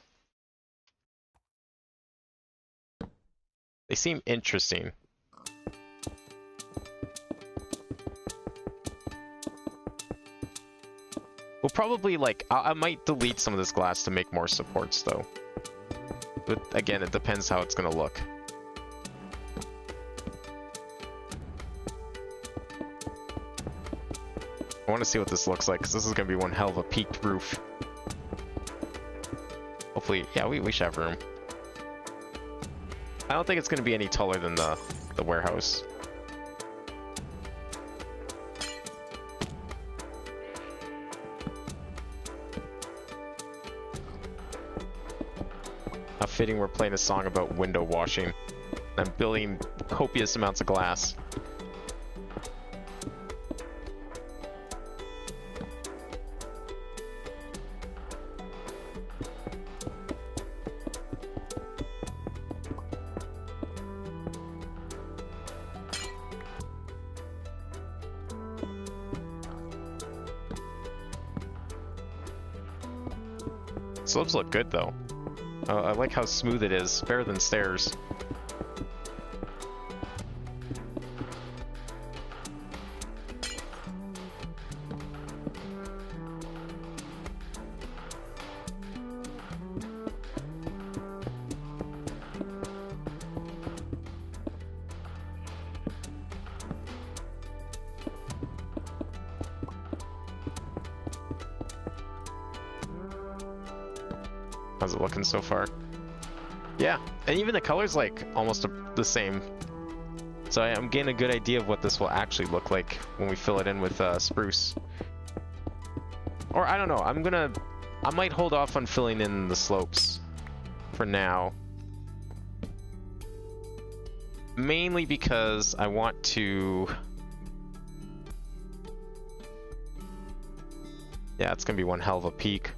They seem interesting. probably like I might delete some of this glass to make more supports though. But again, it depends how it's gonna look. I want to see what this looks like because this is gonna be one hell of a peaked roof. Hopefully, yeah, we should have room. I don't think it's gonna be any taller than the warehouse. How fitting we're playing a song about window washing. I'm building copious amounts of glass. Slopes look good though. I like how smooth it is, better than stairs. How's it looking so far? Yeah, and even the color's like almost the same. So I'm getting a good idea of what this will actually look like when we fill it in with spruce. Or I don't know, I might hold off on filling in the slopes for now. Mainly because I want to... Yeah, it's gonna be one hell of a peak.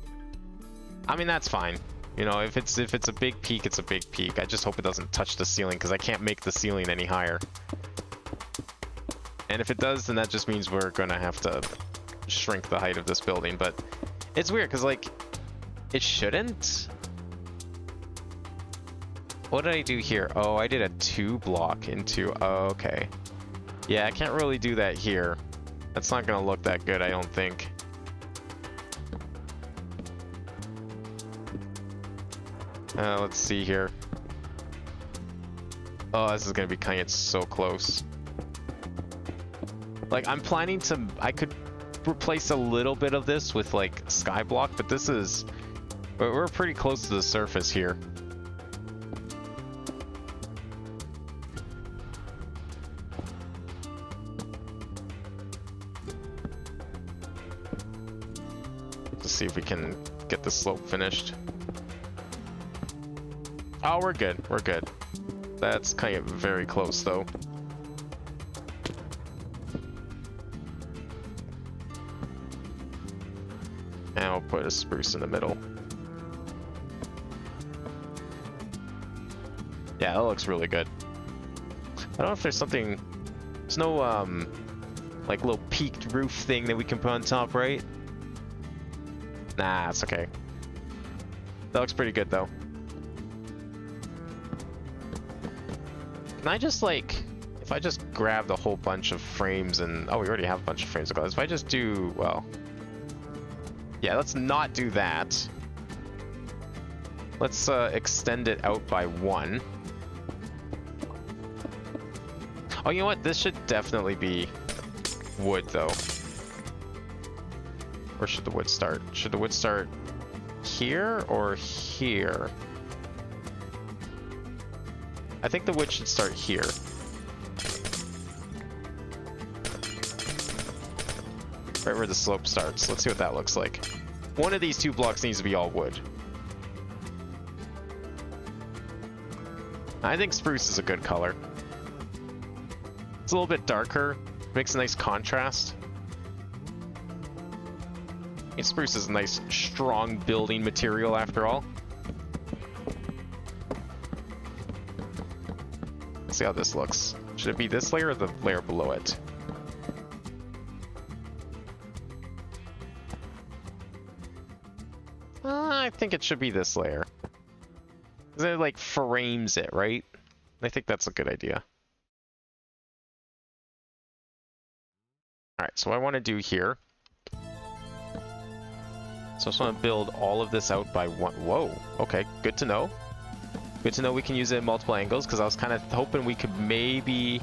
I mean, that's fine. You know, if it's a big peak, it's a big peak. I just hope it doesn't touch the ceiling because I can't make the ceiling any higher. And if it does, then that just means we're gonna have to shrink the height of this building. But it's weird because like it shouldn't. What did I do here? Oh, I did a 2 block into. Oh, okay. Yeah, I can't really do that here. That's not gonna look that good, I don't think. Let's see here. Oh, this is gonna be kind of so close. Like, I'm planning to... I could replace a little bit of this with, like, skyblock, but this is... We're pretty close to the surface here. Let's see if we can get the slope finished. Oh, we're good. We're good. That's kind of very close, though. And I'll put a spruce in the middle. Yeah, that looks really good. I don't know if there's something... There's no, like, little peaked roof thing that we can put on top, right? Nah, it's okay. That looks pretty good, though. Can I just, like, if I just grab the whole bunch of frames and... Oh, we already have a bunch of frames of glass. If I just do, well... Yeah, let's not do that. Let's extend it out by 1. Oh, you know what? This should definitely be wood, though. Where should the wood start? Should the wood start here or here? I think the wood should start here. Right where the slope starts. Let's see what that looks like. One of these 2 blocks needs to be all wood. I think spruce is a good color. It's a little bit darker. Makes a nice contrast. And spruce is a nice, strong building material after all. Let's see how this looks. Should it be this layer or the layer below it? I think it should be this layer. Because it like frames it, right? I think that's a good idea. Alright, so what I want to do here So I just want to build all of this out by one. Whoa, okay, good to know. Good to know we can use it in multiple angles, because I was kind of hoping we could maybe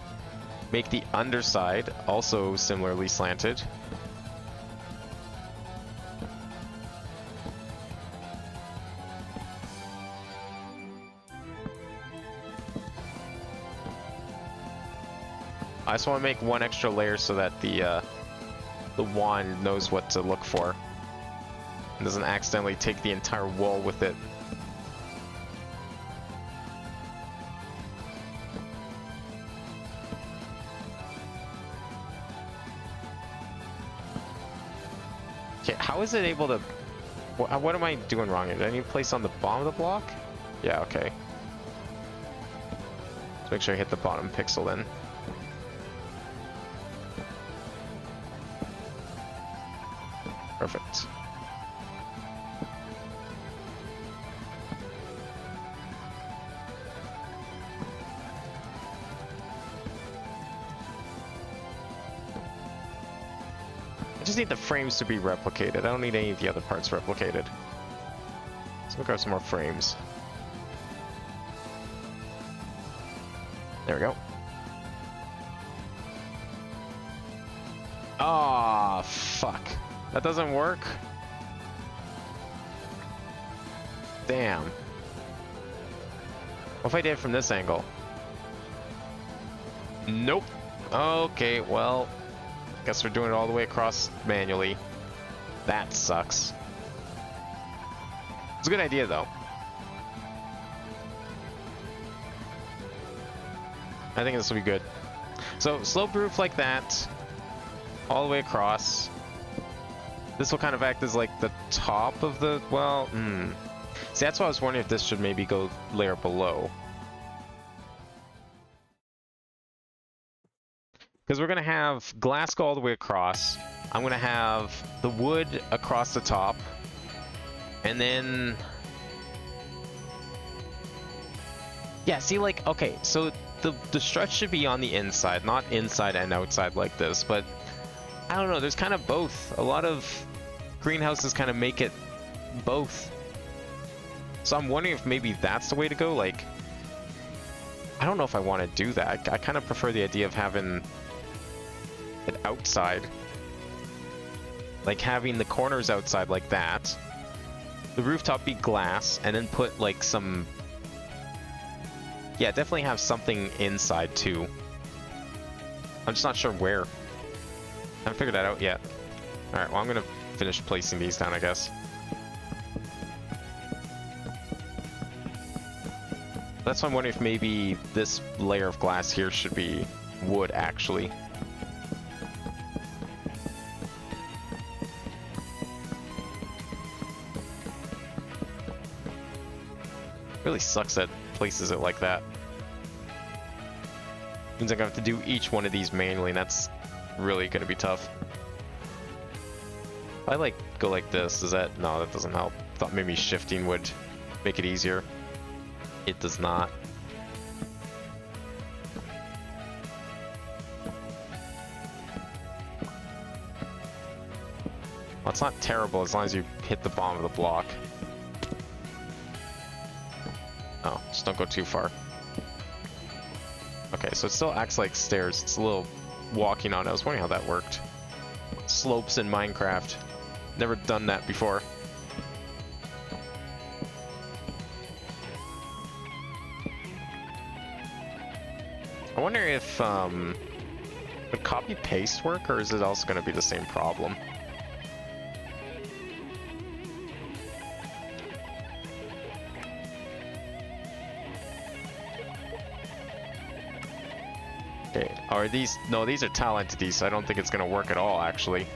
make the underside also similarly slanted. I just want to make one extra layer so that the wand knows what to look for and doesn't accidentally take the entire wall with it. Okay, how is it able to... What am I doing wrong here? Did I need to place on the bottom of the block? Yeah, okay. Let's make sure I hit the bottom pixel then. Perfect. I just need the frames to be replicated. I don't need any of the other parts replicated. So we'll grab some more frames. There we go. Ah, fuck. That doesn't work? Damn. What if I did it from this angle? Nope. Okay, well, guess we're doing it all the way across manually. That sucks. It's a good idea, though. I think this will be good. So, slope roof like that, all the way across. This will kind of act as like the top of the, well, See, that's why I was wondering if this should maybe go layer below. Because we're going to have glass go all the way across. I'm going to have the wood across the top. And then... Yeah, see, like, okay, so the struts should be on the inside, not inside and outside like this, but I don't know, there's kind of both. A lot of greenhouses kind of make it both. So I'm wondering if maybe that's the way to go. Like, I don't know if I want to do that. I kind of prefer the idea of having it outside. Like having the corners outside like that. The rooftop be glass, and then put like some... Yeah, definitely have something inside too. I'm just not sure where. I haven't figured that out yet. Alright, well I'm gonna finish placing these down, I guess. That's why I'm wondering if maybe this layer of glass here should be wood, actually. Really sucks that places it like that. Means I'm gonna have to do each one of these manually, and that's really gonna be tough. If I like go like this, does that? No, that doesn't help. Thought maybe shifting would make it easier. It does not. Well, it's not terrible as long as you hit the bottom of the block. Oh, just don't go too far. Okay, so it still acts like stairs. It's a little walking on it. I was wondering how that worked. Slopes in Minecraft. Never done that before. I wonder if would copy paste work, or is it also going to be the same problem? Okay, are these... No, these are tile entities, so I don't think it's going to work at all, actually.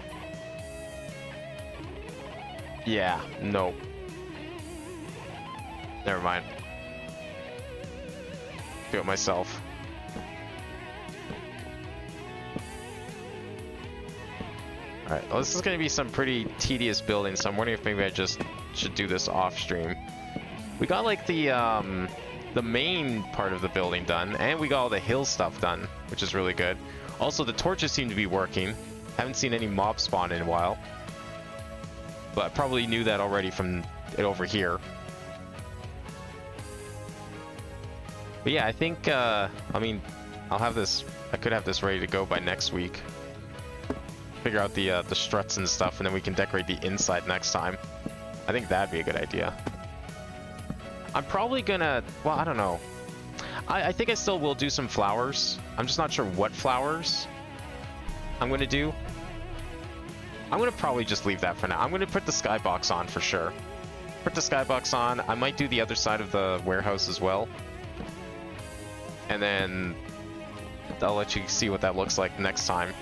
Yeah, no. Never mind. Do it myself. Alright, well, this is going to be some pretty tedious building, so I'm wondering if maybe I just should do this off stream. We got like the main part of the building done, and we got all the hill stuff done, which is really good. Also, the torches seem to be working. Haven't seen any mob spawn in a while. but I probably knew that already from it over here. But yeah, I think, I mean, I'll have this, I could have this ready to go by next week. Figure out the struts and stuff, and then we can decorate the inside next time. I think that'd be a good idea. I'm probably gonna, well, I don't know. I think I still will do some flowers. I'm just not sure what flowers I'm gonna do. I'm gonna probably just leave that for now. I'm gonna put the skybox on for sure. Put the skybox on. I might do the other side of the warehouse as well. And then I'll let you see what that looks like next time.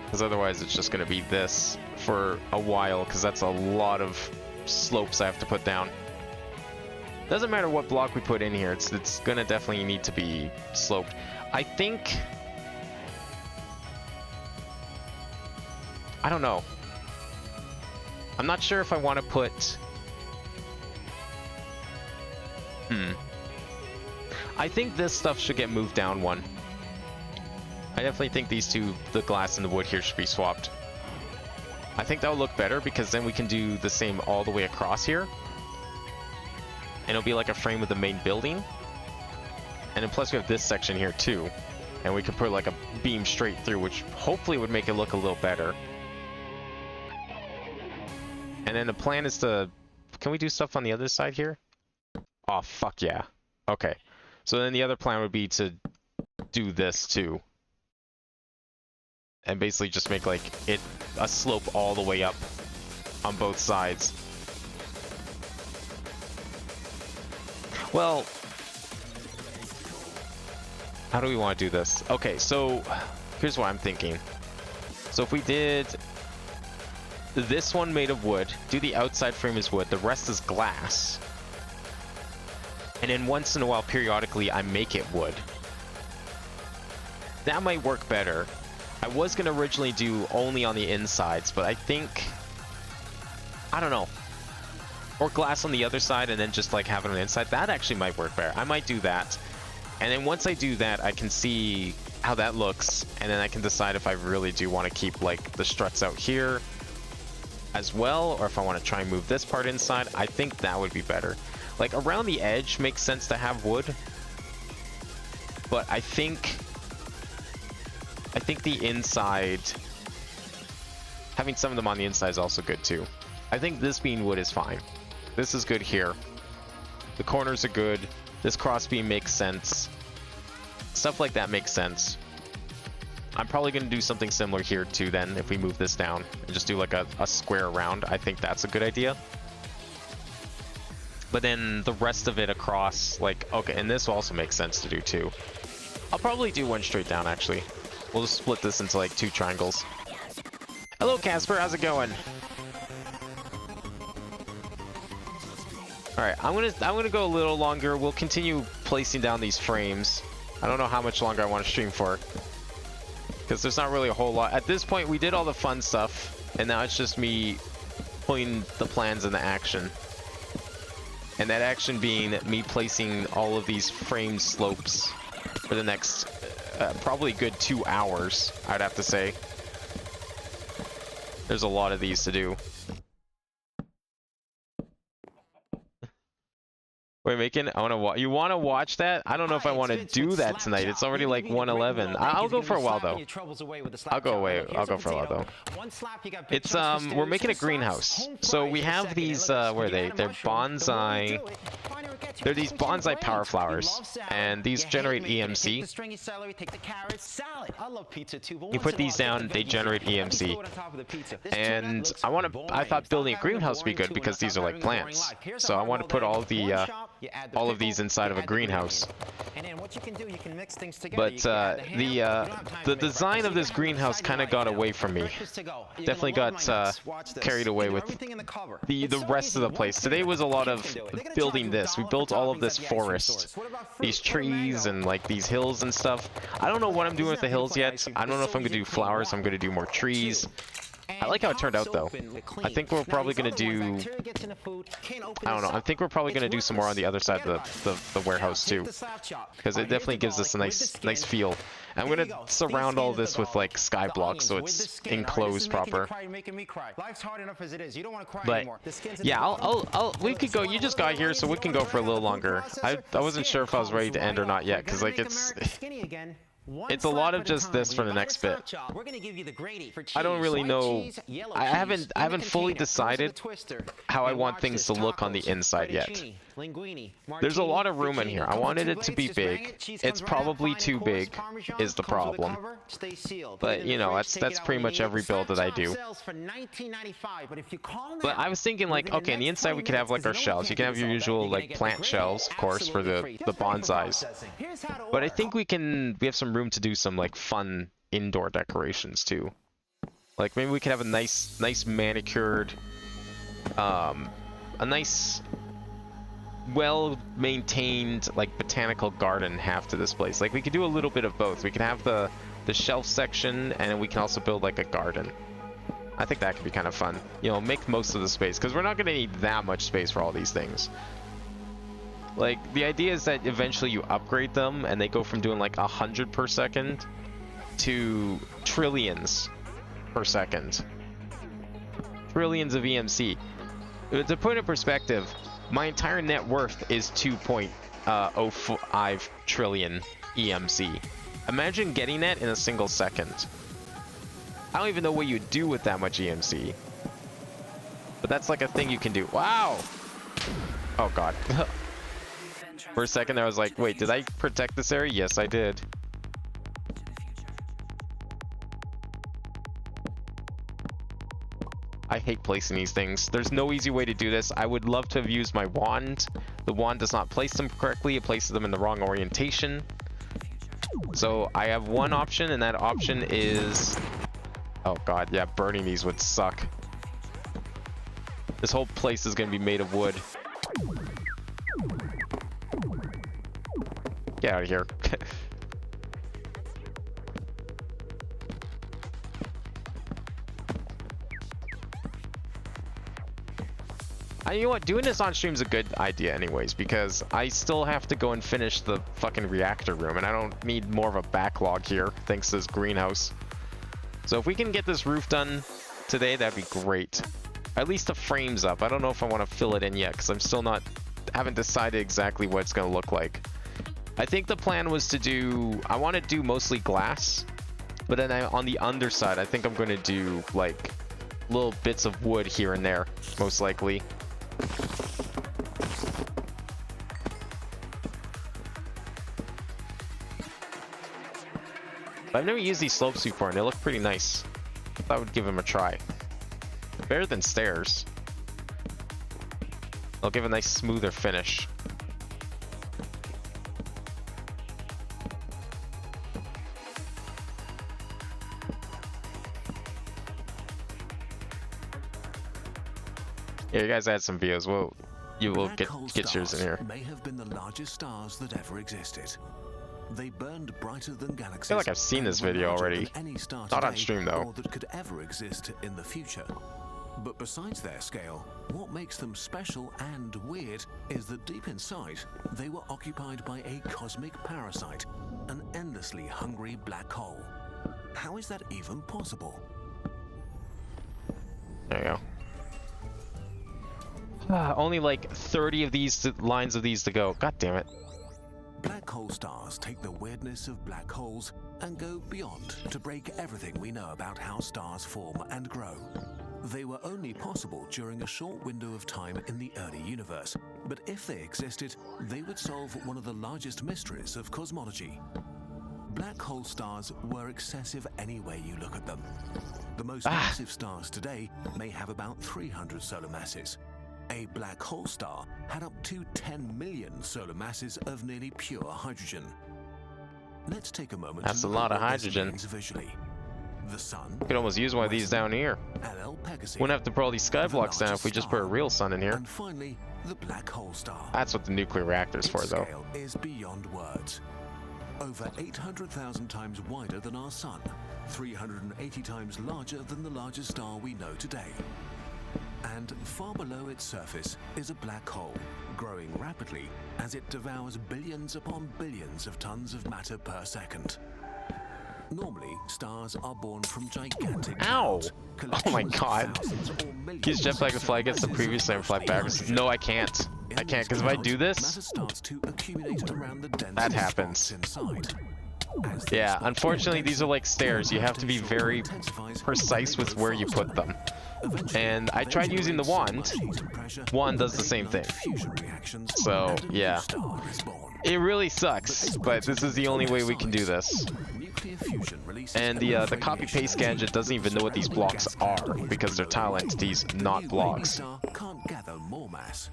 Because otherwise it's just gonna be this for a while, because that's a lot of slopes I have to put down. Doesn't matter what block we put in here, it's gonna definitely need to be sloped. I think, I don't know. I'm not sure if I want to put, I think this stuff should get moved down one. I definitely think these two, the glass and the wood here, should be swapped. I think that will look better, because then we can do the same all the way across here. And it'll be like a frame of the main building. And then plus we have this section here too. And we can put like a beam straight through, which hopefully would make it look a little better. And then the plan is to... Can we do stuff on the other side here? Oh, fuck yeah. Okay. So then the other plan would be to do this too. And basically just make like it a slope all the way up on both sides. Well, how do we want to do this? Okay, so here's what I'm thinking. So if we did this one made of wood, do the outside frame as wood, the rest is glass. And then once in a while, periodically, I make it wood. That might work better. I was going to originally do only on the insides, but I think, I don't know. Or glass on the other side and then just like have it on the inside. That actually might work better. I might do that. And then once I do that, I can see how that looks. And then I can decide if I really do want to keep like the struts out here as well, or if I want to try and move this part inside. I think that would be better. Like around the edge makes sense to have wood. But I think the inside, having some of them on the inside is also good too. I think this being wood is fine. This is good here. The corners are good. This crossbeam makes sense. Stuff like that makes sense. I'm probably going to do something similar here too then, if we move this down and just do like a square around. I think that's a good idea. But then the rest of it across, like, okay, and this also makes sense to do too. I'll probably do one straight down actually. We'll just split this into like 2 triangles. Hello Casper, how's it going? Alright, I'm gonna go a little longer. We'll continue placing down these frames. I don't know how much longer I want to stream for, because there's not really a whole lot. At this point, we did all the fun stuff, and now it's just me putting the plans into action. And that action being me placing all of these frame slopes for the next probably good 2 hours, I'd have to say. There's a lot of these to do. Wait, Macon, you want to watch that? I don't know if I want to do that tonight. It's already like 1:11. I'll go for a while though. I'll go for a while though. It's we're making a greenhouse. So we have these where are they? They're bonsai. They're these bonsai power flowers, and these generate EMC. You put these down, they generate EMC. And I thought building a greenhouse would be good because these are like plants. So I want to put all of these inside of a greenhouse. But the design of this greenhouse kind of got away from me. Definitely got carried away with the rest of the place. Today was a lot of building this. We built all of this forest, these trees and like these hills and stuff. I don't know what I'm doing with the hills yet. I don't know if I'm gonna do flowers. I'm gonna do more trees. I like how it turned out, though. I think we're probably gonna do. I don't know. I think we're probably gonna do some more on the other side of the warehouse too, because it definitely gives us a nice feel. I'm gonna surround all this with like sky blocks so it's enclosed proper. But yeah, we could go. You just got here, so we can go for a little longer. I wasn't sure if I was ready to end or not yet, because like it's a lot of just this for the next bit. I don't really know. I haven't fully decided how I want things to look on the inside yet. There's a lot of room in here. I wanted it to be big. It's probably too big is the problem. But you know, that's pretty much every build that I do. But I was thinking like, okay, on the inside we could have like our shelves. You can have your usual like plant shelves, of course, for the bonsais. But I think we have some room to do some like fun indoor decorations too. Like maybe we could have a nice manicured, a nice well-maintained like botanical garden half to this place. Like we could do a little bit of both. We can have the shelf section, and we can also build like a garden. I think that could be kind of fun. You know, make most of the space, because we're not going to need that much space for all these things. Like, the idea is that eventually you upgrade them, and they go from doing like 100 per second to trillions per second. Trillions of EMC. To put it in perspective, my entire net worth is 2.05 trillion EMC. Imagine getting that in a single second. I don't even know what you'd do with that much EMC. But that's like a thing you can do. Wow! Oh god. For a second there I was like, wait, did I protect this area? Yes, I did. I hate placing these things. There's no easy way to do this. I would love to have used my wand. The wand does not place them correctly. It places them in the wrong orientation. So I have one option, and that option is... Oh god, yeah, burning these would suck. This whole place is going to be made of wood. Get out of here. You know what? Doing this on stream is a good idea anyways, because I still have to go and finish the fucking reactor room, and I don't need more of a backlog here, thanks to this greenhouse. So if we can get this roof done today, that'd be great. At least the frame's up. I don't know if I want to fill it in yet, because I'm still haven't decided exactly what it's going to look like. I think the plan was to do... I want to do mostly glass, but then on the underside, I think I'm going to do, like, little bits of wood here and there, most likely. But I've never used these slopes before, and they look pretty nice. I thought I would give them a try. Better than stairs. They'll give a nice smoother finish. Yeah, you guys add some videos. You will get yours in here. May have been the largest stars that ever existed. They burned brighter than galaxies. I feel like I've seen this video already. Not on stream though. Or that could ever exist in the future. But besides their scale, what makes them special and weird is that deep inside, they were occupied by a cosmic parasite, an endlessly hungry black hole. How is that even possible? There you go. Only like 30 of these lines of these to go. God damn it. Black hole stars take the weirdness of black holes and go beyond to break everything we know about how stars form and grow. They were only possible during a short window of time in the early universe, but if they existed, they would solve one of the largest mysteries of cosmology. Black hole stars were excessive any way you look at them. The most massive stars today may have about 300 solar masses. A black hole star had up to 10 million solar masses of nearly pure hydrogen. Let's take a moment That's to a look lot at of what this hydrogen. means visually. The sun. We could almost use one of these down here. LL Pegasi, Wouldn't have to put all these sky the blocks down if largest we just put a star. real sun in here. And finally, the black hole star. That's what the nuclear reactor's for, Its though. scale is beyond words. over 800,000 times wider than our Sun, 380 times larger than the largest star we know today. And far below its surface is a black hole, growing rapidly as it devours billions upon billions of tons of matter per second. Normally, stars are born from gigantic Ow! clouds, Oh my collections of god. thousands or millions Use jetpack to of fly against the masses previous and fly backwards. No, I can't. I can't, because if I do this, matter starts to accumulate around the dense that spots happens. inside. As these Yeah, spots unfortunately these are like stairs. You have to be potential very intensifies precise when with they where grow you faster. put them. Eventually, And I they tried using the generate so wand. much heat and pressure Wand does that the they same ignite thing. fusion reactions, So, and a new yeah. star is born. It really sucks, but this is the only way we can do this. Nuclear fusion releases And the enough copy-paste radiation gadget doesn't even know what these blocks are, because they're tile entities, not blocks. star can't gather more mass.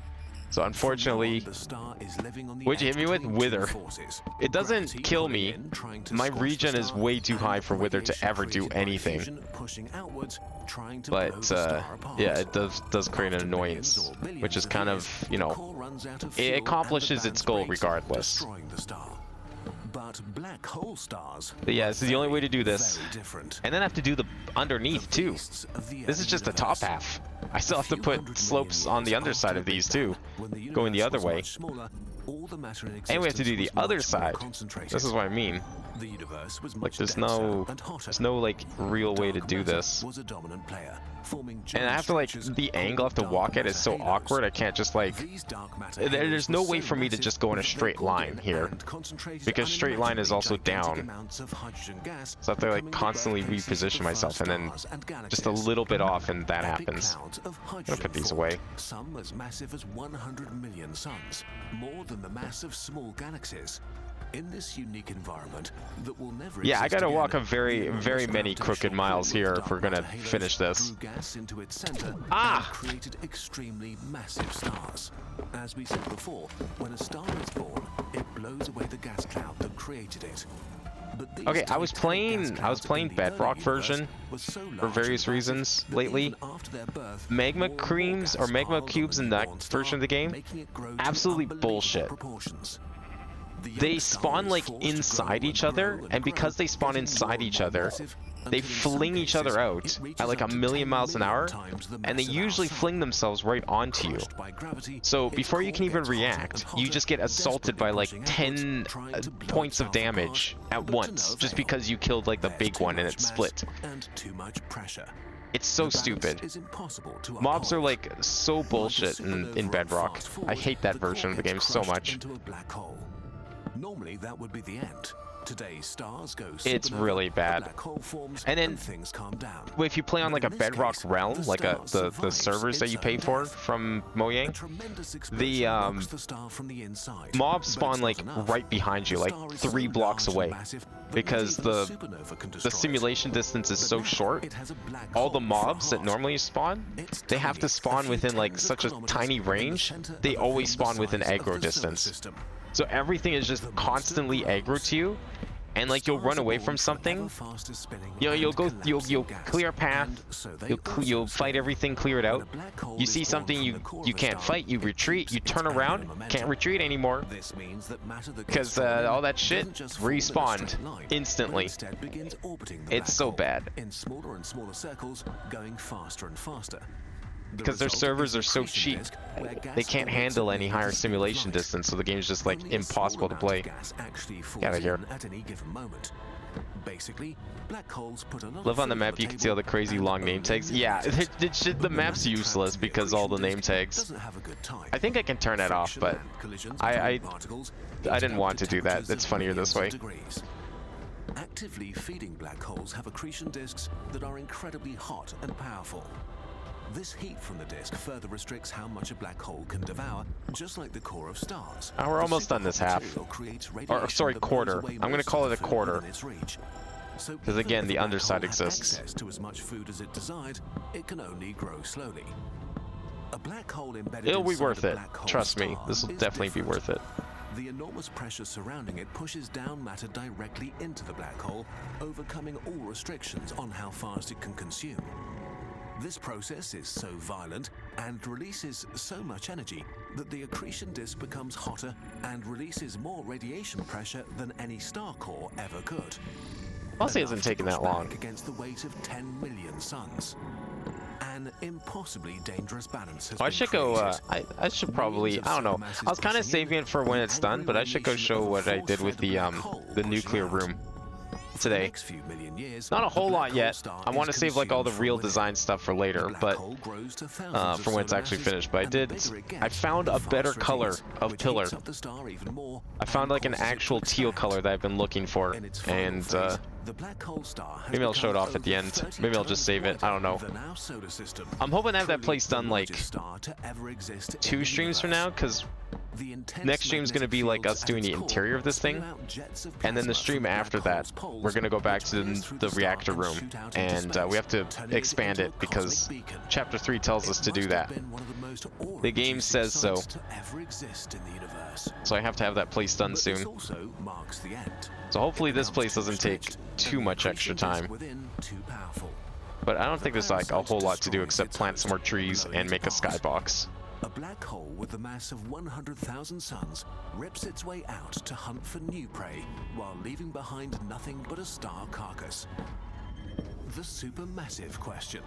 So unfortunately, The star is living on the what'd you edge hit me with? between Wither. two forces. It doesn't Gravity kill pulling me. in, trying to My squash the regen is star, way too high and for Wither to radiation ever do created by anything. fusion pushing outwards, trying to blow But the star apart. yeah, it does create an After millions annoyance, or billions which is kind years, of, you the know, core runs out of it fuel accomplishes and the its balance goal breaks, regardless. destroying the star. But black hole stars But yeah, are this is the only way to do very, this. very different. And then I have to do the underneath The too. beasts of the This is early just the top universe. half. I still have to A few put hundred slopes million on the years underside after of the these Big too, Bang, when the going the universe other was way. much smaller, all the matter in And we have to do existence the was other much more side. concentrated. This is what I mean. The universe was Like much there's denser no and hotter. there's no like real way to Dark do matter this. was a dominant player, forming And I have to like giant the structures angle I have to called walk at dark is so matter halos. awkward. I can't just like These dark matter there's halos no were way so for me to massive just go in a that they straight pulled line in here, and concentrated because straight line is also unimaginably down. gigantic amounts of hydrogen gas, So I have to like becoming the constantly birthplaces of reposition the myself, and then first stars and just a galaxies. little bit off and that Epic happens. clouds of I'm gonna hydrogen put these formed, away. some as massive as 100 million suns, more than the mass of small galaxies. In this unique environment that will never Yeah, I exist gotta again, walk a the very enormous many crooked gravitational miles pull of here the if we're dark gonna matter finish halos this. drew gas into its center Ah! and created extremely massive stars. As we said before, when a star is born, it blows away the gas cloud that created it. But these Okay, I was titanic gas playing clouds in the Bedrock early universe version were so for large various and massive reasons that lately. even after their birth, Magma more and more creams or gas magma piled on cubes the in that newborn star, version of the game, making it grow to absolutely unbelievable bullshit. proportions. The They young star spawn is like forced to grow inside and each other, grow and because grow, they spawn getting inside more and each more other, massive, they until in some fling each other cases, out it reaches at like up a to million 10 miles an million hour, times the and they mass of our usually sun. fling themselves right onto you. Crushed by gravity, So its before you core can even gets hotter react, and you hotter, just get assaulted by like desperately pushing 10 outwards, trying to blow points of itself apart, damage at but to once, no just avail. because you killed like the There's big too one and much it mass split. and too much pressure. It's so The balance stupid. is impossible to Mobs are uphold. like so Like a bullshit in supernova Bedrock. fast I forward, hate that the core version of the gets game so crushed much. into a black hole. Normally that would be the end. Today's stars go It's supernova, really a bad. black hole forms, And then things calm down. Well, if you play on like a But in this Bedrock case, realm, the like star the survives servers that its you own pay for death. from A Mojang, tremendous the explosion knocks the star from the inside. mobs But spawn it's like not enough. right behind you, The like star is 3 so blocks large and away, massive that because not even a the supernova can destroy it. simulation distance is But so now short. it has a black All the hole for a mobs that heart. normally spawn, It's they have tiny, to a spawn few within like tens of such a kilometers tiny in the range. center They of a always ring spawn the within size of aggro the solar distance. system. So everything is just The monster constantly grows. aggro to you, and like you'll Stars run are away born from something. ever faster spinning You know, you'll and go, you'll collapsing gas, clear a path. and so they You'll also fight spin. everything, clear it When out. a black hole You is see born something from you the core you of a can't star, fight, you it retreat, keeps you its turn angular around, momentum. can't retreat anymore. This means that matter that Because gets thrown in all that shit doesn't just fall in a respawned straight line, instantly. but instead begins orbiting the It's black so hole bad. in smaller and smaller circles, going faster and faster. The Because their result servers is a are so accretion cheap, disk where gas they can't orbits handle at any the higher speed of simulation light. distance, so the game's just like Only a small impossible to amount of play. gas actually falls Get outta here. in at any given moment. Basically, black holes put a lot Live of on the food map, you can see all the crazy and long name only tags. Yeah, limit it. the But map's matter useless trapped in the because all the accretion name disk tags. doesn't have a good time. I think I can turn that off, Friction but and collisions I between particles I heat didn't up want to to do that. temperatures It's of funnier this millions way. of degrees. Actively feeding black holes have accretion disks that are incredibly hot and powerful. This heat from the disk further restricts how much a black hole can devour, just like the core of stars. Oh, we're The almost done this superhot half. material creates Or, radiation sorry, that blows quarter. away I'm gonna most call of it the a food quarter. within its reach. So 'Cause even again, if the a black underside hole had exists. access to as much food as it desired, it can only grow slowly. A black hole embedded It'll be inside worth a it. black hole Trust me, star this will is definitely be different. worth it. The enormous pressure surrounding it pushes down matter directly into the black hole, overcoming all restrictions on how fast it can consume. This process is so violent and releases so much energy that the accretion disk becomes hotter and releases more radiation pressure than any star core ever could. Honestly, it Enough hasn't to taken push that long. back against the weight of 10 million suns. An impossibly dangerous balance has I been should go, created. I should probably, I don't know. I was kind of saving it for when it's done, but I should go show what I did with the nuclear room today. Not a whole lot yet. I want to save like all the real design stuff for later, but for when it's actually finished. But I found a better color of pillar. I found like an actual teal color that I've been looking for, and maybe I'll show it off at the end. Maybe I'll just save it. I don't know. I'm hoping to have that place done like 2 streams from now, because next stream's going to be like us doing the interior of this thing, and then the stream after that we're going to go back to the reactor room, and we have to expand it because chapter 3 tells us to do that. The game says so. So I have to have that place done soon. So hopefully this place doesn't take too much extra time. But I don't think there's like a whole lot to do except plant some more trees and make a skybox. A black hole with the mass of 100,000 suns rips its way out to hunt for new prey while leaving behind nothing but a star carcass. The supermassive question.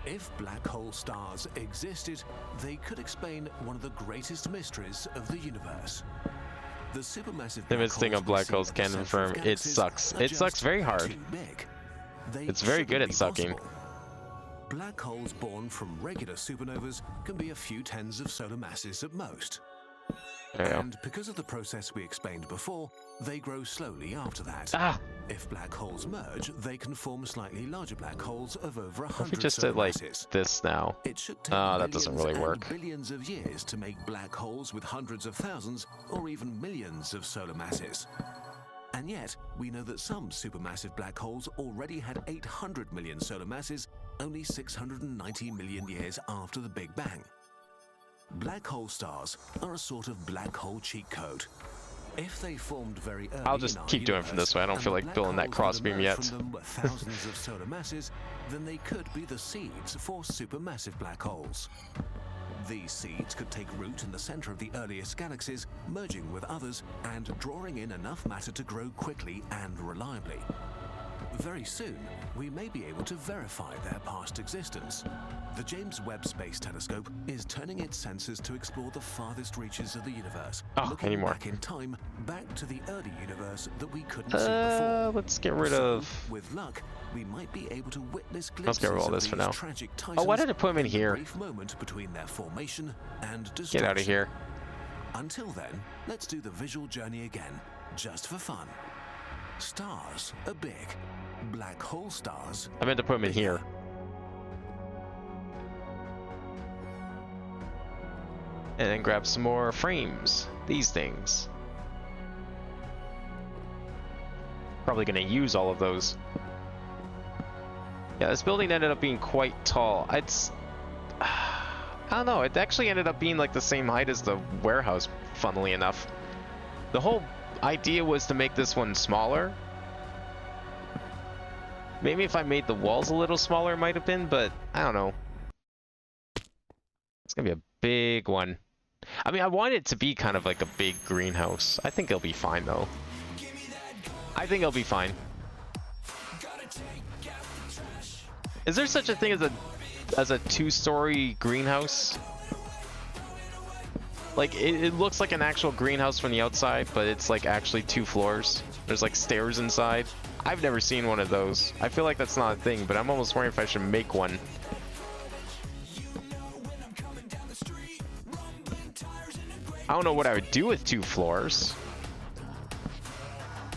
If black hole stars existed, they could explain one of the greatest mysteries of the universe. The supermassive Famous thing on black holes can confirm it sucks. It sucks very hard. It's very good at sucking. Black holes born from regular supernovas can be a few tens of solar masses at most. And because of the process we explained before, they grow slowly after that. If black holes merge, they can form slightly larger black holes of over 100 If we just did like this now. It should take that doesn't really work. billions of years to make black holes with hundreds of thousands or even millions of solar masses. And yet, we know that some supermassive black holes already had 800 million solar masses only 690 million years after the Big Bang. Black hole stars are a sort of black hole cheat code. If they formed very early I'll just keep doing it from this way. I don't feel like building that crossbeam yet. Thousands of solar masses, then they could be the seeds for supermassive black holes. These seeds could take root in the center of the earliest galaxies, merging with others and drawing in enough matter to grow quickly and reliably. Very soon, we may be able to verify their past existence. The James Webb Space Telescope is turning its sensors to explore the farthest reaches of the universe, looking back in time, back to the early universe that we couldn't see before. Let's get rid of... With luck, we might be able to witness Let's get rid of all this for now. Oh, why did I put him in here? Brief moment between their formation and Get out of here. Until then, let's do the visual journey again, just for fun. Stars are big. Black hole stars. I meant to put him in here. And then grab some more frames. These things. Probably gonna use all of those. Yeah, this building ended up being quite tall. I don't know, it actually ended up being like the same height as the warehouse, funnily enough. The whole idea was to make this one smaller. Maybe if I made the walls a little smaller it might have been, but I don't know. It's gonna be a big one. I mean, I want it to be kind of like a big greenhouse. I think it'll be fine though. I think it'll be fine. Is there such a thing as a 2-story greenhouse? Like it looks like an actual greenhouse from the outside, but it's like actually 2 floors. There's like stairs inside. I've never seen one of those. I feel like that's not a thing, but I'm almost wondering if I should make one. I don't know what I would do with 2 floors.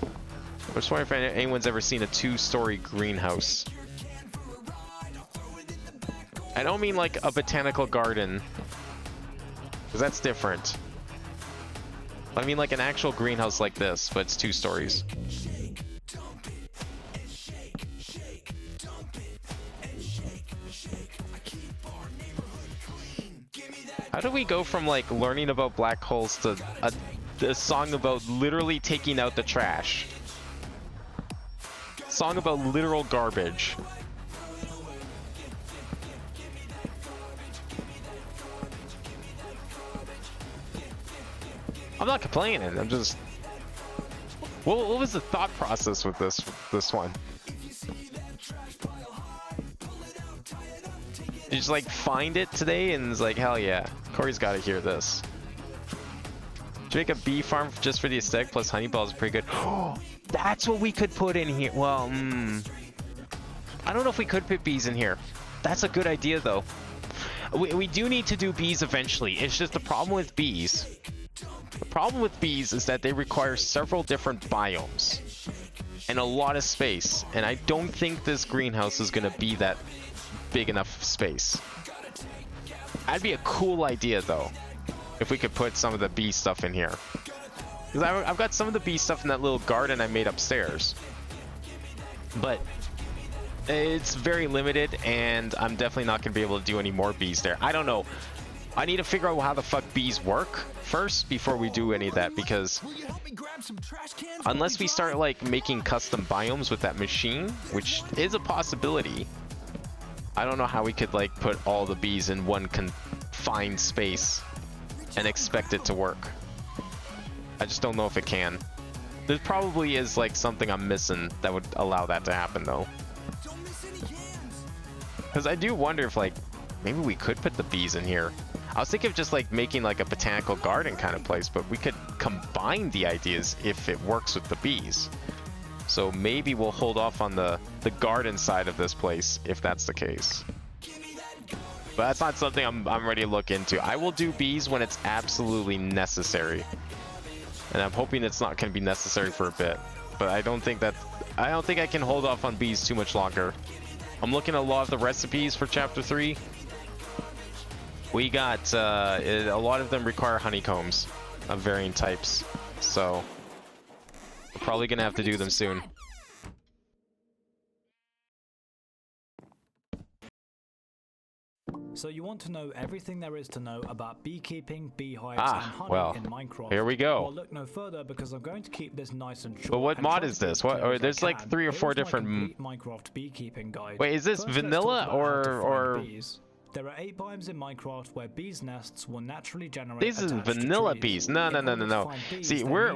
I'm just wondering if anyone's ever seen a 2-story greenhouse. I don't mean like a botanical garden, because that's different. I mean like an actual greenhouse like this, but it's 2 stories. How do we go from like learning about black holes to a song about literally taking out the trash? Song about literal garbage. I'm not complaining. I'm just. What was the thought process with this one? You just like find it today and it's like, hell yeah, Corey's got to hear this. Should make a bee farm just for the aesthetic plus honey balls is pretty good. Oh, that's what we could put in here. Well, I don't know if we could put bees in here. That's a good idea though. We do need to do bees eventually. It's just the problem with bees. The problem with bees is that they require several different biomes and a lot of space. And I don't think this greenhouse is going to be that big enough space. That'd be a cool idea though, if we could put some of the bee stuff in here. Because I've got some of the bee stuff in that little garden I made upstairs. But it's very limited and I'm definitely not going to be able to do any more bees there. I don't know. I need to figure out how the fuck bees work first before we do any of that, because unless we start like making custom biomes with that machine, which is a possibility, I don't know how we could like put all the bees in one confined space and expect it to work. I just don't know if it can. There probably is like something I'm missing that would allow that to happen though. Because I do wonder if like maybe we could put the bees in here. I was thinking of just like making like a botanical garden kind of place, but we could combine the ideas if it works with the bees. So maybe we'll hold off on the garden side of this place if that's the case. But that's not something I'm ready to look into. I will do bees when it's absolutely necessary. And I'm hoping it's not going to be necessary for a bit. But I don't think I can hold off on bees too much longer. I'm looking at a lot of the recipes for chapter 3. We got a lot of them require honeycombs of varying types, so we're probably gonna have to do them soon. So you want to know everything there is to know about beekeeping, beehives, and honey in Minecraft. Here we go. Well, look no further because I'm going to keep this nice and short. But what mod is this? What? Or there's like 3 or 4 different. Minecraft beekeeping guide. Wait, is this vanilla or? There are 8 biomes in Minecraft where bees' nests will naturally generate. These is vanilla bees. No. See, we're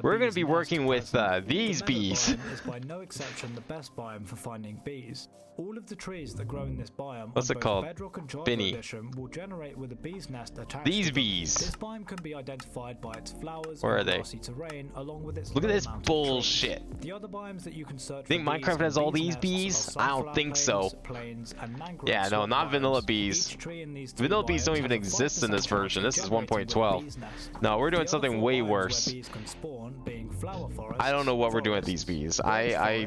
going to be working with these bees. Is by no exception the best biome for finding bees. All of the trees that grow in this biome What's it called? Bedrock and Java Binny. Edition will generate with a bee's nest attached. These to them. bees. This biome can be identified by its flowers Where are and they? grassy terrain, along with its Look at low this amount of bullshit. trees. The other biomes that you can search Think for Minecraft bees has all and these bees' bees? nests are I don't sunflower think so. plains, and mangrove Yeah, no, swamp not biomes. vanilla bees. Each tree in these 3 Vanilla bees don't biomes even has a exist in this 5% version. chance This of is generating with a 1.12. bee's nest. No, we're The doing other something 4 way biomes worse. where bees can spawn, being flower forests, I don't know what we're doing with these forests, bees. I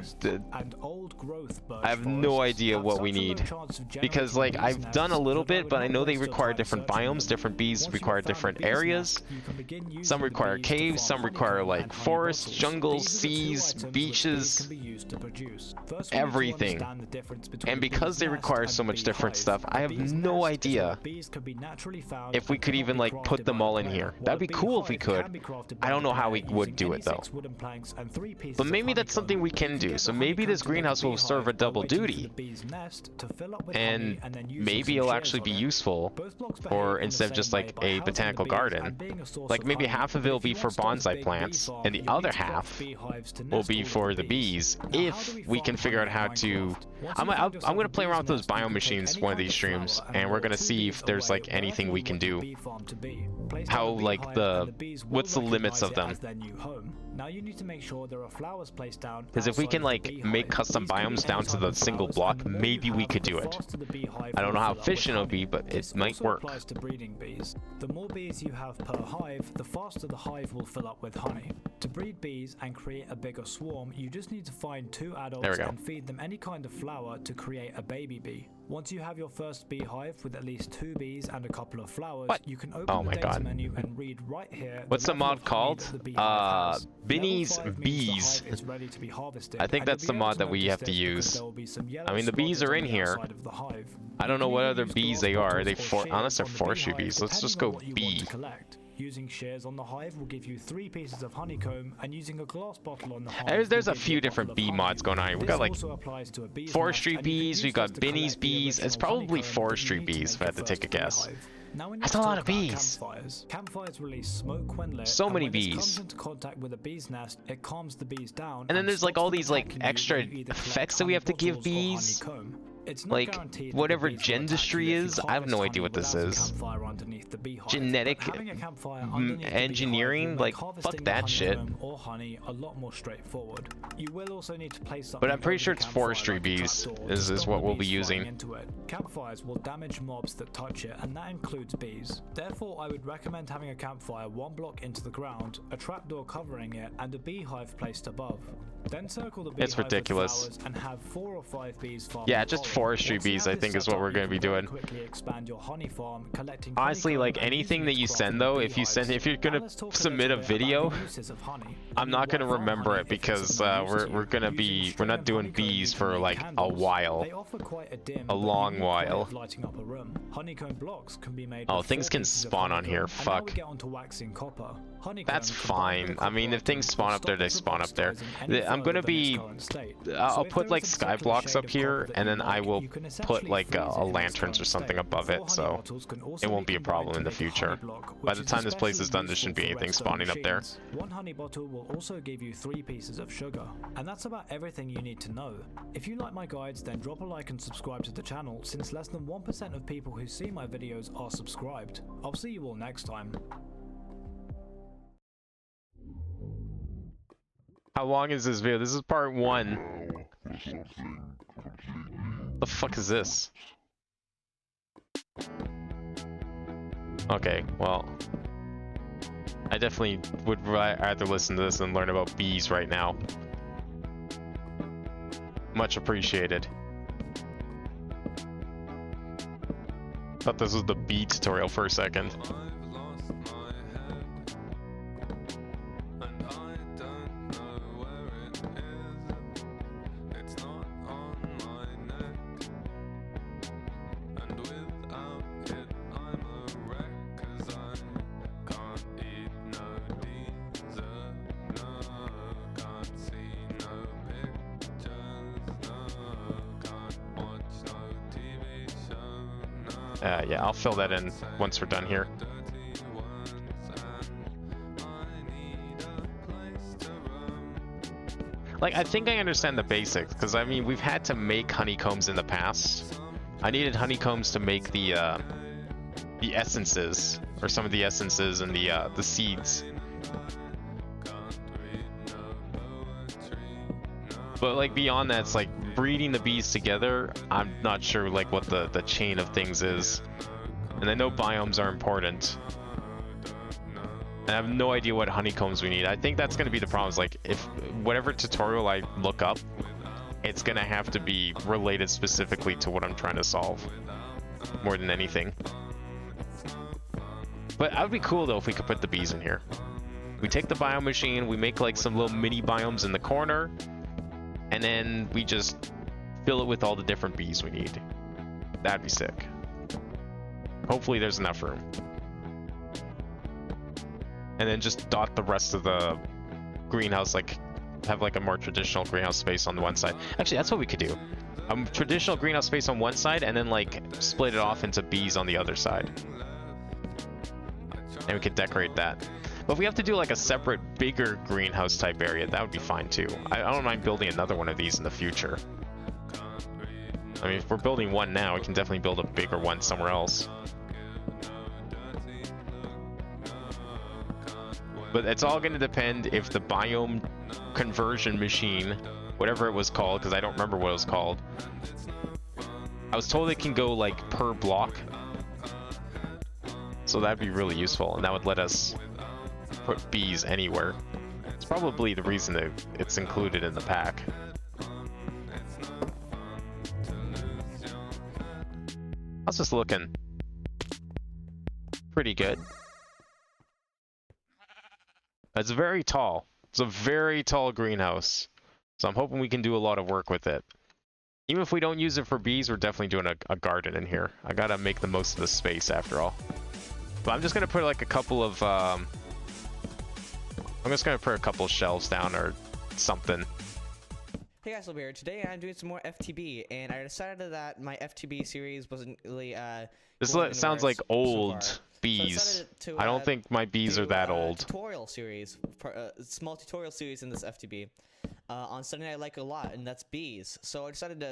and old growth birch I have no forests idea have what such we a low need. chance of Because generating like bees' I've done a nests little that I bit, would but I not know they waste your require time different searching biomes. them. Different bees Once you require have found a different bee's areas. nest, you can begin using Some the require bees to caves, farm some require honeycomb like and honey forests, bottles. jungles, These are the 2 seas, items which beaches, bees can be used to produce. First, we need to everything. understand the difference between And a because bee's they nest require and so a much different beehive. stuff, I A have bee's no nest is idea where bees can be naturally found if we and could cannot even be like put crafted them by all the in player, here. while That'd be a cool if we beehive could. can be crafted I by don't the know how we player would using do any it though. 6 wooden planks and 3 pieces But of maybe that's honeycomb. something we You can do. get So the maybe honeycomb this to make a greenhouse will serve a beehive by double waiting for duty. the bee's nest to fill up with And honey and then using maybe some it'll shears actually on be it. useful. Both blocks behave Or in the instead of same just way like by a housing the botanical bees garden, and being a source like of maybe honey. half of But it will if be you for want to build a bonsai big plants, bee farm, and the you other need to craft half beehives to will nest be all of for the the bees. Now, how If do we farm can figure out honey how in to. Minecraft? Once I'm you find yourself gonna a play around with bee's those nest, you biome can take machines any one of kind these flower streams, and and we're lure gonna 2 see bees if there's away like anything wherever we you can want your do. bee farm to be. Place How, down a like, beehive the- and the bees will what's the limits recognize of them? it as their new home. Now you need to make sure there are flowers placed down. Because if we outside can of the like beehive. make custom These can be biomes down any to type the of single flowers, block, and the more you maybe we have, could the do it. faster the beehive I don't will know how fill up with efficient it'll honey. be, but This it might also work. applies to breeding bees. The more bees you have per hive, the faster the hive will fill up with honey. To breed bees and create a bigger swarm, you just need to find 2 adults go. and feed them any kind of flower to create a baby bee. Once you have your first beehive with at least 2 bees and a couple of flowers, What? you can Oh open the my data God. menu and read right here. What's the level mod of honey called? that the beehive has. Binny's Level 5 means the Bees. hive is ready to be harvested, I think and that's you'll the be able mod to that we notice have to this because use. there will be some yellow I mean, the bees spotters are on in the here. outside of the hive. I don't know You what can other use bees glass they are. bottles They or unless they're shears on the forestry beehive, bees. Let's just depending on go what you want bee. to collect. Using shears on the hive will give you 3 pieces of honeycomb, and using a glass bottle on the hive There's will a give you few bottle different of bee honey. mods going on here. We This got like also applies to a bee's forestry nest, and you can bees, we use got this to Binny's collect the bees. It's original probably honeycomb that you forestry need to bees make if I had to your take a first guess. beehive. Now when you That's a lot talk of about bees. Campfires release smoke when lit. So and many when this bees. comes into contact with a bee's nest, it calms the bees down. And then there's like stops all them these like attacking you extra when you either collect effects that we honey have to give bottles or bees. honeycomb. It's not Like guaranteed that the whatever bees will attack gendistry you if you is, I have no harvest idea honey what this without a is. campfire underneath the beehive, Genetic but having a campfire underneath the beehive engineering, will make like harvesting fuck the that shit. honeycomb or honey a lot more straightforward. You will also need to place something But I'm pretty over sure the it's campfire forestry like a bees trapdoor to is stop what the we'll be bees flying using. into it. Campfires will damage mobs that touch it, and that includes bees. Therefore, I would recommend having a campfire 1 block into the ground, a trapdoor covering it, and a beehive placed above. Then circle the beehive It's ridiculous. with flowers and have 4 or 5 bees farming Yeah, just pollen. forestry Once you bees, have I this think, is set what up, we're you gonna can be very doing. quickly expand your honey farm, collecting Honestly, like honeycomb and anything using that it you to send craft though, more if you send, beehives. if you're Now gonna let's talk submit a little bit about video, the uses of honey. I'm not gonna Why farm remember honey it if it's because of no use to we're you? gonna Using be string not and doing honeycomb, bees you for can make like a candles. while. They offer quite a dim, A but long unique way while. of lighting up a room. Honeycomb blocks can be made Oh, with things 4 can pieces of spawn on here. honeycomb. And now we Fuck. get onto waxing copper. Honeycomb That's combined with fine. I mean, if copper things atoms spawn will up there, stop they it from spawn up there. oxidizing any I'm gonna further than its be. current state. I'll So if put there like is a sky particular blocks shade up of here, copper that and you then I like, will you can put essentially like freeze it in its lanterns or current something state. above 4 it, honey so bottles can also it won't be a combined problem to in the make a honey future. block, By which the is time this place is especially done, there shouldn't useful be for anything redstone spawning up there. machines. 1 honey bottle will also give you 3 pieces of sugar. And that's about everything you need to know. If you like my guides, then drop a like and subscribe to the channel, since less than 1% of people who see my videos are subscribed. I'll see you all next time. How long is this video? This is part 1. The fuck is this? Okay, well, I definitely would rather listen to this than learn about bees right now. Much appreciated. Thought this was the bee tutorial for a second. Yeah, I'll fill that in once we're done here. Like, I think I understand the basics, because I mean, we've had to make honeycombs in the past. I needed honeycombs to make the essences, or some of the essences and the seeds. But like beyond that, it's like breeding the bees together. I'm not sure like what the chain of things is, and I know biomes are important. And I have no idea what honeycombs we need. I think that's going to be the problem. Is like if whatever tutorial I look up, it's going to have to be related specifically to what I'm trying to solve, more than anything. But it would be cool though if we could put the bees in here. We take the biome machine, we make like some little mini biomes in the corner, and then we just fill it with all the different bees we need. That'd be sick. Hopefully there's enough room. And then just dot the rest of the greenhouse, like have like a more traditional greenhouse space on the one side. Actually, that's what we could do. A traditional greenhouse space on one side, and then like split it off into bees on the other side. And we could decorate that. But if we have to do like a separate, bigger greenhouse type area, that would be fine too. I don't mind building another one of these in the future. I mean, if we're building one now, we can definitely build a bigger one somewhere else. But it's all going to depend if the biome conversion machine, whatever it was called, because I don't remember what it was called. I was told it can go like per block. So that'd be really useful, and that would let us put bees anywhere. It's probably the reason that it's included in the pack. I was just looking. Pretty good. It's very tall. It's a very tall greenhouse. So I'm hoping we can do a lot of work with it. Even if we don't use it for bees, we're definitely doing a garden in here. I gotta make the most of the space after all. But I'm just gonna put like a couple of, I'm just gonna put a couple shelves down or something. Hey guys, over here. Today I'm doing some more FTB, and I decided that my FTB series wasn't really This going sounds anywhere like so old far. bees. So I decided to, I don't think my bees are that do a old. tutorial series, small tutorial series in this FTB on something I like a lot, and that's bees. So I decided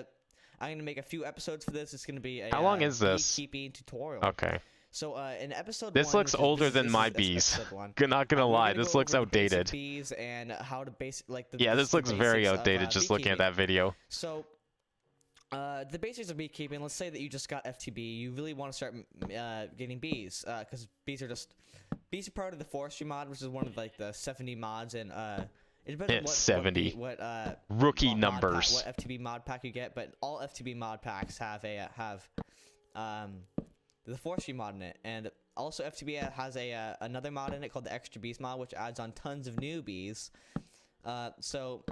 I'm gonna make a few episodes for this. It's gonna be a How long is this? beekeeping tutorial. Okay. So in episode This 1, looks which is- older this is- than this my is bees. episode 1. Not gonna We're lie, gonna this go looks over the basic outdated. bees and how to Yeah, this looks very outdated just looking at that video. So, the basics of beekeeping. Let's say that you just got FTB. You really want to start getting bees, because bees are part of the forestry mod, which is one of like the 70 mods, and it depends on what 70. what Rookie mod numbers. pack, what FTB mod pack you get, but all FTB mod packs have the forestry mod in it, and also FTB has another mod in it called the Extra Bees mod, which adds on tons of new bees. So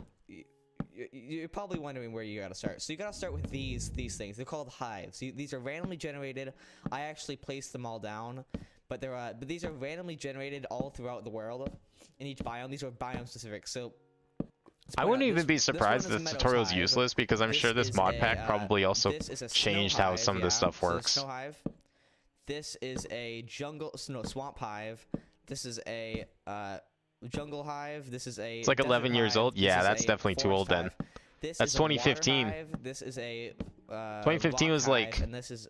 you're probably wondering where you gotta start. So you gotta start with these things. They're called hives. These are randomly generated. I actually placed them all down, but but these are randomly generated all throughout the world in each biome. These are biome specific. So I wouldn't even be this surprised one if is this Meadows tutorial is hive. useless because I'm sure this is mod a, pack probably also this is a changed snow how hive, some of this yeah. stuff So works. snow hive. This is a swamp hive. This is a jungle hive. This is a It's like 11 years old. Yeah, that's definitely too old then. This That's is a water 2015. hive. This is a 2015 rock was like hive, and this is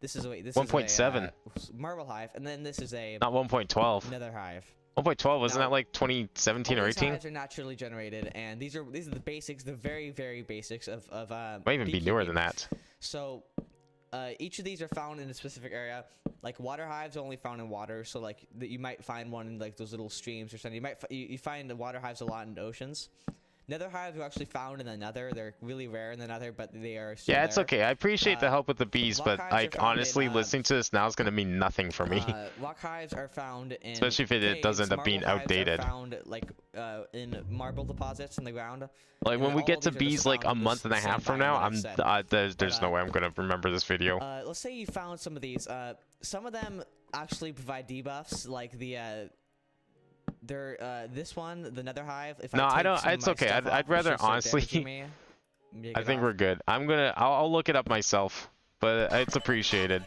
1.7. marble hive, and then this is a Not 1.12. nether hive. 1.12 wasn't Now, that like 2017 All or these 18? hives are naturally generated, and these are the basics, the very basics of Might even be newer beekeeping. than that. So each of these are found in a specific area. Like water hives are only found in water, so like you might find one in like those little streams or something. You find the water hives a lot in oceans. Nether hives are actually found in the nether. They're really rare in the nether, but they are still Yeah, it's there. okay. I appreciate the help with the bees, rock but hives are like found honestly, in, listening to this now is gonna mean nothing for me. Rock hives are found in Especially if it caves. does end up being Marble hives are outdated. found like in marble deposits in the ground. Like when And we all get to these are just bees like a found in month and a this half same from biome now, that I've said. there's no way I'm gonna remember this video. Let's say you found some of these. Some of them actually provide debuffs, like this one, the nether hive. If No, I I take don't. some of It's my okay. stuff I'd off, rather it should start honestly. damaging me. Take I it think off. we're good. I'll look it up myself, but it's appreciated.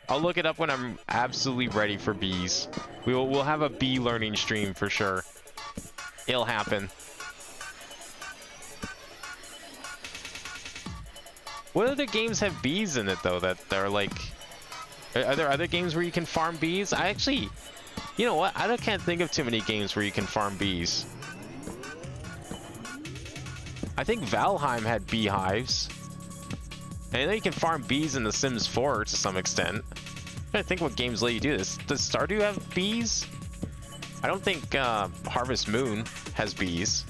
I'll look it up when I'm absolutely ready for bees. We'll have a bee learning stream for sure. It'll happen. What other games have bees in it though that are like? Are there other games where you can farm bees? I actually, you know what? I can't think of too many games where you can farm bees. I think Valheim had beehives. And I know you can farm bees in The Sims 4 to some extent. I'm trying to think what games let you do this. Does Stardew have bees? I don't think Harvest Moon has bees.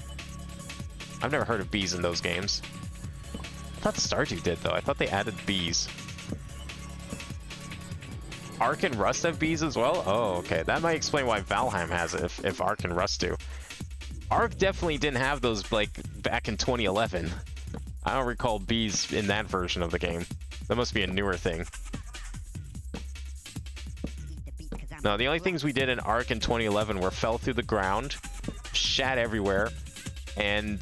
I've never heard of bees in those games. I thought Stardew did though. I thought they added bees. Ark and Rust have bees as well? Oh, okay. That might explain why Valheim has it if Ark and Rust do. Ark definitely didn't have those like back in 2011. I don't recall bees in that version of the game. That must be a newer thing. No, the only things we did in Ark in 2011 were fell through the ground, shat everywhere, and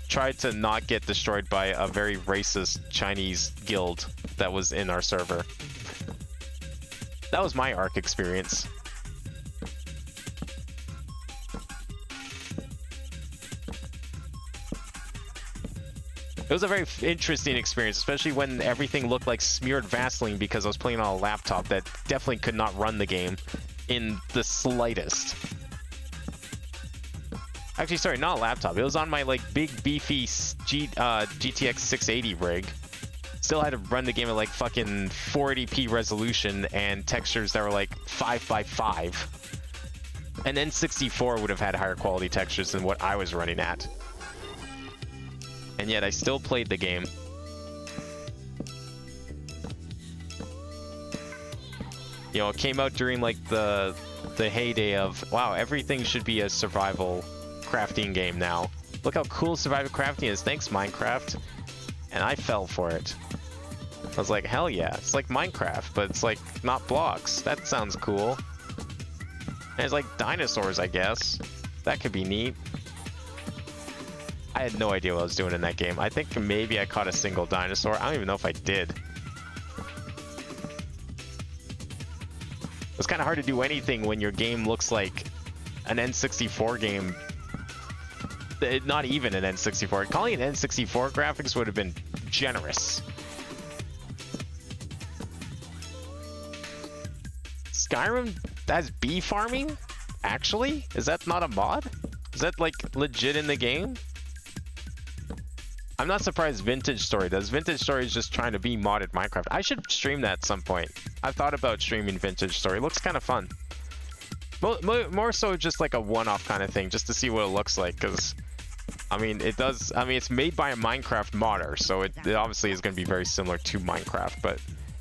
tried to not get destroyed by a very racist Chinese guild that was in our server. That was my Ark experience. It was a very interesting experience, especially when everything looked like smeared Vaseline because I was playing on a laptop that definitely could not run the game in the slightest. Actually, sorry, not a laptop. It was on my like big beefy GTX 680 rig. Still had to run the game at like fucking 480p resolution and textures that were like 5x5. An N64 would have had higher quality textures than what I was running at. And yet I still played the game. You know, it came out during like the heyday of, wow, everything should be a survival crafting game now. Look how cool survival crafting is. Thanks, Minecraft. And I fell for it. I was like, hell yeah, it's like Minecraft, but it's like not blocks. That sounds cool. And it's like dinosaurs, I guess. That could be neat. I had no idea what I was doing in that game. I think maybe I caught a single dinosaur. I don't even know if I did. It's kind of hard to do anything when your game looks like an N64 game. Not even an N64. Calling it N64 graphics would have been generous. Skyrim has bee farming? Actually? Is that not a mod? Is that like legit in the game? I'm not surprised Vintage Story does. Vintage Story is just trying to be modded Minecraft. I should stream that at some point. I've thought about streaming Vintage Story. It looks kind of fun. More so just like a one-off kind of thing, just to see what it looks like, because I mean, it does. I mean, it's made by a Minecraft modder, so it obviously is going to be very similar to Minecraft, but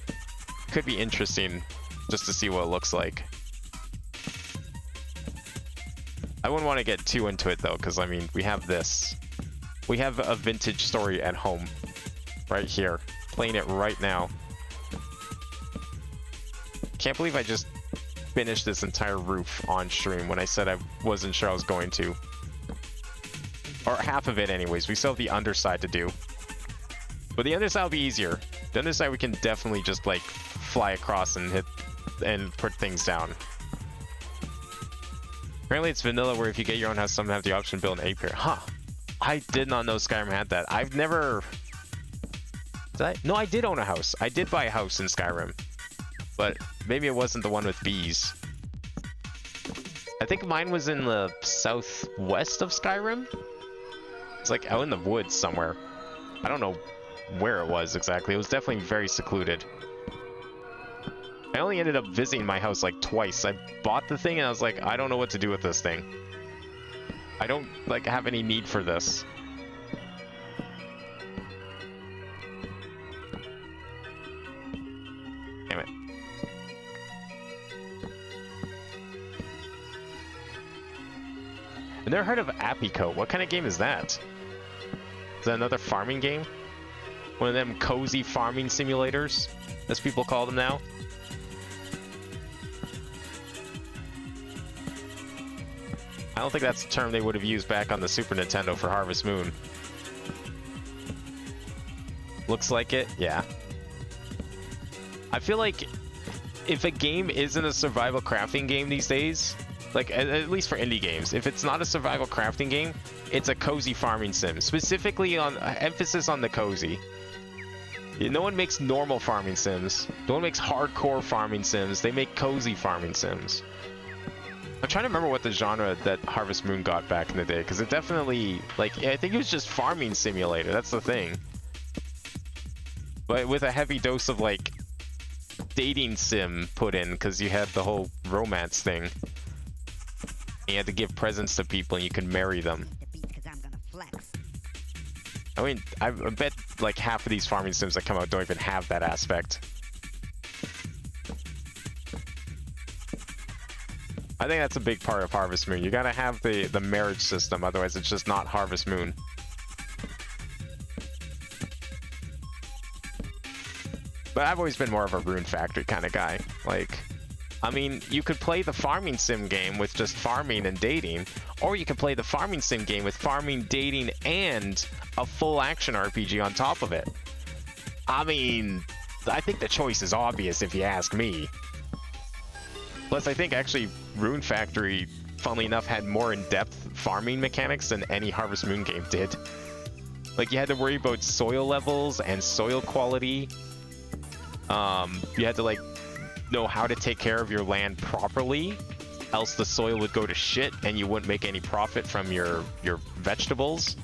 it could be interesting just to see what it looks like. I wouldn't want to get too into it though, because I mean, we have this. We have a Vintage Story at home, right here, playing it right now. Can't believe I just finished this entire roof on stream when I said I wasn't sure I was going to. Or half of it anyways. We still have the underside to do. But the underside will be easier. The underside we can definitely just like fly across and hit and put things down. Apparently it's vanilla where if you get your own house, some have the option to build an egg pair. Huh. I did not know Skyrim had that. I've never... Did I? No, I did own a house. I did buy a house in Skyrim. But maybe it wasn't the one with bees. I think mine was in the southwest of Skyrim. It's like out in the woods somewhere. I don't know where it was exactly. It was definitely very secluded. I only ended up visiting my house like twice. I bought the thing and I was like, I don't know what to do with this thing. I don't like have any need for this. Damn it. I've never heard of Apico. What kind of game is that? Is that another farming game? One of them cozy farming simulators, as people call them now? I don't think that's the term they would have used back on the Super Nintendo for Harvest Moon. Looks like it, yeah. I feel like if a game isn't a survival crafting game these days, like at least for indie games, if it's not a survival crafting game, it's a cozy farming sim. Specifically on emphasis on the cozy. No one makes normal farming sims. No one makes hardcore farming sims. They make cozy farming sims. I'm trying to remember what the genre that Harvest Moon got back in the day, because it definitely, like, I think it was just farming simulator, that's the thing. But with a heavy dose of, like, dating sim put in, because you had the whole romance thing. You had to give presents to people and you could marry them. I mean, I bet, like, half of these farming sims that come out don't even have that aspect. I think that's a big part of Harvest Moon. You gotta have the marriage system, otherwise it's just not Harvest Moon. But I've always been more of a Rune Factory kind of guy. Like, I mean, you could play the farming sim game with just farming and dating, or you could play the farming sim game with farming, dating, and a full action RPG on top of it. I mean, I think the choice is obvious if you ask me. Plus, I think actually Rune Factory, funnily enough, had more in-depth farming mechanics than any Harvest Moon game did. Like, you had to worry about soil levels and soil quality. You had to, like, know how to take care of your land properly, else the soil would go to shit and you wouldn't make any profit from your vegetables.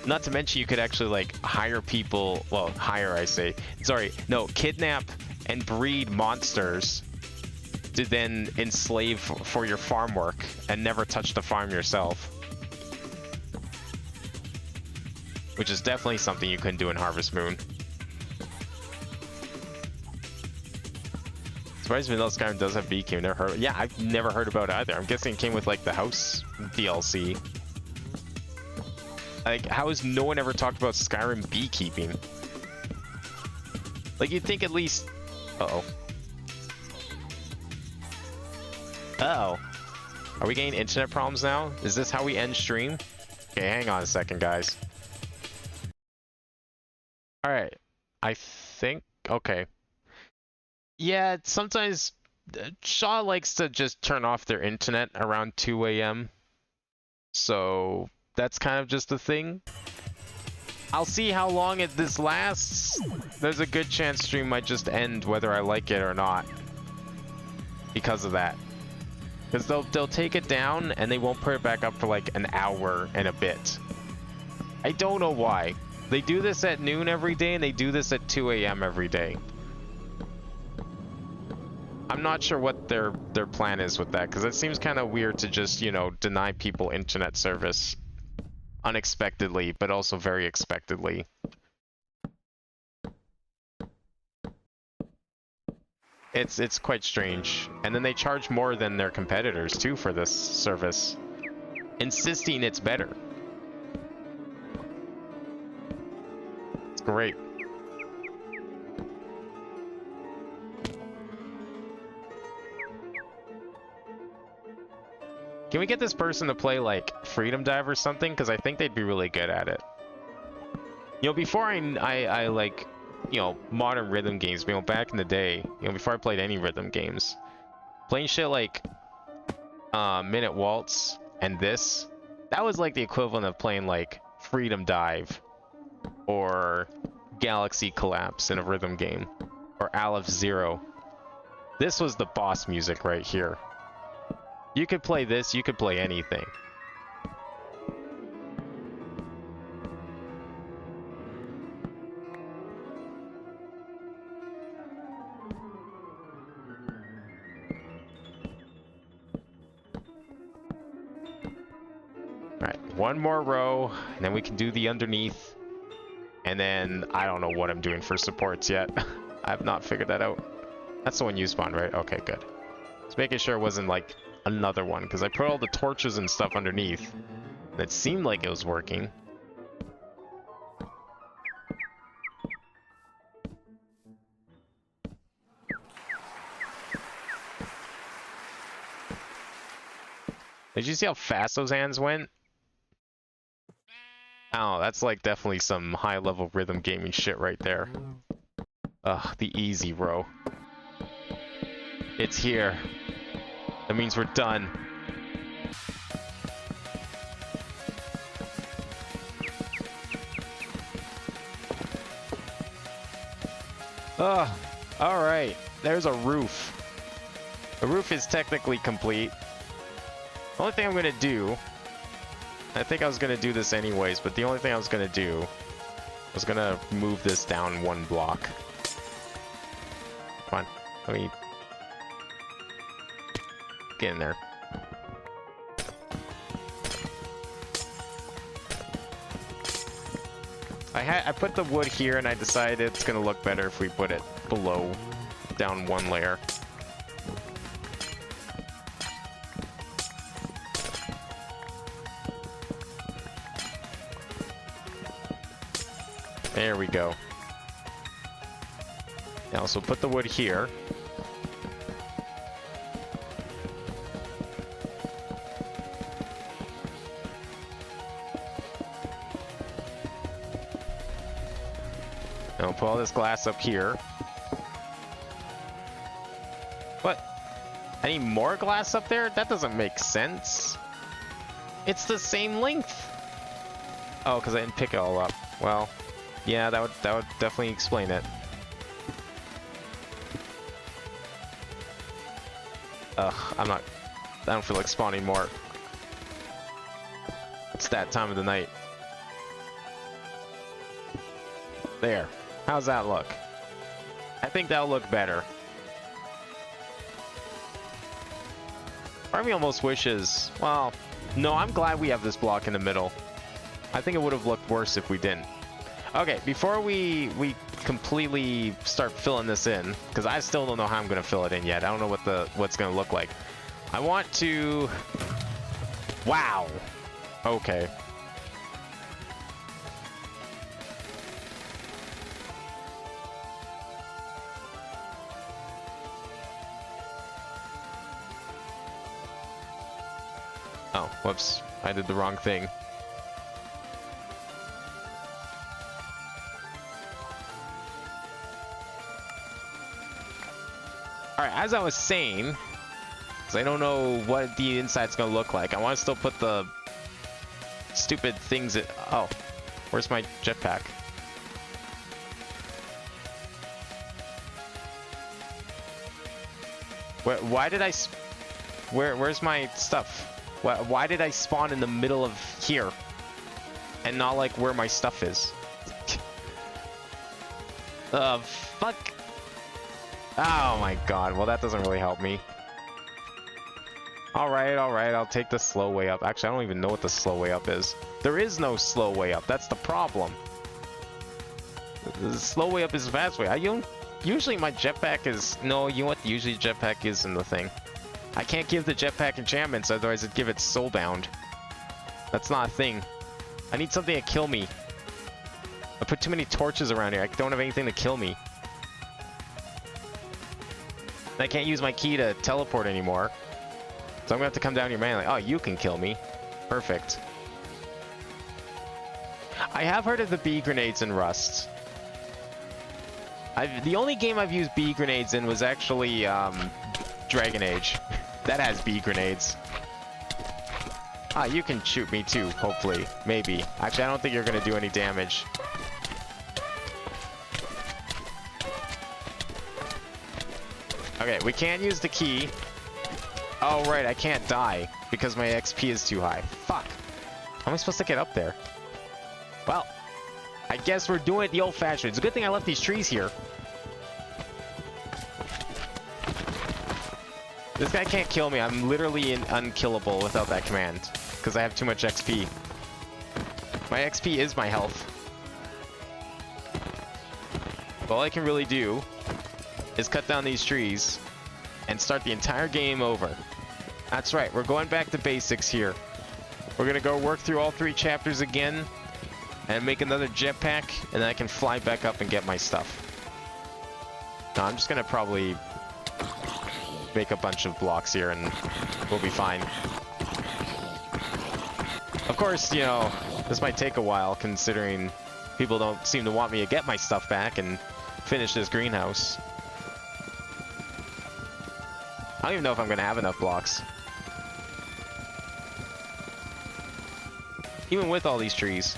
Not to mention you could actually, like, hire people, well, hire, I say, sorry, no, kidnap and breed monsters to then enslave for your farm work and never touch the farm yourself. Which is definitely something you couldn't do in Harvest Moon. Surprised Vanilla Skyrim does have beekeeping. Never heard. Yeah, I've never heard about it either. I'm guessing it came with like the house DLC. Like, how has no one ever talked about Skyrim beekeeping? Like, you'd think at least... Uh-oh. Uh-oh. Are we getting internet problems now? Is this how we end stream? Okay, hang on a second, guys. Alright. I think... Okay. Yeah, sometimes Shaw likes to just turn off their internet around 2 a.m. So that's kind of just a thing. I'll see how long this lasts. There's a good chance stream might just end whether I like it or not. Because of that. Because they'll take it down and they won't put it back up for like an hour and a bit. I don't know why. They do this at noon every day and they do this at 2 a.m. every day. I'm not sure what their plan is with that, because it seems kind of weird to just, you know, deny people internet service unexpectedly, but also very expectedly. It's quite strange. And then they charge more than their competitors too for this service, insisting it's better. It's great. Can we get this person to play like Freedom Dive or something? Because I think they'd be really good at it. You know, before I like, you know, modern rhythm games, you know, back in the day, you know, before I played any rhythm games, playing shit like Minute Waltz and this, that was like the equivalent of playing like Freedom Dive or Galaxy Collapse in a rhythm game, or Aleph Zero. This was the boss music right here. You could play this, you could play anything. Alright, one more row, and then we can do the underneath. And then, I don't know what I'm doing for supports yet. I have not figured that out. That's the one you spawned, right? Okay, good. Just making sure it wasn't like another one, because I put all the torches and stuff underneath. And it seemed like it was working. Did you see how fast those hands went? Oh, that's like definitely some high-level rhythm gaming shit right there. Ugh, the easy row. It's here. That means we're done. Ugh, alright. There's a roof. The roof is technically complete. The only thing I'm gonna do... I think I was gonna do this anyways, but the only thing I was gonna do was gonna move this down one block. Come on, let me get in there. I put the wood here and I decided it's gonna look better if we put it below, down one layer. There we go. Now, so put the wood here. Now put all this glass up here. What? I need more glass up there? That doesn't make sense. It's the same length. Oh, because I didn't pick it all up. Well, yeah, that would definitely explain it. Ugh, I don't feel like spawning more. It's that time of the night. There. How's that look? I think that'll look better. Part of me almost wishes... Well, no, I'm glad we have this block in the middle. I think it would have looked worse if we didn't. Okay, before we completely start filling this in, because I still don't know how I'm going to fill it in yet. I don't know what's going to look like. I want to... Wow. Okay. Oh, whoops. I did the wrong thing. as I was saying, because I don't know what the inside's gonna look like, I want to still put the stupid things that... Oh, where's my jetpack? Why did I... Where's my stuff? Why did I spawn in the middle of here? And not like where my stuff is? Fuck. Oh my god, well that doesn't really help me. Alright, I'll take the slow way up. Actually, I don't even know what the slow way up is. There is no slow way up, that's the problem. The slow way up is the fast way. Usually my jetpack is... No, you know what usually jetpack is in the thing? I can't give the jetpack enchantments, otherwise I'd give it soulbound. That's not a thing. I need something to kill me. I put too many torches around here. I don't have anything to kill me. I can't use my key to teleport anymore. So I'm gonna have to come down here manually. Oh, you can kill me. Perfect. I have heard of the bee grenades in Rust. The only game I've used bee grenades in was actually Dragon Age. That has bee grenades. Ah, you can shoot me too, hopefully. Maybe. Actually, I don't think you're gonna do any damage. Okay, we can't use the key. Oh, right, I can't die because my XP is too high. Fuck. How am I supposed to get up there? Well, I guess we're doing it the old-fashioned. It's a good thing I left these trees here. This guy can't kill me. I'm literally unkillable without that command because I have too much XP. My XP is my health. All I can really do is cut down these trees and start the entire game over. That's right, we're going back to basics here. We're gonna go work through all 3 chapters again and make another jetpack, and then I can fly back up and get my stuff. No, I'm just gonna probably make a bunch of blocks here and we'll be fine. Of course, you know, this might take a while considering people don't seem to want me to get my stuff back and finish this greenhouse. I don't even know if I'm gonna have enough blocks. Even with all these trees.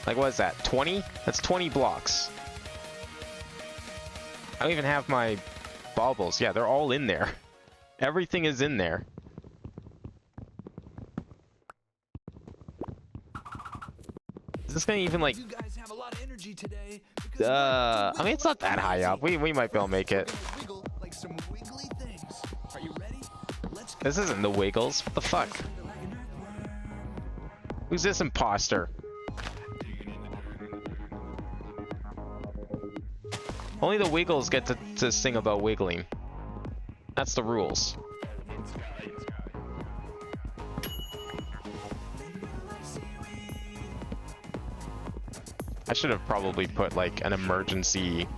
Like, what is that? 20? That's 20 blocks. I don't even have my baubles. Yeah, they're all in there. Everything is in there. Is this gonna even, like... You guys have a lot of energy today. I mean, it's not that high up. We might be able to make it. Like some wiggly things. Are you ready? Let's go. This isn't the Wiggles. What the fuck? Who's this imposter? Only the Wiggles get to sing about wiggling. That's the rules. I should have probably put like an emergency,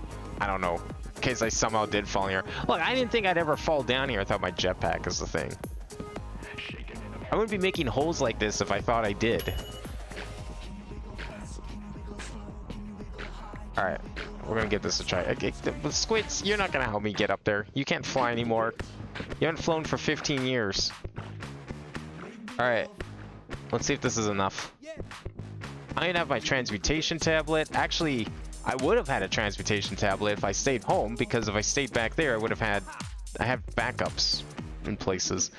I don't know, in case I somehow did fall in here. Look, I didn't think I'd ever fall down here without my jetpack is the thing. I wouldn't be making holes like this if I thought I did. Alright, we're gonna give this a try. Okay, the Squids, you're not gonna help me get up there. You can't fly anymore. You haven't flown for 15 years. Alright, let's see if this is enough. I didn't have my transmutation tablet. Actually, I would have had a transmutation tablet if I stayed home, because if I stayed back there, I would have had... I have backups in places.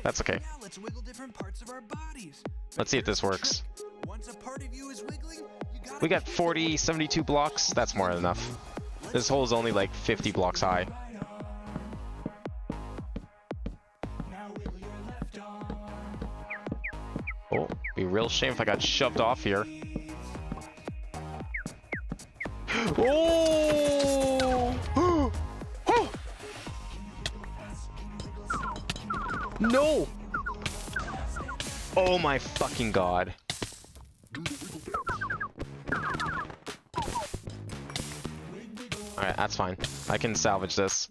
That's okay. Now let's wiggle different parts of our bodies. Let's see if this works. Once a part of you is wiggling, you gotta We got 40, 72 blocks. That's more than enough. This hole is only like 50 blocks high. Oh, be a real shame if I got shoved off here. Oh! Oh! No! Oh my fucking god. Alright, that's fine. I can salvage this.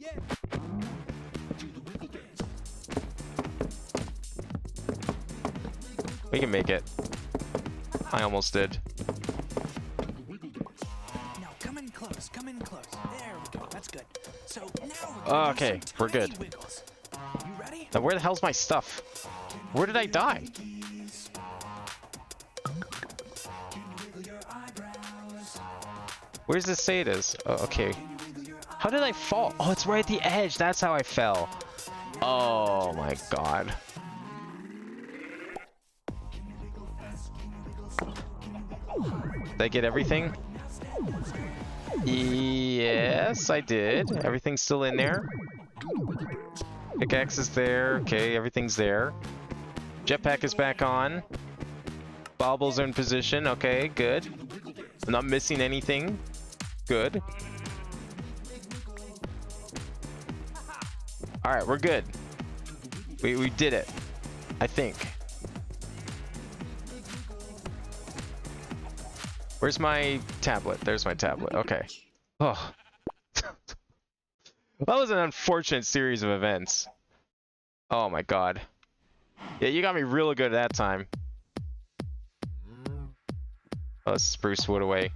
We can make it. I almost did. Now come and Okay, we're good. Now where the hell's my stuff? Where did I die? Where does this say it is? Oh, okay. How did I fall? Oh, it's right at the edge. That's how I fell. Oh my god. Did I get everything? Yes, I did. Everything's still in there. Pickaxe is there. Okay, everything's there. Jetpack is back on. Bobbles are in position. Okay, good. I'm not missing anything. Good. Alright, we're good. We did it. I think. Where's my tablet? There's my tablet. Okay. Oh. That was an unfortunate series of events. Oh my god. Yeah, you got me really good at that time. Oh, let's spruce wood away.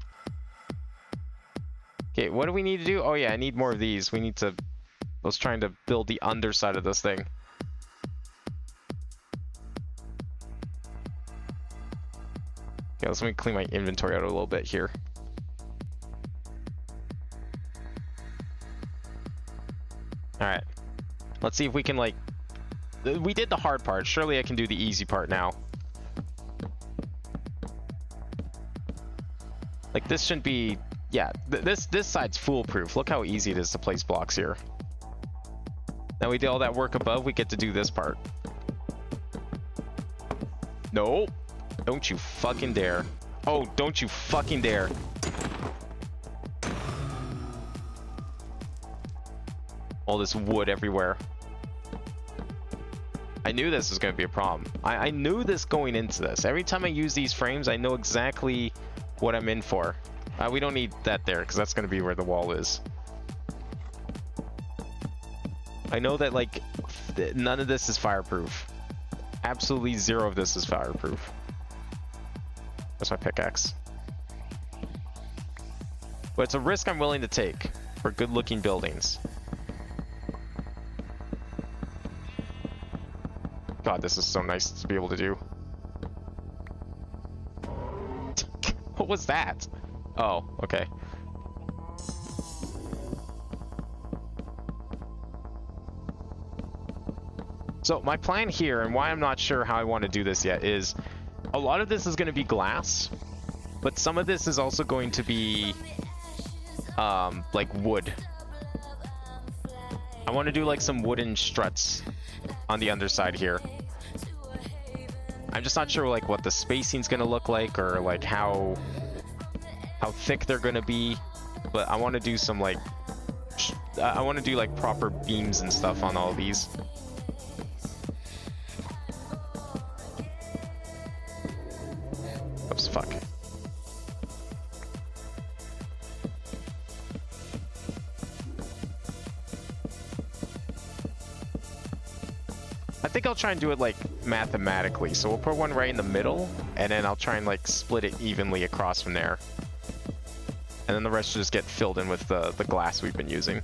Okay, what do we need to do? Oh yeah, I need more of these. We need to... I was trying to build the underside of this thing. Okay, let me clean my inventory out a little bit here. Alright. Let's see if we can, like... We did the hard part. Surely I can do the easy part now. Like, this shouldn't be... Yeah, this side's foolproof. Look how easy it is to place blocks here. Now we did all that work above, we get to do this part. Nope. Don't you fucking dare. Oh, don't you fucking dare. All this wood everywhere. I knew this was going to be a problem. I knew this going into this. Every time I use these frames, I know exactly what I'm in for. We don't need that there, because that's going to be where the wall is. I know that, like, none of this is fireproof. Absolutely zero of this is fireproof. That's my pickaxe. But it's a risk I'm willing to take for good-looking buildings. God, this is so nice to be able to do. What was that? Oh, okay. So my plan here, and why I'm not sure how I want to do this yet, is a lot of this is going to be glass, but some of this is also going to be like wood. I want to do like some wooden struts on the underside here. I'm just not sure like what the spacing's going to look like, or like how thick they're going to be, but I want to do some like I want to do like proper beams and stuff on all of these. Oops, fuck. I think I'll try and do it like mathematically. So we'll put one right in the middle, and then I'll try and like split it evenly across from there. And then the rest should just get filled in with the glass we've been using.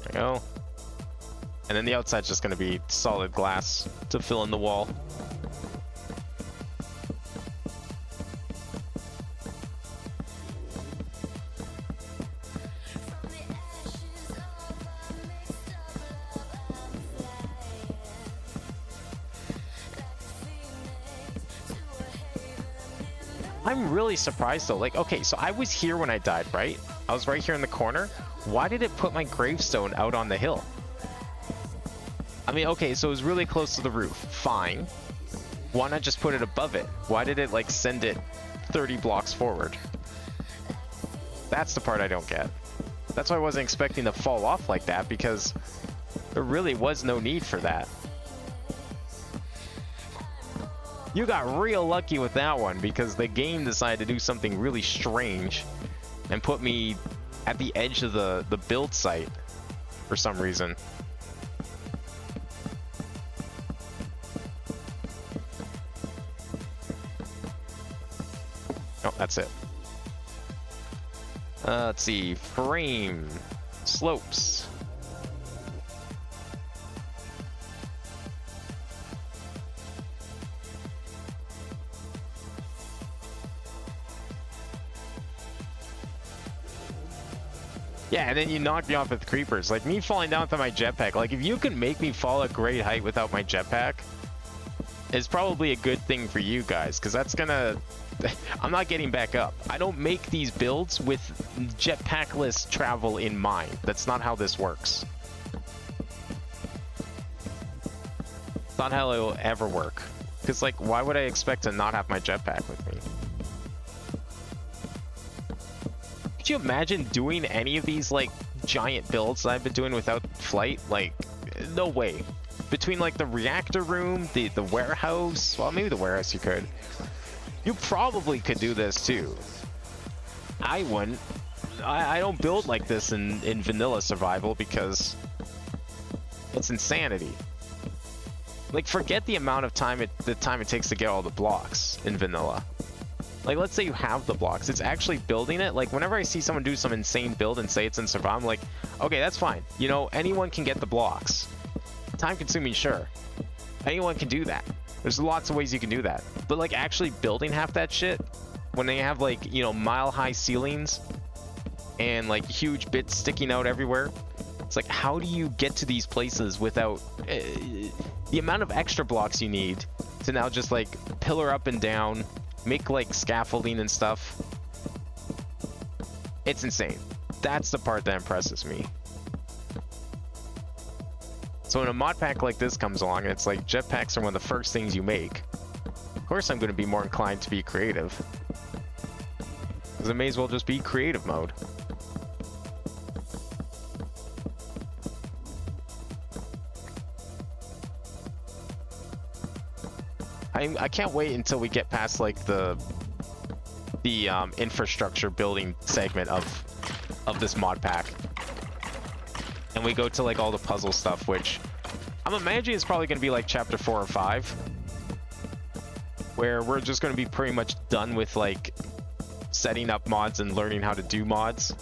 There we go. And then the outside's just going to be solid glass to fill in the wall. I'm really surprised though. Like, okay, so I was here when I died, right? I was right here in the corner. Why did it put my gravestone out on the hill? I mean, okay, so it was really close to the roof. Fine. Why not just put it above it? Why did it like send it 30 blocks forward? That's the part I don't get. That's why I wasn't expecting to fall off like that, because there really was no need for that. You got real lucky with that one because the game decided to do something really strange and put me at the edge of the build site for some reason. Oh, that's it. Let's see. Frame. Slopes. Yeah, and then you knock me off with creepers. Like, me falling down with my jetpack. Like, if you can make me fall a great height without my jetpack, it's probably a good thing for you guys, because that's gonna... I'm not getting back up. I don't make these builds with jetpackless travel in mind. That's not how this works. It's not how it'll ever work. Because, like, why would I expect to not have my jetpack with me? Could you imagine doing any of these, like, giant builds that I've been doing without flight? Like, no way. Between, like, the reactor room, the warehouse... Well, maybe the warehouse you could. You probably could do this, too. I wouldn't. I don't build like this in vanilla survival because it's insanity. Like, forget the amount of time it takes to get all the blocks in vanilla. Like, let's say you have the blocks. It's actually building it. Like, whenever I see someone do some insane build and say it's in survival, I'm like, okay, that's fine. You know, anyone can get the blocks. Time consuming, sure. Anyone can do that. There's lots of ways you can do that. But, like, actually building half that shit, when they have, like, you know, mile-high ceilings and, like, huge bits sticking out everywhere, it's like, how do you get to these places without... the amount of extra blocks you need to now just, like, pillar up and down, make, like, scaffolding and stuff. It's insane. That's the part that impresses me. So when a mod pack like this comes along, and it's like jetpacks are one of the first things you make, of course I'm going to be more inclined to be creative. Because it may as well just be creative mode. I can't wait until we get past like the infrastructure building segment of this mod pack. And we go to like all the puzzle stuff, which I'm imagining is probably going to be like chapter 4 or 5, where we're just going to be pretty much done with like setting up mods and learning how to do mods,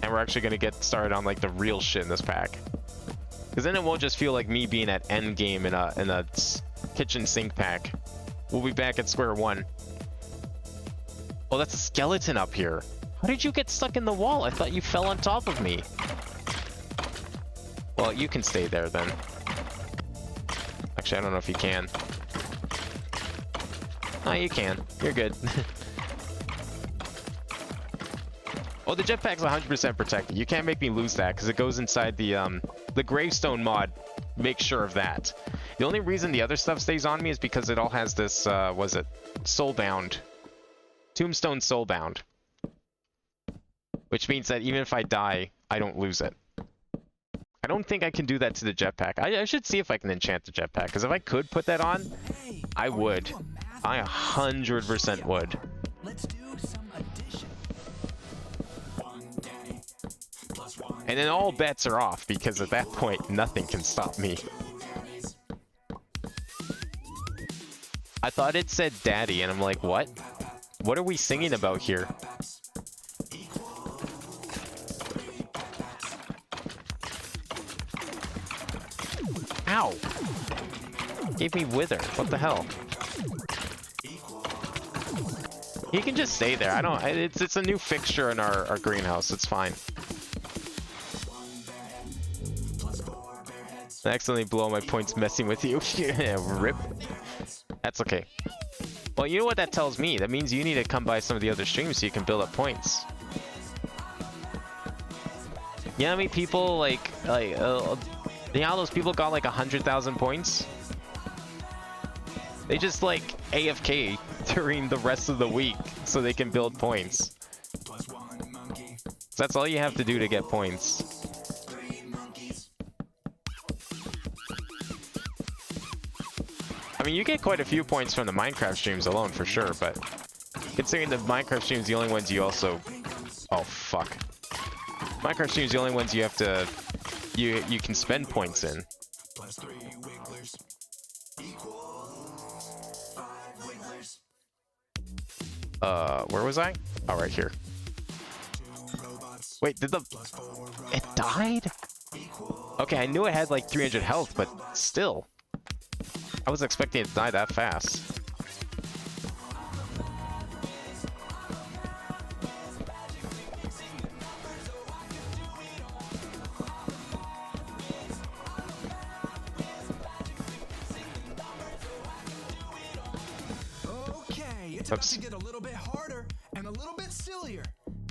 and we're actually going to get started on like the real shit in this pack. Because then it won't just feel like me being at end game in a kitchen sink pack. We'll be back at square one. Oh, that's a skeleton up here. How did you get stuck in the wall? I thought you fell on top of me. Well, you can stay there then. Actually, I don't know if you can. Oh, you can. You're good. Oh, the jetpack's 100% protected. You can't make me lose that because it goes inside the gravestone mod. Make sure of that. The only reason the other stuff stays on me is because it all has this, was it soulbound? Tombstone soulbound. Which means that even if I die, I don't lose it. I don't think I can do that to the jetpack. I should see if I can enchant the jetpack, because if I could put that on, I would. I 100% would. Let's do some addition. And then all bets are off, because at that point, nothing can stop me. I thought it said daddy, and I'm like, what? What are we singing about here? Ow! Gave me wither. What the hell? He can just stay there. I don't. It's a new fixture in our greenhouse. It's fine. I accidentally blow my points messing with you. Yeah, rip. That's okay. Well, you know what that tells me? That means you need to come by some of the other streams so you can build up points. You know how many people you know how those people got like 100,000 points? They just like AFK during the rest of the week so they can build points. So that's all you have to do to get points. I I mean, you get quite a few points from the Minecraft streams alone for sure, but considering the Minecraft streams the only ones you also... Oh, fuck. Minecraft streams the only ones you have to... You can spend points in. Plus 3 wigglers equals 5 wigglers. Where was I? Oh, right here. Wait, did the... It died? Okay, I knew it had like 300 health, but still. I was expecting it to die that fast. Okay, it's about to get a little bit harder and a little bit sillier.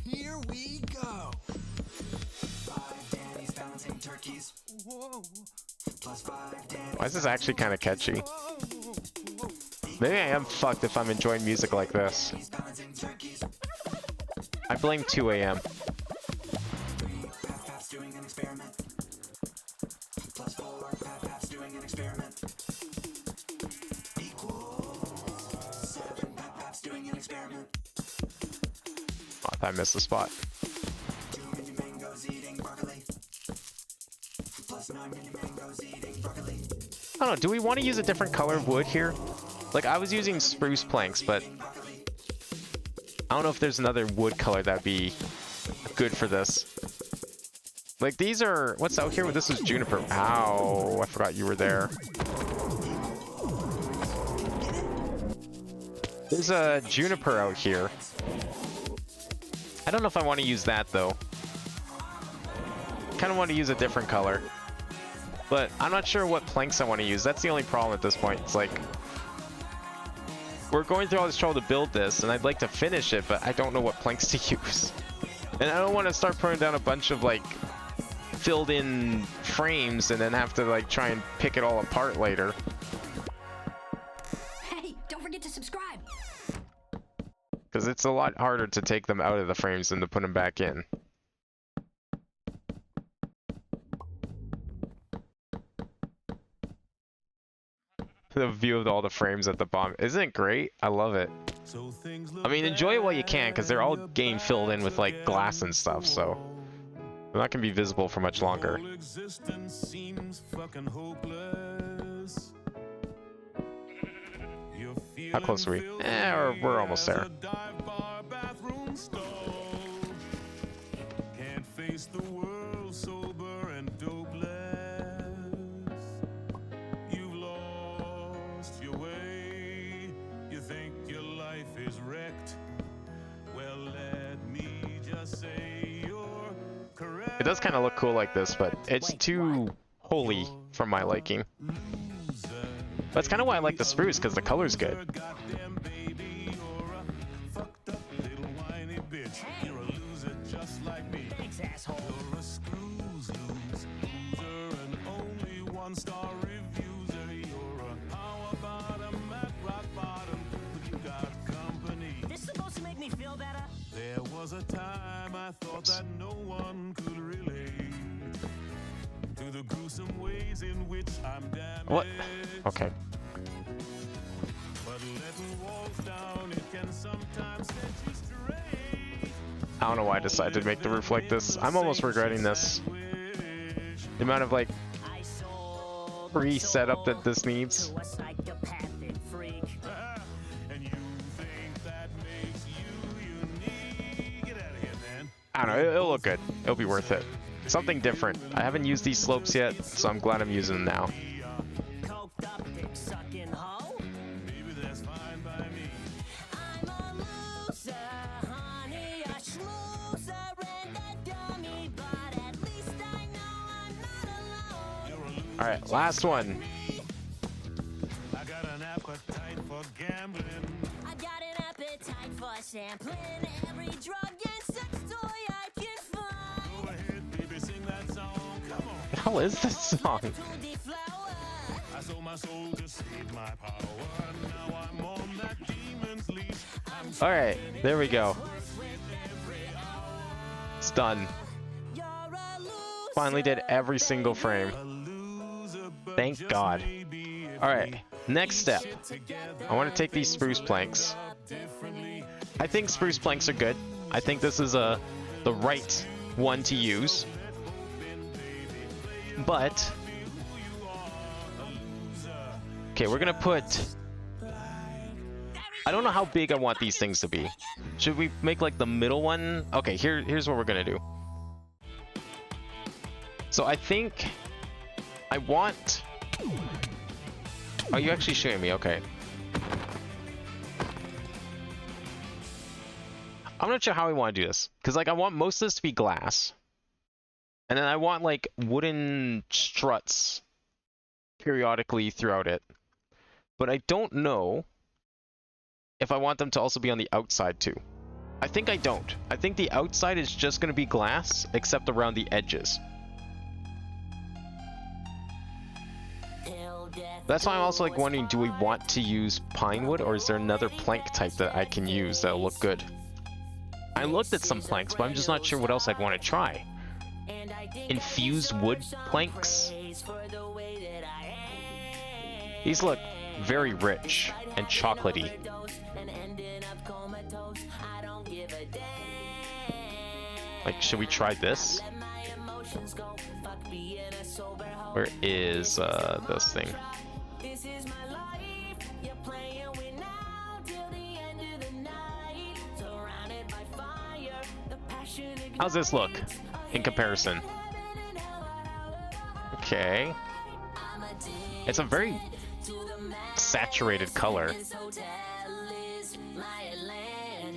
Here we go. 5 Danny's bouncing turkeys. Whoa. Plus 5 Danny's. Why is this actually kind of catchy? Maybe I am fucked if I'm enjoying music like this. I blame 2 AM. Pap's doing an experiment. Plus 4 Pap's doing an experiment. Equals 7 Pap's doing an experiment. Oh, I thought I missed the spot. 2 mini mangoes eating broccoli. Plus 9 mini mangoes eating broccoli. I don't know, do we want to use a different color of wood here? Like, I was using spruce planks, but I don't know if there's another wood color that'd be good for this. Like, these are... What's out here? This is juniper. Ow, I forgot you were there. There's a juniper out here. I don't know if I want to use that, though. Kind of want to use a different color. But I'm not sure what planks I want to use. That's the only problem at this point. It's like... We're going through all this trouble to build this, and I'd like to finish it, but I don't know what planks to use. And I don't want to start putting down a bunch of, like, filled-in frames and then have to, like, try and pick it all apart later. Hey, don't forget to subscribe. Because it's a lot harder to take them out of the frames than to put them back in. The view of all the frames at the bottom. Isn't it great? I love it. I mean, enjoy it while you can, because they're all getting filled in with, like, glass and stuff, so... They're not going to be visible for much longer. How close are we? We're almost there. Can't face the world sober and dopeless. You've lost your way. You think your life is wrecked. Well, let me just say you're correct. It does kind of look cool like this, but it's too holy for my liking. That's kind of why I like the spruce, because the color's good. This is supposed to make me feel better. There was a time I thought that no one could relate to the gruesome ways in which I'm damaged. What? Okay. But letting walls down, it can sometimes set you straight. I don't know why I decided to make the roof like this. I'm almost regretting this. The amount of, like, pre-setup that this needs. I don't know, it'll look good. It'll be worth it. Something different. I haven't used these slopes yet, so I'm glad I'm using them now. Alright, last one. I got an appetite for gambling. I got an appetite for sampling every drug and sex toy I can find. Go ahead, baby, sing that song. Come on. What the hell is this song? I sold my soul to save my power. Now I'm on that demon's leash. Alright, there we go. It's done. Finally did every single frame. Thank God. Alright. next step. I want to take these spruce planks. I think spruce planks are good. I think this is the right one to use. But okay, we're gonna put. I don't know how big I want these things to be. Should we make like the middle one? Okay, here's what we're gonna do. So I think I want. Are you actually showing me? Okay. I'm not sure how I want to do this, because like I want most of this to be glass, and then I want like wooden struts periodically throughout it. But I don't know if I want them to also be on the outside too. I think I don't. I think the outside is just going to be glass, except around the edges. That's why I'm also like wondering, do we want to use pine wood, or is there another plank type that I can use that'll look good? I looked at some planks, but I'm just not sure what else I'd want to try. Infused wood planks? These look very rich and chocolatey. Like, should we try this? Where is this thing? How's this look in comparison? Okay. It's a very saturated color.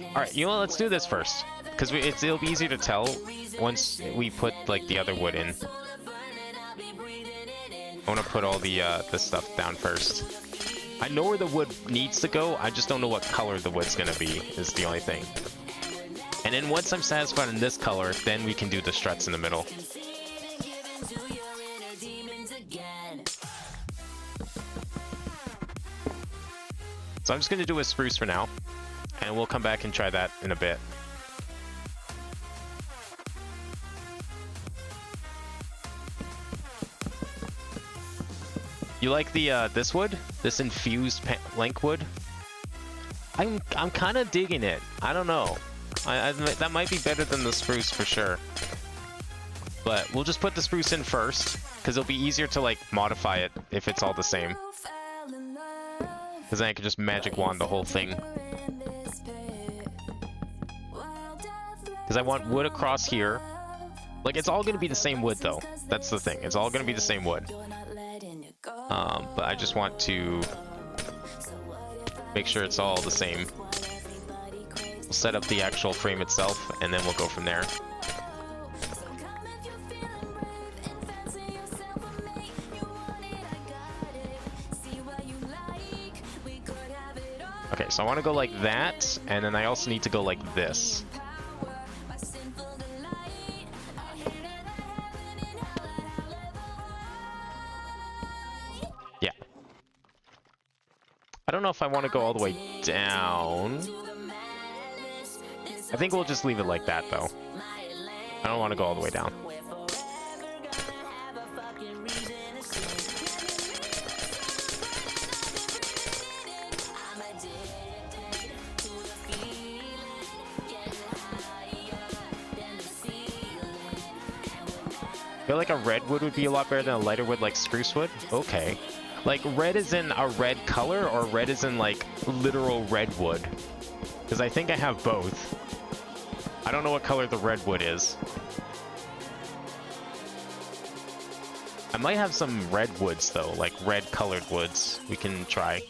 Alright, you know what? Let's do this first. Because it'll be easier to tell once we put like the other wood in. I want to put all the stuff down first. I know where the wood needs to go, I just don't know what color the wood's gonna be, is the only thing. And then once I'm satisfied in this color, then we can do the struts in the middle. So I'm just gonna do a spruce for now, and we'll come back and try that in a bit. You like the this wood? This infused plank wood? I'm kind of digging it. I don't know. That might be better than the spruce for sure. But we'll just put the spruce in first, because it'll be easier to like modify it if it's all the same. Because then I can just magic wand the whole thing. Because I want wood across here. Like, it's all going to be the same wood though. That's the thing. It's all going to be the same wood. But I just want to make sure it's all the same. We'll set up the actual frame itself, and then we'll go from there. Okay, so I want to go like that, and then I also need to go like this. Yeah. I don't know if I want to go all the way down. I think we'll just leave it like that, though. I don't want to go all the way down. I feel like a red wood would be a lot better than a lighter wood like spruce wood. Okay. Like, red is in a red color, or red is in, like, literal red wood? Because I think I have both. I don't know what color the red wood is. I might have some red woods, though, like red colored woods we can try.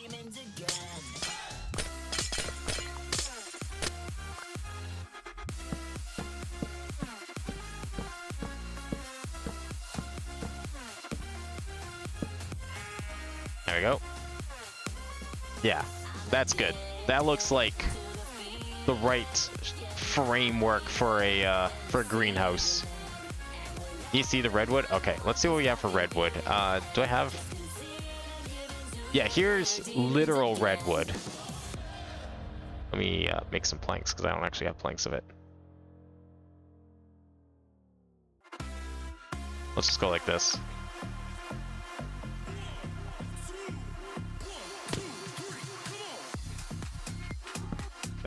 There we go. Yeah, that's good. That looks like the right framework for a greenhouse. You see the redwood? Okay, let's see what we have for redwood. Do I have? Yeah, here's literal redwood. Let me make some planks because I don't actually have planks of it. Let's just go like this.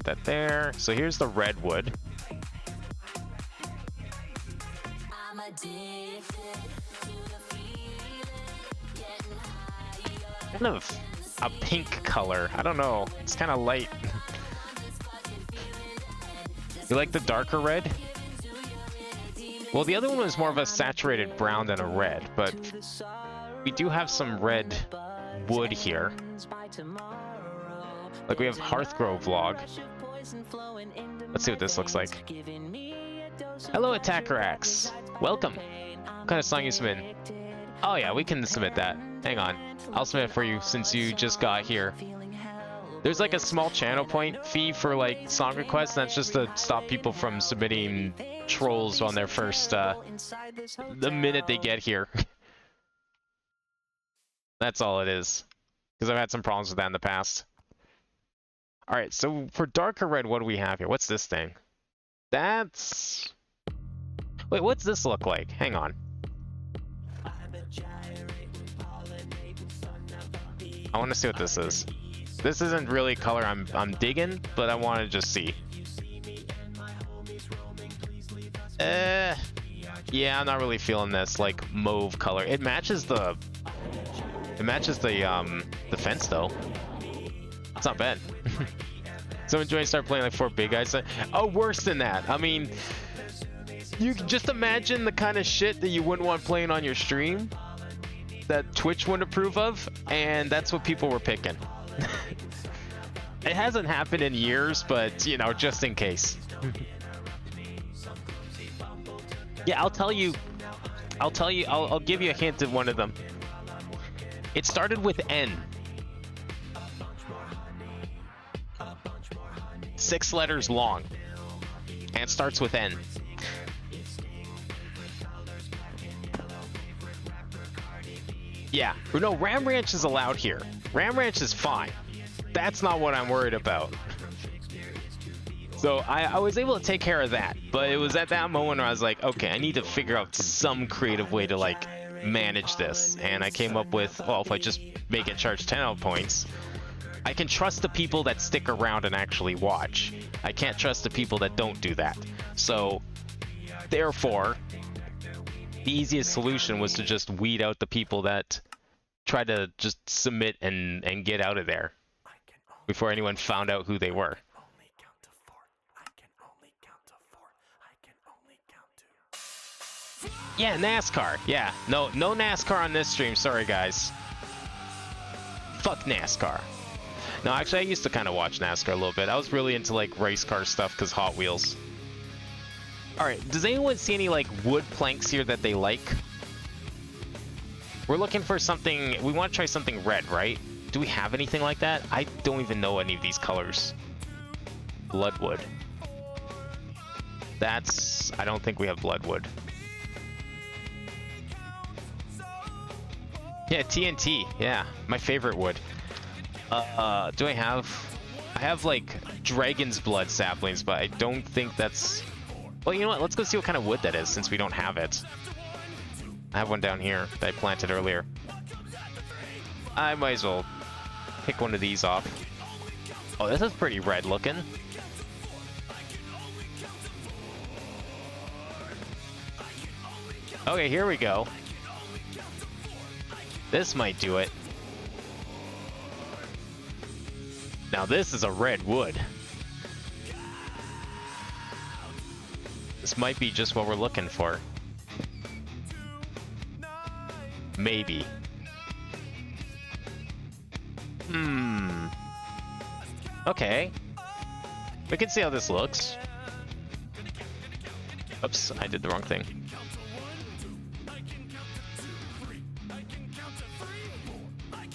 that there. So here's the redwood. I'm addicted to the feeling, getting higher. Kind of a pink color. I don't know. It's kind of light. You like the darker red? Well, the other one was more of a saturated brown than a red, but we do have some red wood here. Like we have Hearthgrove log. Let's see what this looks like. Hello, Attacker Axe. Welcome. What kind of song you submit? Oh yeah, we can submit that. Hang on. I'll submit it for you since you just got here. There's like a small channel point fee for like song requests. That's just to stop people from submitting trolls on their first, the minute they get here. That's all it is. Because I've had some problems with that in the past. Alright, so for darker red, what do we have here? What's this thing? That's... Wait, what's this look like? Hang on. I want to see what this is. This isn't really color I'm digging, but I want to just see. Yeah, I'm not really feeling this like mauve color. It matches the fence though. It's not bad. So enjoy start playing like 4 big guys. Oh, worse than that. I mean, you can just imagine the kind of shit that you wouldn't want playing on your stream that Twitch wouldn't approve of, and that's what people were picking. It hasn't happened in years, but you know, just in case. Yeah, I'll give you a hint of one of them. It started with N. 6 letters long. And it starts with N. Yeah. No, Ram Ranch is allowed here. Ram Ranch is fine. That's not what I'm worried about. So I was able to take care of that, but it was at that moment where I was like, okay, I need to figure out some creative way to like manage this. And I came up with, well, if I just make it charge 10 out points, I can trust the people that stick around and actually watch. I can't trust the people that don't do that. So therefore, the easiest solution was to just weed out the people that try to just submit and get out of there before anyone found out who they were. Yeah, NASCAR. Yeah, no NASCAR on this stream. Sorry, guys. Fuck NASCAR. No, actually, I used to kind of watch NASCAR a little bit. I was really into like race car stuff because Hot Wheels. All right, does anyone see any like wood planks here that they like? We're looking for something. We want to try something red, right? Do we have anything like that? I don't even know any of these colors. Bloodwood. That's... I don't think we have bloodwood. Yeah, TNT. Yeah, my favorite wood. Do I have... I have, like, dragon's blood saplings, but I don't think that's... Well, you know what? Let's go see what kind of wood that is, since we don't have it. I have one down here that I planted earlier. I might as well pick one of these off. Oh, this is pretty red looking. Okay, here we go. This might do it. Now this is a red wood. This might be just what we're looking for. Maybe. Okay. We can see how this looks. Oops, I did the wrong thing.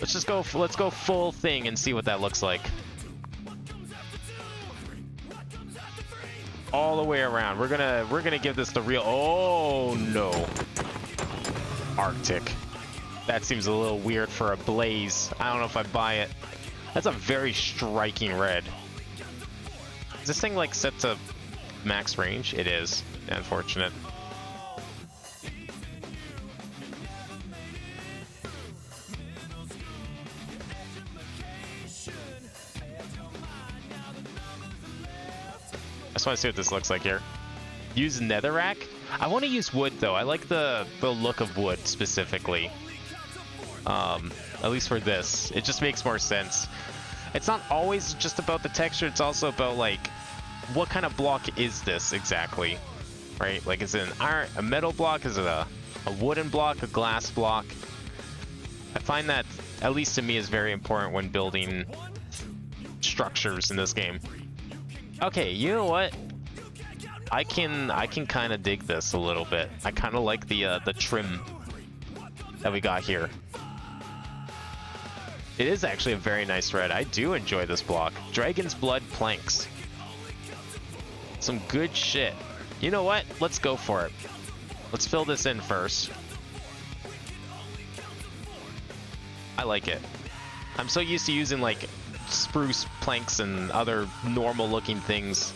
Let's go full thing and see what that looks like. All the way around. We're gonna give this the real... Oh no. Arctic. That seems a little weird for a blaze. I don't know if I buy it. That's a very striking red. Is this thing like set to max range? It is. Unfortunate. just want to see what this looks like here. Use netherrack? I want to use wood though. I like the look of wood specifically. At least for this. It just makes more sense. It's not always just about the texture, it's also about like what kind of block is this exactly? Right? Like is it a metal block? Is it a wooden block, a glass block? I find that, at least to me, is very important when building structures in this game. Okay, you know what? I can kind of dig this a little bit. I kind of like the trim that we got here. It is actually a very nice red. I do enjoy this block. Dragon's Blood planks. Some good shit. You know what? Let's go for it. Let's fill this in first. I like it. I'm so used to using like spruce planks and other normal looking things.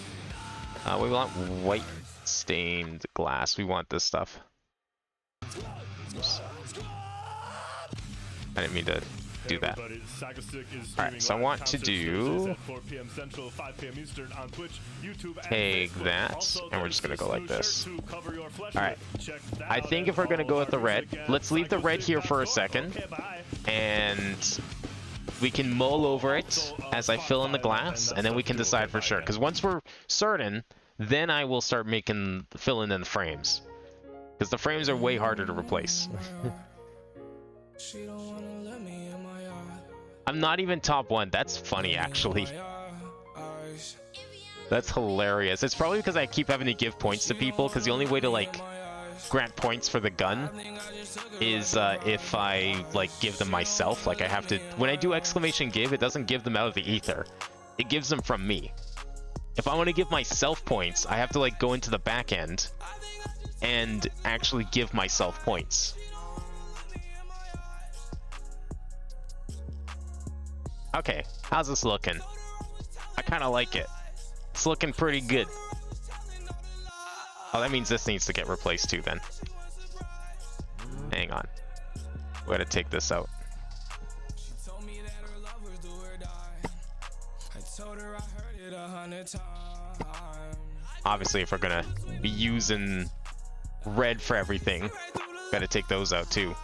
We want white stained glass. We want this stuff. Oops. I didn't mean to do that. Alright, so I want to do... take that, and we're just going to go like this. Alright, I think if we're going to go with the red, let's leave the red here for a second, and we can mull over it as I fill in the glass, and then we can decide for sure. Because once we're certain, then I will start filling in the frames. Because the frames are way harder to replace. I'm not even top 1. That's funny, actually. That's hilarious. It's probably because I keep having to give points to people, because the only way to, like, grant points for the gun is if I, like, give them myself. Like, I have to... When I do exclamation give, it doesn't give them out of the ether. It gives them from me. If I want to give myself points, I have to, like, go into the back end and actually give myself points. Okay, how's this looking? I kind of like it. It's looking pretty good. Oh, that means this needs to get replaced too then. Hang on. We gotta take this out. Obviously, if we're gonna be using red for everything, gotta take those out too.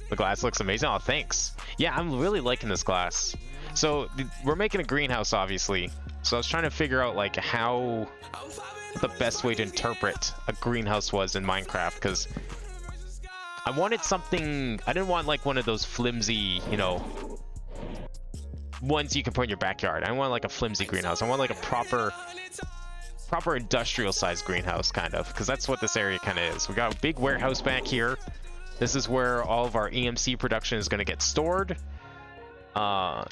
The glass looks amazing. Oh, thanks. Yeah, I'm really liking this glass. So we're making a greenhouse, obviously. So I was trying to figure out like how the best way to interpret a greenhouse was in Minecraft, because I wanted something. I didn't want like one of those flimsy, you know, ones you can put in your backyard. I want like a flimsy greenhouse. I want like a proper industrial sized greenhouse, kind of, because that's what this area kind of is. We got a big warehouse back here. This is where all of our EMC production is going to get stored. And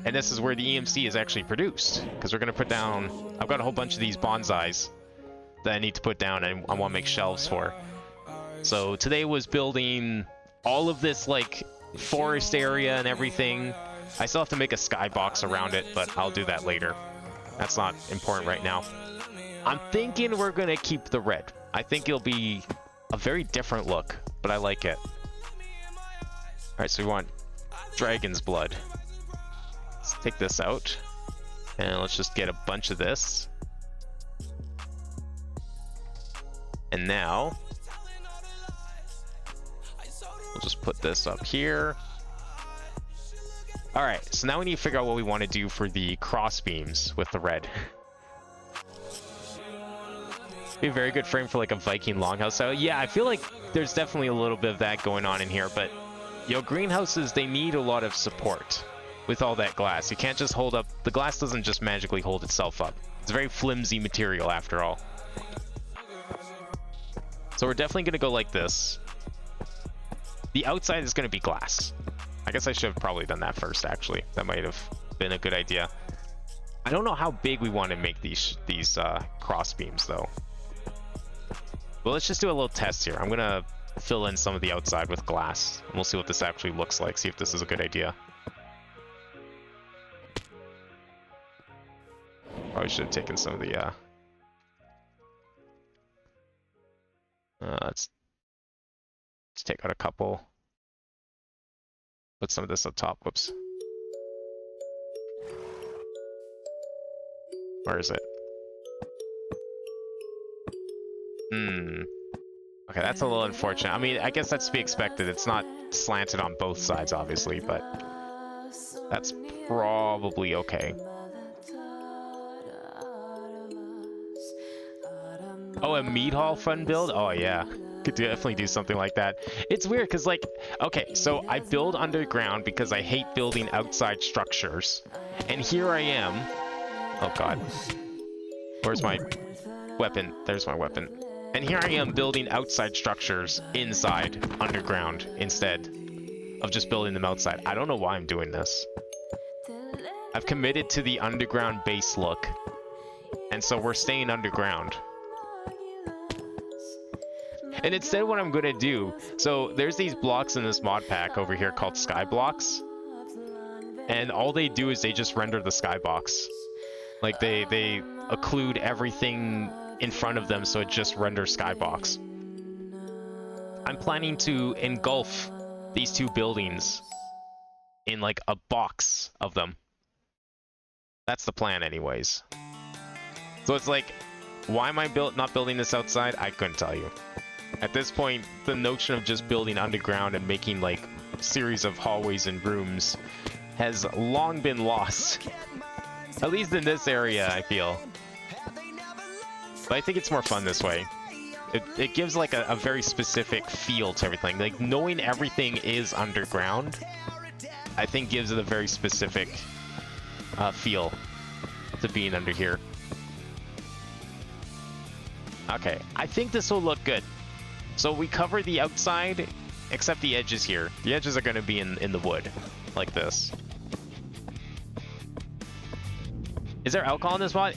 this is where the EMC is actually produced. Because we're going to put down... I've got a whole bunch of these bonsais that I need to put down and I want to make shelves for. So today was building all of this, like, forest area and everything. I still have to make a skybox around it, but I'll do that later. That's not important right now. I'm thinking we're going to keep the red. I think it'll be a very different look, but I like it. Alright, so we want Dragon's Blood. Let's take this out. And let's just get a bunch of this. And now, we'll just put this up here. Alright, so now we need to figure out what we want to do for the cross beams with the red. Be a very good frame for like a Viking longhouse. So yeah, I feel like there's definitely a little bit of that going on in here, but you know, greenhouses, they need a lot of support with all that glass. You can't just hold up, the glass doesn't just magically hold itself up. It's a very flimsy material after all. So we're definitely going to go like this. The outside is going to be glass. I guess I should have probably done that first, actually. That might have been a good idea. I don't know how big we want to make these cross beams though. Well, let's just do a little test here. I'm gonna fill in some of the outside with glass, and we'll see what this actually looks like, see if this is a good idea. Probably should have taken some of the let's take out a couple. Put some of this up top. Whoops. Where is it? Okay, that's a little unfortunate. I mean, I guess that's to be expected. It's not slanted on both sides, obviously, but that's probably okay. Oh, a meat hall fun build? Oh, yeah. Could definitely do something like that. It's weird, because, like, okay, so I build underground because I hate building outside structures. And here I am. Oh, God. Where's my weapon? There's my weapon. And here I am building outside structures inside underground instead of just building them outside. I don't know why I'm doing this. I've committed to the underground base look. And so we're staying underground. And instead what I'm going to do, so there's these blocks in this mod pack over here called sky blocks. And all they do is they just render the skybox. Like they occlude everything in front of them so it just renders skybox. I'm planning to engulf these two buildings in like a box of them. That's the plan anyways. So it's like, why am I not building this outside? I couldn't tell you. At this point, the notion of just building underground and making like a series of hallways and rooms has long been lost. At least in this area, I feel. But I think it's more fun this way. It gives like a very specific feel to everything. Like knowing everything is underground, I think gives it a very specific feel to being under here. Okay, I think this will look good. So we cover the outside, except the edges here. The edges are going to be in the wood, like this. Is there alcohol in this mod?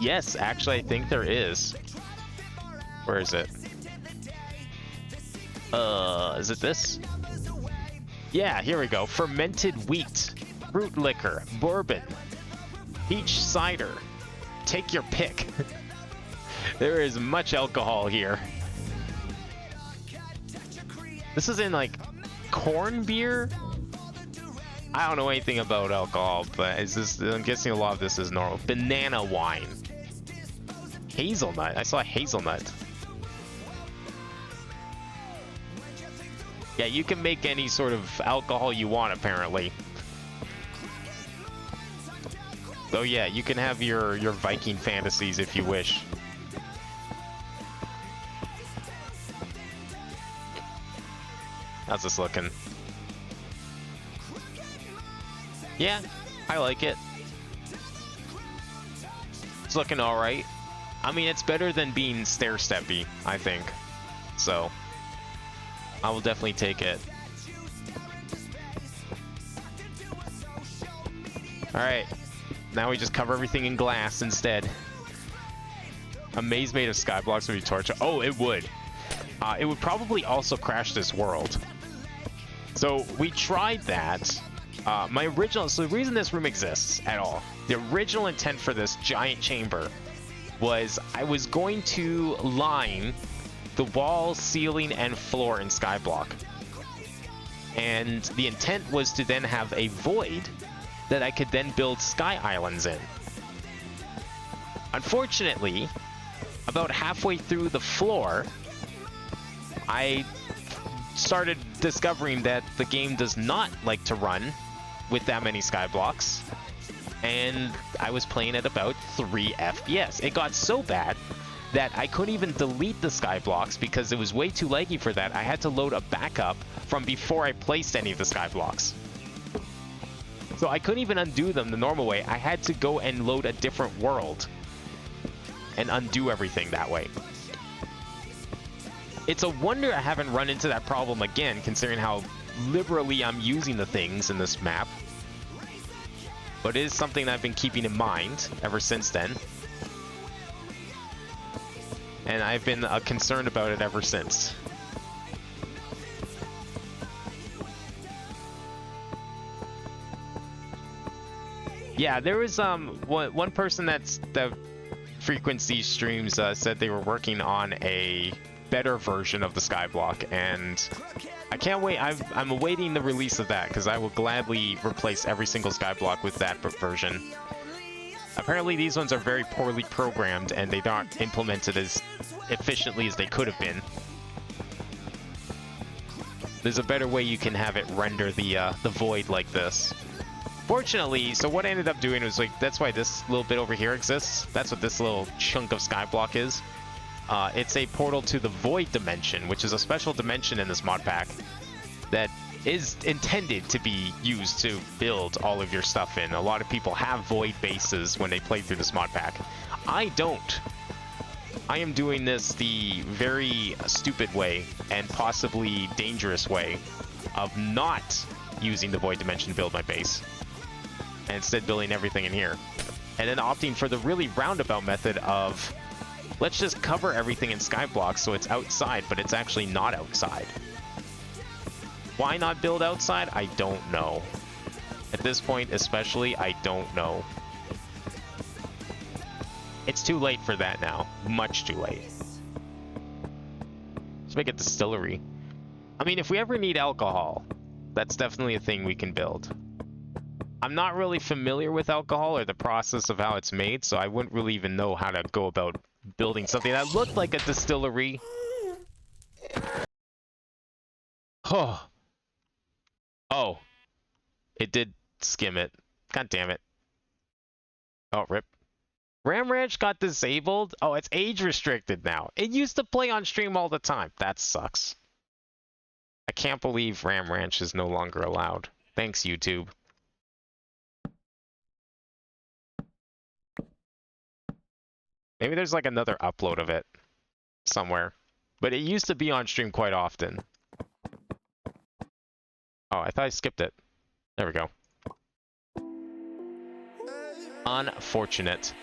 Yes, actually, I think there is. Where is it? Is it this? Yeah, here we go. Fermented wheat, fruit liquor, bourbon, peach cider. Take your pick. There is much alcohol here. This is in like corn beer? I don't know anything about alcohol, but I'm guessing a lot of this is normal. Banana wine. Hazelnut. I saw hazelnut. Yeah, you can make any sort of alcohol you want, apparently. So yeah, you can have your Viking fantasies if you wish. How's this looking? Yeah, I like it. It's looking alright. I mean, it's better than being stair-steppy, I think. So, I will definitely take it. Alright, now we just cover everything in glass instead. A maze made of skyblocks would be torture. Oh, it would. It would probably also crash this world. So, we tried that. So the reason this room exists at all, the original intent for this giant chamber was I was going to line the wall, ceiling, and floor in skyblock. And the intent was to then have a void that I could then build sky islands in. Unfortunately, about halfway through the floor, I started discovering that the game does not like to run with that many skyblocks, and I was playing at about 3 FPS. It got so bad that I couldn't even delete the skyblocks because it was way too laggy for that. I had to load a backup from before I placed any of the skybblocks. So I couldn't even undo them the normal way. I had to go and load a different world and undo everything that way. It's a wonder I haven't run into that problem again, considering how liberally I'm using the things in this map. But it is something that I've been keeping in mind ever since then. And I've been concerned about it ever since. Yeah, there was one person that frequents these streams said they were working on a better version of the Skyblock, and I can't wait. I'm awaiting the release of that because I will gladly replace every single Skyblock with that version. Apparently these ones are very poorly programmed and they aren't implemented as efficiently as they could have been. There's a better way you can have it render the void like this. Fortunately, so what I ended up doing was, like, that's why this little bit over here exists. That's what this little chunk of Skyblock is. It's a portal to the void dimension, which is a special dimension in this mod pack that is intended to be used to build all of your stuff in. A lot of people have void bases when they play through this mod pack. I don't. I am doing this the very stupid way and possibly dangerous way of not using the void dimension to build my base, and instead building everything in here. And then opting for the really roundabout method of, let's just cover everything in Skyblock so it's outside, but it's actually not outside. Why not build outside? I don't know. At this point especially, I don't know. It's too late for that now. Much too late. Let's make a distillery. I mean, if we ever need alcohol, that's definitely a thing we can build. I'm not really familiar with alcohol or the process of how it's made, so I wouldn't really even know how to go about building something that looked like a distillery. Oh. Oh. It did skim it. God damn it. Oh, rip. Ram Ranch got disabled? Oh, it's age restricted now. It used to play on stream all the time. That sucks. I can't believe Ram Ranch is no longer allowed. Thanks, YouTube. Maybe there's like another upload of it somewhere. But it used to be on stream quite often. Oh, I thought I skipped it. There we go. Unfortunate.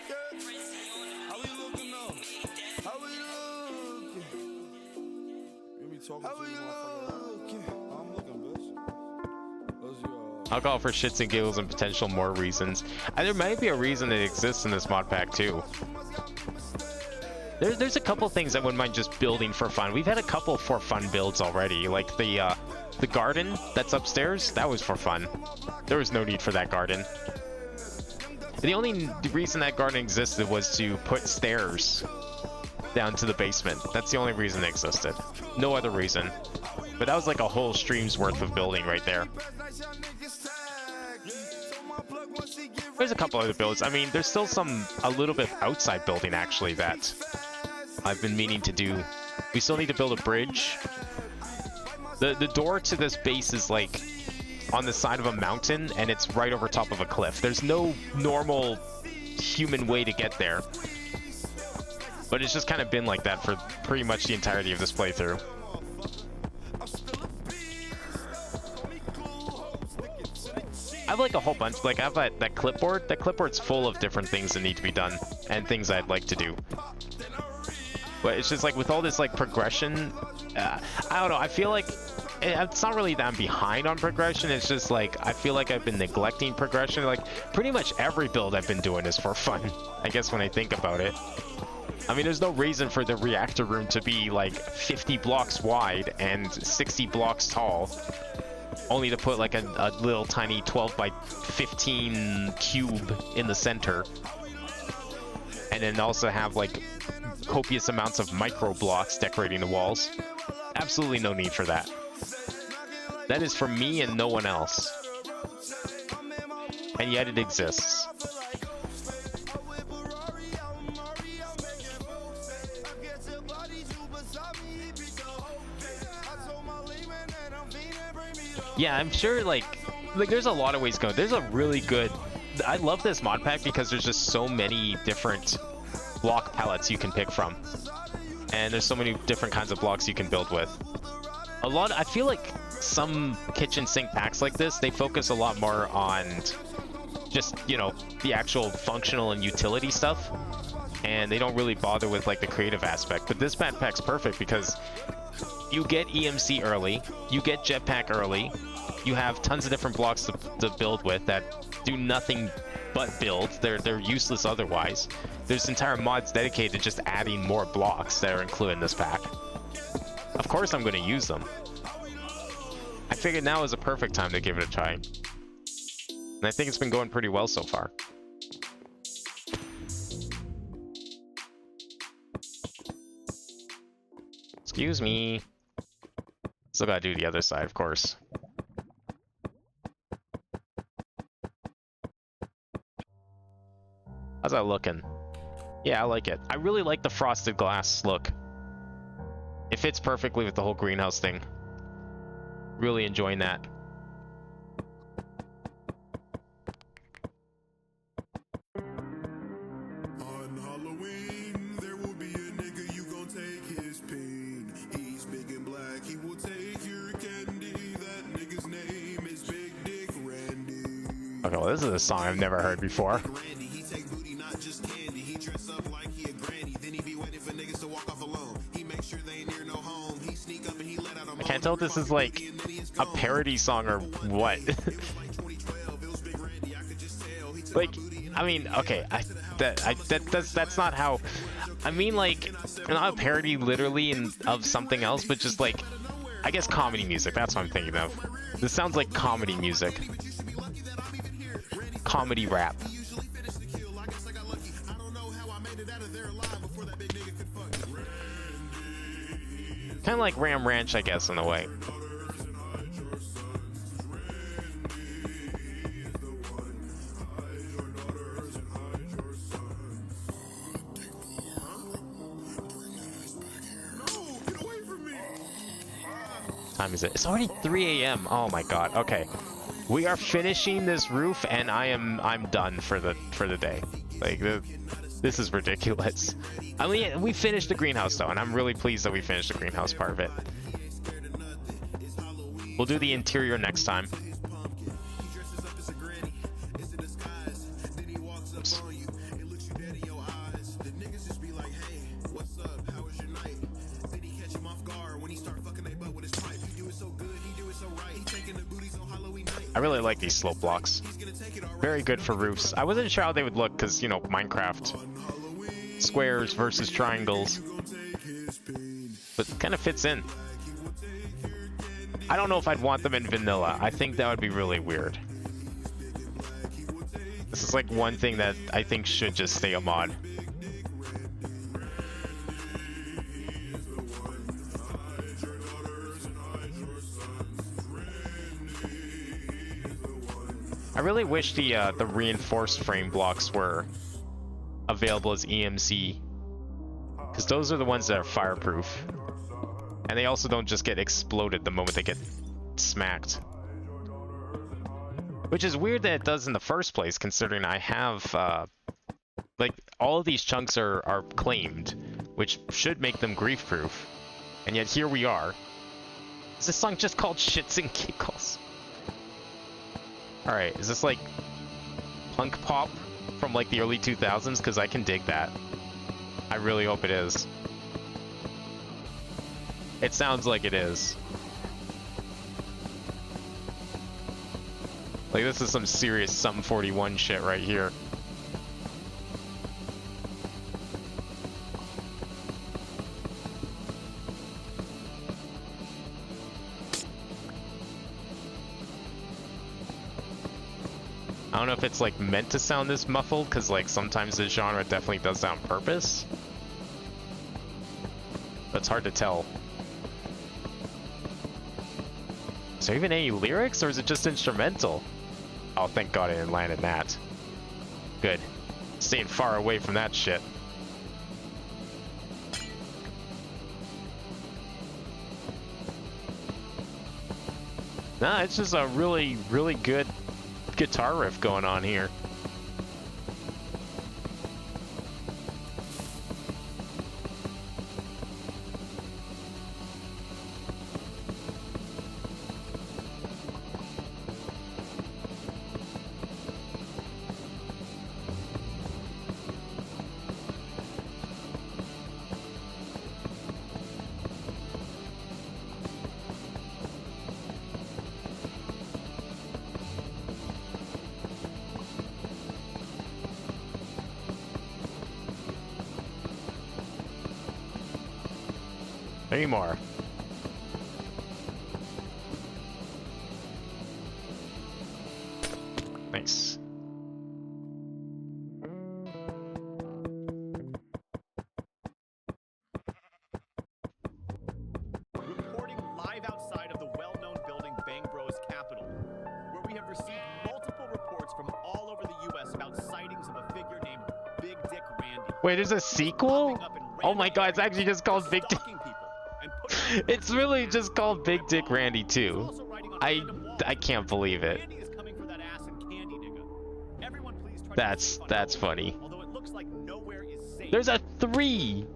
Alcohol for shits and giggles and potential more reasons. And there might be a reason that exists in this mod pack too. There's a couple things I wouldn't mind just building for fun. We've had a couple for fun builds already, like the garden that's upstairs. That was for fun. There was no need for that garden. The only reason that garden existed was to put stairs down to the basement. That's the only reason it existed. No other reason. But that was like a whole stream's worth of building right there. There's a couple other builds. I mean, there's still a little bit of outside building actually that I've been meaning to do. We still need to build a bridge. The door to this base is like on the side of a mountain and it's right over top of a cliff. There's no normal human way to get there. But it's just kind of been like that for pretty much the entirety of this playthrough. I have like a whole bunch, like I have that clipboard. That clipboard's full of different things that need to be done and things I'd like to do. But it's just like with all this like progression, I don't know, I feel like it's not really that I'm behind on progression. It's just like I feel like I've been neglecting progression. Like pretty much every build I've been doing is for fun, I guess, when I think about it. I mean, there's no reason for the reactor room to be like 50 blocks wide and 60 blocks tall, only to put like a little tiny 12 by 15 cube in the center, and then also have like copious amounts of micro blocks decorating the walls. Absolutely no need for that. That is for me and no one else. And yet it exists. Yeah, I'm sure like there's a lot of ways to go. There's a really good... I love this mod pack because there's just so many different block palettes you can pick from. And there's so many different kinds of blocks you can build with. I feel like some kitchen sink packs like this, they focus a lot more on just, you know, the actual functional and utility stuff. And they don't really bother with like the creative aspect. But this pack's perfect because you get EMC early, you get jetpack early, you have tons of different blocks to build with that do nothing but build. They're useless otherwise. There's entire mods dedicated to just adding more blocks that are included in this pack. of course I'm going to use them. I figured now is a perfect time to give it a try. And I think it's been going pretty well so far. Excuse me. Still gotta do the other side, of course. How's that looking? Yeah, I like it. I really like the frosted glass look. It fits perfectly with the whole greenhouse thing. Really enjoying that. On Halloween, there will be a nigga, you gon' take his pain. He's big and black, he will take your candy. That nigga's name is Big Dick Randy. Okay, well, this is a song I've never heard before. Randy, he take booty, not just candy. He dress up like he a granny. Then he be waiting for niggas to walk off alone. He make sure they ain't near no home. He sneak up and he let out a I can't tell if this is like a parody song or what. Like, I mean, okay, that's not how. I mean, like, not a parody literally of something else, but just like, I guess comedy music. That's what I'm thinking of. This sounds like comedy music. Comedy rap. Kind of like Ram Ranch, I guess, in a way. Time is it? It's already 3 a.m. Oh my god. Okay, we are finishing this roof, and I'm done for the day. Like this is ridiculous. I mean, we finished the greenhouse though, and I'm really pleased that we finished the greenhouse part of it. We'll do the interior next time. Oops. I really like these slope blocks. Very good for roofs. I wasn't sure how they would look because, you know, Minecraft. Squares versus triangles. But it kind of fits in. I don't know if I'd want them in vanilla. I think that would be really weird. This is like one thing that I think should just stay a mod. I really wish the reinforced frame blocks were available as EMC, because those are the ones that are fireproof, and they also don't just get exploded the moment they get smacked. Which is weird that it does in the first place, considering I have like all of these chunks are claimed, which should make them grief-proof, and yet here we are. Is this song just called Shits and Giggles? Alright, is this like punk pop from like the early 2000s? Because I can dig that. I really hope it is. It sounds like it is. Like, this is some serious Sum 41 shit right here. I don't know if it's like meant to sound this muffled, because like sometimes this genre definitely does that on purpose. But it's hard to tell. Is there even any lyrics, or is it just instrumental? Oh, thank God I didn't land in that. Good. Staying far away from that shit. Nah, it's just a really, really good guitar riff going on here. Any more? live outside of the well-known building Bang Bros Capital, where we have received multiple reports from all over the U.S. about sightings of a figure named Big Dick Randy. Wait, there's a sequel? Oh my god, it's actually just called Big Dick. It's really just called Big Dick Randy 2. I can't believe it. That's funny. There's a 3.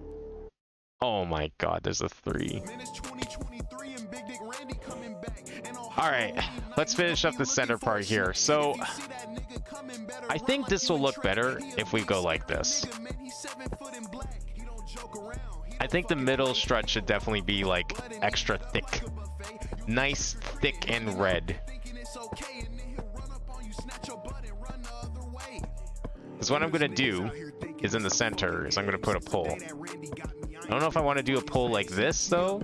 Oh my god, there's a 3. Alright, let's finish up the center part here. So, I think this will look better if we go like this. I think the middle strut should definitely be like extra thick. Nice, thick, and red. Because what I'm going to do is in the center is I'm going to put a pole. I don't know if I want to do a pole like this though.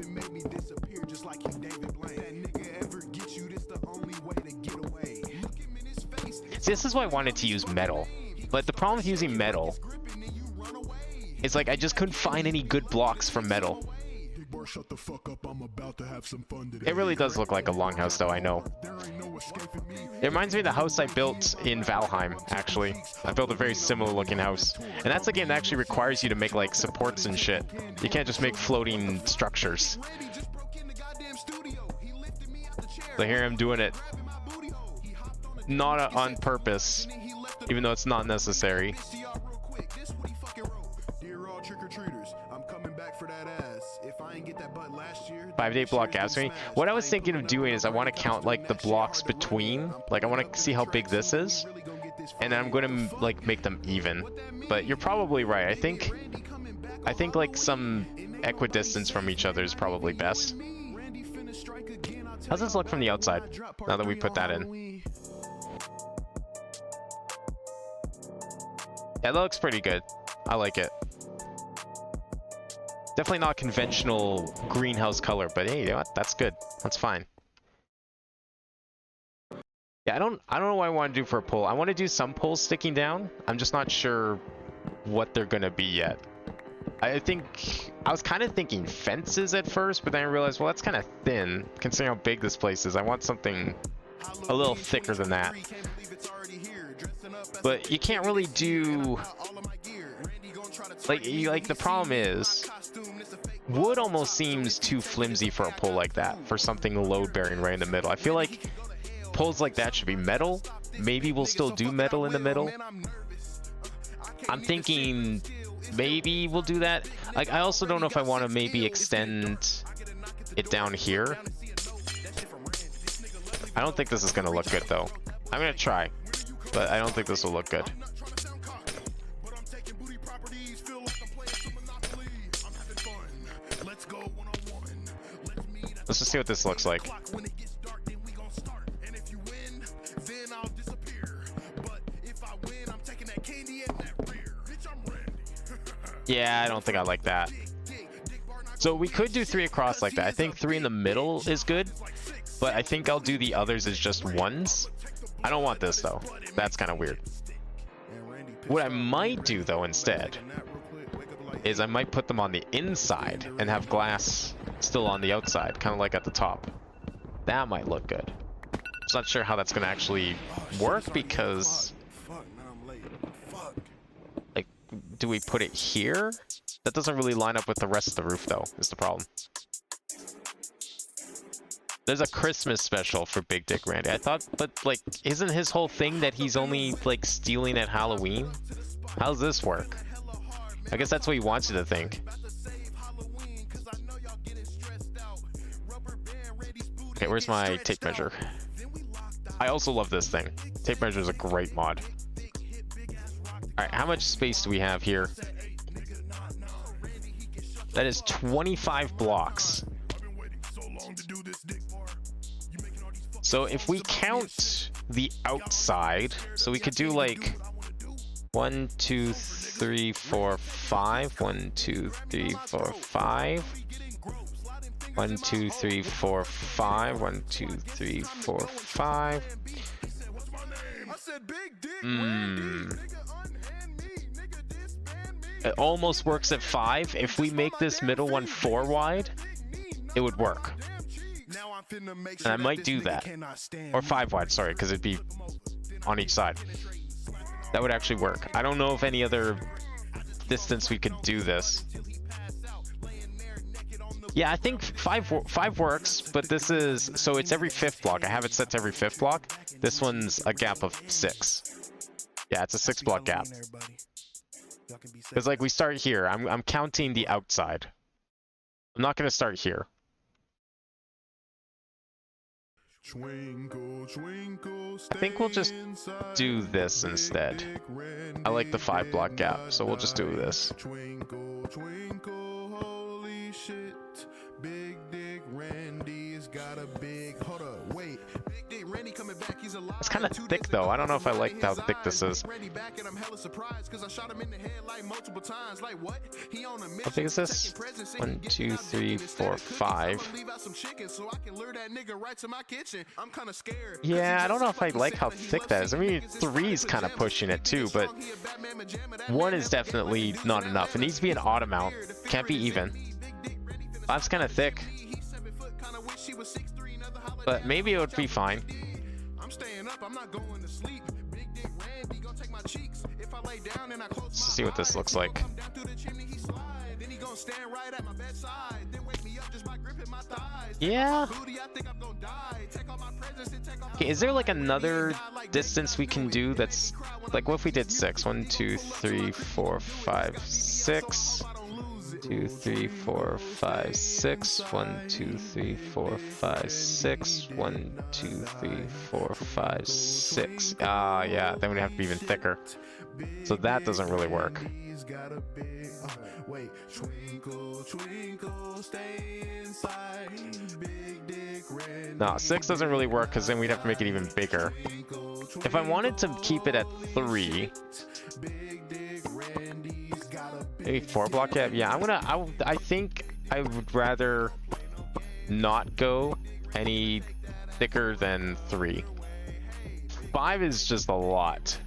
See, this is why I wanted to use metal. But the problem with using metal is like I just couldn't find any good blocks for metal. It really does look like a longhouse though, I know. It reminds me of the house I built in Valheim, actually. I built a very similar looking house. And that's a game that actually requires you to make like supports and shit. You can't just make floating structures. So here I'm doing it. Not on purpose, even though it's not necessary. 5-day block gas me. What I was thinking of doing is I want to count like the blocks between. Like I want to see how big this is, and then I'm going to like make them even. But you're probably right. I think like some equidistance from each other is probably best. How's this look from the outside? Now that we put that in. Yeah, that looks pretty good. I like it. Definitely not conventional greenhouse color, but hey, you know what? That's good. That's fine. Yeah, I don't know what I want to do for a pole. I want to do some poles sticking down. I'm just not sure what they're gonna be yet. I think I was kind of thinking fences at first, but then I realized, well, that's kind of thin considering how big this place is. I want something a little thicker than that. But you can't really do like the problem is wood almost seems too flimsy for a pole like that, for something load bearing right in the middle. I feel like poles like that should be metal. Maybe we'll still do metal in the middle. I'm thinking maybe we'll do that. Like I also don't know if I want to maybe extend it down here. I don't think this is gonna look good though. I'm gonna try, but I don't think this will look good. Let's just see what this looks like. Yeah, I don't think I like that. So we could do 3 across like that. I think 3 in the middle is good, but I think I'll do the others as just ones. I don't want this though. That's kind of weird. What I might do though instead is I might put them on the inside and have glass still on the outside, kind of like at the top. That might look good. I'm not sure how that's going to actually work because, like, do we put it here? That doesn't really line up with the rest of the roof though, is the problem. There's a Christmas special for Big Dick Randy. I thought, but like, isn't his whole thing that he's only like stealing at Halloween? How's this work? I guess that's what he wants you to think. Okay, where's my tape measure? I also love this thing. Tape measure is a great mod. Alright, how much space do we have here? That is 25 blocks. So if we count the outside, so we could do like 1, 2, 3, 4, 5. 1, 2, 3, 4, 5. 1, 2, 3, 4, 5. 1, 2, 3, 4, 5. It almost works at 5. If we make this middle one 4 wide, it would work. And I might do that. Or 5 wide, sorry, because it'd be on each side. That would actually work. I don't know if any other distance we could do this. Yeah, I think five works, but this is, so it's every 5th block. I have it set to every 5th block. This one's a gap of 6. Yeah, it's a 6 block gap. Because like we start here, I'm counting the outside. I'm not gonna start here. I think we'll just do this instead. I like the 5 block gap, so we'll just do this. Holy shit, Big Dick Randy's got a big, hold up, wait. Big Dick Randy coming back, he's alive. It's kind of thick though. I don't know if I like how thick this is. How big is this? 1, 2, 3, 4, 5. Yeah, I don't know if I like how thick that is. I mean, 3 is kind of pushing it too, but 1 is definitely not enough. It needs to be an odd amount. Can't be even. 5's kind of thick. But maybe it would be fine. Let's see what this looks like. Yeah. Okay, is there like another distance we can do that's like, what if we did 6? 1, 2, 3, 4, 5, 6. 2, 3, 4, 5, 6. 1, 2, 3, 4, 5, 6. 1, 2, 3, 4, 5, 6. Ah, yeah, then we'd have to be even thicker. So that doesn't really work. No, 6 doesn't really work because then we'd have to make it even bigger. If I wanted to keep it at 3, maybe 4 block gap. Yeah, I think I would rather not go any thicker than 3. 5 is just a lot.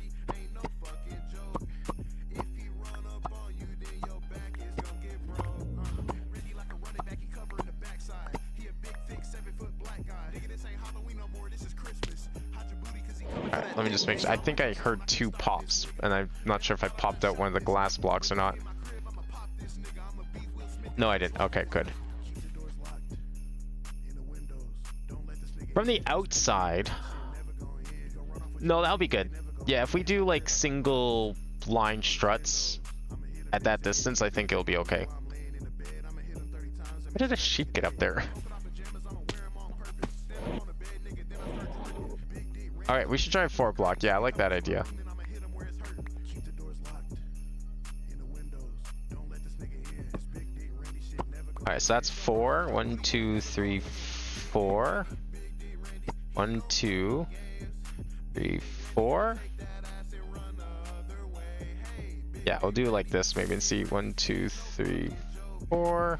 Alright, let me just make sure. I think I heard 2 pops, and I'm not sure if I popped out one of the glass blocks or not. No, I didn't. Okay, good. From the outside... No, that'll be good. Yeah, if we do like single line struts at that distance, I think it'll be okay. Where did a sheep get up there? Alright, we should try 4 block. Yeah, I like that idea. Alright, so that's 4. 1, 2, 3, 4. 1, 2, 3, 4. Yeah, we'll do it like this maybe and see. 1, 2, 3, 4.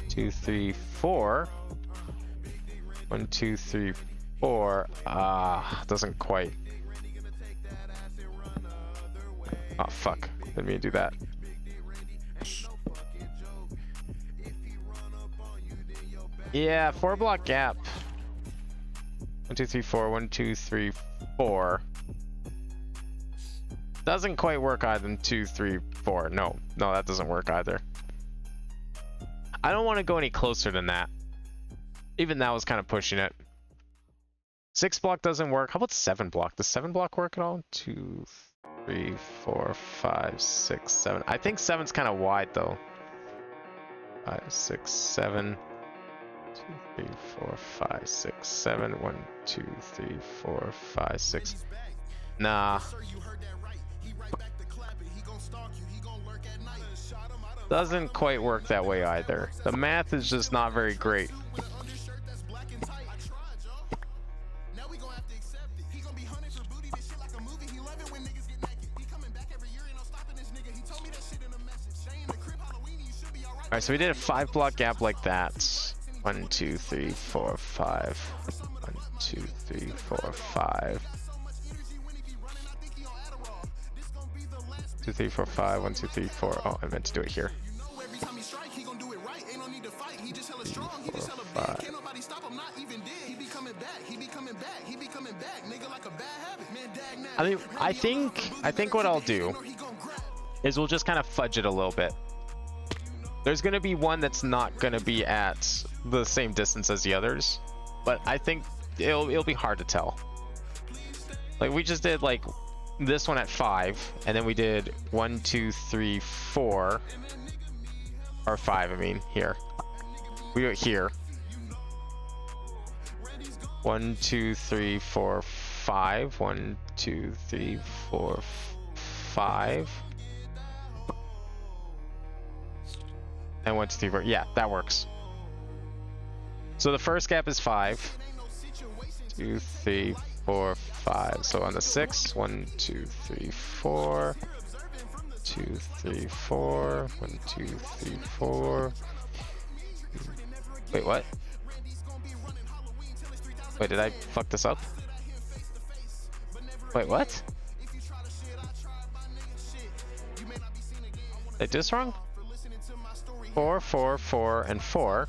2, 3, 4. 1, 2, 3, 4. Doesn't quite. Oh fuck! Didn't mean to do that. Yeah, 4 block gap. 1, 2, 3, 4. 1, 2, 3, 4. Doesn't quite work either. 2, 3, 4. No, that doesn't work either. I don't want to go any closer than that. Even that was kind of pushing it. 6 block doesn't work. How about 7 block? Does 7 block work at all? 2, 3, 4, 5, 6, 7. I think 7's kind of wide though. 5, 6, 7. 2, 3, 4, 5, 6, 7. 1, 2, 3, 4, 5, 6. Nah. Doesn't quite work that way either. The math is just not very great. Alright, so we did a 5 block gap like that. 1, 2, 3, 4, 5. 1, 2, 3, 4, 5. 2, 3, 4, 5. 1, 2, 3, 4. Oh, I meant to do it here. 3, 4, 5. I mean, I think what I'll do is we'll just kind of fudge it a little bit. There's gonna be one that's not gonna be at the same distance as the others, but I think it'll be hard to tell. Like we just did like this one at 5, and then we did 1, 2, 3, 4, or 5. I mean here. We were here. 1, 2, 3, 4, 5. 1, 2, 3, 4, 5. And 1, 2, 3, 4. Yeah, that works. So the first gap is 5. 2, 3, 4, 5. So on the 6, 1, 2, 3, 4. 2, 3, 4. 1, 2, 3, 4. Wait, what? Wait, did I fuck this up? Wait, what? Did I do this wrong? 4, 4, 4, and 4.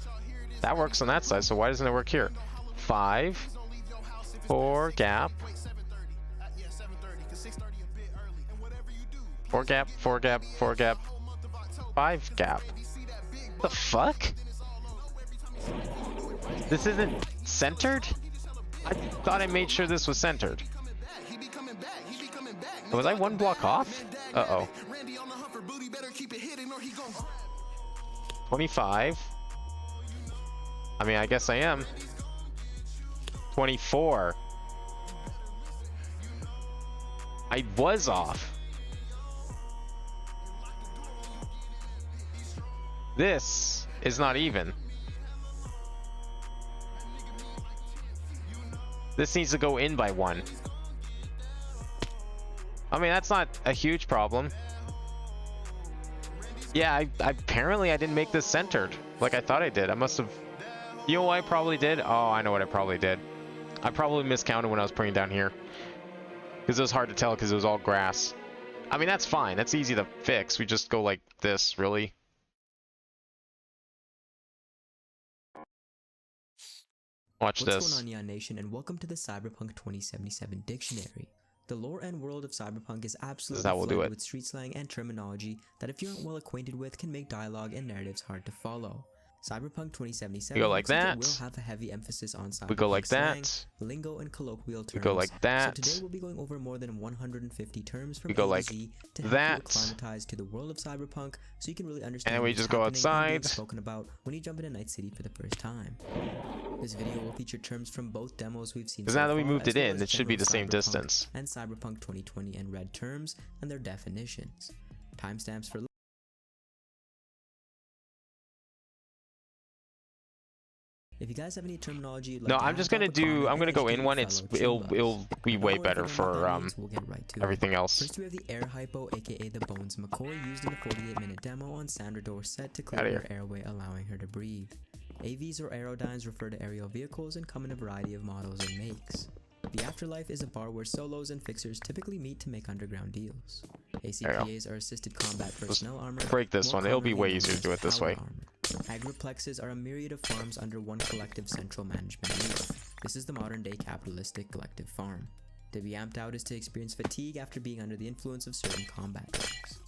That works on that side, so why doesn't it work here? 5, 4 gap. 4 gap, 4 gap, 4 gap, 5 gap. What the fuck? This isn't centered? I thought I made sure this was centered. Was I one block off? Uh-oh. 25. I mean, I guess I am. 24. I was off. This is not even. This needs to go in by 1. I mean, that's not a huge problem. Yeah, apparently I didn't make this centered like I thought I did. I must have... You know what I probably did? Oh, I know what I probably did. I probably miscounted when I was putting it down here. Because it was hard to tell because it was all grass. I mean, that's fine. That's easy to fix. We just go like this, really. Watch this. What's going on, Neon Nation, and welcome to the Cyberpunk 2077 Dictionary. The lore and world of Cyberpunk is absolutely flooded with street slang and terminology that if you aren't well acquainted with can make dialogue and narratives hard to follow. Cyberpunk 2077 we go like that. Will have a heavy emphasis on Cyberpunk we go like slang, that. lingo, and colloquial terms. We go like that. So today we'll be going over more than 150 terms from we go A like to Z to that. help you acclimatize to the world of Cyberpunk so you can really understand and we just go outside. Spoken about when you jump into Night City for the first time. This video will feature terms from both demos we've seen. Because now that we moved it in, it should be the same distance. And Cyberpunk 2020 and red terms and their definitions. Timestamps for. If you guys have any terminology you'd like no, I'm just gonna do. I'm gonna go in one. It'll be way better for everything else. First, we have the air hypo, aka the Bones McCoy, used in the 48-minute demo on Sandra Dorset to clear her airway, allowing her to breathe. AVs or aerodynes refer to aerial vehicles and come in a variety of models and makes. The Afterlife is a bar where solos and fixers typically meet to make underground deals. ACPAs are assisted combat personnel armor. Break this one. It'll be way easier to do it this way. Agriplexes are a myriad of farms under one collective central management roof. This is the modern-day capitalistic collective farm. To be amped out is to experience fatigue after being under the influence of certain combat drugs.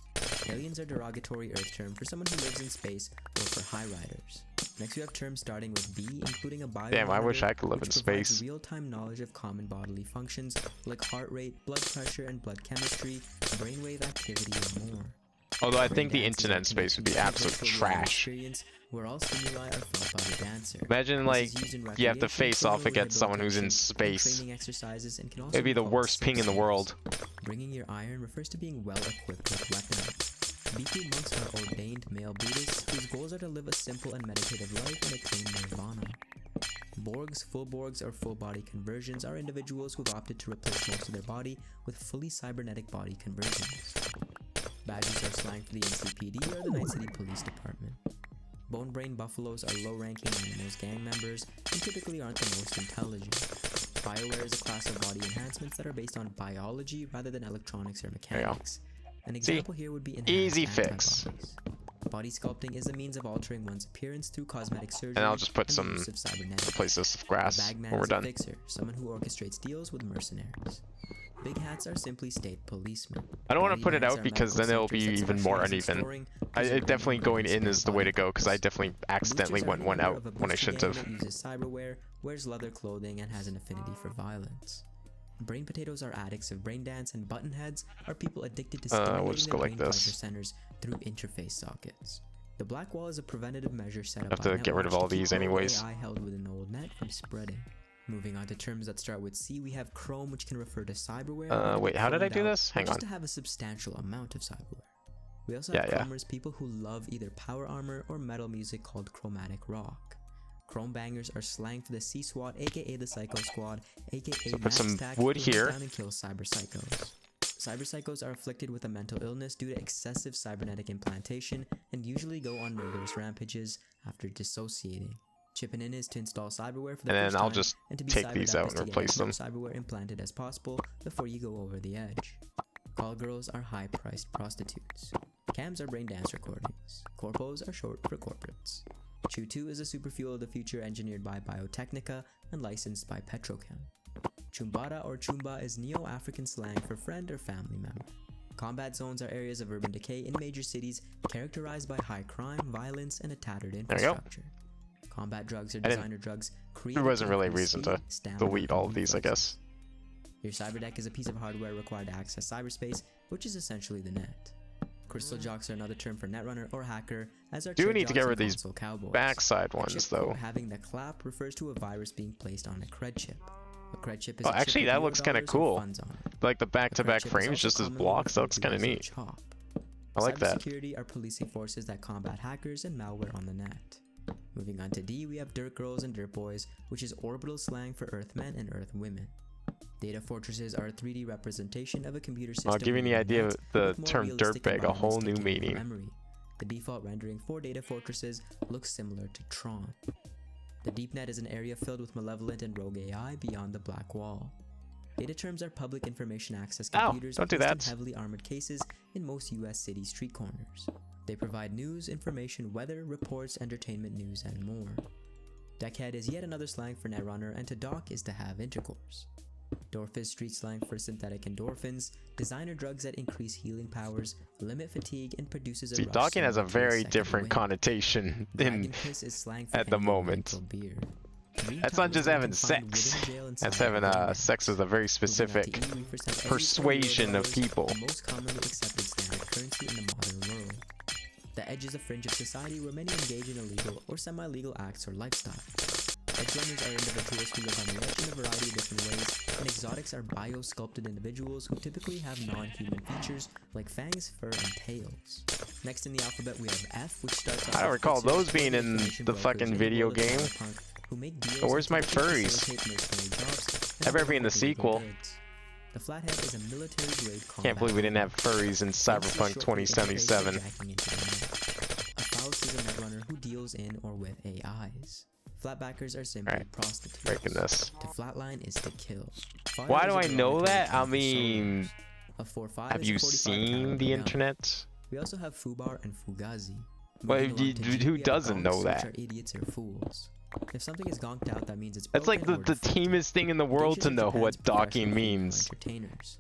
Aliens are a derogatory Earth term for someone who lives in space or for high riders. Next we have terms starting with B, including a bio. Damn, I wish I could live in space. Real-time knowledge of common bodily functions like heart rate, blood pressure, and blood chemistry, brainwave activity, and more. Although I think the internet space would be absolute trash. Where all stimuli are felt by the dancer. Imagine like you have to face off against someone who's in space. It'd be the worst ping in the world. Bringing your iron refers to being well equipped with weaponry. BP monks are ordained male Buddhists whose goals are to live a simple and meditative life and attain nirvana. Borgs, full Borgs, or full body conversions are individuals who've opted to replace most of their body with fully cybernetic body conversions. Badges are slang for the NCPD or the Night City Police Department. Bone brain buffaloes are low-ranking animals gang members and typically aren't the most intelligent. BioWare is a class of body enhancements that are based on biology rather than electronics or mechanics. An example here would be easy fix. Body sculpting is a means of altering one's appearance through cosmetic surgery. And I'll just put some replace this with grass when we're done. Fixer, someone who orchestrates deals with mercenaries. Big hats are simply state policemen. I don't want to Body put it bags out are because medical then it'll be centers that even more specialize in uneven. storing, I preserving, definitely and going moving in is the spare way to go because I parts. definitely accidentally Boosters are went any one member out of a when I booster shouldn't gang have. that uses cyberware, wears leather clothing, and has an affinity for violence. Brain potatoes are addicts of brain dance, and button heads are people addicted to stimulating we'll just their go like brain pleasure this. centers through interface sockets. The black wall is a preventative measure set up Have by to get rid of networks all to keep these the anyways. AI held within the old net from spreading. Moving on to terms that start with C, we have Chrome, which can refer to cyberware. Wait, how did I do this? Hang just on. to have a substantial amount of cyberware. We also Yeah, have yeah. Chromers, people who love either power armor or metal music called chromatic rock. Chrome bangers are slang for the C-SWAT, aka the Psycho Squad, aka So put Max some Stack, wood who hunt here. down and kill cyber psychos. Cyber psychos are afflicted with a mental illness due to excessive cybernetic implantation and usually go on murderous rampages after dissociating. Chipping in is to install cyberware for the And first then I'll time, just and to be take these cyber-deaf out is and to get replace as them. much cyberware implanted as possible before you go over the edge. Call girls are high-priced prostitutes. Cams are brain dance recordings. Corpos are short for corporates. Chew2 is a super fuel of the future engineered by Biotechnica and licensed by Petrochem. Chumbada or Chumba is Neo-African slang for friend or family member. Combat zones are areas of urban decay in major cities characterized by high crime, violence, and a tattered There we go. infrastructure. Combat drugs are designer drugs created There wasn't to really a increase reason speed, to stamina, delete all and of these, I guess. reflexes. Your cyberdeck is a piece of hardware required to access cyberspace, which is essentially the net. Crystal jocks are another term for netrunner or hacker, as are Do trade need to jocks get rid and of these console cowboys. backside A ones chip though. code having the clap refers to a virus being placed on a cred chip. A cred chip is Oh, a chip actually, with that $0 looks kind of or cool. funds on it. Like the A cred back-to-back chip is frames also just as commonly blocks. That referred looks to kind of as a neat. chop. I like that. Cybersecurity are policing forces that combat hackers and malware on the net. Moving on to D, we have Dirt Girls and Dirt Boys, which is orbital slang for Earthmen and Earthwomen. Data fortresses are a 3D representation of a computer system. I'll give you the within a idea net of the with more term realistic dirtbag a whole new environments taking meaning. memory. The default rendering for data fortresses looks similar to Tron. The DeepNet is an area filled with malevolent and rogue AI beyond the black wall. Data terms are public information access computers don't do placed in that. heavily armored cases in most US city street corners. They provide news, information, weather, reports, entertainment news, and more. Deckhead is yet another slang for netrunner, and to dock is to have intercourse. Dorf is street slang for synthetic endorphins, designer drugs that increase healing powers, limit fatigue, and produces a See, rush docking has a similar to very second different wind. connotation Dragon piss is slang for at the any moment. oriental beer. Green That's tongue not is just when having confined sex. within jail inside That's of having a sex with a very specific Moving on to E, we first have every persuasion of $40 people. the most commonly accepted standard currency in the modern world. The edge is a fringe of society where many engage in illegal or semi-legal acts or lifestyle. Edge runners are individuals who live on the edge in a variety of different ways, and exotics are bio-sculpted individuals who typically have non-human features like fangs, fur, and tails. Next in the alphabet we have F, which starts off I don't with recall fixers, those being in information the brokers, fucking and video world of game. cyberpunk who make deals But where's and my typically furries? facilitate mercenary jobs and That better be in the illegal sequel. goods. The Flathead is a military-grade combat Can't believe we didn't have furries in Cyberpunk 2077. A Faust is a netrunner who deals in or with AIs. Flatbackers are simply prostitutes. Breaking this. To flatline is to kill. Fire Why is do a I know derogatory that? I term for mean, soldiers. A 4.5 have is a you 45 seen caliber the gun. internet? We also have Fubar and Fugazi. Well, Moving along to G, who we have doesn't know gonks, which that? are idiots or fools. If something is gonked out, that means it's That's like broken the or defective. teamest thing in the world to Geishas are know Japan's what docking professional female means. entertainers.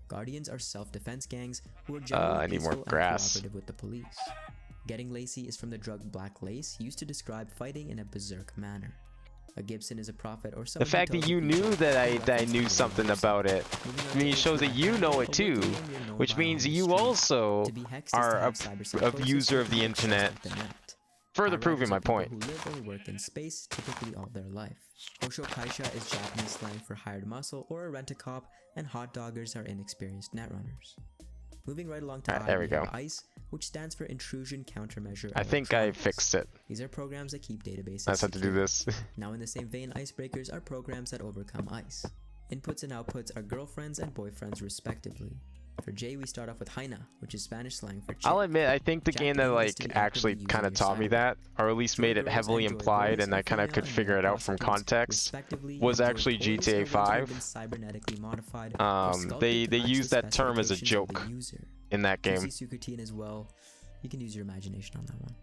Guardians are self-defense gangs who are I generally need more peaceful and grass. cooperative with the police. Getting lacy is from the drug black lace, used to describe fighting in a berserk manner. A Gibson is a prophet or The someone fact who that tells you the knew future that I reference knew to something yourself. about it, Moving on I to mean, it H, shows we that have you Hand, know a it word too, to name your known which means violent you street. also To be hexed is to are have cyber a psychosis user or of the be obsessed internet. with the net. Further High proving riders my are people point. who live or work in space, typically all their life. Hosho Kaisha is Japanese slang for hired muscle or a rent-a-cop, and hot doggers are inexperienced netrunners. Moving right along to Alright, I, there we have go. ICE, which stands for Intrusion Countermeasure I think I Electronics. fixed it. These are programs that keep databases I just have to do secure. this. Now in the same vein, icebreakers are programs that overcome ice. Inputs and outputs are girlfriends and boyfriends respectively. For J, we start off with Haina, which is Spanish slang for chick. I'll admit, I think the game that Jack is to like be actually actively kind of using your taught me cyber. that, or at least made Joy it girls heavily and joy implied, boys and are I kind of female could and figure male it out from prostitutes, context, respectively, was and joy actually boys GTA are ones who have been 5. cybernetically modified or sculpted They to match use the that term as a specifications of the joke user. in that game. Juicy Sucatine as well. You can use your imagination on that one.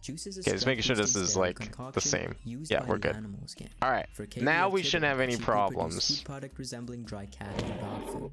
Juice is a Okay, just making sure this strength-boosting is steroid like the concoction same. used Yeah, by we're the good. Animals gang. Alright, For K, now have we Kibble, shouldn't have a any cheaply produced problems. food product resembling dry cat and dog food.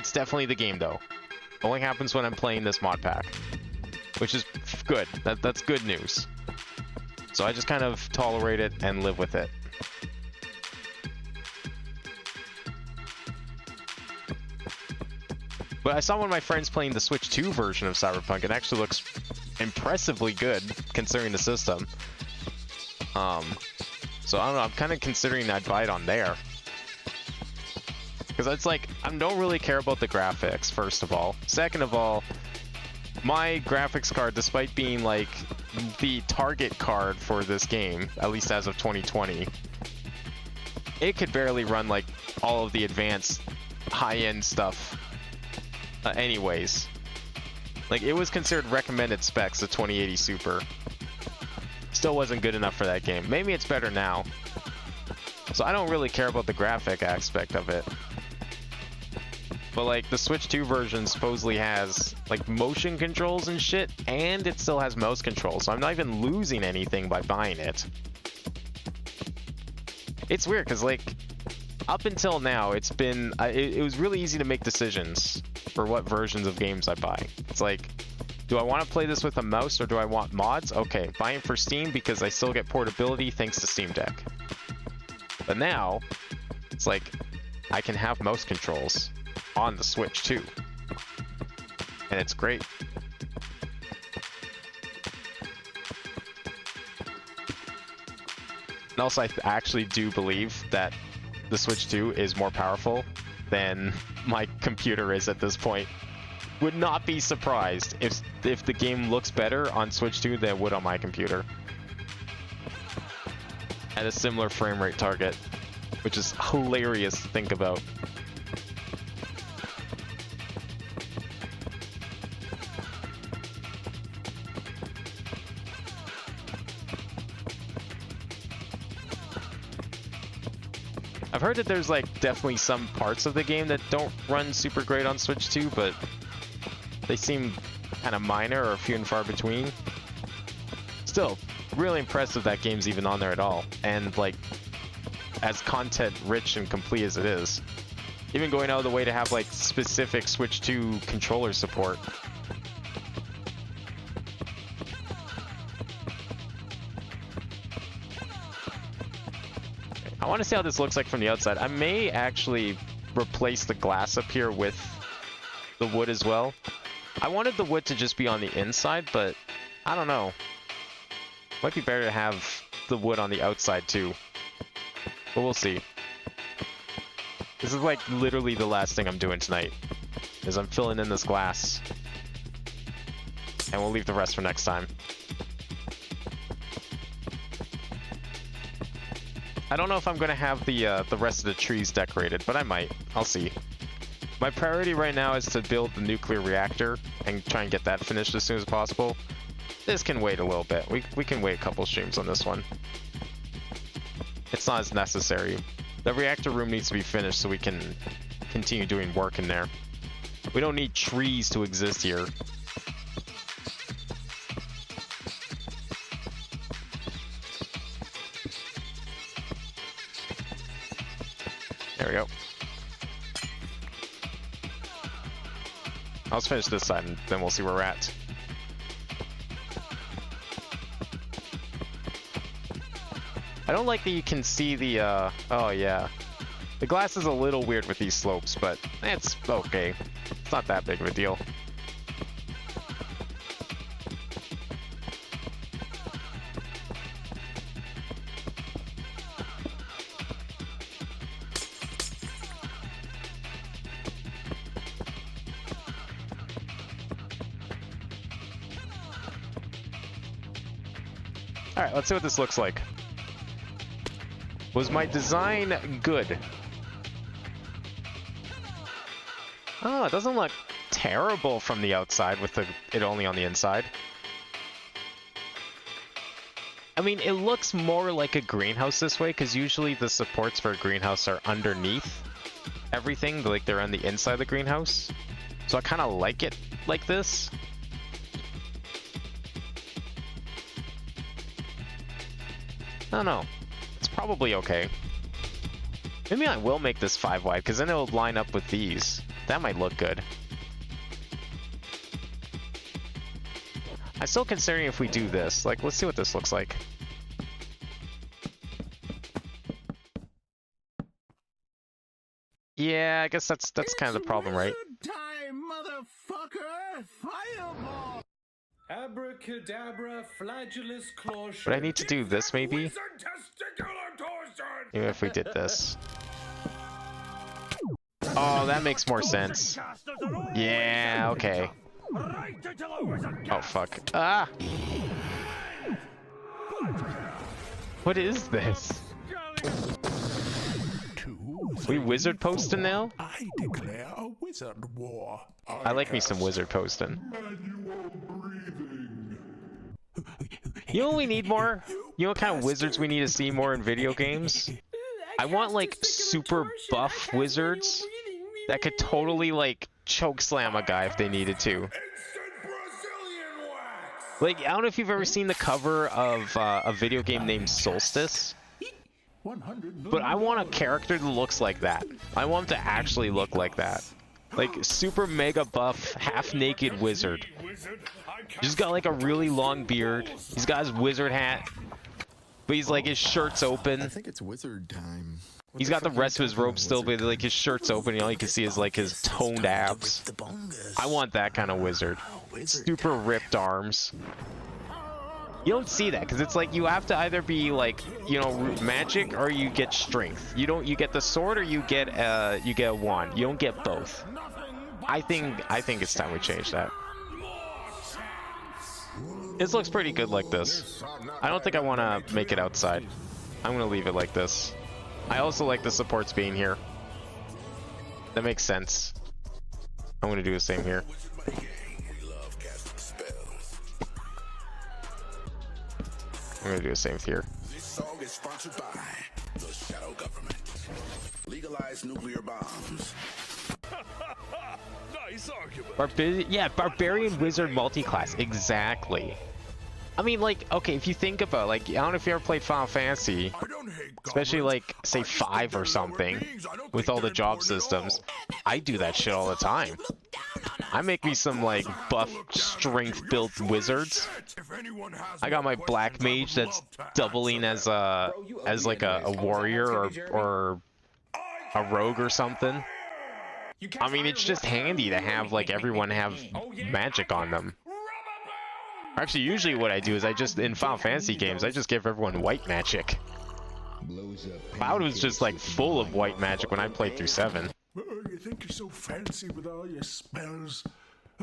it's definitely the game though. Only happens when I'm playing this mod pack, which is good. That's good news. So I just kind of tolerate it and live with it. But I saw one of my friends playing the Switch 2 version of Cyberpunk. It actually looks impressively good considering the system. So I don't know, I'm kind of considering I'd buy it on there. Because it's like, I don't really care about the graphics, first of all. Second of all, my graphics card, despite being like the target card for this game, at least as of 2020, it could barely run like all of the advanced high-end stuff anyways. Like, it was considered recommended specs, the 2080 Super. Still wasn't good enough for that game. Maybe it's better now. So I don't really care about the graphic aspect of it. But like, the Switch 2 version supposedly has like motion controls and shit, and it still has mouse controls, so I'm not even losing anything by buying it. It's weird, because like, up until now, it's been, it was really easy to make decisions for what versions of games I buy. It's like, do I want to play this with a mouse or do I want mods? Okay, buying for Steam because I still get portability thanks to Steam Deck. But now, it's like, I can have mouse controls on the Switch too. And it's great. And also, I actually do believe that the Switch 2 is more powerful than my computer is at this point. Would not be surprised if the game looks better on Switch 2 than it would on my computer. At a similar frame rate target, which is hilarious to think about. I've heard that there's like definitely some parts of the game that don't run super great on Switch 2, but they seem kind of minor or few and far between. Still, really impressive that game's even on there at all, and like as content rich and complete as it is. Even going out of the way to have like specific Switch 2 controller support. I want to see how this looks like from the outside. I may actually replace the glass up here with the wood as well. I wanted the wood to just be on the inside, but I don't know. Might be better to have the wood on the outside too. But we'll see. This is like literally the last thing I'm doing tonight, is I'm filling in this glass. And we'll leave the rest for next time. I don't know if I'm going to have the rest of the trees decorated, but I might. I'll see. My priority right now is to build the nuclear reactor and try and get that finished as soon as possible. This can wait a little bit. We can wait a couple streams on this one. It's not as necessary. The reactor room needs to be finished so we can continue doing work in there. We don't need trees to exist here. There we go. Let's finish this side and then we'll see where we're at. I don't like that you can see the, oh yeah. The glass is a little weird with these slopes, but it's okay. It's not that big of a deal. Alright, let's see what this looks like. Was my design good? Oh, it doesn't look terrible from the outside with it only on the inside. I mean, it looks more like a greenhouse this way, because usually the supports for a greenhouse are underneath everything, like they're on the inside of the greenhouse. So I kind of like it like this. I don't know. It's probably okay. Maybe I will make this 5 wide, because then it'll line up with these. That might look good. I'm still considering if we do this. Like, let's see what this looks like. Yeah, I guess that's kind of the problem, right? Time, motherfucker! Fireball! Abracadabra, flagellus claw. But I need to do this maybe. Even if we did this. Oh, that makes more sense. Yeah, okay. Oh, fuck. Ah! What is this? We wizard posting now? I declare a wizard war. I like me some wizard posting. You know what we need more? You know what kind of wizards we need to see more in video games? I want like super buff wizards that could totally like choke slam a guy if they needed to. Like, I don't know if you've ever seen the cover of a video game named Solstice. But I want a character that looks like that. I want him to actually look like that. Like, super mega buff, half-naked wizard. He's got like a really long beard. He's got his wizard hat. But he's like, his shirt's open. I think it's wizard time. He's got the rest of his robe still, but like his shirt's open, and all you can see is like his toned abs. I want that kind of wizard. Super ripped arms. You don't see that because it's like you have to either be like, you know, magic or you get strength. You get the sword or you get a wand. You don't get both. I think it's time we change that. This looks pretty good like this. I don't think I want to make it outside. I'm gonna leave it like this. I also like the supports being here. That makes sense. I'm gonna do the same here. I'm gonna do the same here. This song is sponsored by the shadow government. Legalize nuclear bombs. Nice argument. Yeah, barbarian wizard multi-class. Exactly. I mean, like, okay, if you think about, like, I don't know if you ever played Final Fantasy, especially like, say 5 or something, with all the job systems. I do that shit all the time. I make me some like buff strength built wizards. I got my black mage that's doubling as like a warrior or a rogue or something. I mean, it's just handy to have like everyone have magic on them. Actually, usually what I do is in Final Fantasy games, I just give everyone white magic. Cloud was just like full of white magic when I played through 7. You think you're so fancy with all your spells?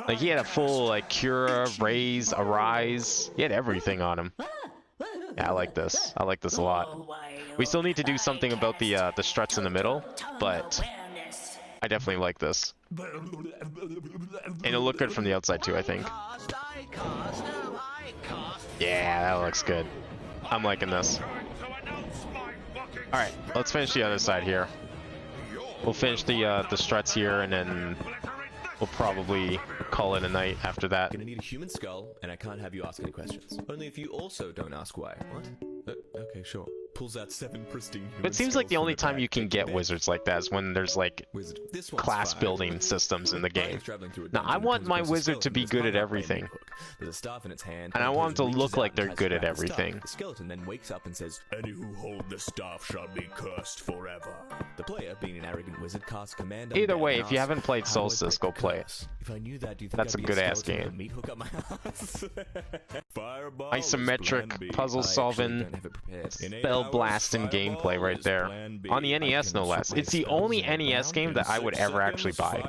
Like, he had a full, like, Cura, Raise, Arise. He had everything on him. Yeah, I like this. I like this a lot. We still need to do something about the struts in the middle, but I definitely like this. And it'll look good from the outside, too, I think. Yeah, that looks good. I'm liking this. Alright, let's finish the other side here. We'll finish the struts here, and then we'll probably call it a night after that. Gonna need a human skull, and I can't have you ask any questions. Only if you also don't ask why. What? Okay, sure. Pulls out 7 pristine human But it seems like the only time you can get wizards like that is when there's like class building systems in the game. Now, I want my wizard to be good at everything. There's a staff in its hand, and I want them to look like they're good at everything. The skeleton then wakes up and says, "Any who hold the staff shall be cursed forever." The player, being an arrogant wizard, casts command. Either way, if you haven't played Solstice, go play it. If I knew that, do you think that's a good ass game. Isometric, puzzle solving, spell blasting gameplay right there. On the NES, no less. It's the only NES game that I would ever actually buy.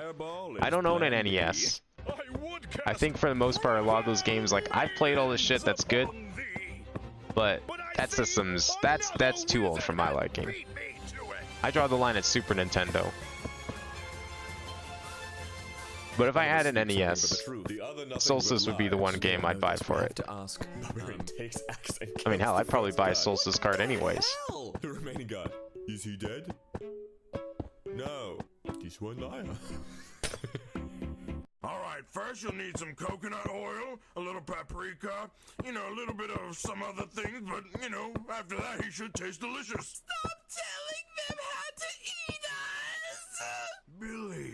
I don't own an NES. I think for the most part, a lot of those games, like, I've played all this shit that's good, but that system's, that's too old for my liking. I draw the line at Super Nintendo. But if I had an NES, Solstice would be the one game I'd buy for it. I mean, hell, I'd probably buy a Solstice card anyways. The remaining god. Is he dead? No. This one liar. Alright, first you'll need some coconut oil, a little paprika, you know, a little bit of some other things, but, you know, after that he should taste delicious. Stop telling them how to eat us! Billy,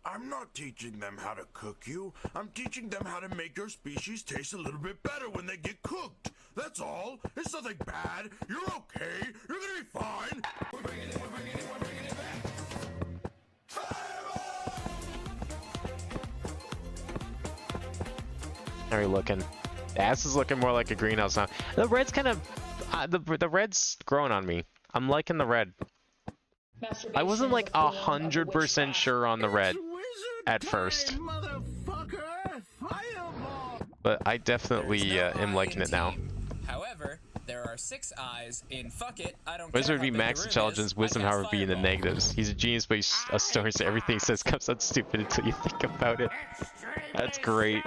I I'm not teaching them how to cook you. I'm teaching them how to make your species taste a little bit better when they get cooked. That's all. It's nothing bad. You're okay. You're gonna be fine. We're bringing it back. How are you looking? The ass is looking more like a greenhouse now. The red's kind of... the red's growing on me. I'm liking the red. I wasn't like 100% sure on the red at first. But I definitely am liking it now. However, there are 6 eyes in fuck it, I don't Wizard care would be how big max the room intelligence, is, wisdom, I cast however, be in the Fireball. negatives. He's a genius, but he's a story, so everything he says comes out stupid until you think about it. That's great.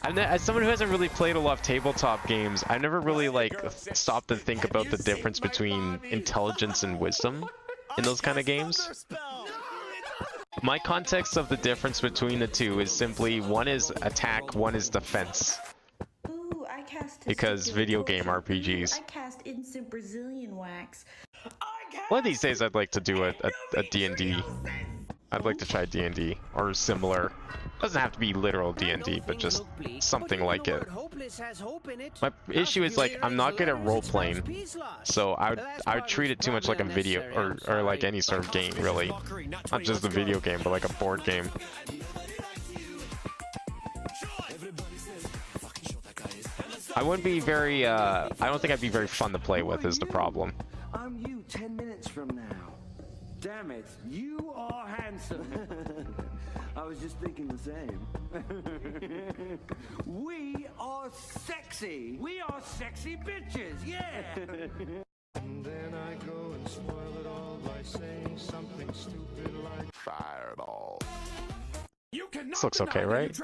As someone who hasn't really played a lot of tabletop games, I never really like stopped to think about the difference between intelligence and wisdom in those kind of games. My context of the difference between the two is simply one is attack, one is defense. Ooh, I cast Because video game RPGs. I cast instant Brazilian wax. One of these days I'd like to do a D&D. I'd like to try D&D or similar. Doesn't have to be literal D&D, but just something like it. My issue is like I'm not good at role playing, so I would treat it too much like a video or like any sort of game really, not just a video game, but like a board game. I wouldn't be very. I don't think I'd be very fun to play with. Is the problem? I'm you 10 minutes from now. Damn it, you are handsome. I was just thinking the same. We are sexy. We are sexy bitches, yeah. And then I go and spoil it all by saying something stupid like Fireball. You cannot This looks okay, right?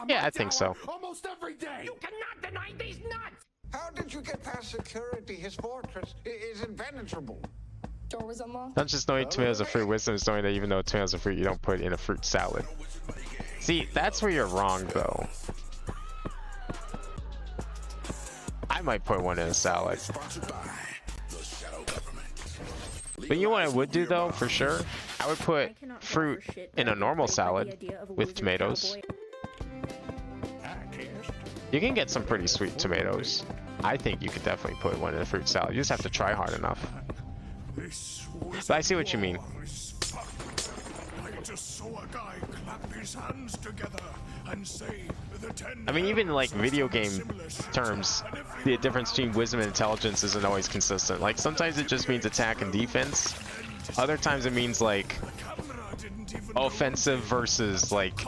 Yeah, I think so. Almost every day. You cannot deny these nuts. How did you get past security? His fortress is impenetrable. Door was unlocked. Not just knowing tomatoes are fruit, wisdom is knowing that even though tomatoes are fruit, you don't put it in a fruit salad. See, that's where you're wrong, though. I might put one in a salad. But you know what I would do, though, for sure? I would put fruit in a normal salad with tomatoes. You can get some pretty sweet tomatoes. I think you could definitely put one in a fruit salad. You just have to try hard enough. But I see what you mean. I just saw a guy clap his hands together and say the 10. I mean, even like video game terms, the difference between wisdom and intelligence isn't always consistent. Like sometimes it just means attack and defense. Other times it means like offensive versus like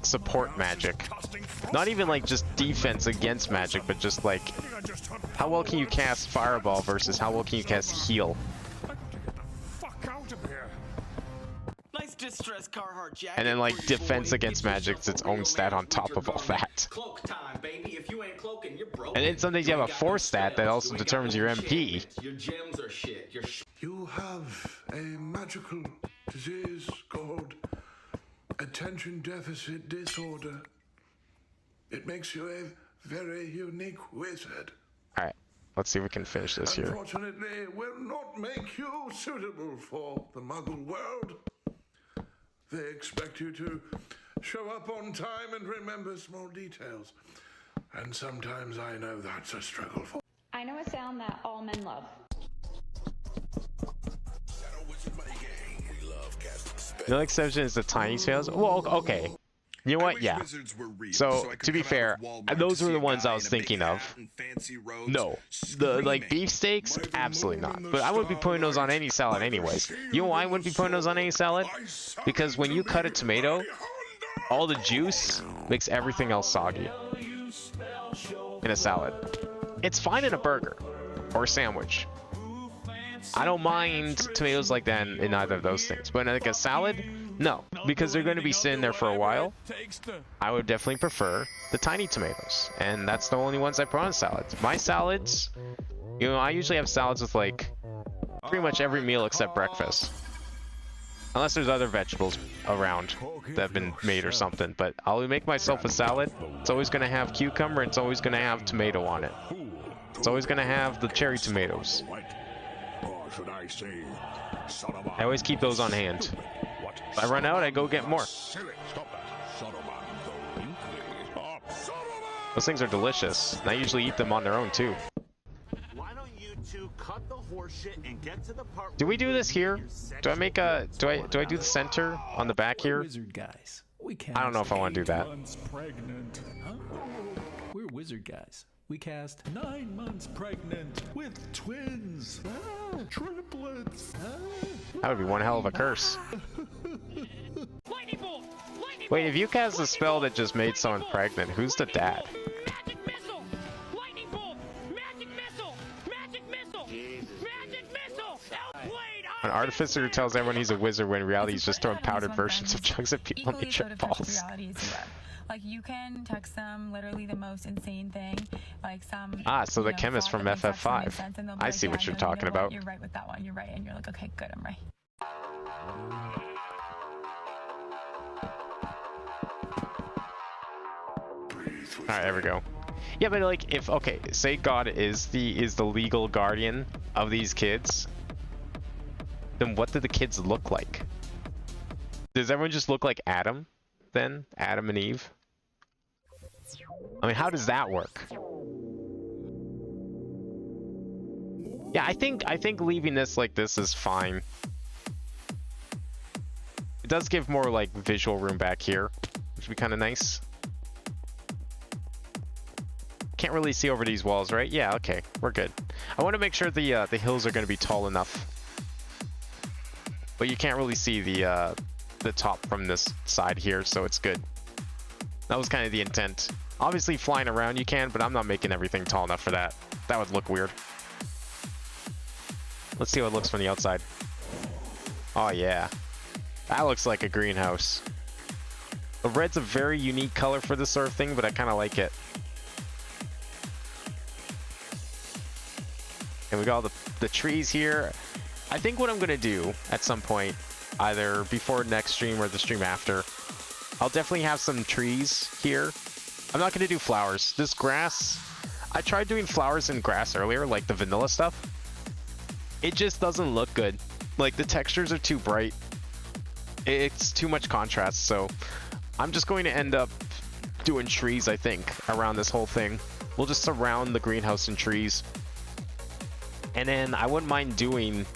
support magic. Not even like just defense against magic, but just like how well can you cast Fireball versus how well can you cast Heal. Nice distress Carhartt jacket. And then like defense against magic is its own stat on top of all that. Cloak time, baby. If you ain't cloaking, you're broke. And then sometimes you have a 4 stat that also determines your MP. Your gems are shit. You have a magical disease called attention deficit disorder. It makes you a very unique wizard. Alright, let's see if we can finish this here. Unfortunately, will not make you suitable for the Muggle world. They expect you to show up on time and remember small details. And sometimes I know that's a struggle for. I know a sound that all men love. The only exception is the tiny tails. Well, okay. You know what? Yeah. So, to be fair, those were the ones I was thinking of. No. The, like, beefsteaks? Absolutely not. But I wouldn't be putting those on any salad anyways. You know why I wouldn't be putting those on any salad? Because when you cut a tomato, all the juice makes everything else soggy in a salad. It's fine in a burger or a sandwich. I don't mind tomatoes like that in either of those things. But in like a salad, no. Because they're going to be sitting there for a while. I would definitely prefer the tiny tomatoes. And that's the only ones I put on salads. My salads, you know, I usually have salads with like pretty much every meal except breakfast. Unless there's other vegetables around that have been made or something. But I'll make myself a salad. It's always going to have cucumber. It's always going to have tomato on it. It's always going to have the cherry tomatoes. I always keep those on hand. If I run out, I go get more. Silly. Stop that. Sodoman, the Winkley. Oh, Those things are delicious, and I usually eat them on their own too. Why don't you two cut the horseshit and get to the part? Do we do this here? Do I make a? Do I do the center on the back here? Wizard guys. We I don't know if I want to do that. months pregnant. Huh? We're wizard guys. We cast 9 months pregnant with twins. Triplets. That would be one hell of a curse. Wait, if you cast a spell that just made someone pregnant, who's the dad? An artificer who tells everyone he's a wizard when in reality he's just throwing powdered versions of jugs at people and they trip balls. Like, you can text them literally the most insane thing, like some. Ah, so the you know, chemist thought from that makes absolutely FF5. sense, and they'll be I like, see yeah, what you're no, talking you know what? about. You're right with that one. You're right, and you're like, okay, good, I'm right. All right, there we go. Yeah, but like, if okay, say God is the legal guardian of these kids, then what do the kids look like? Does everyone just look like Adam? Then Adam and Eve. I mean, how does that work? Yeah, I think leaving this like this is fine. It does give more like visual room back here, which would be kind of nice. Can't really see over these walls, right? Yeah, okay, we're good. I want to make sure the hills are going to be tall enough, but you can't really see the top from this side here, so it's good. That was kind of the intent. Obviously, flying around you can, but I'm not making everything tall enough for that. That would look weird. Let's see how it looks from the outside. Oh yeah, that looks like a greenhouse. The red's a very unique color for this sort of thing, but I kind of like it. And we got all the trees here. I think what I'm gonna do at some point, either before next stream or the stream after, I'll definitely have some trees here. I'm not gonna do flowers. This grass, I tried doing flowers and grass earlier, like the vanilla stuff. It just doesn't look good. Like, the textures are too bright. It's too much contrast, so I'm just going to end up doing trees, I think, around this whole thing. We'll just surround the greenhouse in trees. And then I wouldn't mind doing,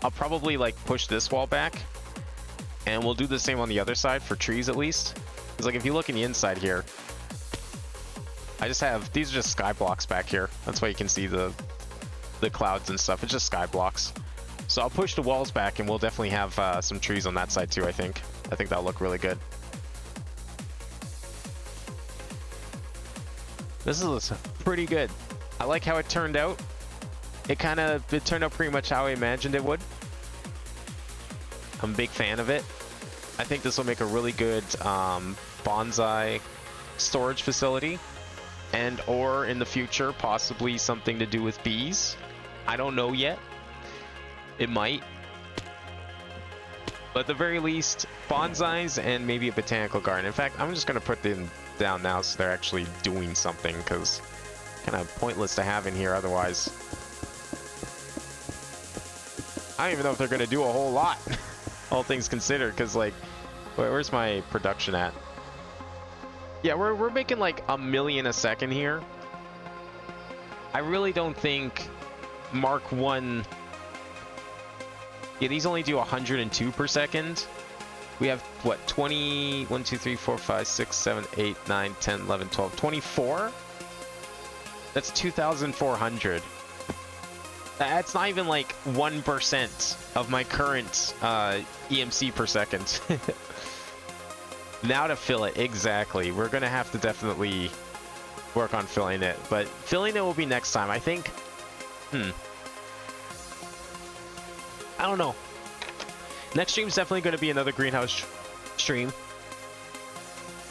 I'll probably like push this wall back, and we'll do the same on the other side for trees at least. Because like if you look in the inside here, I just have, these are just sky blocks back here. That's why you can see the clouds and stuff. It's just sky blocks. So I'll push the walls back and we'll definitely have some trees on that side too, I think. I think that'll look really good. This is pretty good. I like how it turned out. It turned out pretty much how I imagined it would. I'm a big fan of it. I think this will make a really good bonsai storage facility, and or in the future possibly something to do with bees. I don't know yet. It might. But at the very least, bonsais and maybe a botanical garden. In fact, I'm just going to put them down now so they're actually doing something, because kind of pointless to have in here otherwise. I don't even know if they're going to do a whole lot, all things considered, because like, where's my production at? Yeah, we're making like 1 million a second here. I really don't think Mark 1... Yeah, these only do 102 per second. We have, what, 20... 1, 2, 3, 4, 5, 6, 7, 8, 9, 10, 11, 12, 24? That's 2,400. That's not even like 1% of my current EMC per second. Now to fill it, exactly. We're gonna have to definitely work on filling it, but filling it will be next time. I think, I don't know. Next stream's definitely gonna be another greenhouse stream.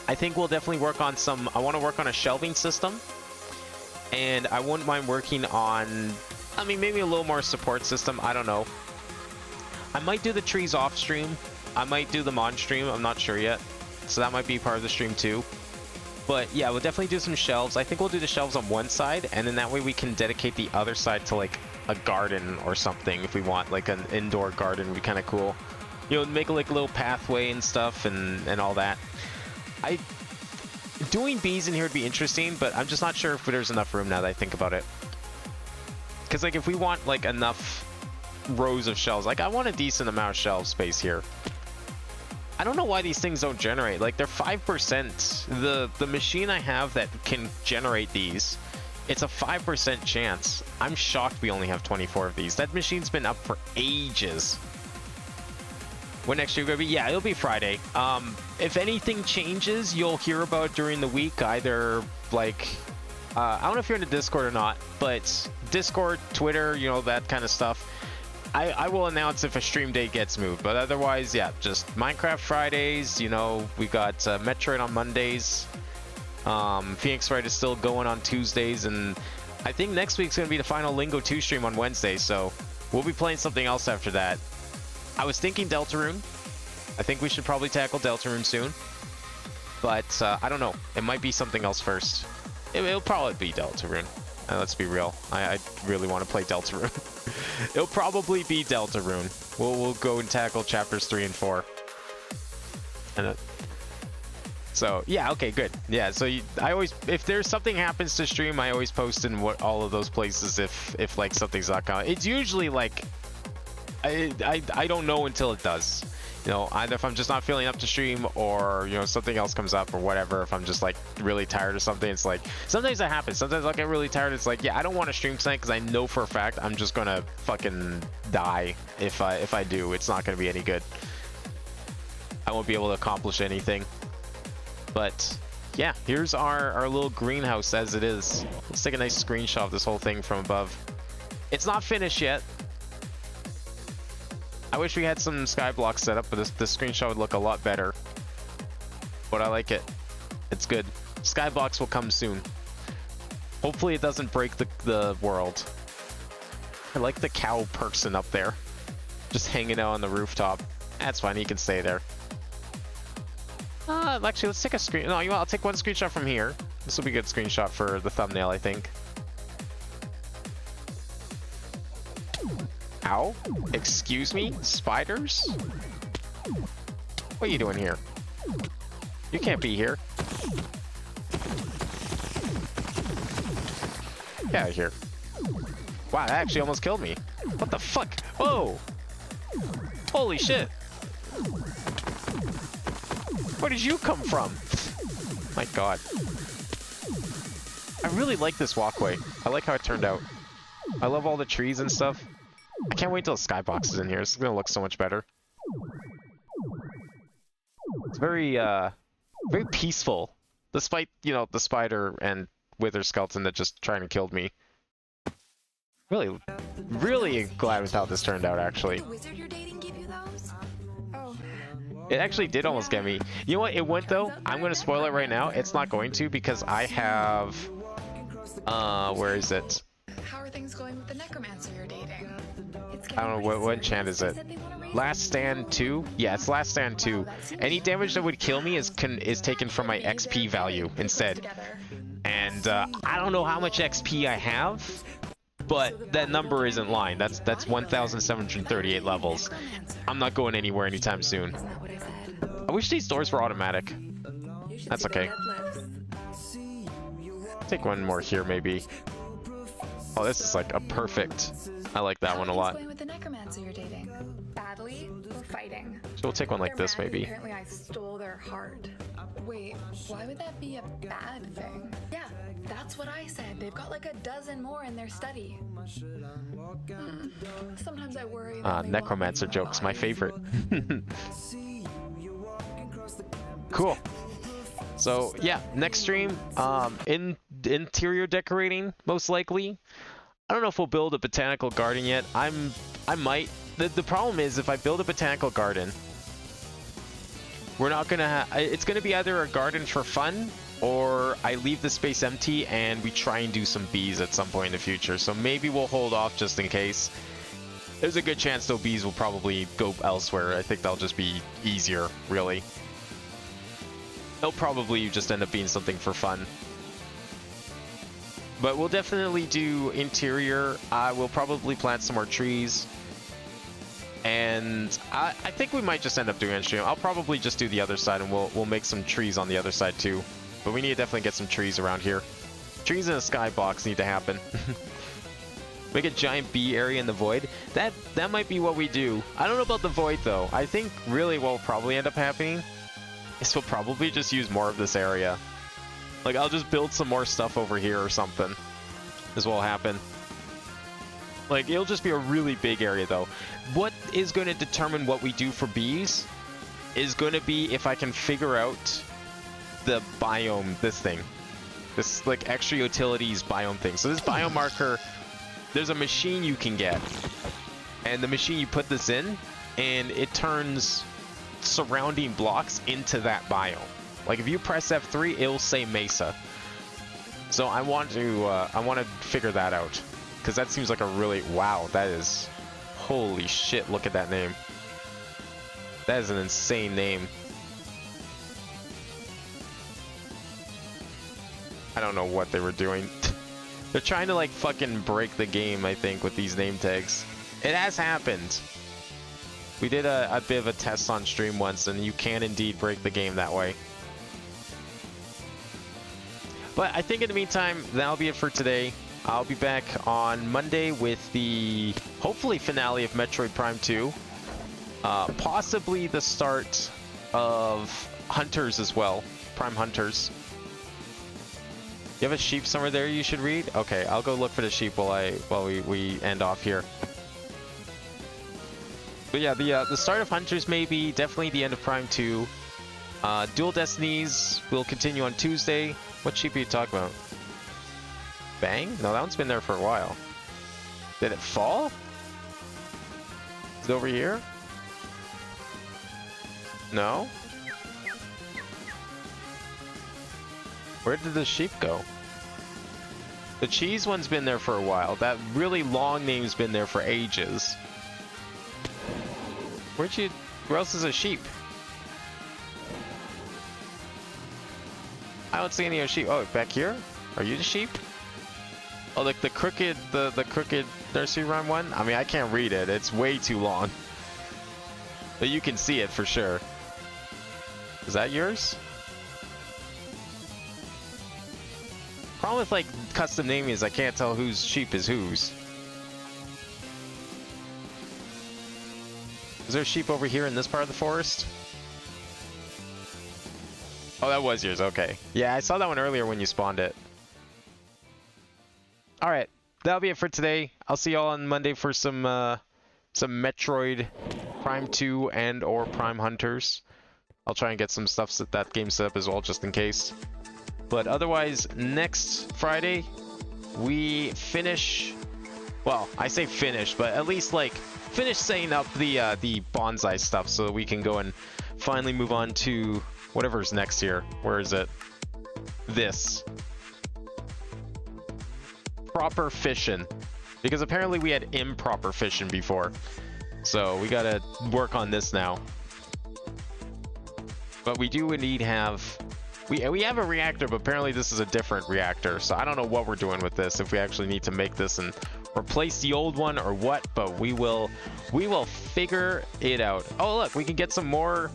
I think we'll definitely work on some, I wanna work on a shelving system, and I wouldn't mind working on, I mean, maybe a little more support system. I don't know. I might do the trees off stream. I might do them on stream. I'm not sure yet. So that might be part of the stream too. But yeah, we'll definitely do some shelves. I think we'll do the shelves on one side, and then that way we can dedicate the other side to like a garden or something if we want. Like an indoor garden would be kind of cool. you know, make like a little pathway and stuff and all that. Doing bees in here would be interesting, but I'm just not sure if there's enough room now that I think about it. Because like if we want like enough rows of shelves, like I want a decent amount of shelf space here. I don't know why these things don't generate. Like they're 5%. The machine I have that can generate these, it's a 5% chance. I'm shocked we only have 24 of these. That machine's been up for ages. When next year gonna be? Yeah, it'll be Friday. If anything changes, you'll hear about it during the week. Either like, I don't know if you're in the Discord or not, but Discord, Twitter, you know, that kind of stuff. I will announce if a stream date gets moved, but otherwise, yeah, just Minecraft Fridays. You know, we got Metroid on Mondays. Phoenix Wright is still going on Tuesdays, and I think next week's gonna be the final Lingo 2 stream on Wednesday. So we'll be playing something else after that. I was thinking Deltarune. I think we should probably tackle Deltarune soon, but I don't know. It might be something else first. It'll probably be Deltarune. Let's be real. I really want to play Deltarune. It'll probably be Deltarune. We'll go and tackle chapters 3 and 4. And so yeah, okay, good. Yeah, so I always, if there's something happens to stream, I always post in all of those places if like something's not coming. It's usually like I don't know until it does. You know, either if I'm just not feeling up to stream, or you know, something else comes up or whatever. If I'm just like really tired or something, it's like sometimes that happens. Sometimes I get really tired. It's like, yeah, I don't want to stream tonight because I know for a fact I'm just gonna fucking die if I do. It's not gonna be any good. I won't be able to accomplish anything. But yeah, here's our little greenhouse as it is. Let's take a nice screenshot of this whole thing from above. It's not finished yet. I wish we had some skyblock set up, but this screenshot would look a lot better. But I like it. It's good. Skyblocks will come soon. Hopefully it doesn't break the world. I like the cow person up there. Just hanging out on the rooftop. That's fine, he can stay there. Actually, let's take a screen. No, you know what? I'll take one screenshot from here. This will be a good screenshot for the thumbnail, I think. Ow? Excuse me? Spiders? What are you doing here? You can't be here. Get out of here. Wow, that actually almost killed me. What the fuck? Whoa! Holy shit! Where did you come from? My god. I really like this walkway. I like how it turned out. I love all the trees and stuff. I can't wait till the skybox is in here. It's gonna look so much better. It's very, very peaceful. Despite, you know, the spider and wither skeleton that just trying to kill me. Really, really glad with how this turned out, actually. It actually did almost get me. You know what? It went, though. I'm going to spoil it right now. It's not going to, because I have... where is it? How are things going with the necromancer you're dating? I don't know, what enchant is it? Last Stand 2? Yeah, it's Last Stand 2. Any damage that would kill me is taken from my XP value instead. And I don't know how much XP I have, but that number isn't lying. That's 1,738 levels. I'm not going anywhere anytime soon. I wish these doors were automatic. That's okay. Take one more here, maybe. Oh, this is like a perfect. I like that one a lot. With the necromancer you're dating, badly or fighting? So we'll take one like this, maybe. Apparently, I stole their heart. Wait, why would that be a bad thing? Yeah, that's what I said. They've got like a dozen more in their study. Sometimes I worry. Necromancer jokes, my favorite. Cool. So yeah, next stream, interior decorating, most likely. I don't know if we'll build a botanical garden yet. I might. The problem is, if I build a botanical garden, we're not gonna have. It's gonna be either a garden for fun, or I leave the space empty and we try and do some bees at some point in the future. So maybe we'll hold off just in case. There's a good chance though bees will probably go elsewhere. I think they'll just be easier, really. They'll probably just end up being something for fun. But we'll definitely do interior. We'll probably plant some more trees. And I think we might just end up doing it on stream. I'll probably just do the other side, and we'll make some trees on the other side too. But we need to definitely get some trees around here. Trees in a skybox need to happen. Make a giant bee area in the void. That might be what we do. I don't know about the void though. I think really what will probably end up happening is we'll probably just use more of this area. Like I'll just build some more stuff over here or something. Is what will happen. Like it'll just be a really big area though. What is going to determine what we do for bees is going to be if I can figure out the biome, this thing. This like extra utilities biome thing. So this biome marker, there's a machine you can get. And the machine, you put this in, and it turns surrounding blocks into that biome. Like if you press F3, it'll say Mesa. So I want to figure that out. Because that seems like a really, wow, that is, holy shit, look at that name. That is an insane name. I don't know what they were doing. They're trying to like fucking break the game, I think, with these name tags. It has happened. We did a bit of a test on stream once, and you can indeed break the game that way. But I think in the meantime, that'll be it for today. I'll be back on Monday with the, hopefully, finale of Metroid Prime 2. Possibly the start of Hunters as well. Prime Hunters. You have a sheep somewhere there you should read? Okay, I'll go look for the sheep while we end off here. But yeah, the start of Hunters may be definitely the end of Prime 2. Dual Destinies will continue on Tuesday. What sheep are you talking about? Bang? No, that one's been there for a while. Did it fall? Is it over here? No? Where did the sheep go? The cheese one's been there for a while. That really long name's been there for ages. Where else is a sheep? I don't see any other sheep. Oh, back here? Are you the sheep? Oh, like the crooked nursery rhyme one? I mean, I can't read it. It's way too long. But you can see it for sure. Is that yours? Problem with like custom naming is I can't tell whose sheep is whose. Is there a sheep over here in this part of the forest? Oh, that was yours. Okay. Yeah, I saw that one earlier when you spawned it. All right, that'll be it for today. I'll see y'all on Monday for some Metroid Prime 2 and or Prime Hunters. I'll try and get some stuff set that game set up as well, just in case. But otherwise, next Friday we finish. Well, I say finish, but at least like finish setting up the bonsai stuff so that we can go and finally move on to whatever's next here. Where is it? This. Proper fishing. Because apparently we had improper fishing before. So we gotta work on this now. But we do indeed have... We have a reactor, but apparently this is a different reactor. So I don't know what we're doing with this. If we actually need to make this and replace the old one or what. But we will figure it out. Oh, look. We can get some more...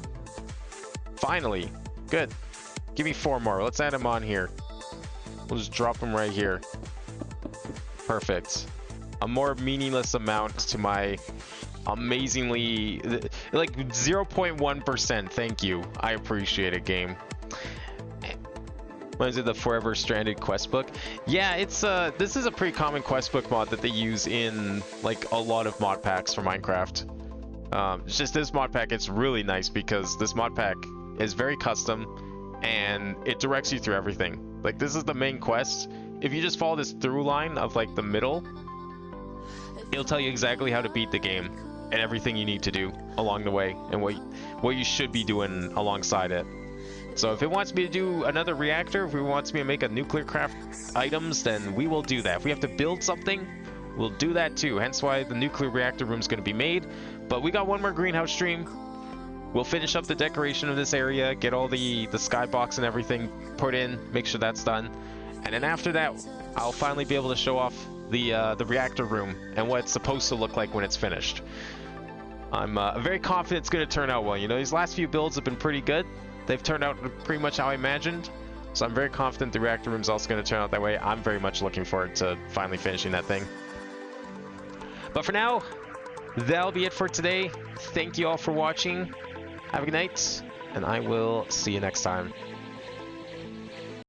Finally. Good. Give me 4 more. Let's add them on here. We'll just drop them right here. Perfect. A more meaningless amount to my amazingly... Like 0.1%. Thank you. I appreciate it, game. What is it? The Forever Stranded quest book? Yeah, it's this is a pretty common quest book mod that they use in like a lot of mod packs for Minecraft. It's just this mod pack, it's really nice because this mod pack is very custom and it directs you through everything. Like this is the main quest. If you just follow this through line of like the middle, it'll tell you exactly how to beat the game and everything you need to do along the way and what you should be doing alongside it. So if it wants me to do another reactor, if it wants me to make a nuclear craft items, then we will do that. If we have to build something, we'll do that too. Hence why the nuclear reactor room is going to be made. But we got one more greenhouse stream. We'll finish up the decoration of this area, get all the skybox and everything put in, make sure that's done. And then after that, I'll finally be able to show off the reactor room and what it's supposed to look like when it's finished. I'm very confident it's going to turn out well. You know, these last few builds have been pretty good. They've turned out pretty much how I imagined. So I'm very confident the reactor room is also going to turn out that way. I'm very much looking forward to finally finishing that thing. But for now, that'll be it for today. Thank you all for watching. Have a good night, and I will see you next time.